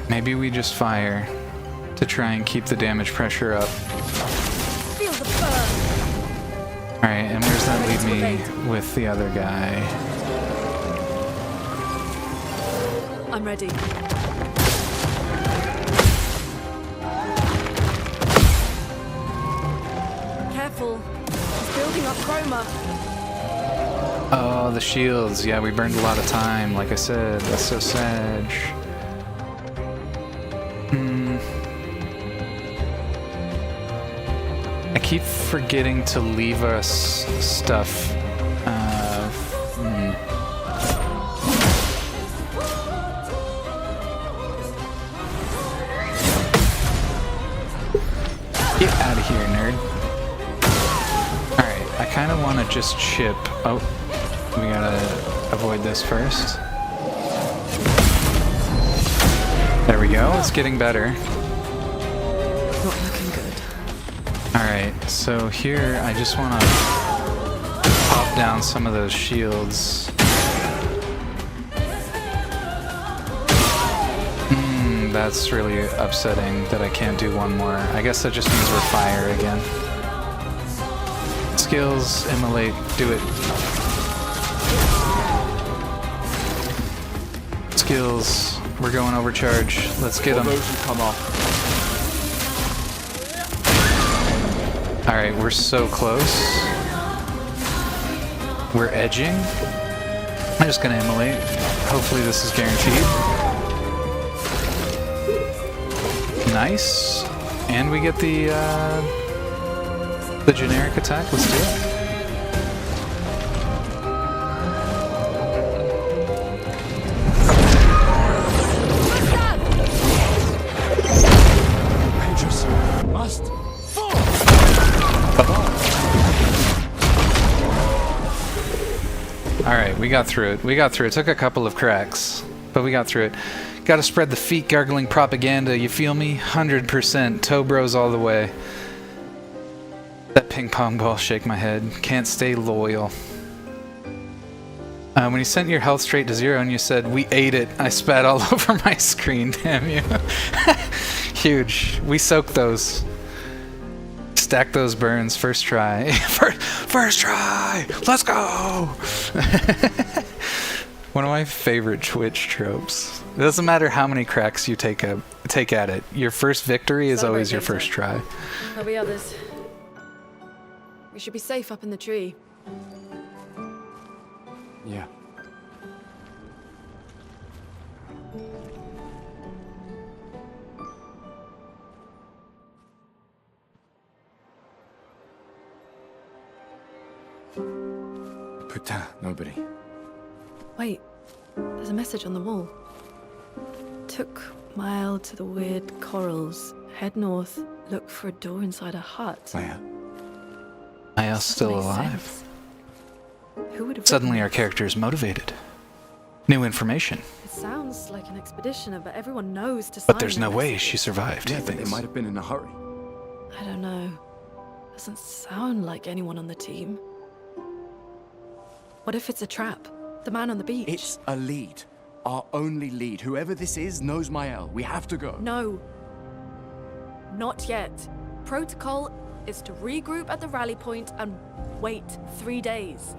Maybe we just fire to try and keep the damage pressure up. Feel the burn. Alright, and where's that leave me with the other guy? I'm ready. careful. He's building up chroma. Oh, the shields. Yeah, we burned a lot of time. Like I said, that's so sad. I keep forgetting to leave us stuff. Get out of here, nerd. Alright, I kind of want to just chip. Oh, we gotta avoid this first. There we go, it's getting better. Not looking good. Alright, so here I just want to pop down some of those shields. That's really upsetting that I can't do one more. I guess that just means we're fire again. Skills, immolate, do it. Skills, we're going overcharge. Let's get them. Alright, we're so close. We're edging. I'm just gonna immolate. Hopefully this is guaranteed. Nice. And we get the generic attack. Let's do it. Alright, we got through it. We got through it. Took a couple of cracks, but we got through it. Gotta spread the feet gargling propaganda, you feel me? 100%. Toe bros all the way. That ping pong ball, shake my head. Can't stay loyal. When you sent your health straight to 0 and you said, "We ate it," I spat all over my screen, damn you. Huge. We soaked those. Stack those burns, first try. First try! Let's go! One of my favorite Twitch tropes. It doesn't matter how many cracks you take at it. Your first victory is always your first try. There'll be others. We should be safe up in the tree. Yeah. Putain, nobody. Wait, there's a message on the wall. Took mile to the weird corals. Head north, look for a door inside a hut. Maya's still alive. Who would have Suddenly our character is motivated. New information. It sounds like an expeditioner, but everyone knows to sign But there's the no way message. she survived. Yeah, but they might have been in a hurry. I don't know. Doesn't sound like anyone on the team. What if it's a trap? The man on the beach? It's a lead. Our only lead. Whoever this is knows Mael. We have to go. No. Not yet. Protocol is to regroup at the rally point and wait 3 days.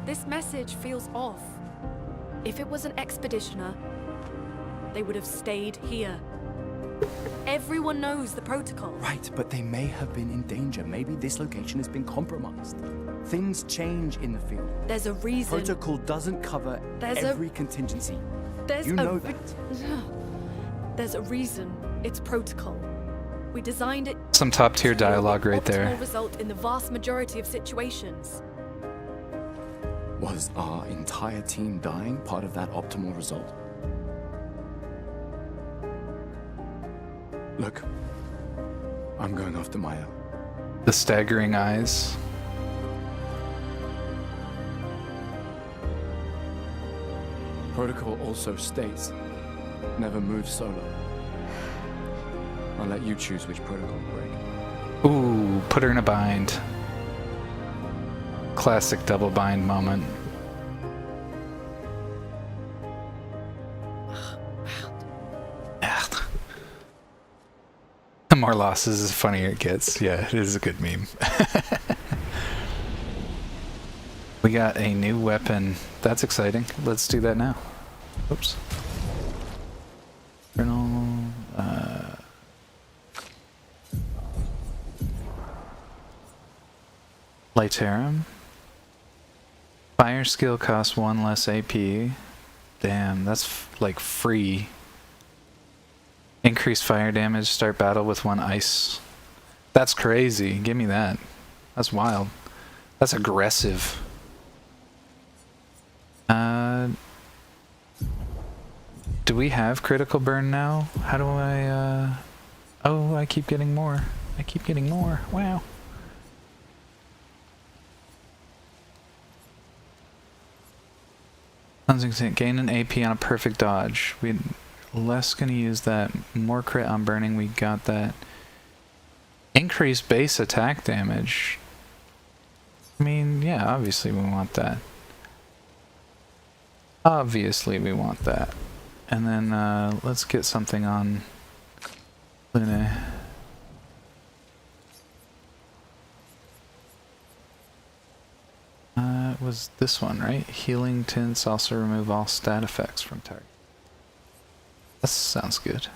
This message feels off. If it was an expeditioner, they would have stayed here. Everyone knows the protocol. Right, but they may have been in danger. Maybe this location has been compromised. Things change in the field. There's a reason. Protocol doesn't cover every contingency. There's you a know that. There's a reason. It's protocol. We designed it. Some top tier dialogue right there. Optimal result in the vast majority of situations. Was our entire team dying part of that optimal result? Look, I'm going after Maya. The staggering eyes. Protocol also states, never move solo. I'll let you choose which protocol to break. Ooh, put her in a bind. Classic double bind moment. The more losses, the funnier it gets. Yeah, it is a good meme. We got a new weapon. That's exciting. Let's do that now. Oops. Journal. Lytarum. Fire skill costs 1 less AP. Damn, that's like free. Increase fire damage, start battle with 1 ice. That's crazy. Give me that. That's wild. That's aggressive. Do we have critical burn now? How do I, Oh, I keep getting more. I keep getting more. Wow. Cleansing, gain an AP on a perfect dodge. We're less gonna use that. More crit on burning, we got that. Increase base attack damage. I mean, yeah, obviously we want that. Obviously we want that. And then let's get something on Lune. It was this one, right? Healing tints also remove all stat effects from target. That sounds good.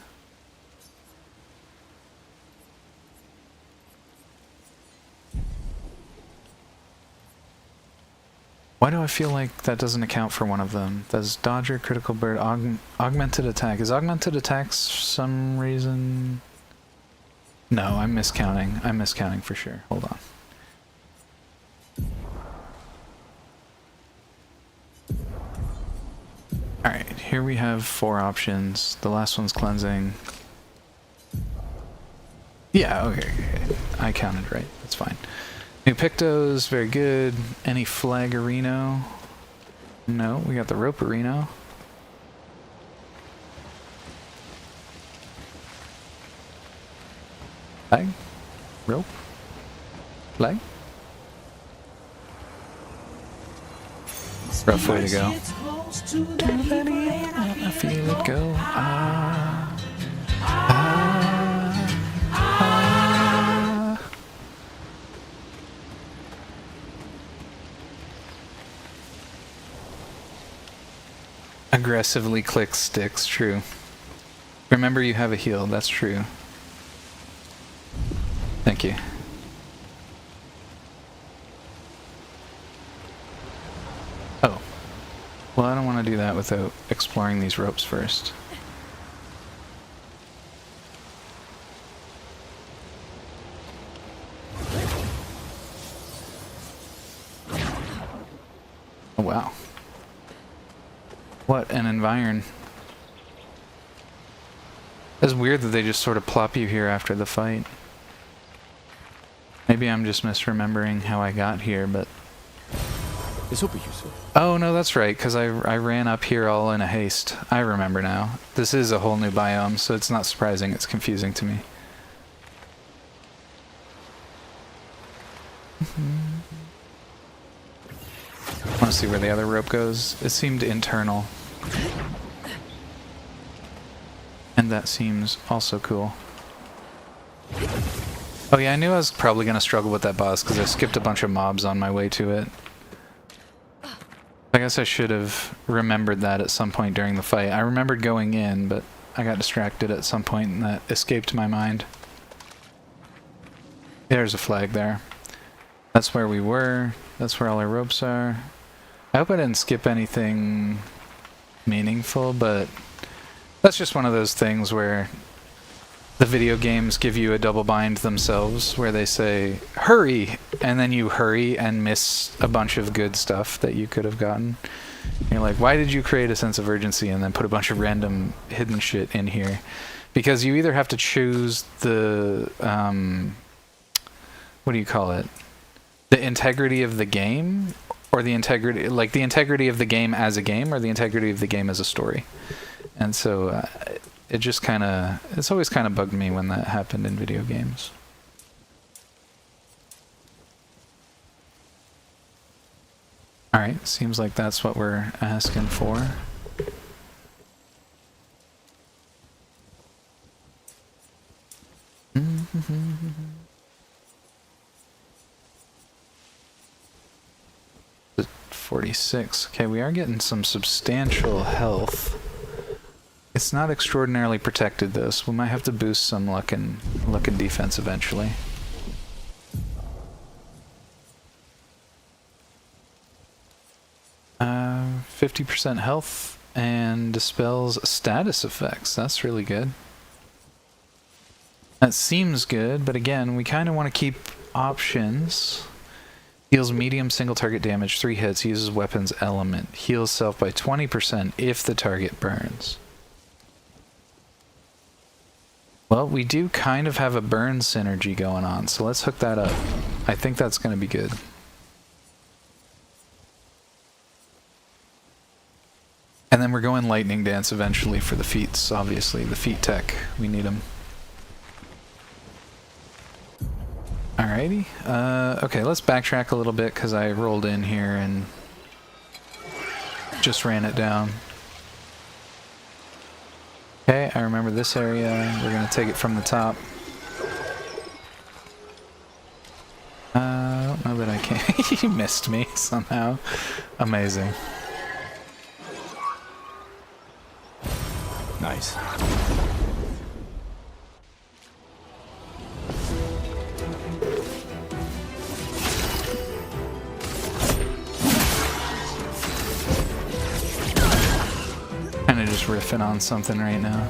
Why do I feel like that doesn't account for one of them? Does Dodger, Critical Bird, Augmented Attack? Is Augmented Attack for some reason? No, I'm miscounting. I'm miscounting for sure. Hold on. Alright, here we have 4 options. The last one's cleansing. Yeah, okay. I counted right. That's fine. New Pictos, very good. Any Flagarino? No, we got the Roperino. Flag? Rope? Flag? Rough way to go. I feel it go. Aggressively click sticks, true. Remember you have a heal, that's true. Thank you. Oh. Well, I don't want to do that without exploring these ropes first. Oh, wow. What an environ. It's weird that they just sort of plop you here after the fight. Maybe I'm just misremembering how I got here, but... This will be useful. Oh, no, that's right, because I ran up here all in a haste. I remember now. This is a whole new biome, so it's not surprising it's confusing to me. I want to see where the other rope goes. It seemed internal. And that seems also cool. Oh yeah, I knew I was probably going to struggle with that boss because I skipped a bunch of mobs on my way to it. I guess I should have remembered that at some point during the fight. I remembered going in, but I got distracted at some point and that escaped my mind. There's a flag there. That's where we were. That's where all our ropes are. I hope I didn't skip anything meaningful, but that's just one of those things where the video games give you a double bind themselves, where they say, hurry! And then you hurry and miss a bunch of good stuff that you could have gotten. And you're like, why did you create a sense of urgency and then put a bunch of random hidden shit in here? Because you either have to choose the, what do you call it? The integrity of the game, or the integrity of the game as a game, or the integrity of the game as a story. And so it just kind of, it's always kind of bugged me when that happened in video games. Alright, seems like that's what we're asking for. Mm-hmm. 46. Okay, we are getting some substantial health. It's not extraordinarily protected though, so we might have to boost some luck and defense eventually. 50% health, and dispels status effects. That's really good. That seems good, but again, we kind of want to keep options. Heals medium single target damage, 3 hits, uses weapons element. Heals self by 20% if the target burns. Well, we do kind of have a burn synergy going on, so let's hook that up. I think that's going to be good. And then we're going lightning dance eventually for the feats, obviously. The feat tech, we need them. Alrighty. Okay, let's backtrack a little bit because I rolled in here and just ran it down. Okay, I remember this area. We're going to take it from the top. I don't know that I can. You missed me somehow. Amazing. Nice. Kinda just riffing on something right now.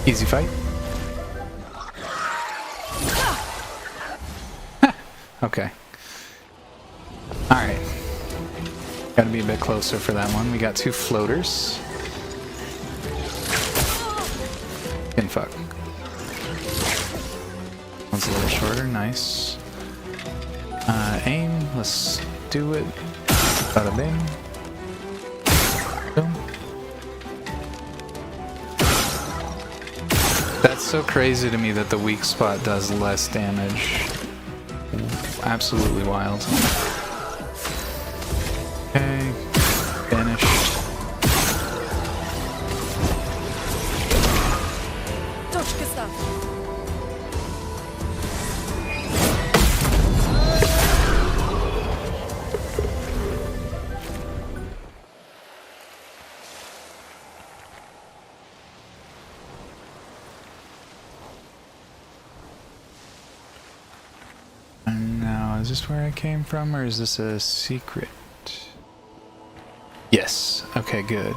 Easy fight. Okay. Alright. Gotta be a bit closer for that one. We got 2 floaters. And fuck. One's a little shorter, nice. Aim, let's do it. Bada bing. Boom. That's so crazy to me that the weak spot does less damage. Absolutely wild. Okay, finished. Is this where I came from, or is this a secret? Yes. Okay, good.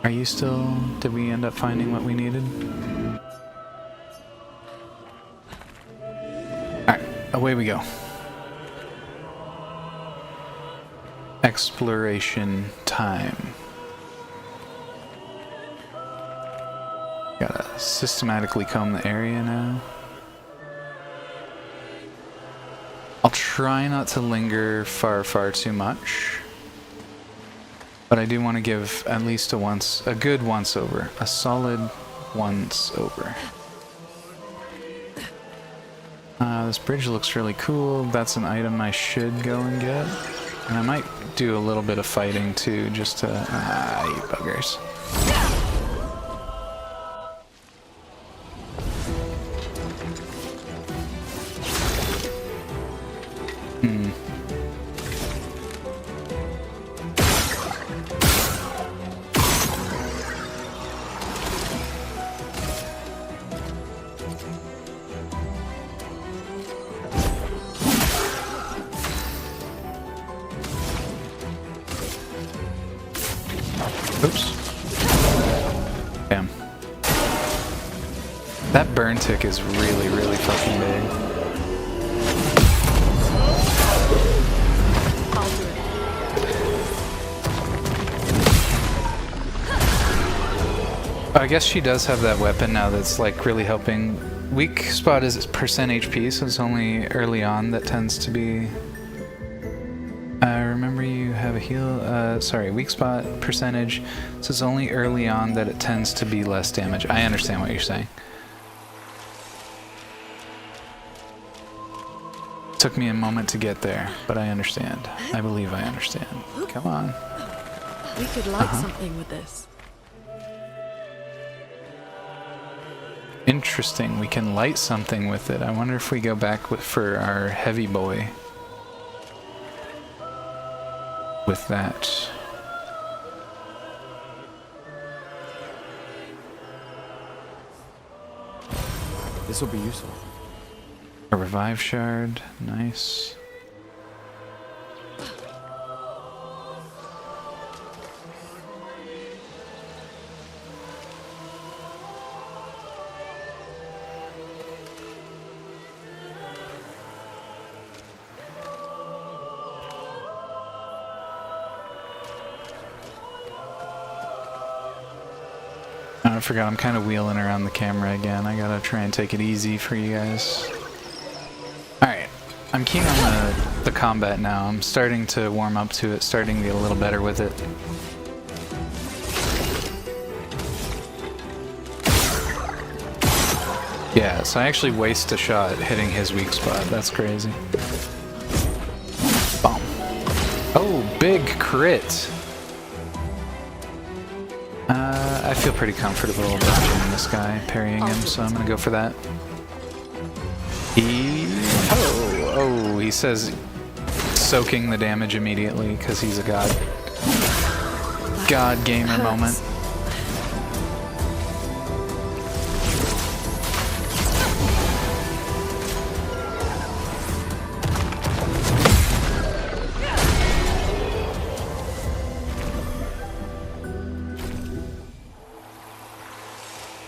Are you still... Did we end up finding what we needed? Alright, away we go. Exploration time. Gotta systematically comb the area now. I'll try not to linger far too much, but I do want to give at least a good once over, a solid once over. This bridge looks really cool. That's an item I should go and get, and I might do a little bit of fighting too, just to you buggers. Oops. Damn. That burn tick is really fucking big. I guess she does have that weapon now that's like really helping. Weak spot is percent HP, so it's only early on that tends to be... remember you have a heal, sorry, weak spot percentage, so it's only early on that it tends to be less damage. I understand what you're saying. Took me a moment to get there, but I understand. I believe I understand. Come on. We could light something with this. Interesting, we can light something with it. I wonder if we go back for our heavy boy with that. This will be useful. A revive shard. Nice. I forgot, I'm kind of wheeling around the camera again. I gotta try and take it easy for you guys. Alright, I'm keen on the combat now. I'm starting to warm up to it, starting to get a little better with it. Yeah, so I actually waste a shot hitting his weak spot. That's crazy. Boom. Oh, big crit! I feel pretty comfortable dodging this guy, parrying him, so I'm gonna go for that. He says soaking the damage immediately because he's a god. God gamer moment.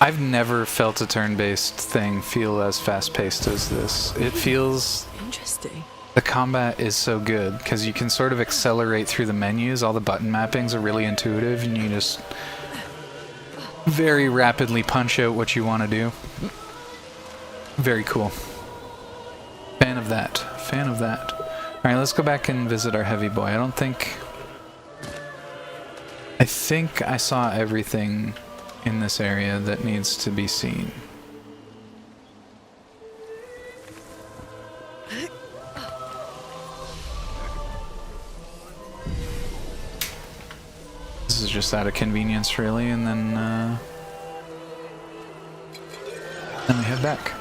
I've never felt a turn-based thing feel as fast-paced as this. It feels... Interesting. The combat is so good, because you can sort of accelerate through the menus. All the button mappings are really intuitive, and you just very rapidly punch out what you want to do. Very cool. Fan of that. Fan of that. Alright, let's go back and visit our heavy boy. I think I saw everything in this area that needs to be seen. This is just out of convenience, really, and then we head back.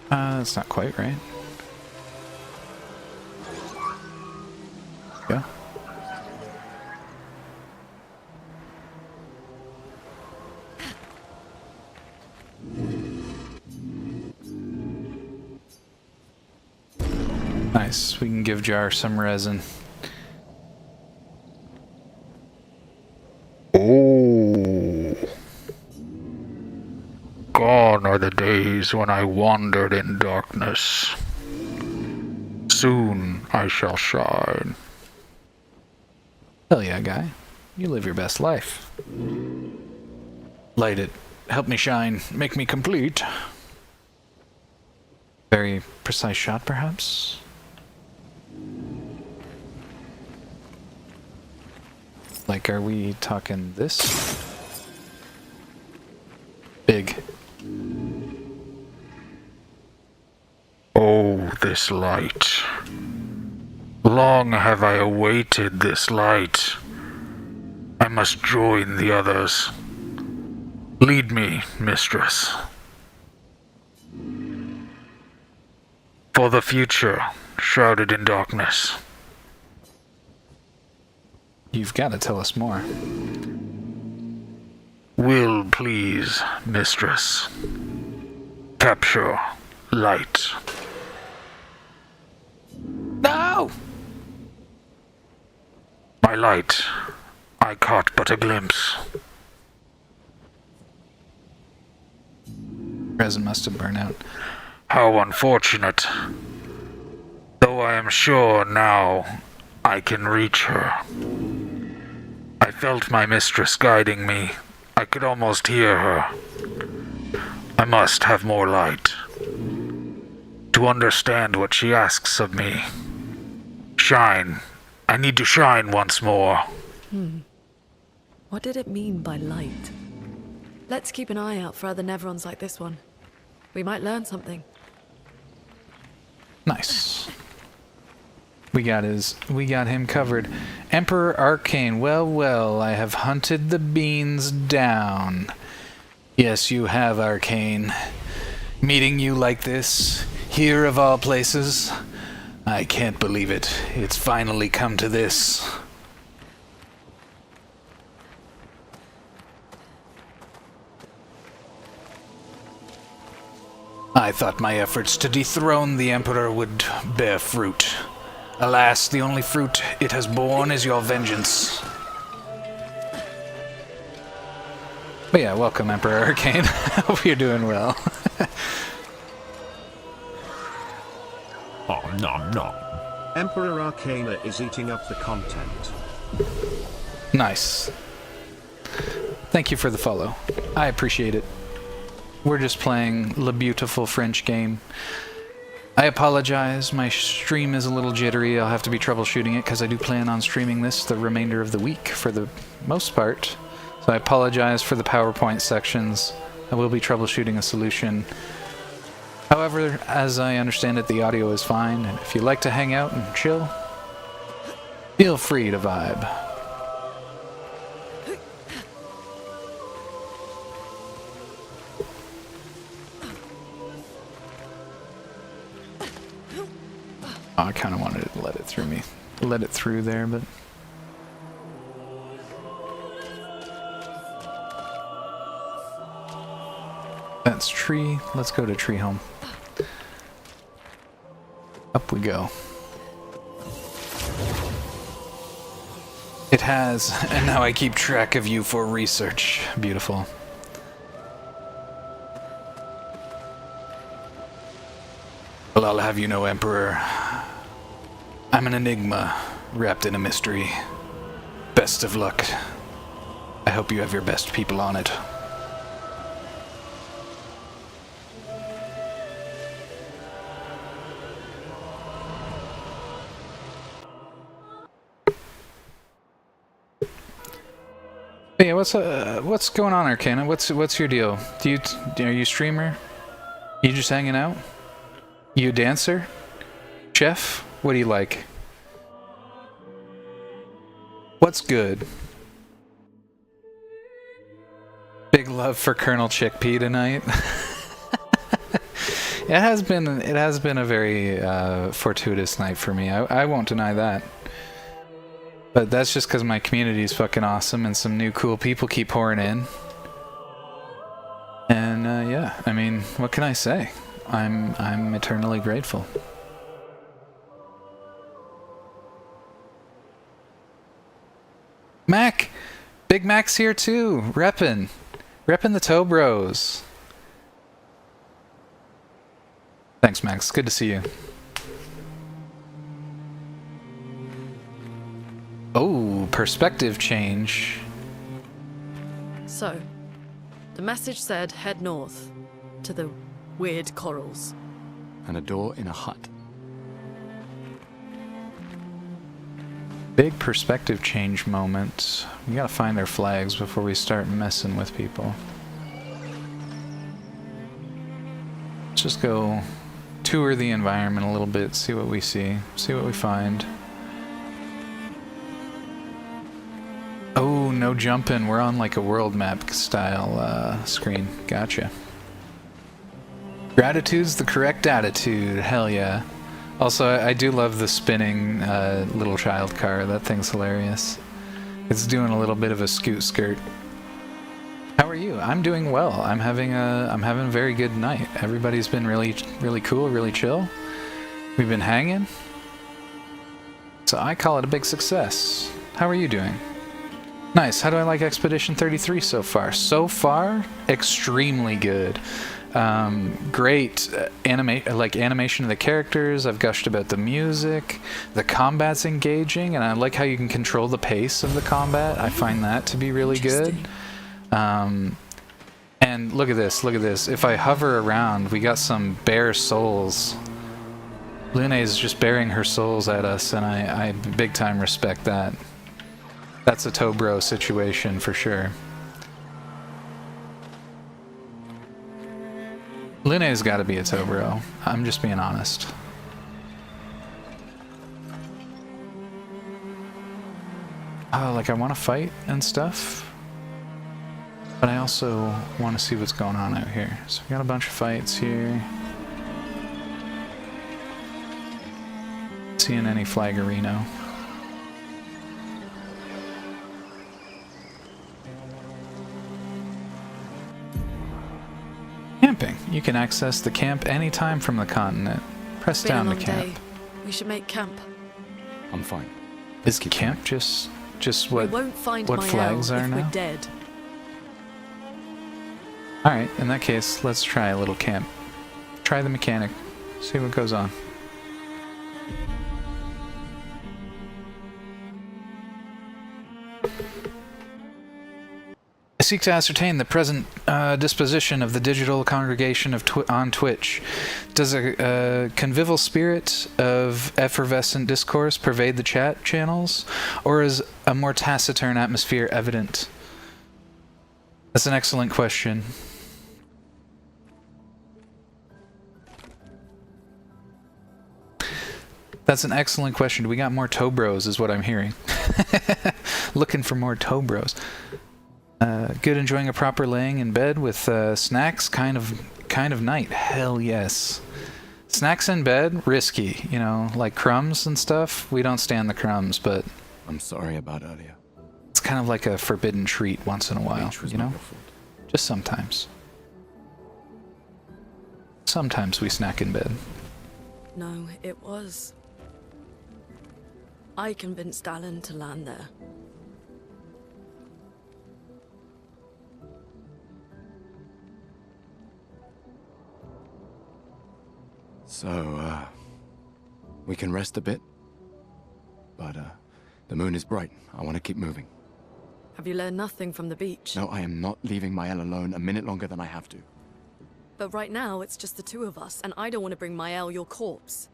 That's not quite right. Yeah. Nice. We can give Jar some resin. Oh. Gone are the days when I wandered in darkness. Soon I shall shine. Hell yeah, guy. You live your best life. Light it. Help me shine. Make me complete. Very precise shot, perhaps? Like, are we talking this? Big. Oh, this light. Long have I awaited this light. I must join the others. Lead me, mistress. For the future, shrouded in darkness. You've got to tell us more. Will please, mistress. Capture light. No! My light, I caught but a glimpse. Resin must have burned out. How unfortunate. Though I am sure now I can reach her. I felt my mistress guiding me. I could almost hear her. I must have more light. To understand what she asks of me. Shine. I need to shine once more. What did it mean by light? Let's keep an eye out for other Nevrons like this one. We might learn something. Nice. We got him covered. Emperor Arcane, well, I have hunted the beans down. Yes, you have, Arcane. Meeting you like this, Here of all places. I can't believe it. It's finally come to this. I thought my efforts to dethrone the Emperor would bear fruit. Alas, the only fruit it has borne is your vengeance. But yeah, welcome, Emperor Arcane. Hope you're doing well. Oh, nom nom. Emperor Arcana is eating up the content. Nice. Thank you for the follow. I appreciate it. We're just playing Le Beautiful French game. I apologize, my stream is a little jittery. I'll have to be troubleshooting it because I do plan on streaming this the remainder of the week for the most part. So I apologize for the PowerPoint sections. I will be troubleshooting a solution. However, as I understand it, the audio is fine, and if you like to hang out and chill, feel free to vibe. Oh, I kind of wanted to let it through there, but that's tree. Let's go to tree home. Up we go. It has, and now I keep track of you for research. Beautiful. Well, I'll have you know, Emperor, I'm an enigma wrapped in a mystery. Best of luck. I hope you have your best people on it. Hey, what's going on, Arcana? What's your deal? Are you a streamer? You just hanging out? You a dancer? Chef? What do you like? What's good? Big love for Colonel Chickpea tonight. It has been a very fortuitous night for me. I won't deny that. But that's just because my community is fucking awesome and some new cool people keep pouring in. And yeah, I mean, what can I say? I'm eternally grateful. Mac! Big Mac's here too, reppin' the Toe Bros. Thanks, Max. Good to see you. Oh, perspective change. So, the message said head north, to the weird corals. And a door in a hut. Big perspective change moment. We gotta find their flags before we start messing with people. Let's just go tour the environment a little bit, see what we see, see what we find. Oh, no jumping. We're on like a world map style screen. Gotcha. Gratitude's the correct attitude. Hell yeah. Also, I do love the spinning little child car. That thing's hilarious. It's doing a little bit of a scoot skirt. How are you? I'm doing well. I'm having a very good night. Everybody's been really cool, really chill. We've been hanging. So I call it a big success. How are you doing? Nice. How do I like Expedition 33 so far? So far, extremely good. Great animation of the characters. I've gushed about the music. The combat's engaging, and I like how you can control the pace of the combat. I find that to be really good. And look at this, look at this. If I hover around, we got some bare souls. Lune is just bearing her souls at us, and I big time respect that. That's a Tobro situation for sure. Lune's got to be a Tobro. I'm just being honest. Oh, like I want to fight and stuff, but I also want to see what's going on out here. So we got a bunch of fights here. Seeing any flaggerino. Camping. You can access the camp anytime from the continent. Press Been a down to long camp. day. We should make camp. I'm fine. Is camp just what we won't find what my flags Elle are if now? we're dead. Alright, in that case, let's try a little camp. Try the mechanic. See what goes on. I seek to ascertain the present disposition of the digital congregation of on Twitch. Does a convivial spirit of effervescent discourse pervade the chat channels, or is a more taciturn atmosphere evident? That's an excellent question. That's an excellent question. Do we got more toe bros is what I'm hearing. Looking for more toe bros. Good, enjoying a proper laying in bed with snacks, kind of night. Hell yes. Snacks in bed, risky. You know, like crumbs and stuff. We don't stand the crumbs, but I'm sorry about earlier. it's kind of like a forbidden treat once in a while, you know? Just sometimes. Sometimes we snack in bed. No, it was. I convinced Alan to land there. So, we can rest a bit. But, the moon is bright. I want to keep moving. Have you learned nothing from the beach? No, I am not leaving Mael alone a minute longer than I have to. But right now, it's just the two of us, and I don't want to bring Mael your corpse.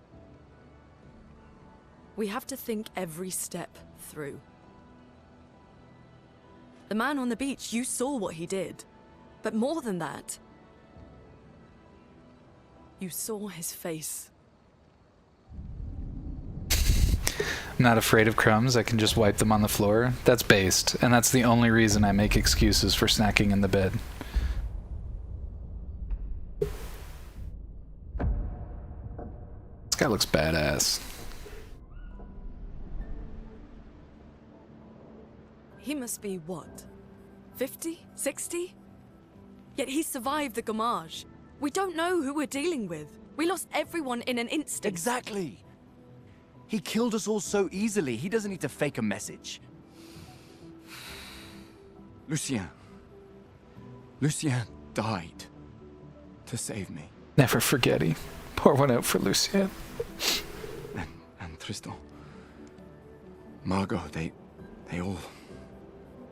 We have to think every step through. The man on the beach, you saw what he did. But more than that, you saw his face. I'm not afraid of crumbs. I can just wipe them on the floor. That's based, and that's the only reason I make excuses for snacking in the bed. This guy looks badass. He must be what? 50? 60? Yet he survived the Gamage. We don't know who we're dealing with. We lost everyone in an instant. Exactly. He killed us all so easily. He doesn't need to fake a message. Lucien. Lucien died to save me. Never forgetting. Pour one out for Lucien. And Tristan. Margot, they all...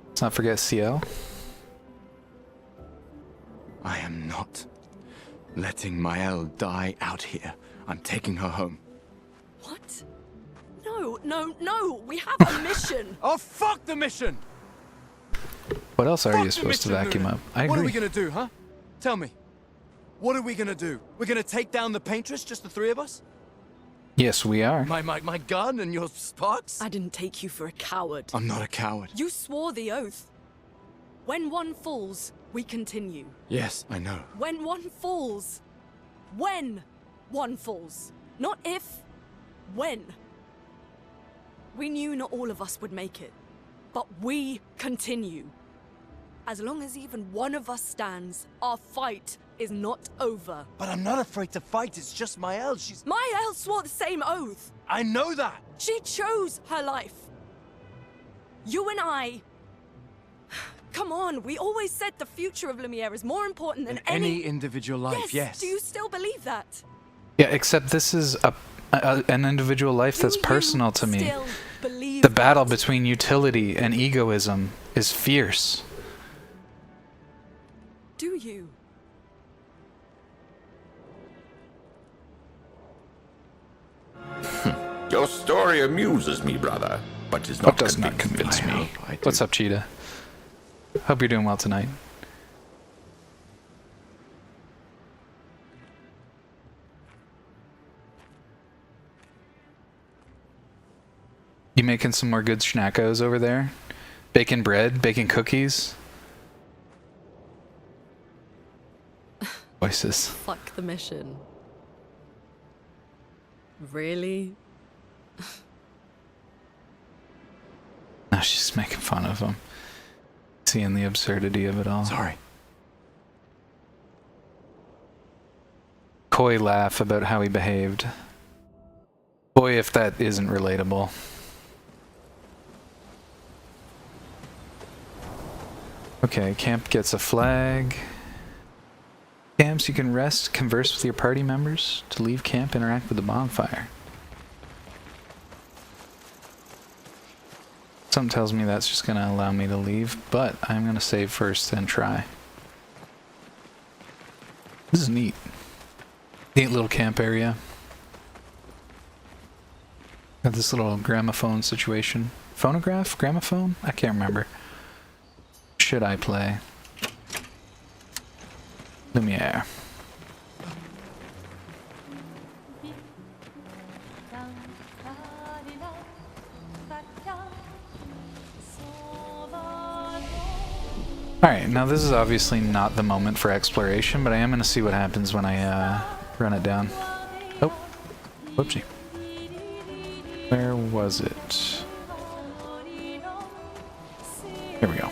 Let's not forget CL. I am not letting Mael die out here. I'm taking her home. What? No. We have a mission. Oh, fuck the mission! What else are Fuck you the supposed to mission, vacuum Luna. up? I agree. What are we gonna do, huh? Tell me. What are we gonna do? We're gonna take down the paintress, just the three of us? Yes, we are. My gun and your sparks? I didn't take you for a coward. I'm not a coward. You swore the oath. When one falls, we continue. Yes, I know. When one falls. When one falls. Not if. When. We knew not all of us would make it. But we continue. As long as even one of us stands, our fight is not over. But I'm not afraid to fight, it's just Mael, she's... Mael swore the same oath. I know that! She chose her life. You and I... Come on, we always said the future of Lumiere is more important than any individual life, yes. Do you still believe that? Yeah, except this is an individual life that's personal to me. Still believe The battle between utility and egoism is fierce. Do you? Your story amuses me, brother, but does What not does not convince me? What's up, Cheetah? Hope you're doing well tonight. You making some more good schnackos over there? Baking bread? Baking cookies? Voices. Fuck the mission. Really? Now she's making fun of him. Seeing the absurdity of it all. Sorry. Coy laugh about how he behaved. Boy, if that isn't relatable. Okay, camp gets a flag. Camps, you can rest, converse with your party members. To leave camp, interact with the bonfire. Something tells me that's just gonna allow me to leave, but I'm gonna save first and try. This is neat. Neat little camp area. Got this little gramophone situation. Phonograph? Gramophone? I can't remember. Should I play? Lumiere. Alright, now this is obviously not the moment for exploration, but I am going to see what happens when I run it down. Oh, whoopsie. Where was it? Here we go.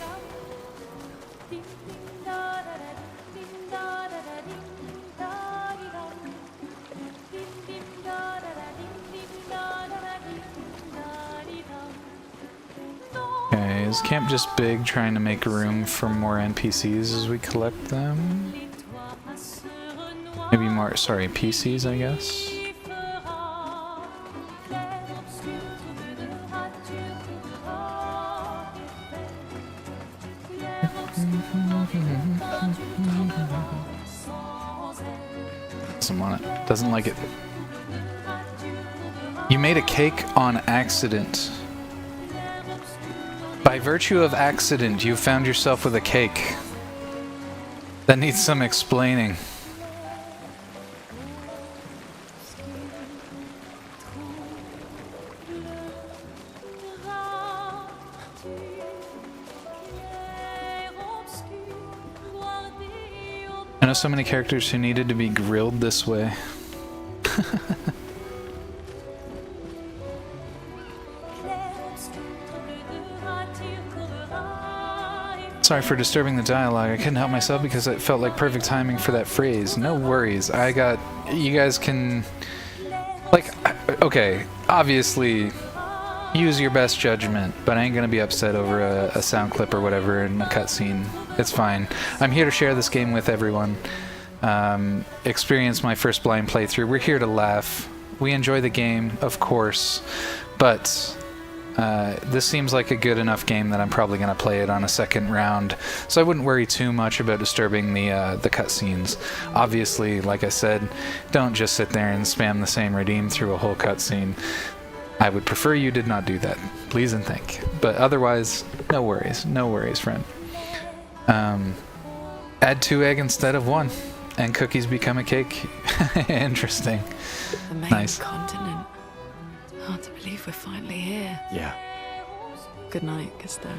Okay, is camp just big, trying to make room for more NPCs as we collect them? Maybe more, sorry, PCs, I guess? Doesn't want it. Doesn't like it. You made a cake on accident. By virtue of accident, you found yourself with a cake. That needs some explaining. I know so many characters who needed to be grilled this way. Sorry for disturbing the dialogue. I couldn't help myself because it felt like perfect timing for that phrase. No worries. You guys can... Like, okay, obviously, use your best judgment, but I ain't gonna be upset over a sound clip or whatever in a cutscene. It's fine. I'm here to share this game with everyone. Experience my first blind playthrough. We're here to laugh. We enjoy the game, of course, but... this seems like a good enough game that I'm probably going to play it on a second round, so I wouldn't worry too much about disturbing the cutscenes. Obviously, like I said, don't just sit there and spam the same redeem through a whole cutscene. I would prefer you did not do that. Please and thank. But otherwise, no worries, friend. Add 2 egg instead of 1, and cookies become a cake. Interesting. The main Nice. continent. Hard to believe we're finally here. Yeah. Good night, Gustav.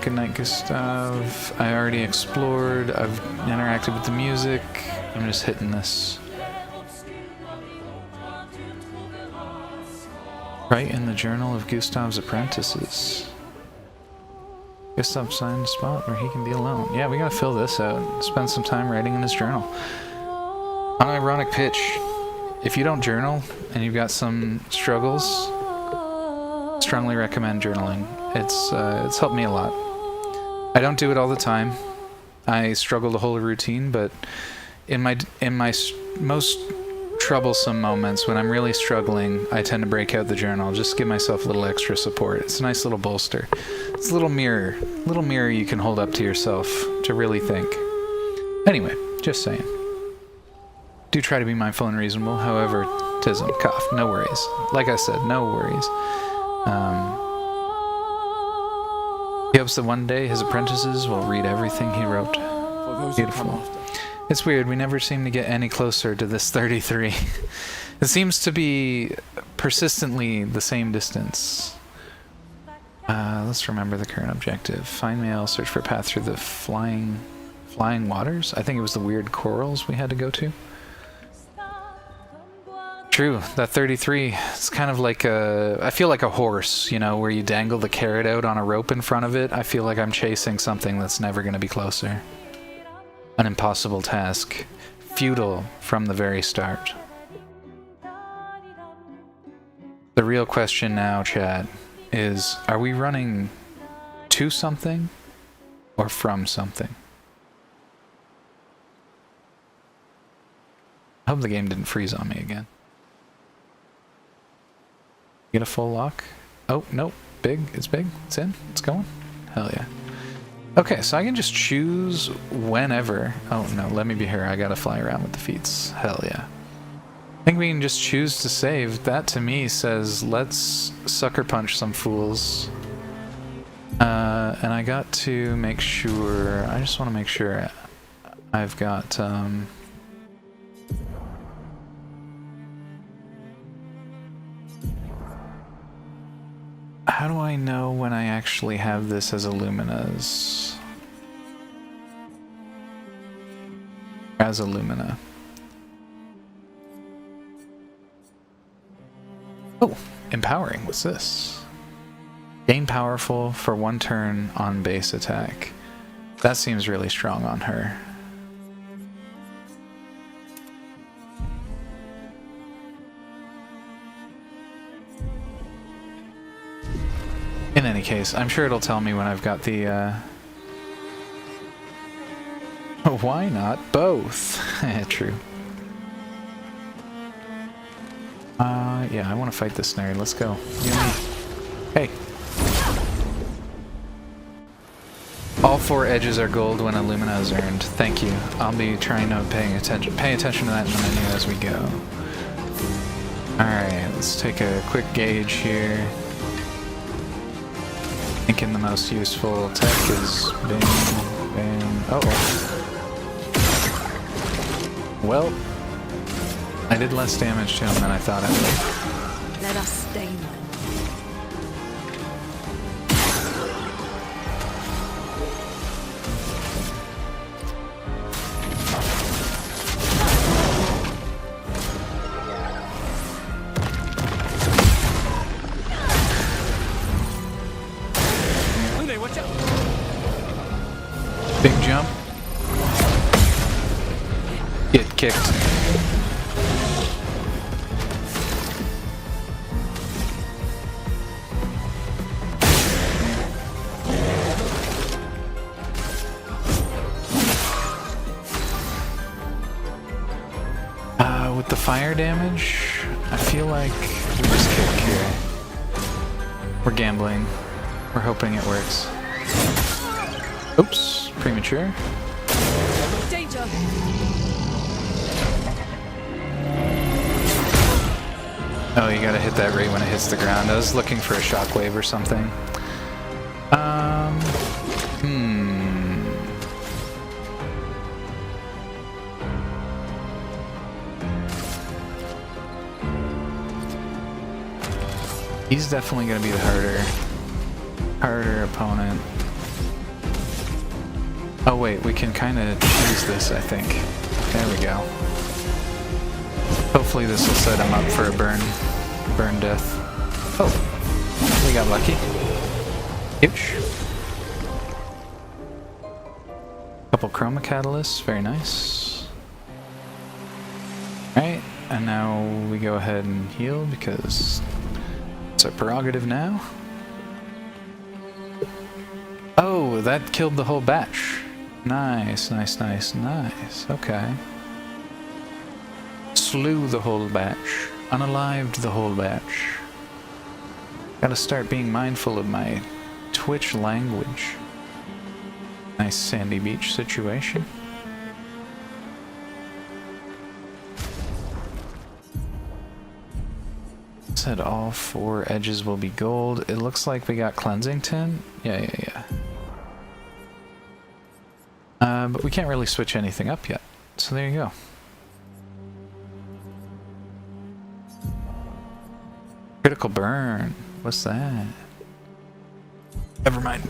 Good night, Gustav. I already explored. I've interacted with the music. I'm just hitting this. Write in the journal of Gustav's apprentices. Gustav signed a spot where he can be alone. Yeah, we gotta fill this out. Spend some time writing in his journal. On an ironic pitch, if you don't journal and you've got some struggles, strongly recommend journaling. It's helped me a lot. I don't do it all the time. I struggle to hold a routine, but in my most troublesome moments, when I'm really struggling, I tend to break out the journal, just give myself a little extra support. It's a nice little bolster. It's a little mirror you can hold up to yourself to really think. Anyway, just saying. Do try to be mindful and reasonable, however, tism, cough, no worries. Like I said, no worries. He hopes that one day his apprentices will read everything he wrote. Beautiful. It's weird, we never seem to get any closer to this 33. It seems to be persistently the same distance. Let's remember the current objective. Find mail, search for a path through the flying waters. I think it was the weird corals we had to go to. True, that 33, it's kind of like I feel like a horse, you know, where you dangle the carrot out on a rope in front of it. I feel like I'm chasing something that's never going to be closer. An impossible task. Futile from the very start. The real question now, chat, is are we running to something or from something? I hope the game didn't freeze on me again. Get a full lock? Oh, nope. Big. It's big. It's in. It's going. Hell yeah. Okay, so I can just choose whenever. Oh, no. Let me be here. I gotta fly around with the feats. Hell yeah. I think we can just choose to save. That to me says, let's sucker punch some fools. And I got to make sure... I just want to make sure I've got... How do I know when I actually have this as Illumina's? As Illumina. Oh, empowering. What's this? Gain powerful for 1 turn on base attack. That seems really strong on her. In any case, I'm sure it'll tell me when I've got the, Why not both? True. Yeah, I want to fight this nerd. Let's go. You and me. Hey. All 4 edges are gold when Illumina is earned. Thank you. I'll be trying to pay attention to that in the menu as we go. Alright, let's take a quick gauge here. Thinking the most useful tech is bam, bam. Uh oh. Well, I did less damage to him than I thought I would. Let us stain them. Big jump. Get kicked. With the fire damage, I feel like we just kick here. We're gambling. We're hoping it works. Oops, premature. Danger! Oh, you gotta hit that right when it hits the ground. I was looking for a shockwave or something. He's definitely gonna be the harder opponent. Oh wait, we can kind of choose this, I think. There we go. Hopefully this will set him up for a burn death. Oh, we got lucky. Huge. Couple chroma catalysts, very nice. Alright, and now we go ahead and heal because it's our prerogative now. Oh, that killed the whole batch. Nice, nice, nice, nice. Okay. Slew the whole batch. Unalived the whole batch. Gotta start being mindful of my Twitch language. Nice sandy beach situation. Said all 4 edges will be gold. It looks like we got cleansing tin. Yeah. But we can't really switch anything up yet. So there you go. Critical burn. What's that? Never mind.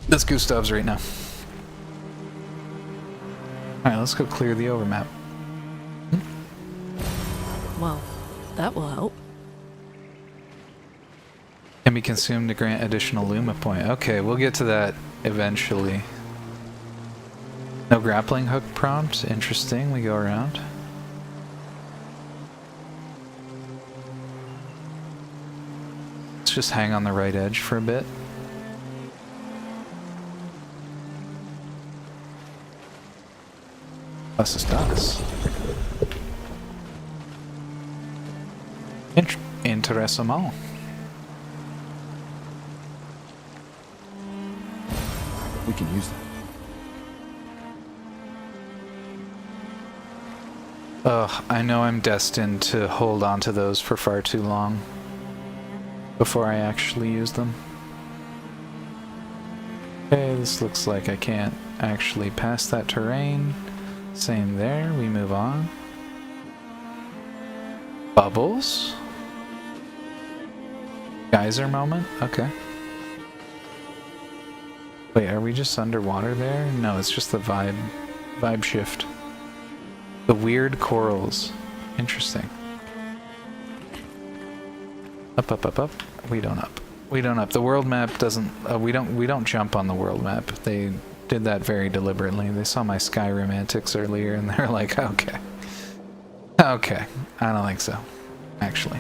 That's Gustav's right now. Alright, let's go clear the overmap. Well, that will help. Can be consumed to grant additional Luma point. Okay, we'll get to that eventually. No grappling hook prompt. Interesting. We go around. Let's just hang on the right edge for a bit. Was ist das? Interessant. We can use them. Ugh, I know I'm destined to hold on to those for far too long before I actually use them. Okay, this looks like I can't actually pass that terrain. Same there, we move on. Bubbles? Geyser moment? Okay. Wait, are we just underwater there? No, it's just the vibe shift. The weird corals. Interesting. Up, up, up, up. We don't up. We don't up. The world map doesn't... we don't jump on the world map. They did that very deliberately. They saw my Skyrim antics earlier and they're like, okay. Okay. I don't think so. Actually.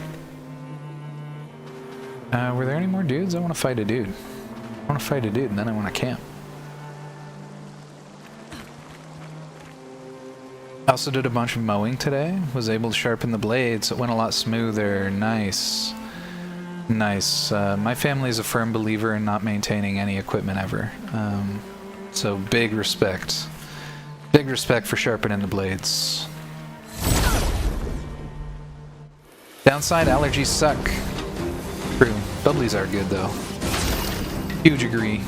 Were there any more dudes? I want to fight a dude. I want to fight a dude and then I want to camp. I also did a bunch of mowing today. Was able to sharpen the blades. It went a lot smoother. Nice. Nice. My family is a firm believer in not maintaining any equipment ever. So big respect. Big respect for sharpening the blades. Downside, allergies suck. True. Bubblies are good though. Huge agree.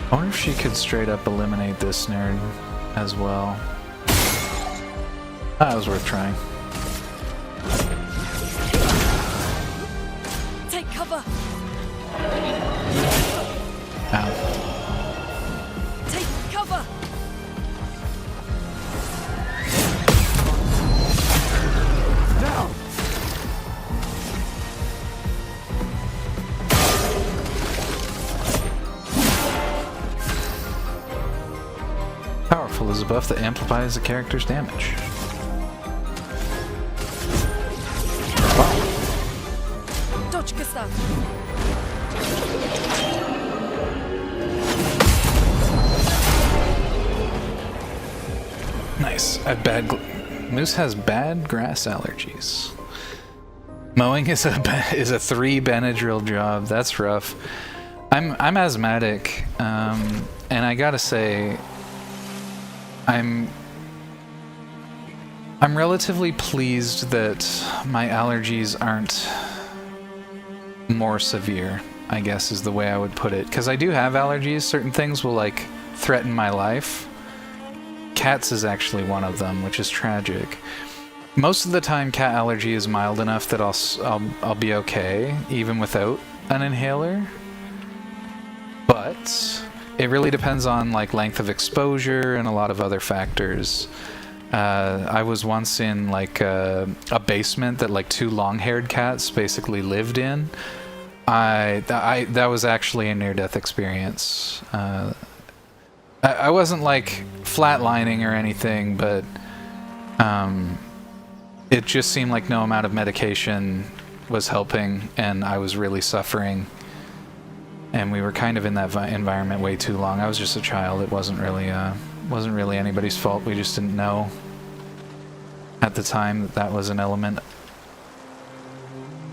I wonder if she could straight up eliminate this nerd as well. That was worth trying. Take cover. Ow. Take cover. Now. Powerful is a buff that amplifies a character's damage. Dodge, Gustav. Nice. I have bad. Moose has bad grass allergies. Mowing is a 3 Benadryl job. That's rough. I'm asthmatic, and I gotta say, I'm relatively pleased that my allergies aren't more severe, I guess is the way I would put it. Because I do have allergies. Certain things will like threaten my life. Cats is actually one of them, which is tragic. Most of the time cat allergy is mild enough that I'll be okay even without an inhaler. But it really depends on like length of exposure and a lot of other factors. I was once in like a basement that like 2 long-haired cats basically lived in. That was actually a near-death experience. I wasn't like flatlining or anything, but it just seemed like no amount of medication was helping, and I was really suffering. And we were kind of in that environment way too long. I was just a child. It wasn't really anybody's fault. We just didn't know at the time that that was an element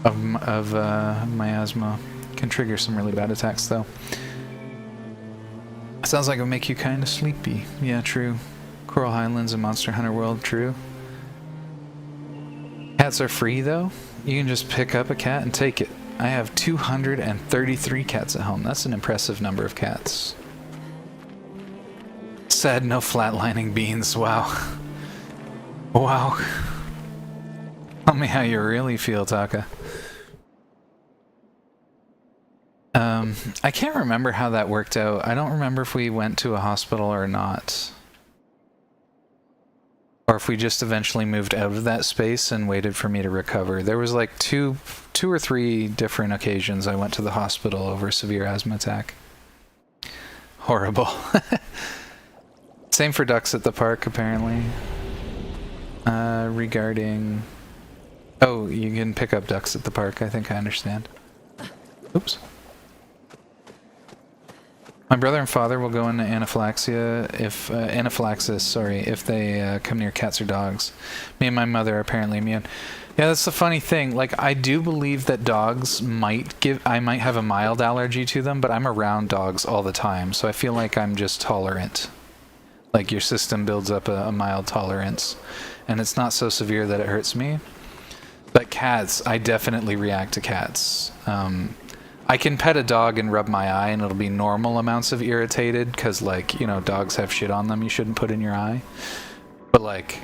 of my asthma. Can trigger some really bad attacks though. Sounds like it'll make you kind of sleepy. Yeah, true. Coral Highlands and Monster Hunter World, true. Cats are free though. You can just pick up a cat and take it. I have 233 cats at home. That's an impressive number of cats. Sad no flatlining beans. Wow. Wow. Tell me how you really feel, Taka. I can't remember how that worked out. I don't remember if we went to a hospital or not. Or if we just eventually moved out of that space and waited for me to recover. There was like two or three different occasions I went to the hospital over a severe asthma attack. Horrible. Same for ducks at the park, apparently. Regarding... Oh, you can pick up ducks at the park. I think I understand. Oops. My brother and father will go into anaphylaxis, if they come near cats or dogs. Me and my mother are apparently immune. Yeah, that's the funny thing. Like, I do believe that dogs I might have a mild allergy to them, but I'm around dogs all the time, so I feel like I'm just tolerant. Like, your system builds up a mild tolerance, and it's not so severe that it hurts me. But cats, I definitely react to cats. I can pet a dog and rub my eye and it'll be normal amounts of irritated because, like, you know, dogs have shit on them you shouldn't put in your eye. But, like,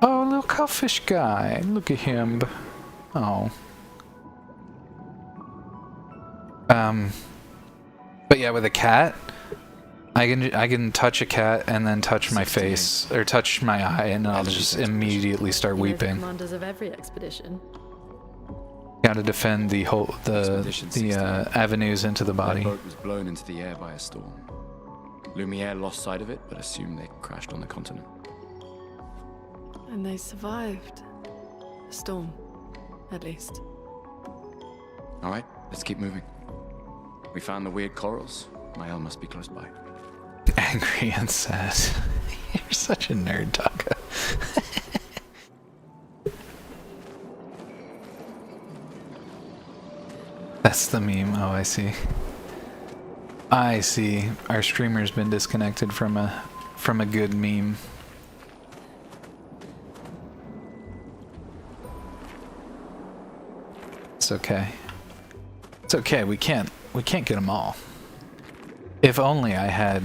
oh, little cowfish guy, look at him. Oh. But yeah, with a cat, I can touch a cat and then touch my face or touch my eye and I'll just immediately start weeping. Commanders of every expedition. Gotta defend the whole avenues into the body. The boat was blown into the air by a storm. Lumiere lost sight of it, but assumed they crashed on the continent. And they survived. A storm, at least. All right, let's keep moving. We found the weird corals. Mael must be close by. Angry and sad. You're such a nerd, Taka. That's the meme. Oh, I see. I see. Our streamer's been disconnected from a good meme. It's okay. It's okay. We can't get them all. If only I had...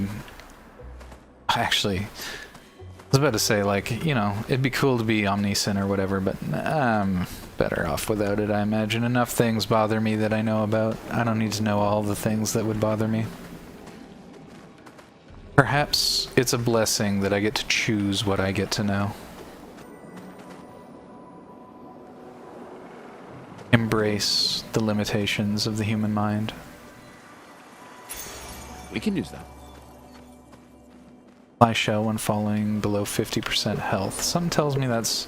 Actually, I was about to say, like, you know, it'd be cool to be omniscient or whatever, but I'm better off without it, I imagine. Enough things bother me that I know about. I don't need to know all the things that would bother me. Perhaps it's a blessing that I get to choose what I get to know. Embrace the limitations of the human mind. We can use that. Fly shell when falling below 50% health. Something tells me that's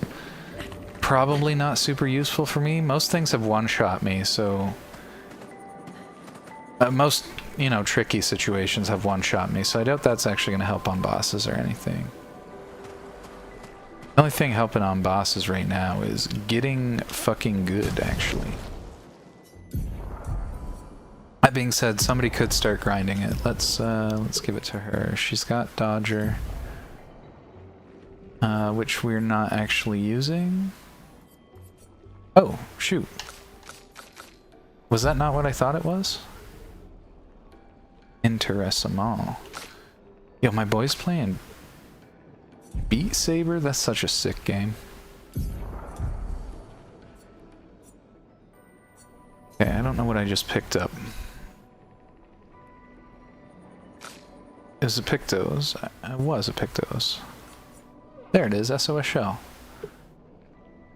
probably not super useful for me. Most things have one-shot me, so... most, you know, tricky situations have one-shot me, so I doubt that's actually going to help on bosses or anything. The only thing helping on bosses right now is getting fucking good, actually. That being said, somebody could start grinding it. Let's give it to her. She's got Dodger, which we're not actually using. Oh, shoot. Was that not what I thought it was? Interessant. Yo, my boy's playing Beat Saber? That's such a sick game. Okay, I don't know what I just picked up. It was a Pictos. I was a Pictos. There it is, SOS Shell.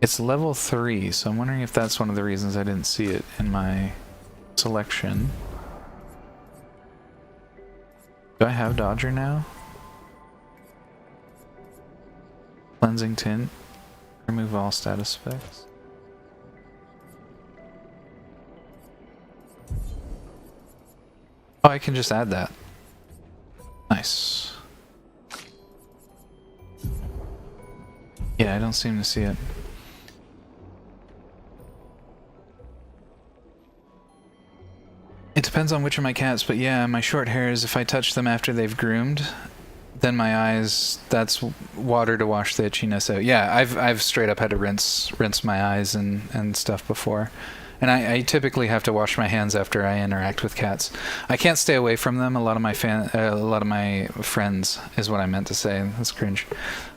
It's level 3, so I'm wondering if that's one of the reasons I didn't see it in my selection. Do I have Dodger now? Cleansing Tint. Remove all status effects. Oh, I can just add that. Nice. Yeah, I don't seem to see it. It depends on which of my cats, but yeah, my short hairs, if I touch them after they've groomed, then my eyes, that's water to wash the itchiness out. Yeah, I've straight up had to rinse my eyes and stuff before. And I typically have to wash my hands after I interact with cats. I can't stay away from them. A lot of my friends is what I meant to say. That's cringe.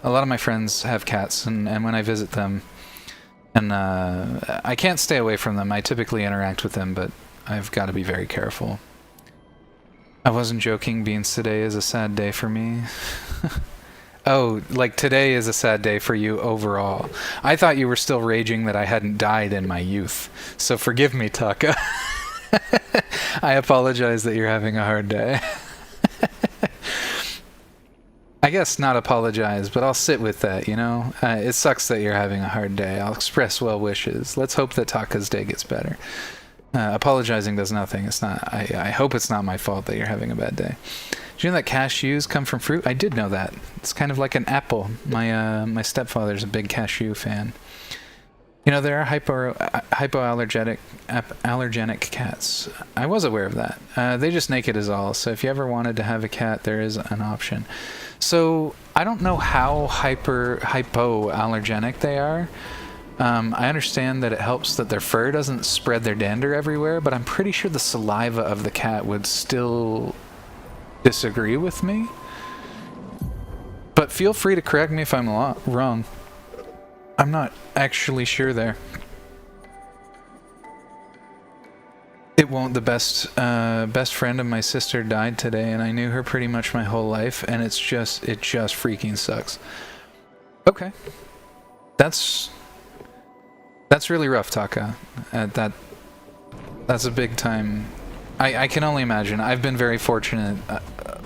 A lot of my friends have cats, and when I visit them, and I can't stay away from them. I typically interact with them, but I've got to be very careful. I wasn't joking. Beans, today is a sad day for me. Oh, like today is a sad day for you overall. I thought you were still raging that I hadn't died in my youth. So forgive me, Taka. I apologize that you're having a hard day. I guess not apologize, but I'll sit with that, you know? It sucks that you're having a hard day. I'll express well wishes. Let's hope that Taka's day gets better. Apologizing does nothing. It's not. I hope it's not my fault that you're having a bad day. Did you know that cashews come from fruit? I did know that. It's kind of like an apple. My stepfather's a big cashew fan. You know, there are hypoallergenic cats. I was aware of that. They just naked is all. So if you ever wanted to have a cat, there is an option. So I don't know how hypoallergenic they are. I understand that it helps that their fur doesn't spread their dander everywhere, but I'm pretty sure the saliva of the cat would still disagree with me. But feel free to correct me if I'm wrong. I'm not actually sure there. It won't. The best friend of my sister died today, and I knew her pretty much my whole life, and it just freaking sucks. Okay. That's really rough, Taka. That's a big time. I can only imagine. I've been very fortunate.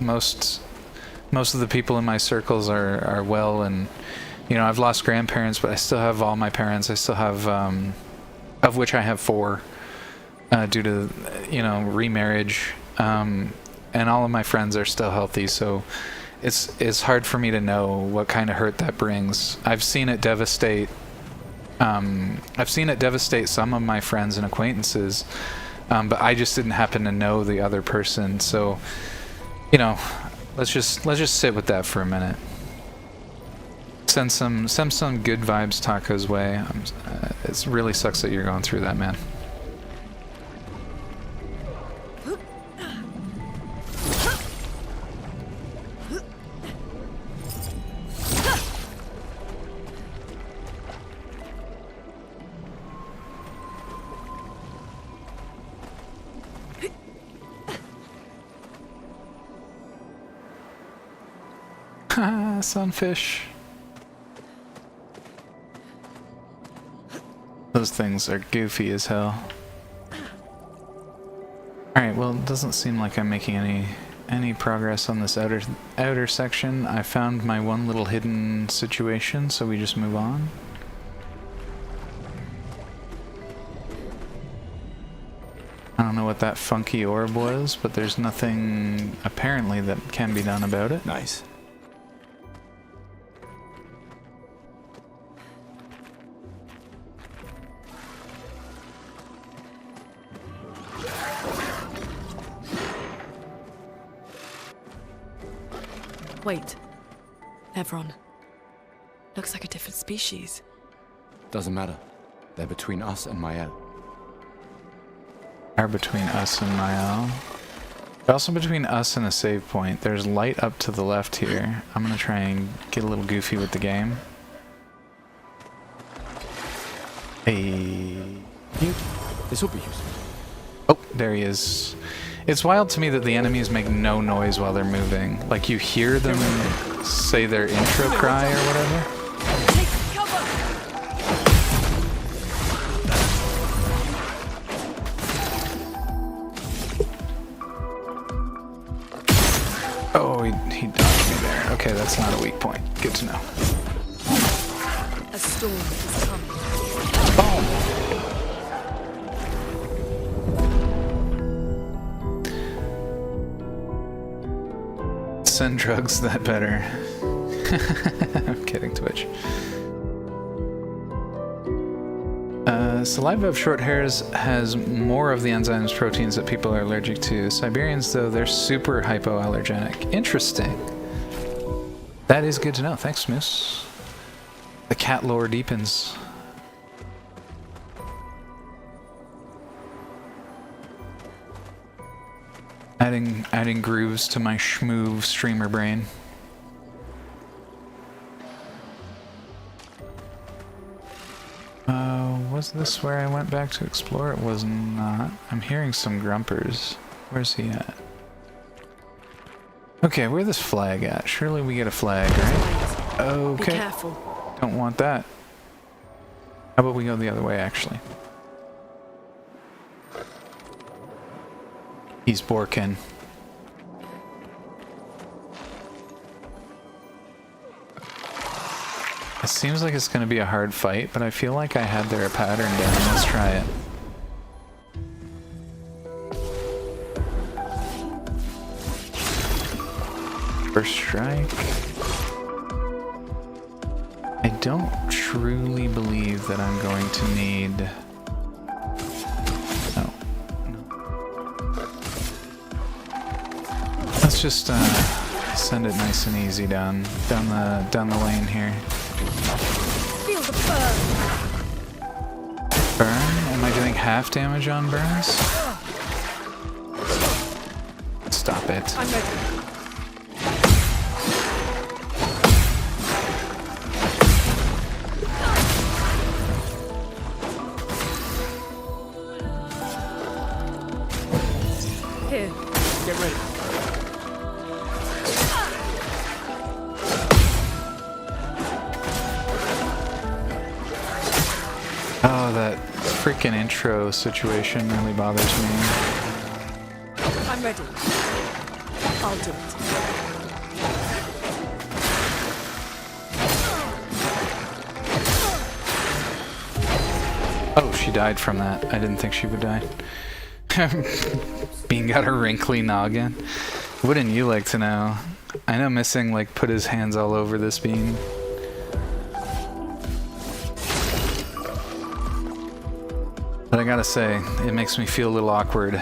Most of the people in my circles are well, and you know, I've lost grandparents, but I still have all my parents. I still have, of which I have 4, due to, you know, remarriage, and all of my friends are still healthy. So it's hard for me to know what kind of hurt that brings. I've seen it devastate some of my friends and acquaintances, but I just didn't happen to know the other person. So, you know, let's just sit with that for a minute. Send some good vibes Taka's way. It really sucks that you're going through that, man. Sunfish. Those things are goofy as hell. Alright, well, it doesn't seem like I'm making any progress on this outer section. I found my one little hidden situation, so we just move on. I don't know what that funky orb was, but there's nothing apparently that can be done about it. Nice. Wait. Nevron. Looks like a different species. Doesn't matter. They're between us and Mael. Are between us and Mael. They're also between us and a save point. There's light up to the left here. I'm gonna try and get a little goofy with the game. Hey. This will be useful. Oh, there he is. It's wild to me that the enemies make no noise while they're moving. Like, you hear them say their intro cry or whatever. Oh, he dodged me there. Okay, that's not a weak point. Good to know. A storm is coming. Boom! Send drugs, that better. I'm kidding, Twitch. Saliva of short hairs has more of the enzymes proteins that people are allergic to. Siberians, though, they're super hypoallergenic. Interesting. That is good to know. Thanks, Moose. The cat lore deepens. Adding grooves to my schmoove streamer brain. Was this where I went back to explore? It was not. I'm hearing some grumpers. Where's he at? Okay, where's this flag at? Surely we get a flag, right? Okay. Be careful. Don't want that. How about we go the other way, actually? He's Borkin. It seems like it's going to be a hard fight, but I feel like I had their pattern down. Let's try it. First strike. I don't truly believe that I'm going to need... No. Let's just send it nice and easy down the lane here. Feel the burn. Burn? Am I doing half damage on burns? Stop it. I'm ready. Here, get ready. Oh, that freaking intro situation really bothers me. I'm ready. I'll do it. Oh, she died from that. I didn't think she would die. Bean got a wrinkly noggin. Wouldn't you like to know? I know Missing like put his hands all over this Bean. But I gotta say, it makes me feel a little awkward.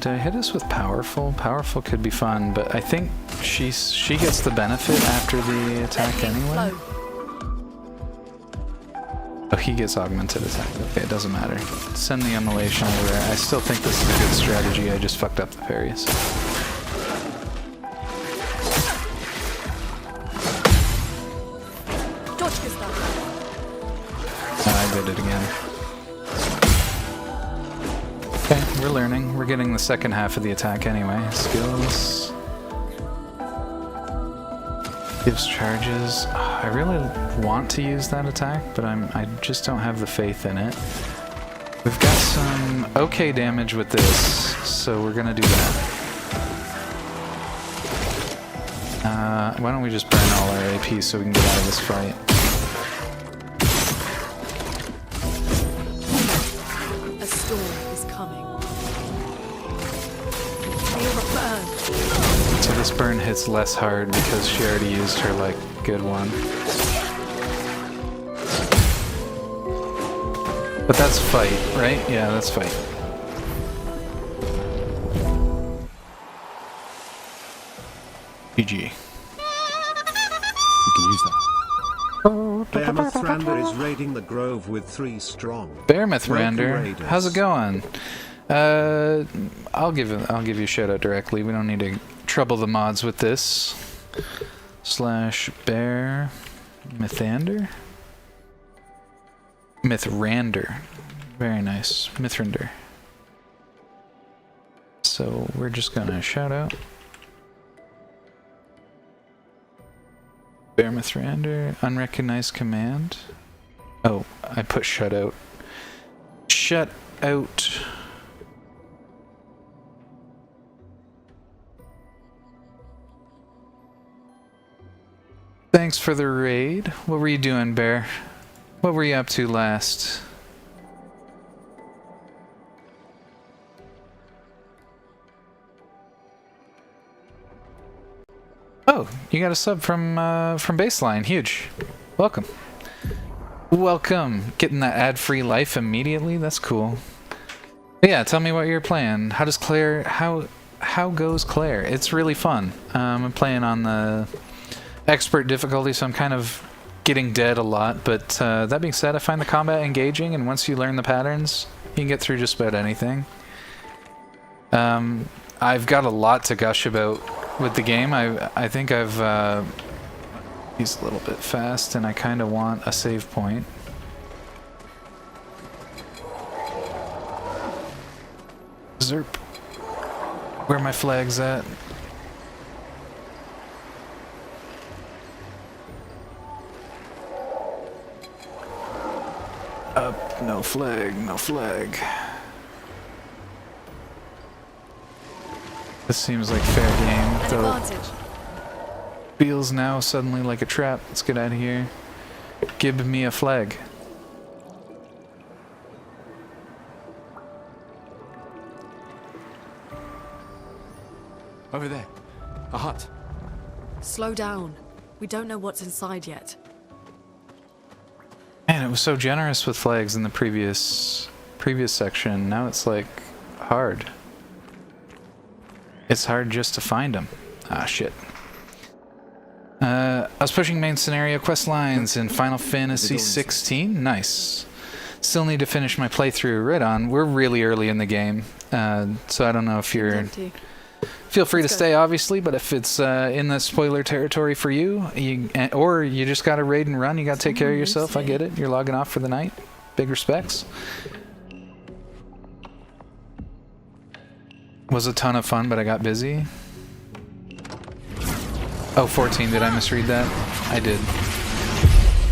Did I hit us with Powerful? Powerful could be fun, but I think she gets the benefit after the attack anyway. Oh, he gets augmented attack. Okay, it doesn't matter. Send the immolation over. I still think this is a good strategy. I just fucked up the parries. I did it again. Okay, we're learning. We're getting the second half of the attack anyway. Skills. Gives charges. I really want to use that attack, but I just don't have the faith in it. We've got some okay damage with this, so we're gonna do that. Why don't we just burn all our AP so we can get out of this fight? A storm is coming. Feel the burn. So this burn hits less hard because she already used her, like, good one. But that's fight, right? Yeah, that's fight. GG. You can use that. Bearmouth Rander is raiding the Grove with 3 strong. Bearmouth Welcome, Rander, raiders. how's it going? I'll give you a shout out directly. We don't need to trouble the mods with this. /Bear Mythander? Mythrander. Very nice. Mythrander. So we're just gonna shout out. Bear Mythrander, unrecognized command. Oh, I put shut out. Shut out. Thanks for the raid. What were you doing, Bear? What were you up to last? Oh, you got a sub from Baseline. Huge. Welcome. Welcome. Getting that ad-free life immediately. That's cool. But yeah, tell me what you're playing. How does Claire? How goes Claire? It's really fun. I'm playing on the expert difficulty, so I'm kind of getting dead a lot. But that being said, I find the combat engaging, and once you learn the patterns, you can get through just about anything. I've got a lot to gush about with the game. I think I've he's a little bit fast, and I kind of want a save point. Zerp. Where are my flags at? Up, no flag, no flag. This seems like fair game, though. Advantage. Feels now suddenly like a trap. Let's get out of here. Give me a flag. Over there. A hut. Slow down. We don't know what's inside yet. Man, it was so generous with flags in the previous section. Now it's like hard. It's hard just to find them. Ah, shit. I was pushing main scenario quest lines in Final Fantasy 16. Nice. Still need to finish my playthrough. Right on. We're really early in the game, so I don't know if you're... Feel free to stay, obviously, but if it's in the spoiler territory for you, or you just gotta raid and run, you gotta take care of yourself, I get it. You're logging off for the night. Big respects. Was a ton of fun, but I got busy. Oh, 14, did I misread that? I did.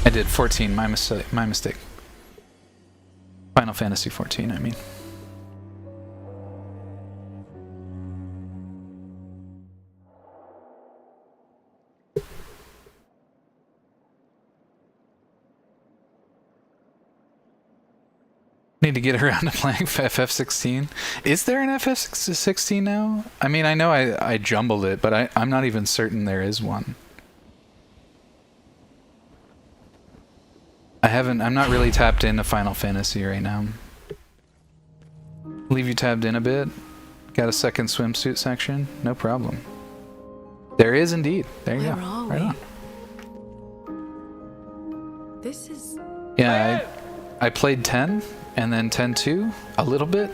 I did, 14, my mistake. Final Fantasy 14, I mean. Need to get around to playing FF16. Is there an FF16 now? I mean, I know I jumbled it, but I'm not even certain there is one. I'm not really tapped into Final Fantasy right now. Leave you tabbed in a bit. Got a second swimsuit section? No problem. There is indeed. There you go. Where are right we? On. This is... Yeah, I played 10, and then 10-2 a little bit,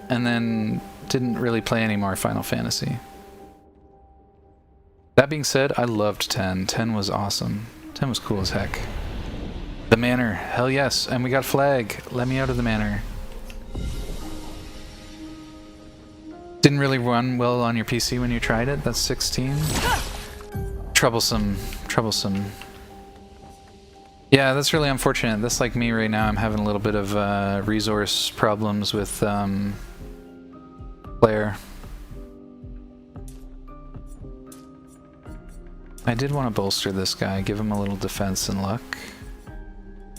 and then didn't really play any more Final Fantasy. That being said, I loved 10. 10 was awesome. 10 was cool as heck. The manor, hell yes, and we got a flag. Let me out of the manor. Didn't really run well on your PC when you tried it. That's 16. Troublesome. Yeah, that's really unfortunate. That's like me right now. I'm having a little bit of resource problems with Claire. I did want to bolster this guy, give him a little defense and luck.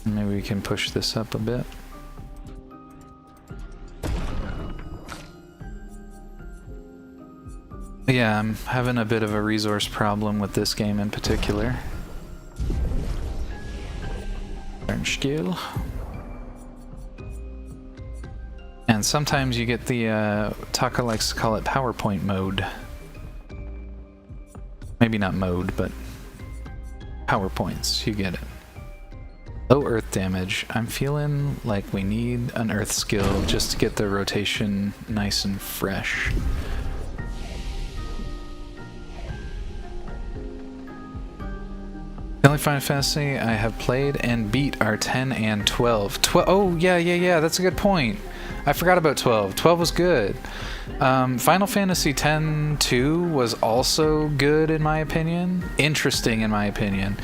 Maybe we can push this up a bit. Yeah, I'm having a bit of a resource problem with this game in particular. Skill. And sometimes you get the, Taka likes to call it PowerPoint mode. Maybe not mode, but PowerPoints, you get it. Low earth damage. I'm feeling like we need an earth skill just to get the rotation nice and fresh. The only Final Fantasy I have played and beat are 10 and 12. Oh, yeah, that's a good point. I forgot about 12. 12 was good. Final Fantasy X-2 was also good in my opinion. Interesting in my opinion.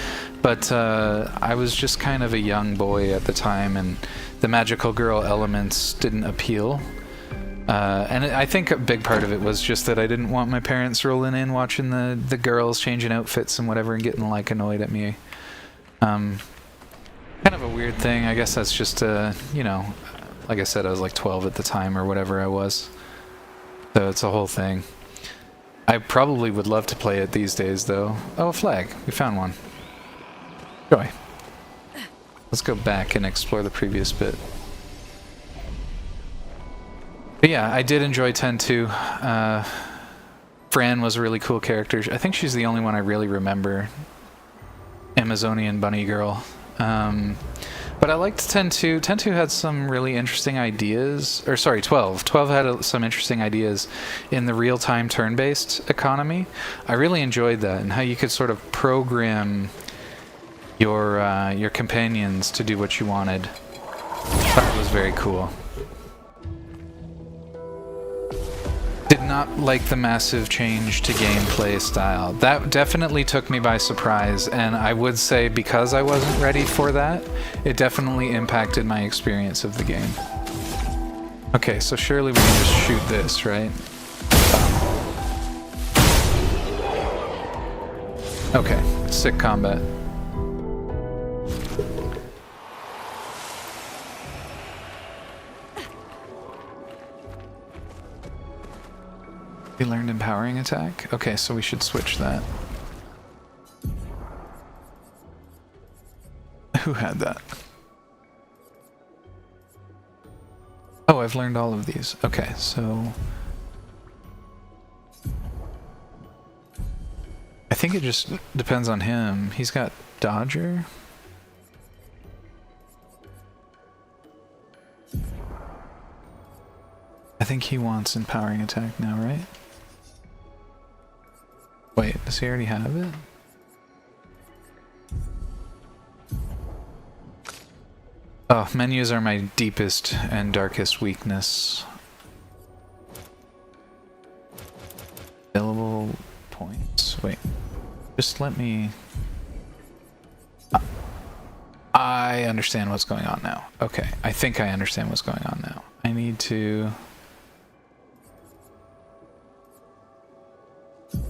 But I was just kind of a young boy at the time, and the magical girl elements didn't appeal. And I think a big part of it was just that I didn't want my parents rolling in watching the girls changing outfits and whatever and getting like annoyed at me. Kind of a weird thing. I guess that's just you know, like I said, I was like 12 at the time or whatever I was. So it's a whole thing. I probably would love to play it these days though. Oh, a flag. We found one. Joy. Let's go back and explore the previous bit. But yeah, I did enjoy 10-2. Fran was a really cool character. I think she's the only one I really remember. Amazonian bunny girl. But I liked 10-2. 10-2 had some really interesting ideas. Or sorry, 12. 12 had some interesting ideas in the real-time turn-based economy. I really enjoyed that, and how you could sort of program your companions to do what you wanted. That was very cool. Did not like the massive change to gameplay style. That definitely took me by surprise, and I would say because I wasn't ready for that, it definitely impacted my experience of the game. Okay, so surely we can just shoot this, right? Okay, sick combat. We learned empowering attack? Okay, so we should switch that. Who had that? Oh, I've learned all of these. Okay, so... I think it just depends on him. He's got Dodger. I think he wants empowering attack now, right? Wait, does he already have it? Oh, menus are my deepest and darkest weakness. Available points. Wait, just let me... I understand what's going on now. Okay, I think I understand what's going on now. I need to...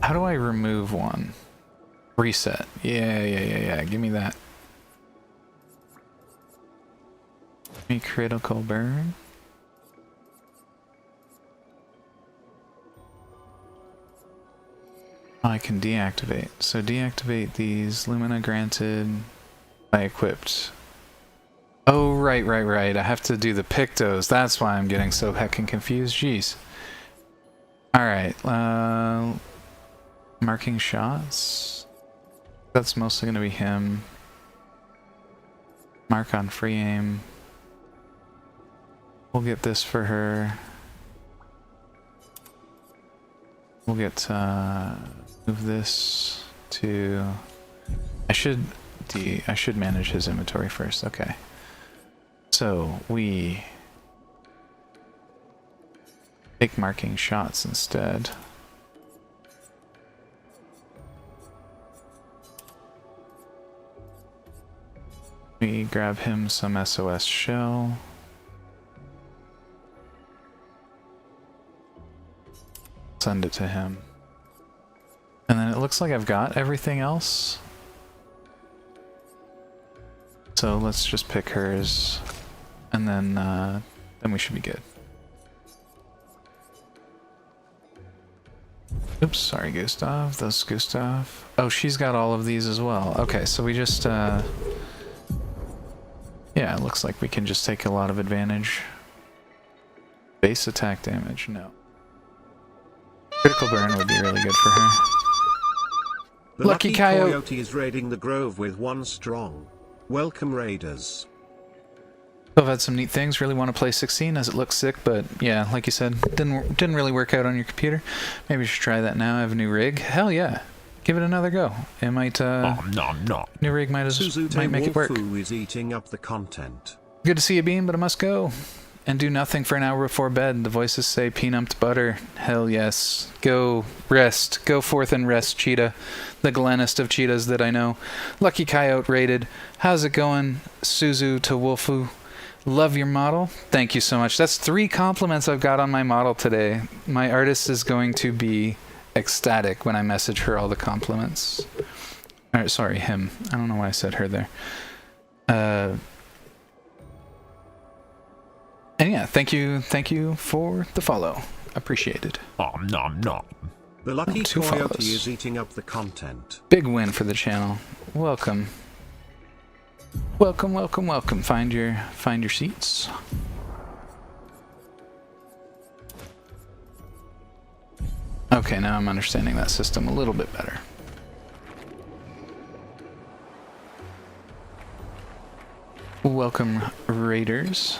How do I remove one? Reset. Yeah. Give me that. Give me critical burn. Oh, I can deactivate. So deactivate these. Lumina granted. I equipped. Oh, right. I have to do the Pictos. That's why I'm getting so heckin' confused. Jeez. Alright. Marking shots. That's mostly going to be him. Mark on free aim. We'll get this for her. We'll get move this to... I should manage his inventory first. Okay. So we take marking shots instead. We grab him some SOS shell. Send it to him. And then it looks like I've got everything else. So let's just pick hers. And then we should be good. Oops, sorry Gustav. That's Gustav. Oh, she's got all of these as well. Okay, so we just yeah, it looks like we can just take a lot of advantage. Base attack damage, no. Critical burn would be really good for her. The Lucky Coyote is raiding the Grove with 1 strong. Welcome raiders. I've had some neat things. Really want to play 16 as it looks sick, but yeah, like you said, didn't really work out on your computer. Maybe you should try that now. I have a new rig. Hell yeah. Give it another go. It might new rig might make it work. Is eating up the content. Good to see you, Bean, but I must go and do nothing for an hour before bed. The voices say peanut butter. Hell yes. Go rest. Go forth and rest, cheetah. The glenest of cheetahs that I know. Lucky Coyote rated. How's it going, Suzu to Wolfu? Love your model. Thank you so much. That's 3 compliments I've got on my model today. My artist is going to be ecstatic when I message her all the compliments. Alright, sorry, him. I don't know why I said her there. And yeah, thank you for the follow. Appreciated. The Lucky 2 Coyote follows. is eating up the content. Big win for the channel. Welcome. Welcome. Find your seats. Okay, now I'm understanding that system a little bit better. Welcome, Raiders.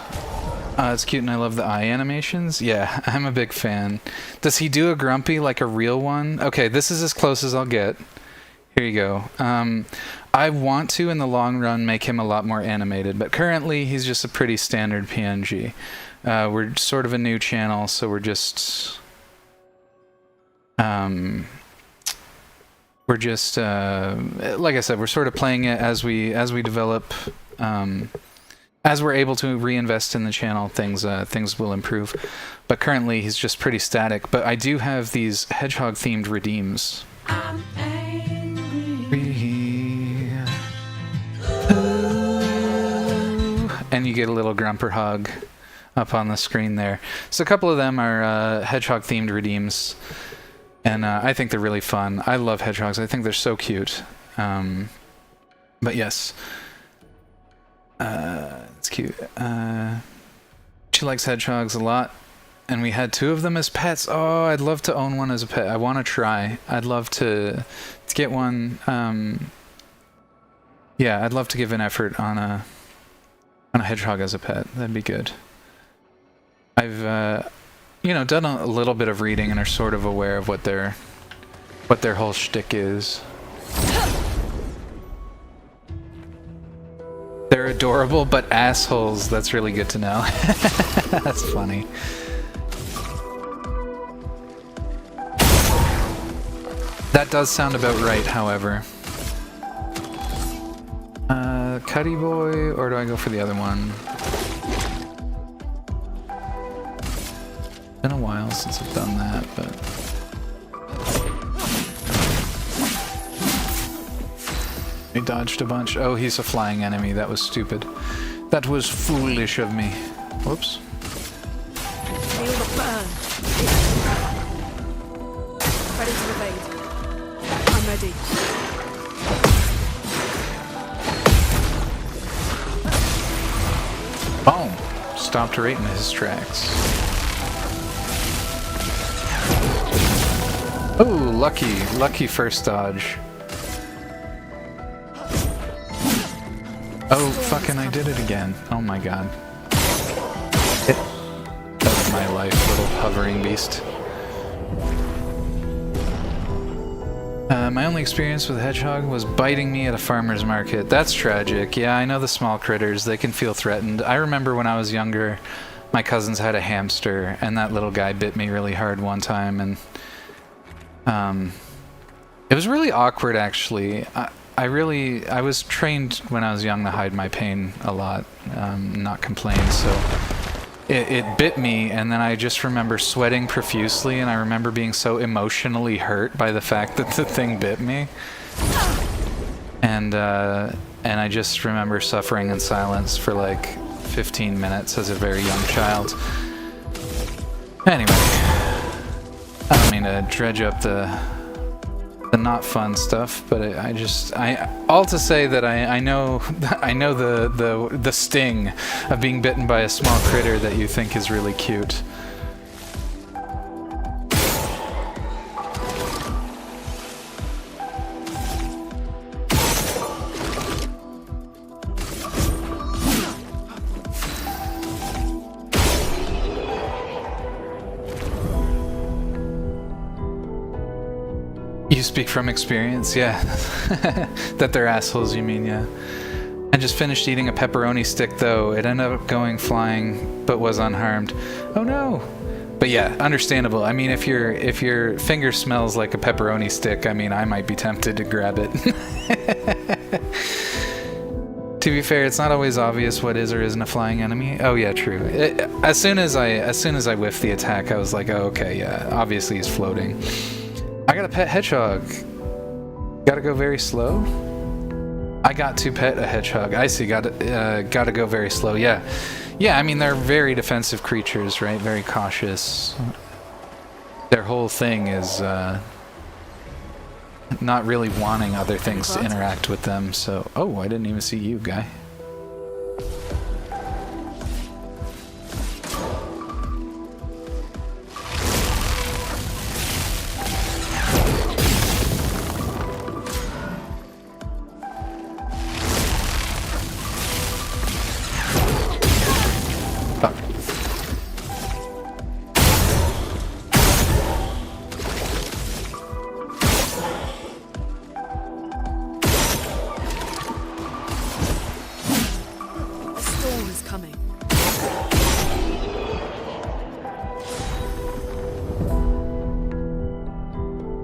It's cute and I love the eye animations. Yeah, I'm a big fan. Does he do a grumpy like a real one? Okay, this is as close as I'll get. Here you go. I want to, in the long run, make him a lot more animated, but currently he's just a pretty standard PNG. We're sort of a new channel, so we're just... like I said, we're sort of playing it as we develop. As we're able to reinvest in the channel, things will improve. But currently, he's just pretty static. But I do have these hedgehog-themed redeems. I'm angry. And you get a little grumper hog up on the screen there. So a couple of them are hedgehog-themed redeems. And I think they're really fun. I love hedgehogs. I think they're so cute. But yes. It's cute. She likes hedgehogs a lot. And we had 2 of them as pets. Oh, I'd love to own one as a pet. I want to try. I'd love to get one. Yeah, I'd love to give an effort on a hedgehog as a pet. That'd be good. I've you know, done a little bit of reading and are sort of aware of what their whole shtick is. They're adorable, but assholes. That's really good to know. That's funny. That does sound about right, however. Cuddy Boy, or do I go for the other one? Been a while since I've done that, but... He dodged a bunch. Oh, he's a flying enemy. That was stupid. That was foolish of me. Whoops. Feel the burn. Ready to evade. I'm ready. Boom! Stopped right in his tracks. Oh, lucky first dodge. Oh, fucking I did it again. Oh my god. That's my life, little hovering beast. My only experience with a hedgehog was biting me at a farmer's market. That's tragic. Yeah, I know the small critters, they can feel threatened. I remember when I was younger, my cousins had a hamster, and that little guy bit me really hard one time, and it was really awkward, actually. I was trained when I was young to hide my pain a lot, not complain, so it bit me, and then I just remember sweating profusely, and I remember being so emotionally hurt by the fact that the thing bit me. And I just remember suffering in silence for like 15 minutes as a very young child. Anyway, I don't mean to dredge up the not fun stuff, but all to say that I know the sting of being bitten by a small critter that you think is really cute. You speak from experience, yeah. That they're assholes, you mean, yeah. I just finished eating a pepperoni stick, though. It ended up going flying, but was unharmed. Oh no! But yeah, understandable. I mean, if your finger smells like a pepperoni stick, I mean, I might be tempted to grab it. To be fair, it's not always obvious what is or isn't a flying enemy. Oh yeah, true. As soon as I whiffed the attack, I was like, oh, okay, yeah, obviously he's floating. I got a pet hedgehog. Gotta go very slow? I got to pet a hedgehog. I see, gotta go very slow, yeah. Yeah, I mean, they're very defensive creatures, right? Very cautious. Their whole thing is not really wanting other things to interact with them, so... Oh, I didn't even see you, guy.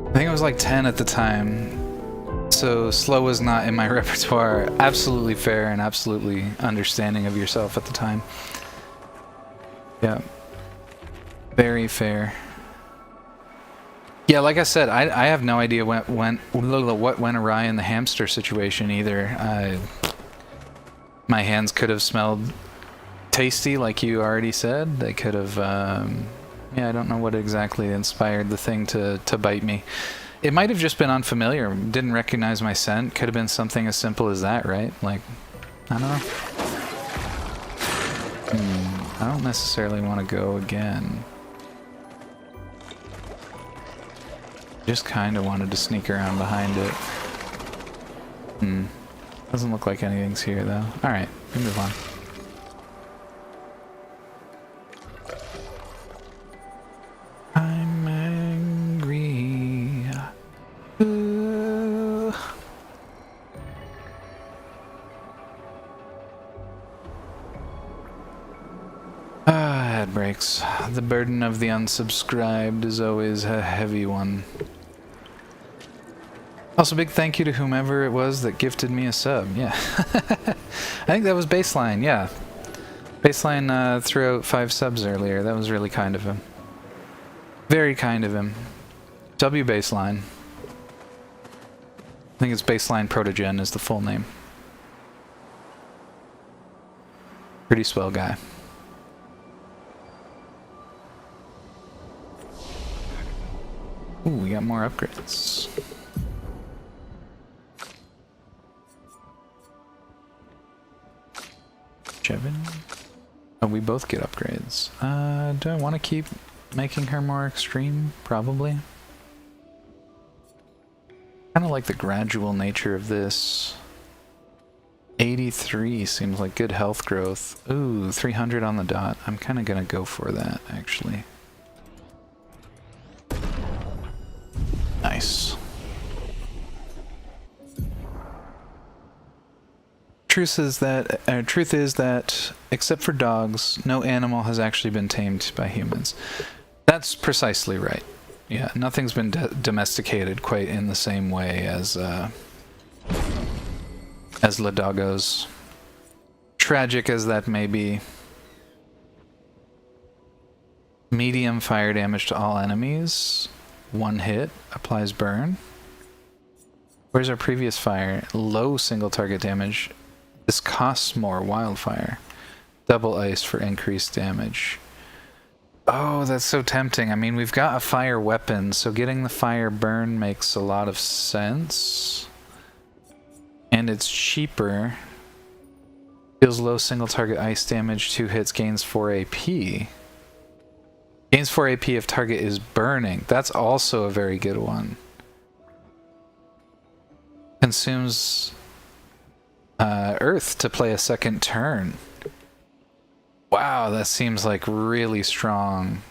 I think I was like 10 at the time, so slow was not in my repertoire. Absolutely fair and absolutely understanding of yourself at the time. Yeah. Very fair. Yeah, like I said, I have no idea what went awry in the hamster situation either. My hands could have smelled tasty, like you already said. They could have, yeah, I don't know what exactly inspired the thing to bite me. It might have just been unfamiliar, didn't recognize my scent. Could have been something as simple as that, right? Like, I don't know. I don't necessarily want to go again. Just kind of wanted to sneak around behind it. Doesn't look like anything's here, though. Alright, we move on. I'm angry. Head breaks. The burden of the unsubscribed is always a heavy one. Also, big thank you to whomever it was that gifted me a sub. Yeah. I think that was Baseline, yeah. Baseline threw out 5 subs earlier. That was really kind of him. Very kind of him. W Baseline. I think it's Baseline Protogen is the full name. Pretty swell guy. Ooh, we got more upgrades. Oh, we both get upgrades. Do I want to keep making her more extreme? Probably. Kind of like the gradual nature of this. 83 seems like good health growth. Ooh, 300 on the dot. I'm kind of gonna go for that, actually. Nice. Truth is that, except for dogs, no animal has actually been tamed by humans. That's precisely right. Yeah, nothing's been domesticated quite in the same way as the doggos. Tragic as that may be. Medium fire damage to all enemies. 1 hit applies burn. Where's our previous fire? Low single target damage. This costs more wildfire. Double ice for increased damage. Oh, that's so tempting. I mean, we've got a fire weapon, so getting the fire burn makes a lot of sense. And it's cheaper. Deals low single target ice damage, 2 hits, gains 4 AP. Gains 4 AP if target is burning. That's also a very good one. Consumes Earth to play a second turn. Wow, that seems like really strong.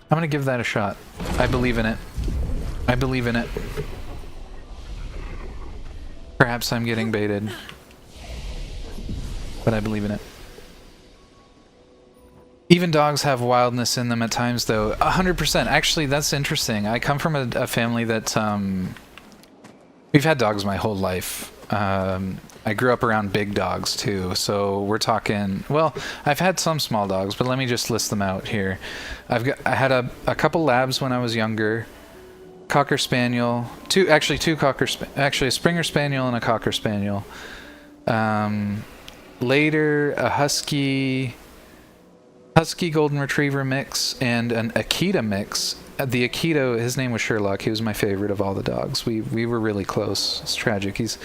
I'm gonna give that a shot. I believe in it. I believe in it. Perhaps I'm getting baited, but I believe in it. Even dogs have wildness in them at times, though. 100%. Actually, that's interesting. I come from a family that we've had dogs my whole life. I grew up around big dogs too, so we're talking. Well, I've had some small dogs, but let me just list them out here. I had a couple labs when I was younger. Cocker Spaniel, two Cocker, actually a Springer Spaniel and a Cocker Spaniel. Later, a Husky Golden Retriever mix and an Akita mix. The Akita, his name was Sherlock. He was my favorite of all the dogs. We were really close. It's tragic. He's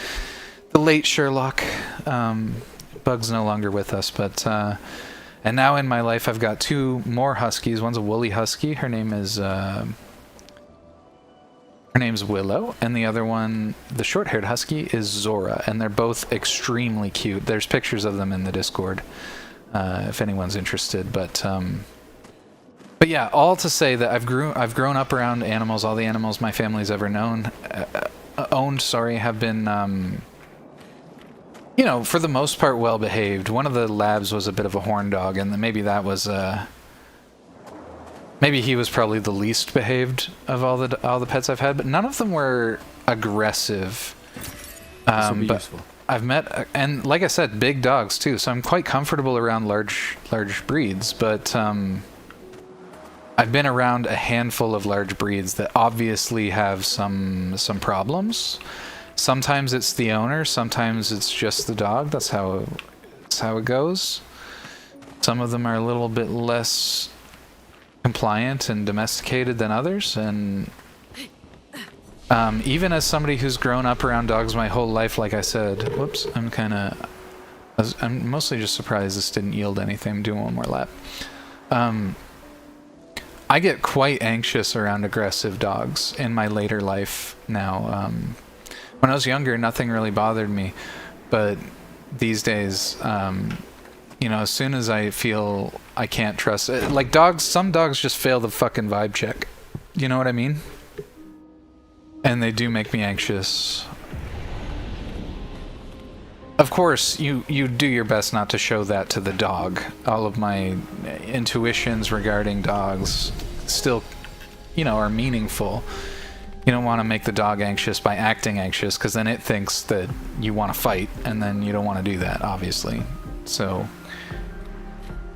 the late Sherlock. Bug's no longer with us, but and now in my life I've got 2 more Huskies. One's a woolly Husky. Her name's Willow, and the other one, the short-haired Husky, is Zora, and they're both extremely cute. There's pictures of them in the Discord. If anyone's interested, but yeah, all to say that I've grown up around animals. All the animals my family's ever owned, have been you know, for the most part, well behaved. One of the labs was a bit of a horn dog, and maybe that was maybe he was probably the least behaved of all the pets I've had. But none of them were aggressive. This will be But useful. I've met, and like I said, big dogs too. So I'm quite comfortable around large breeds. But I've been around a handful of large breeds that obviously have some problems. Sometimes it's the owner, sometimes it's just the dog. That's how it goes. Some of them are a little bit less compliant and domesticated than others, and even as somebody who's grown up around dogs my whole life, like I said, whoops, I'm mostly just surprised this didn't yield anything. I'm doing one more lap. I get quite anxious around aggressive dogs in my later life now. When I was younger, nothing really bothered me, but these days, you know, as soon as I feel I can't trust, like dogs, some dogs just fail the fucking vibe check. You know what I mean? And they do make me anxious. Of course, you do your best not to show that to the dog. All of my intuitions regarding dogs still, you know, are meaningful. You don't want to make the dog anxious by acting anxious, because then it thinks that you want to fight, and then you don't want to do that, obviously. So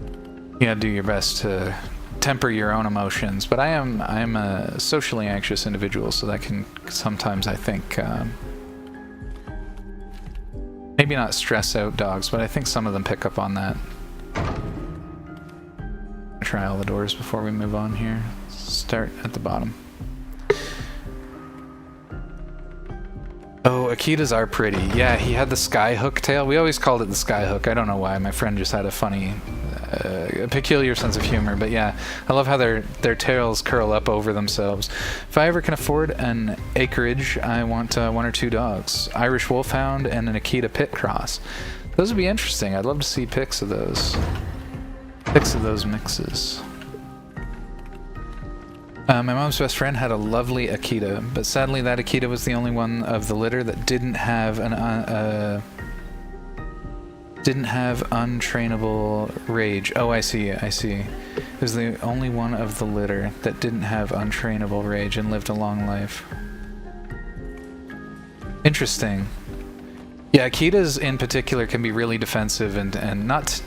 you gotta do your best to temper your own emotions. But I am a socially anxious individual, so that can sometimes, I think, maybe not stress out dogs, but I think some of them pick up on that. Try all the doors before we move on here. Start at the bottom. Oh, Akitas are pretty. Yeah, he had the skyhook tail. We always called it the skyhook. I don't know why. My friend just had a funny, peculiar sense of humor. But yeah, I love how their tails curl up over themselves. If I ever can afford an acreage, I want 1 or 2 dogs. Irish Wolfhound and an Akita Pit Cross. Those would be interesting. I'd love to see pics of those. Pics of those mixes. My mom's best friend had a lovely Akita, but sadly that Akita was the only one of the litter that didn't have untrainable rage. Oh, I see. It was the only one of the litter that didn't have untrainable rage and lived a long life. Interesting. Yeah, Akitas in particular can be really defensive and not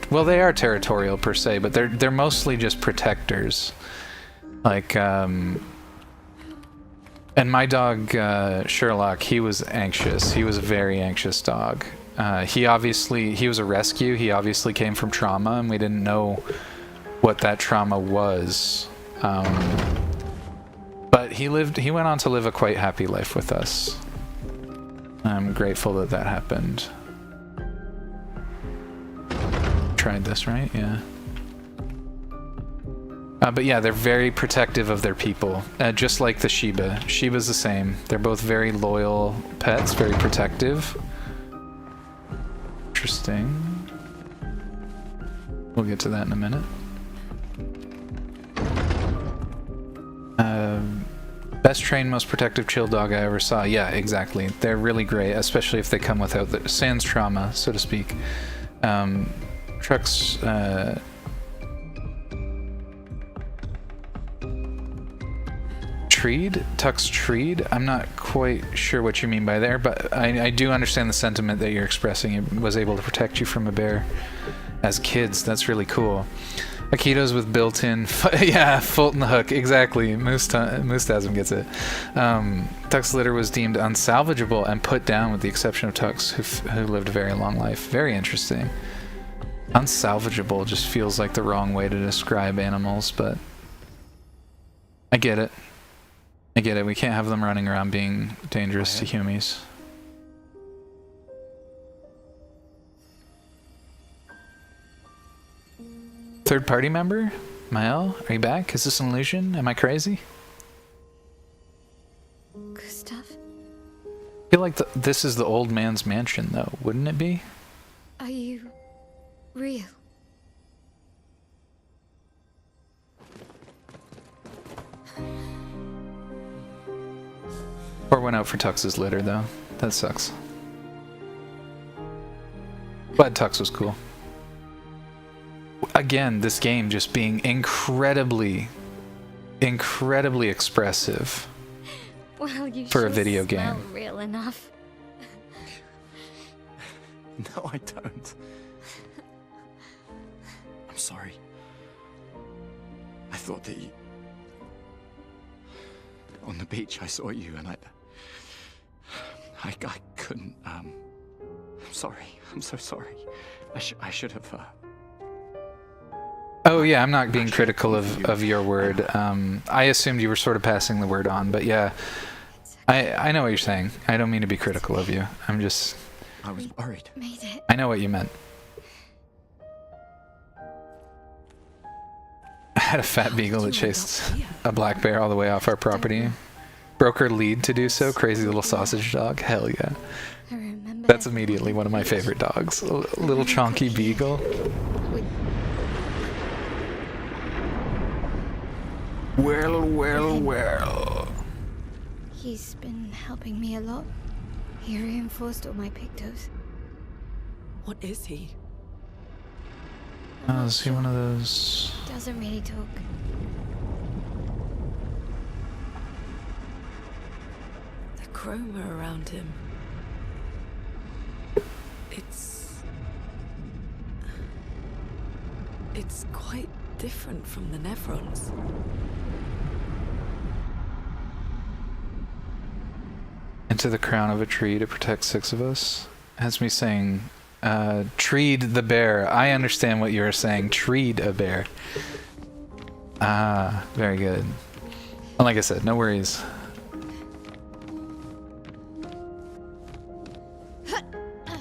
well, they are territorial per se, but they're mostly just protectors. Like, and my dog, Sherlock, he was anxious. He was a very anxious dog. He was a rescue. He obviously came from trauma, and we didn't know what that trauma was. But he went on to live a quite happy life with us. I'm grateful that that happened. Tried this, right? Yeah. But yeah, they're very protective of their people, just like the Shiba. Shiba's the same. They're both very loyal pets, very protective. Interesting. We'll get to that in a minute. Best trained, most protective chill dog I ever saw. Yeah, exactly. They're really great, especially if they come without the sans trauma, so to speak. Trucks... Tux treed? I'm not quite sure what you mean by there, but I do understand the sentiment that you're expressing. It was able to protect you from a bear as kids. That's really cool. Akitas with built-in... yeah, Fulton hook. Exactly. Moostasm gets it. Tux litter was deemed unsalvageable and put down with the exception of Tux, who lived a very long life. Very interesting. Unsalvageable just feels like the wrong way to describe animals, but I get it. I get it. We can't have them running around being dangerous to humies. Third party member? Mael, are you back? Is this an illusion? Am I crazy? Gustav? I feel like this is the old man's mansion, though. Wouldn't it be? Are you real? Or went out for Tux's litter, though. That sucks. Bud Tux was cool. Again, this game just being incredibly expressive Well, you for sure a video smell game. real enough. No, I don't. I'm sorry. I thought that you... On the beach, I saw you and I couldn't, I'm sorry. I'm so sorry. I should have, Oh yeah, I'm not being critical of your word. I assumed you were sort of passing the word on, but yeah, I know what you're saying. I don't mean to be critical of you. I'm just... I was worried. Made it. I know what you meant. I had a fat beagle that chased a black bear all the way off our property. Broke her lead to do so. Crazy little sausage dog. Hell yeah. I remember. That's immediately one of my favorite dogs. A little chonky beagle. Well. He's been helping me a lot. He reinforced all my pictos. What is he? Oh, is he one of those? Doesn't really talk. The chroma around him. It's quite different from the Nevrons. Into the crown of a tree to protect 6 of us. Has me saying, treed the bear. I understand what you're saying. Treed a bear. Ah, very good. And like I said, no worries.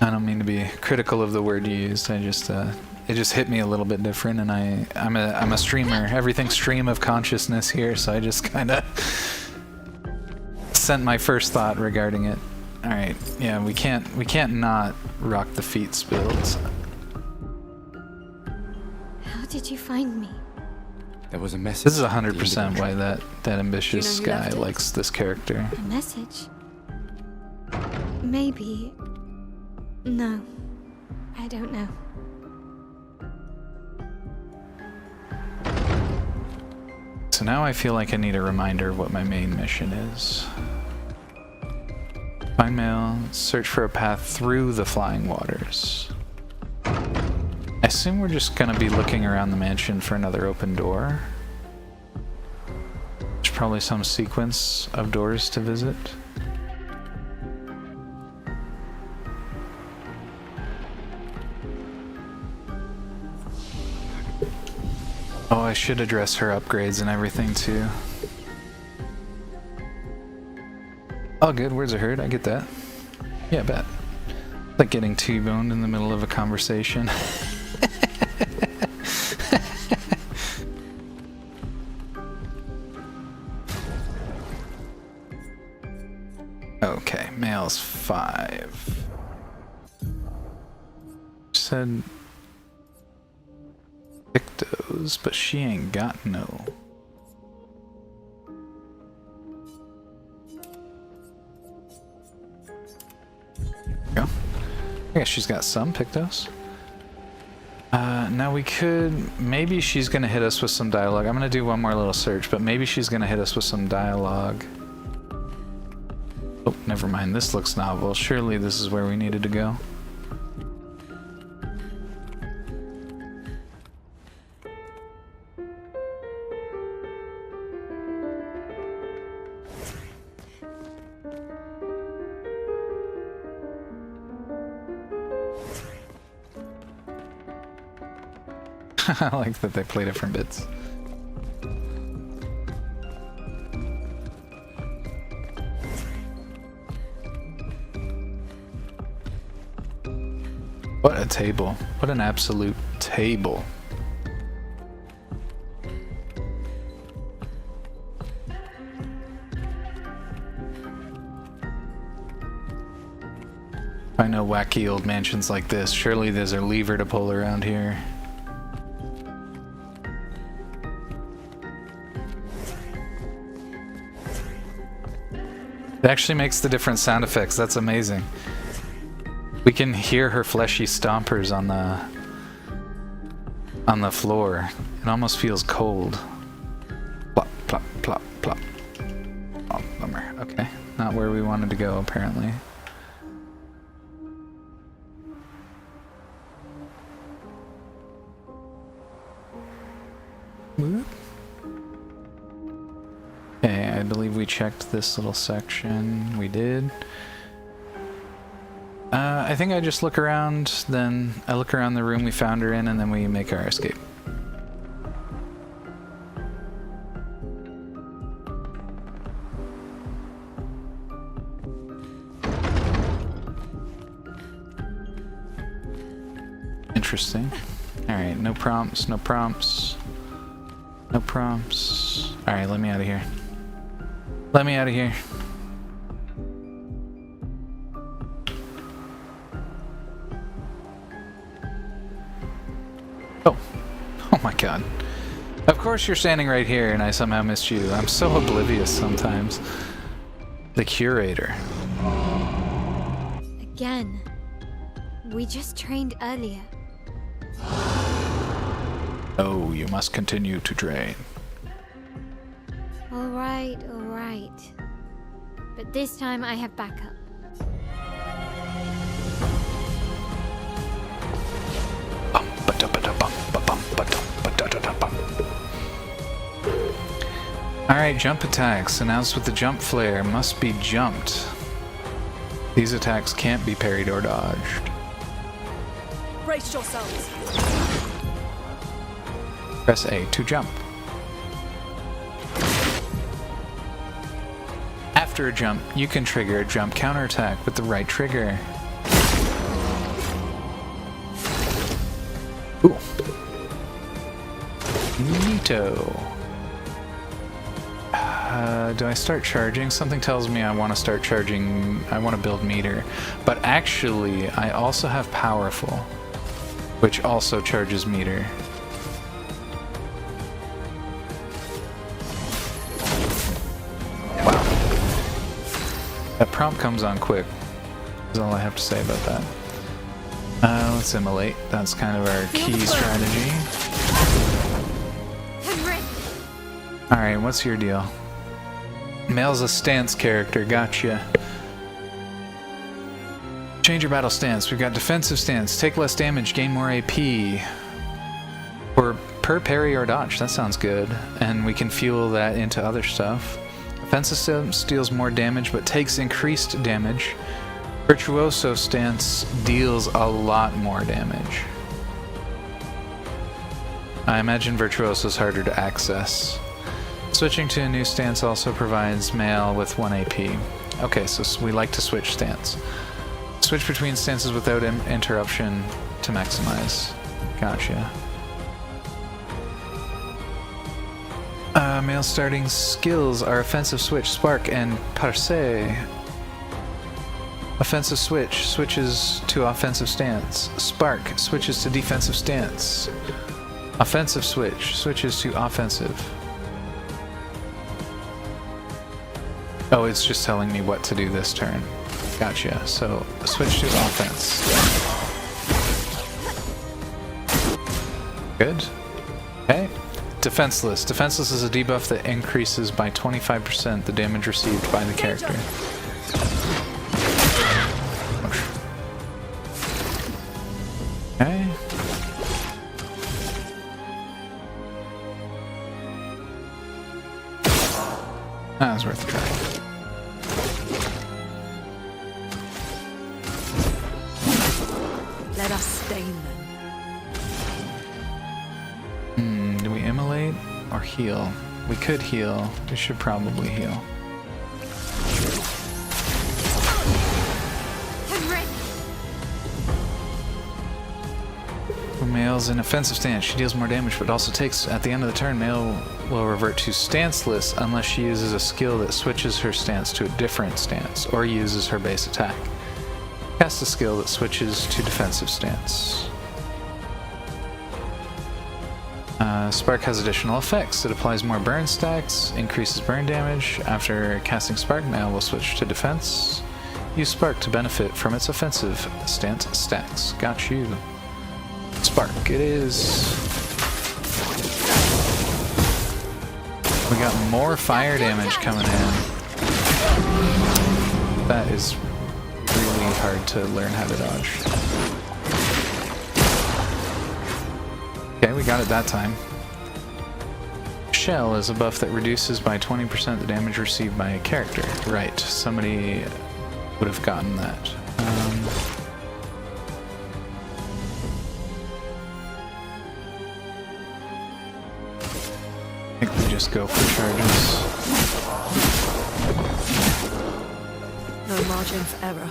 I don't mean to be critical of the word you used. I just, it just hit me a little bit different, and I'm a streamer. Everything's stream of consciousness here, so I just kind of sent my first thought regarding it. All right, yeah, we can't not rock the feet spills. How did you find me? There was a message. This is 100% why that ambitious Do you know who guy left it? likes this character. A message? Maybe. No. I don't know. So now I feel like I need a reminder of what my main mission is. Find mail, search for a path through the flying waters. I assume we're just gonna be looking around the mansion for another open door. There's probably some sequence of doors to visit. Oh, I should address her upgrades and everything too. Oh, good. Words are heard. I get that. Yeah, I bet. Like getting T-boned in the middle of a conversation. Okay, male's 5. Said Pictos, but she ain't got no. Go. I guess she's got some Pictos. Now we could, maybe she's gonna hit us with some dialogue. I'm gonna do one more little search, but maybe she's gonna hit us with some dialogue. Oh, never mind. This looks novel. Surely this is where we needed to go. I like that they play different bits. What a table. What an absolute table. I know wacky old mansions like this. Surely there's a lever to pull around here. It actually makes the different sound effects. That's amazing. We can hear her fleshy stompers on the floor. It almost feels cold. Plop, plop, plop, plop. Oh, bummer. Okay, not where we wanted to go, apparently. Whoop. Okay, I believe we checked this little section. We did. I think I just look around, then I look around the room we found her in, and then we make our escape. Interesting. Alright, no prompts, no prompts. No prompts. Alright, let me out of here. Let me out of here. Oh. Oh my god. Of course you're standing right here and I somehow missed you. I'm so oblivious sometimes. The curator. Again. We just trained earlier. Oh, you must continue to train. Alright, alright. But this time I have backup. Alright, jump attacks. Announced with the jump flare. Must be jumped. These attacks can't be parried or dodged. Brace yourselves. Press A to jump. After a jump, you can trigger a jump counterattack with the right trigger. Ooh. Neato. Do I start charging? Something tells me I want to start charging. I want to build meter. But actually, I also have powerful, which also charges meter. Wow. That prompt comes on quick. That's all I have to say about that. Let's immolate. That's kind of our key strategy. Alright, what's your deal? Male's a stance character, gotcha. Change your battle stance. We've got defensive stance. Take less damage, gain more AP. Or per parry or dodge. That sounds good. And we can fuel that into other stuff. Offensive stance deals more damage but takes increased damage. Virtuoso stance deals a lot more damage. I imagine Virtuoso is harder to access. Switching to a new stance also provides Male with 1 AP. Okay, so we like to switch stance. Switch between stances without interruption to maximize. Gotcha. Male starting skills are Offensive Switch, Spark, and Parse. Offensive Switch switches to offensive stance. Spark switches to defensive stance. Offensive Switch switches to offensive. Oh, it's just telling me what to do this turn. Gotcha. So, switch to offense. Good. Okay. Defenseless. Defenseless is a debuff that increases by 25% the damage received by the character. Okay. That was worth a try. Let us stain them. Do we immolate or heal? We could heal. We should probably heal. Male's in offensive stance. She deals more damage, but also takes, at the end of the turn, Male will revert to stanceless unless she uses a skill that switches her stance to a different stance, or uses her base attack. Cast a skill that switches to defensive stance. Spark has additional effects. It applies more burn stacks, increases burn damage. After casting Spark, Male will switch to defense. Use Spark to benefit from its offensive stance stacks. Got you. Spark it is. We got more fire damage coming in. That is really hard to learn how to dodge. Okay, we got it that time. Shell is a buff that reduces by 20% the damage received by a character. Right, somebody would have gotten that. I think we just go for charges. No margin for error.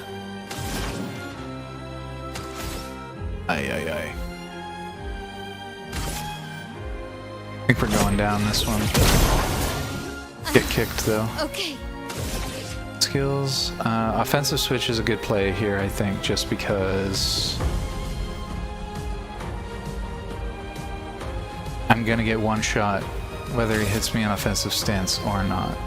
Aye, aye, aye. I think we're going down this one. Get kicked though. Okay. Skills. Offensive switch is a good play here, I think, just because I'm gonna get one shot whether he hits me on offensive stance or not.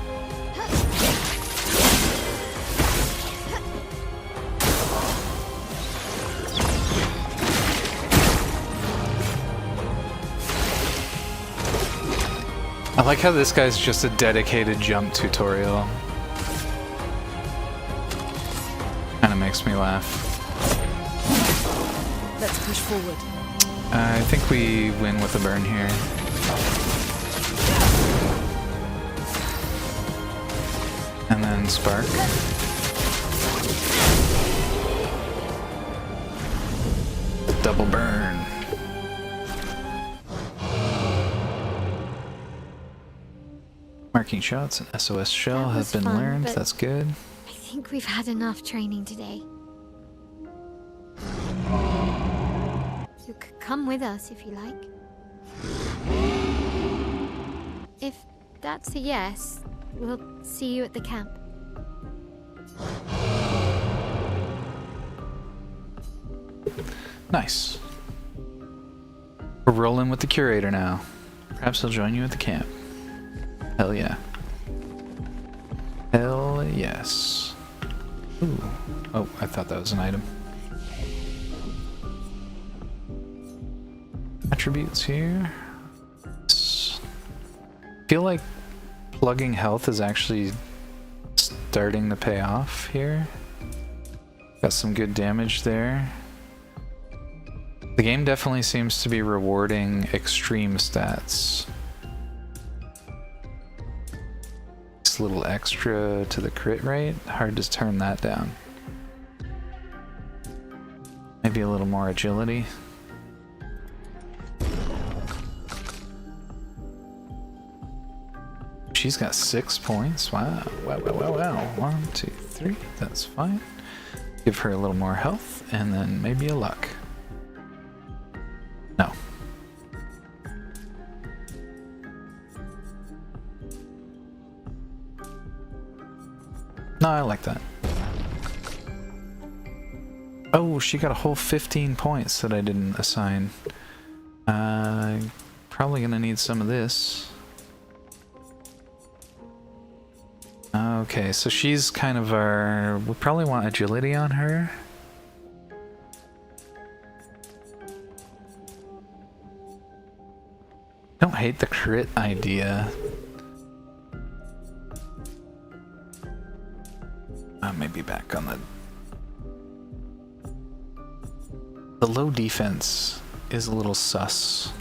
I like how this guy's just a dedicated jump tutorial. Kinda makes me laugh. Let's push forward. I think we win with a burn here. And then Spark. Double burn. Marking shots and SOS shell have been fun, learned. but That's good. I think we've had enough training today. You could come with us if you like. If that's a yes, we'll see you at the camp. Nice. We're rolling with the curator now. Perhaps he'll join you at the camp. Hell yeah. Hell yes. Ooh. Oh, I thought that was an item. Attributes here. Feel like plugging health is actually starting to pay off here. Got some good damage there. The game definitely seems to be rewarding extreme stats. This little extra to the crit rate, hard to turn that down. Maybe a little more agility. She's got 6 points. Wow. Wow, wow, wow, wow. 1, 2, 3. That's fine. Give her a little more health, and then maybe a luck. No. No, I like that. Oh, she got a whole 15 points that I didn't assign. Probably gonna need some of this. Okay, so she's kind of our... We probably want agility on her. Don't hate the crit idea. Maybe back on the low defense is a little sus.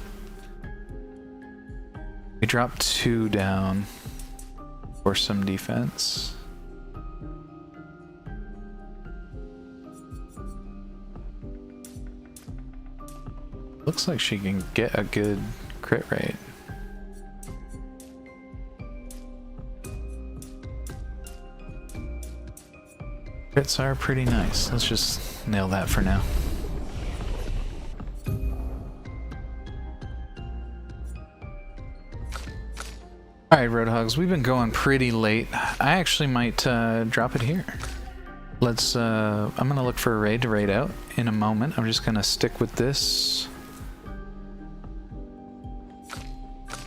We dropped 2 down for some defense. Looks like she can get a good crit rate. Crits are pretty nice. Let's just nail that for now. Alright, Roadhogs, we've been going pretty late. I actually might drop it here. Let's, I'm gonna look for a raid to raid out in a moment. I'm just gonna stick with this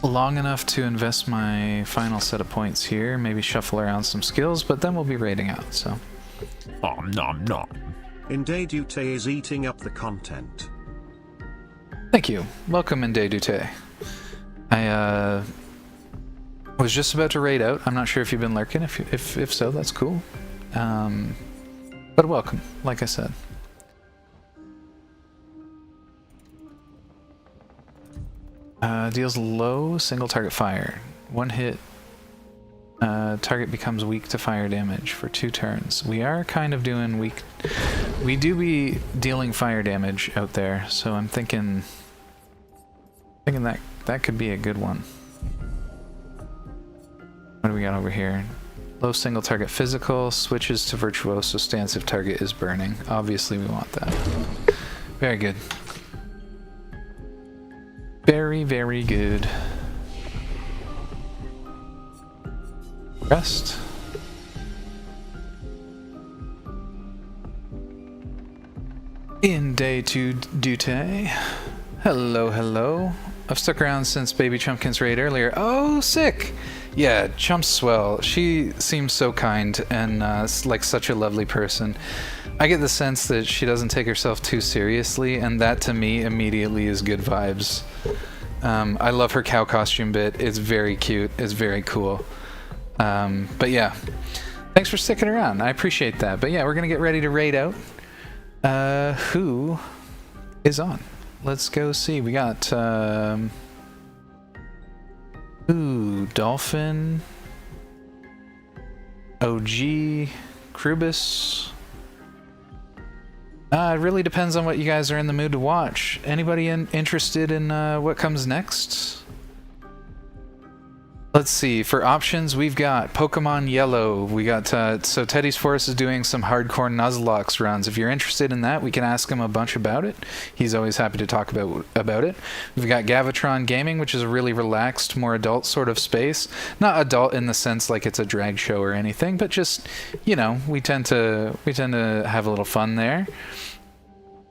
long enough to invest my final set of points here, maybe shuffle around some skills, but then we'll be raiding out, so Om nom nom. Inde Dute is eating up the content. Thank you. Welcome, Inde Dute. I was just about to raid out. I'm not sure if you've been lurking. If so, that's cool. But welcome, like I said. Deals low single target fire. One hit. Target becomes weak to fire damage for 2 turns. We are kind of doing weak. We do be dealing fire damage out there, so I'm thinking that could be a good one. What do we got over here? Low single target physical, switches to virtuoso stance if target is burning. Obviously we want that. Very good. Very, very good. Rest. In day 2 Dute. Hello, hello. I've stuck around since Baby Chumpkin's raid earlier. Oh, sick! Yeah, Chump's swell. She seems so kind and like such a lovely person. I get the sense that she doesn't take herself too seriously, and that to me immediately is good vibes. I love her cow costume bit. It's very cute. It's very cool. But yeah, thanks for sticking around. I appreciate that. But yeah, we're gonna get ready to raid out. Who is on? Let's go see. We got Dolphin, OG, Krubus. It really depends on what you guys are in the mood to watch. Anybody interested in what comes next? Let's see. For options, we've got Pokemon Yellow. We got so Teddy's Forest is doing some hardcore Nuzlocke runs. If you're interested in that, we can ask him a bunch about it. He's always happy to talk about it. We've got Gavatron Gaming, which is a really relaxed, more adult sort of space. Not adult in the sense like it's a drag show or anything, but just, you know, we tend to have a little fun there.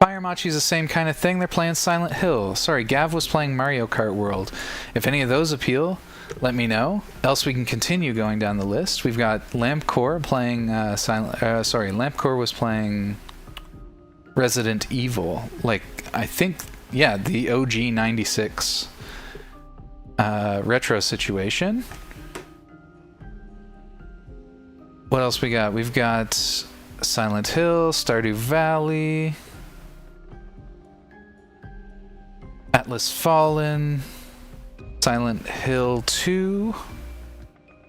Fire Machi's the same kind of thing. They're playing Silent Hill. Sorry, Gav was playing Mario Kart World. If any of those appeal, let me know. Else we can continue going down the list. We've got Lampcore playing Lampcore was playing Resident Evil. Like, I think, yeah, the OG 96 retro situation. What else we got? We've got Silent Hill, Stardew Valley, Atlas Fallen, Silent Hill 2,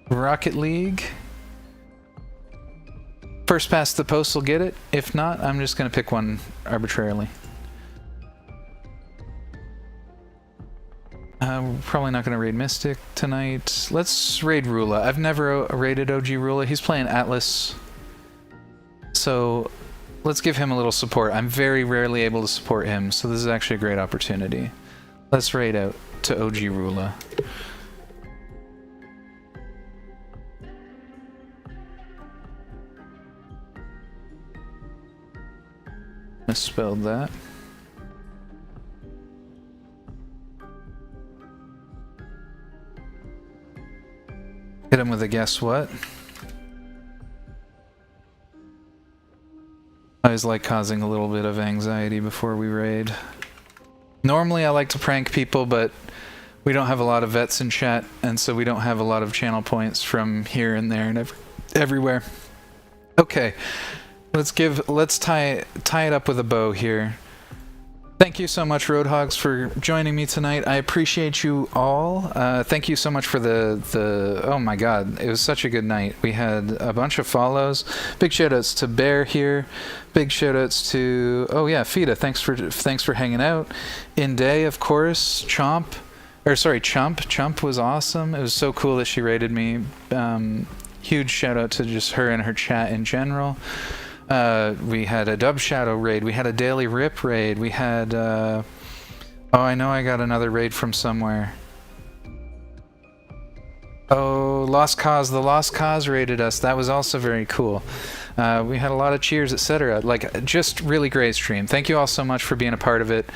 Rocket League. First past the post will get it. If not, I'm just going to pick one arbitrarily. We're probably not going to raid Mystic tonight. Let's raid Rula. I've never raided OG Rula. He's playing Atlas. So let's give him a little support. I'm very rarely able to support him, so this is actually a great opportunity. Let's raid out to OG Rula. Misspelled that. Hit him with a guess what? I always like causing a little bit of anxiety before we raid. Normally I like to prank people, but we don't have a lot of vets in chat, and so we don't have a lot of channel points from here and there and everywhere. Okay, let's tie it up with a bow here. Thank you so much, Roadhogs, for joining me tonight. I appreciate you all. Thank you so much for the oh my god, it was such a good night. We had a bunch of follows. Big shoutouts to Bear here. Big shoutouts to, oh yeah, Fida. Thanks for hanging out. Inde, of course. Chomp was awesome. It was so cool that she raided me. Huge shout out to just her and her chat in general. We had a Dub Shadow raid. We had a Daily Rip raid. We had, oh, I know I got another raid from somewhere. Oh, Lost Cause. The Lost Cause raided us. That was also very cool. We had a lot of cheers, etc. Like, just really great stream. Thank you all so much for being a part of it.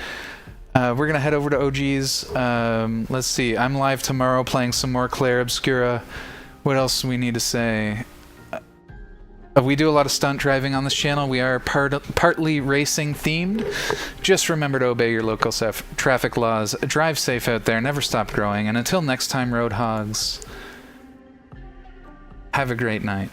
We're going to head over to OG's. Let's see. I'm live tomorrow playing some more Claire Obscura. What else do we need to say? We do a lot of stunt driving on this channel. We are partly racing themed. Just remember to obey your local traffic laws. Drive safe out there. Never stop growing. And until next time, Roadhogs, have a great night.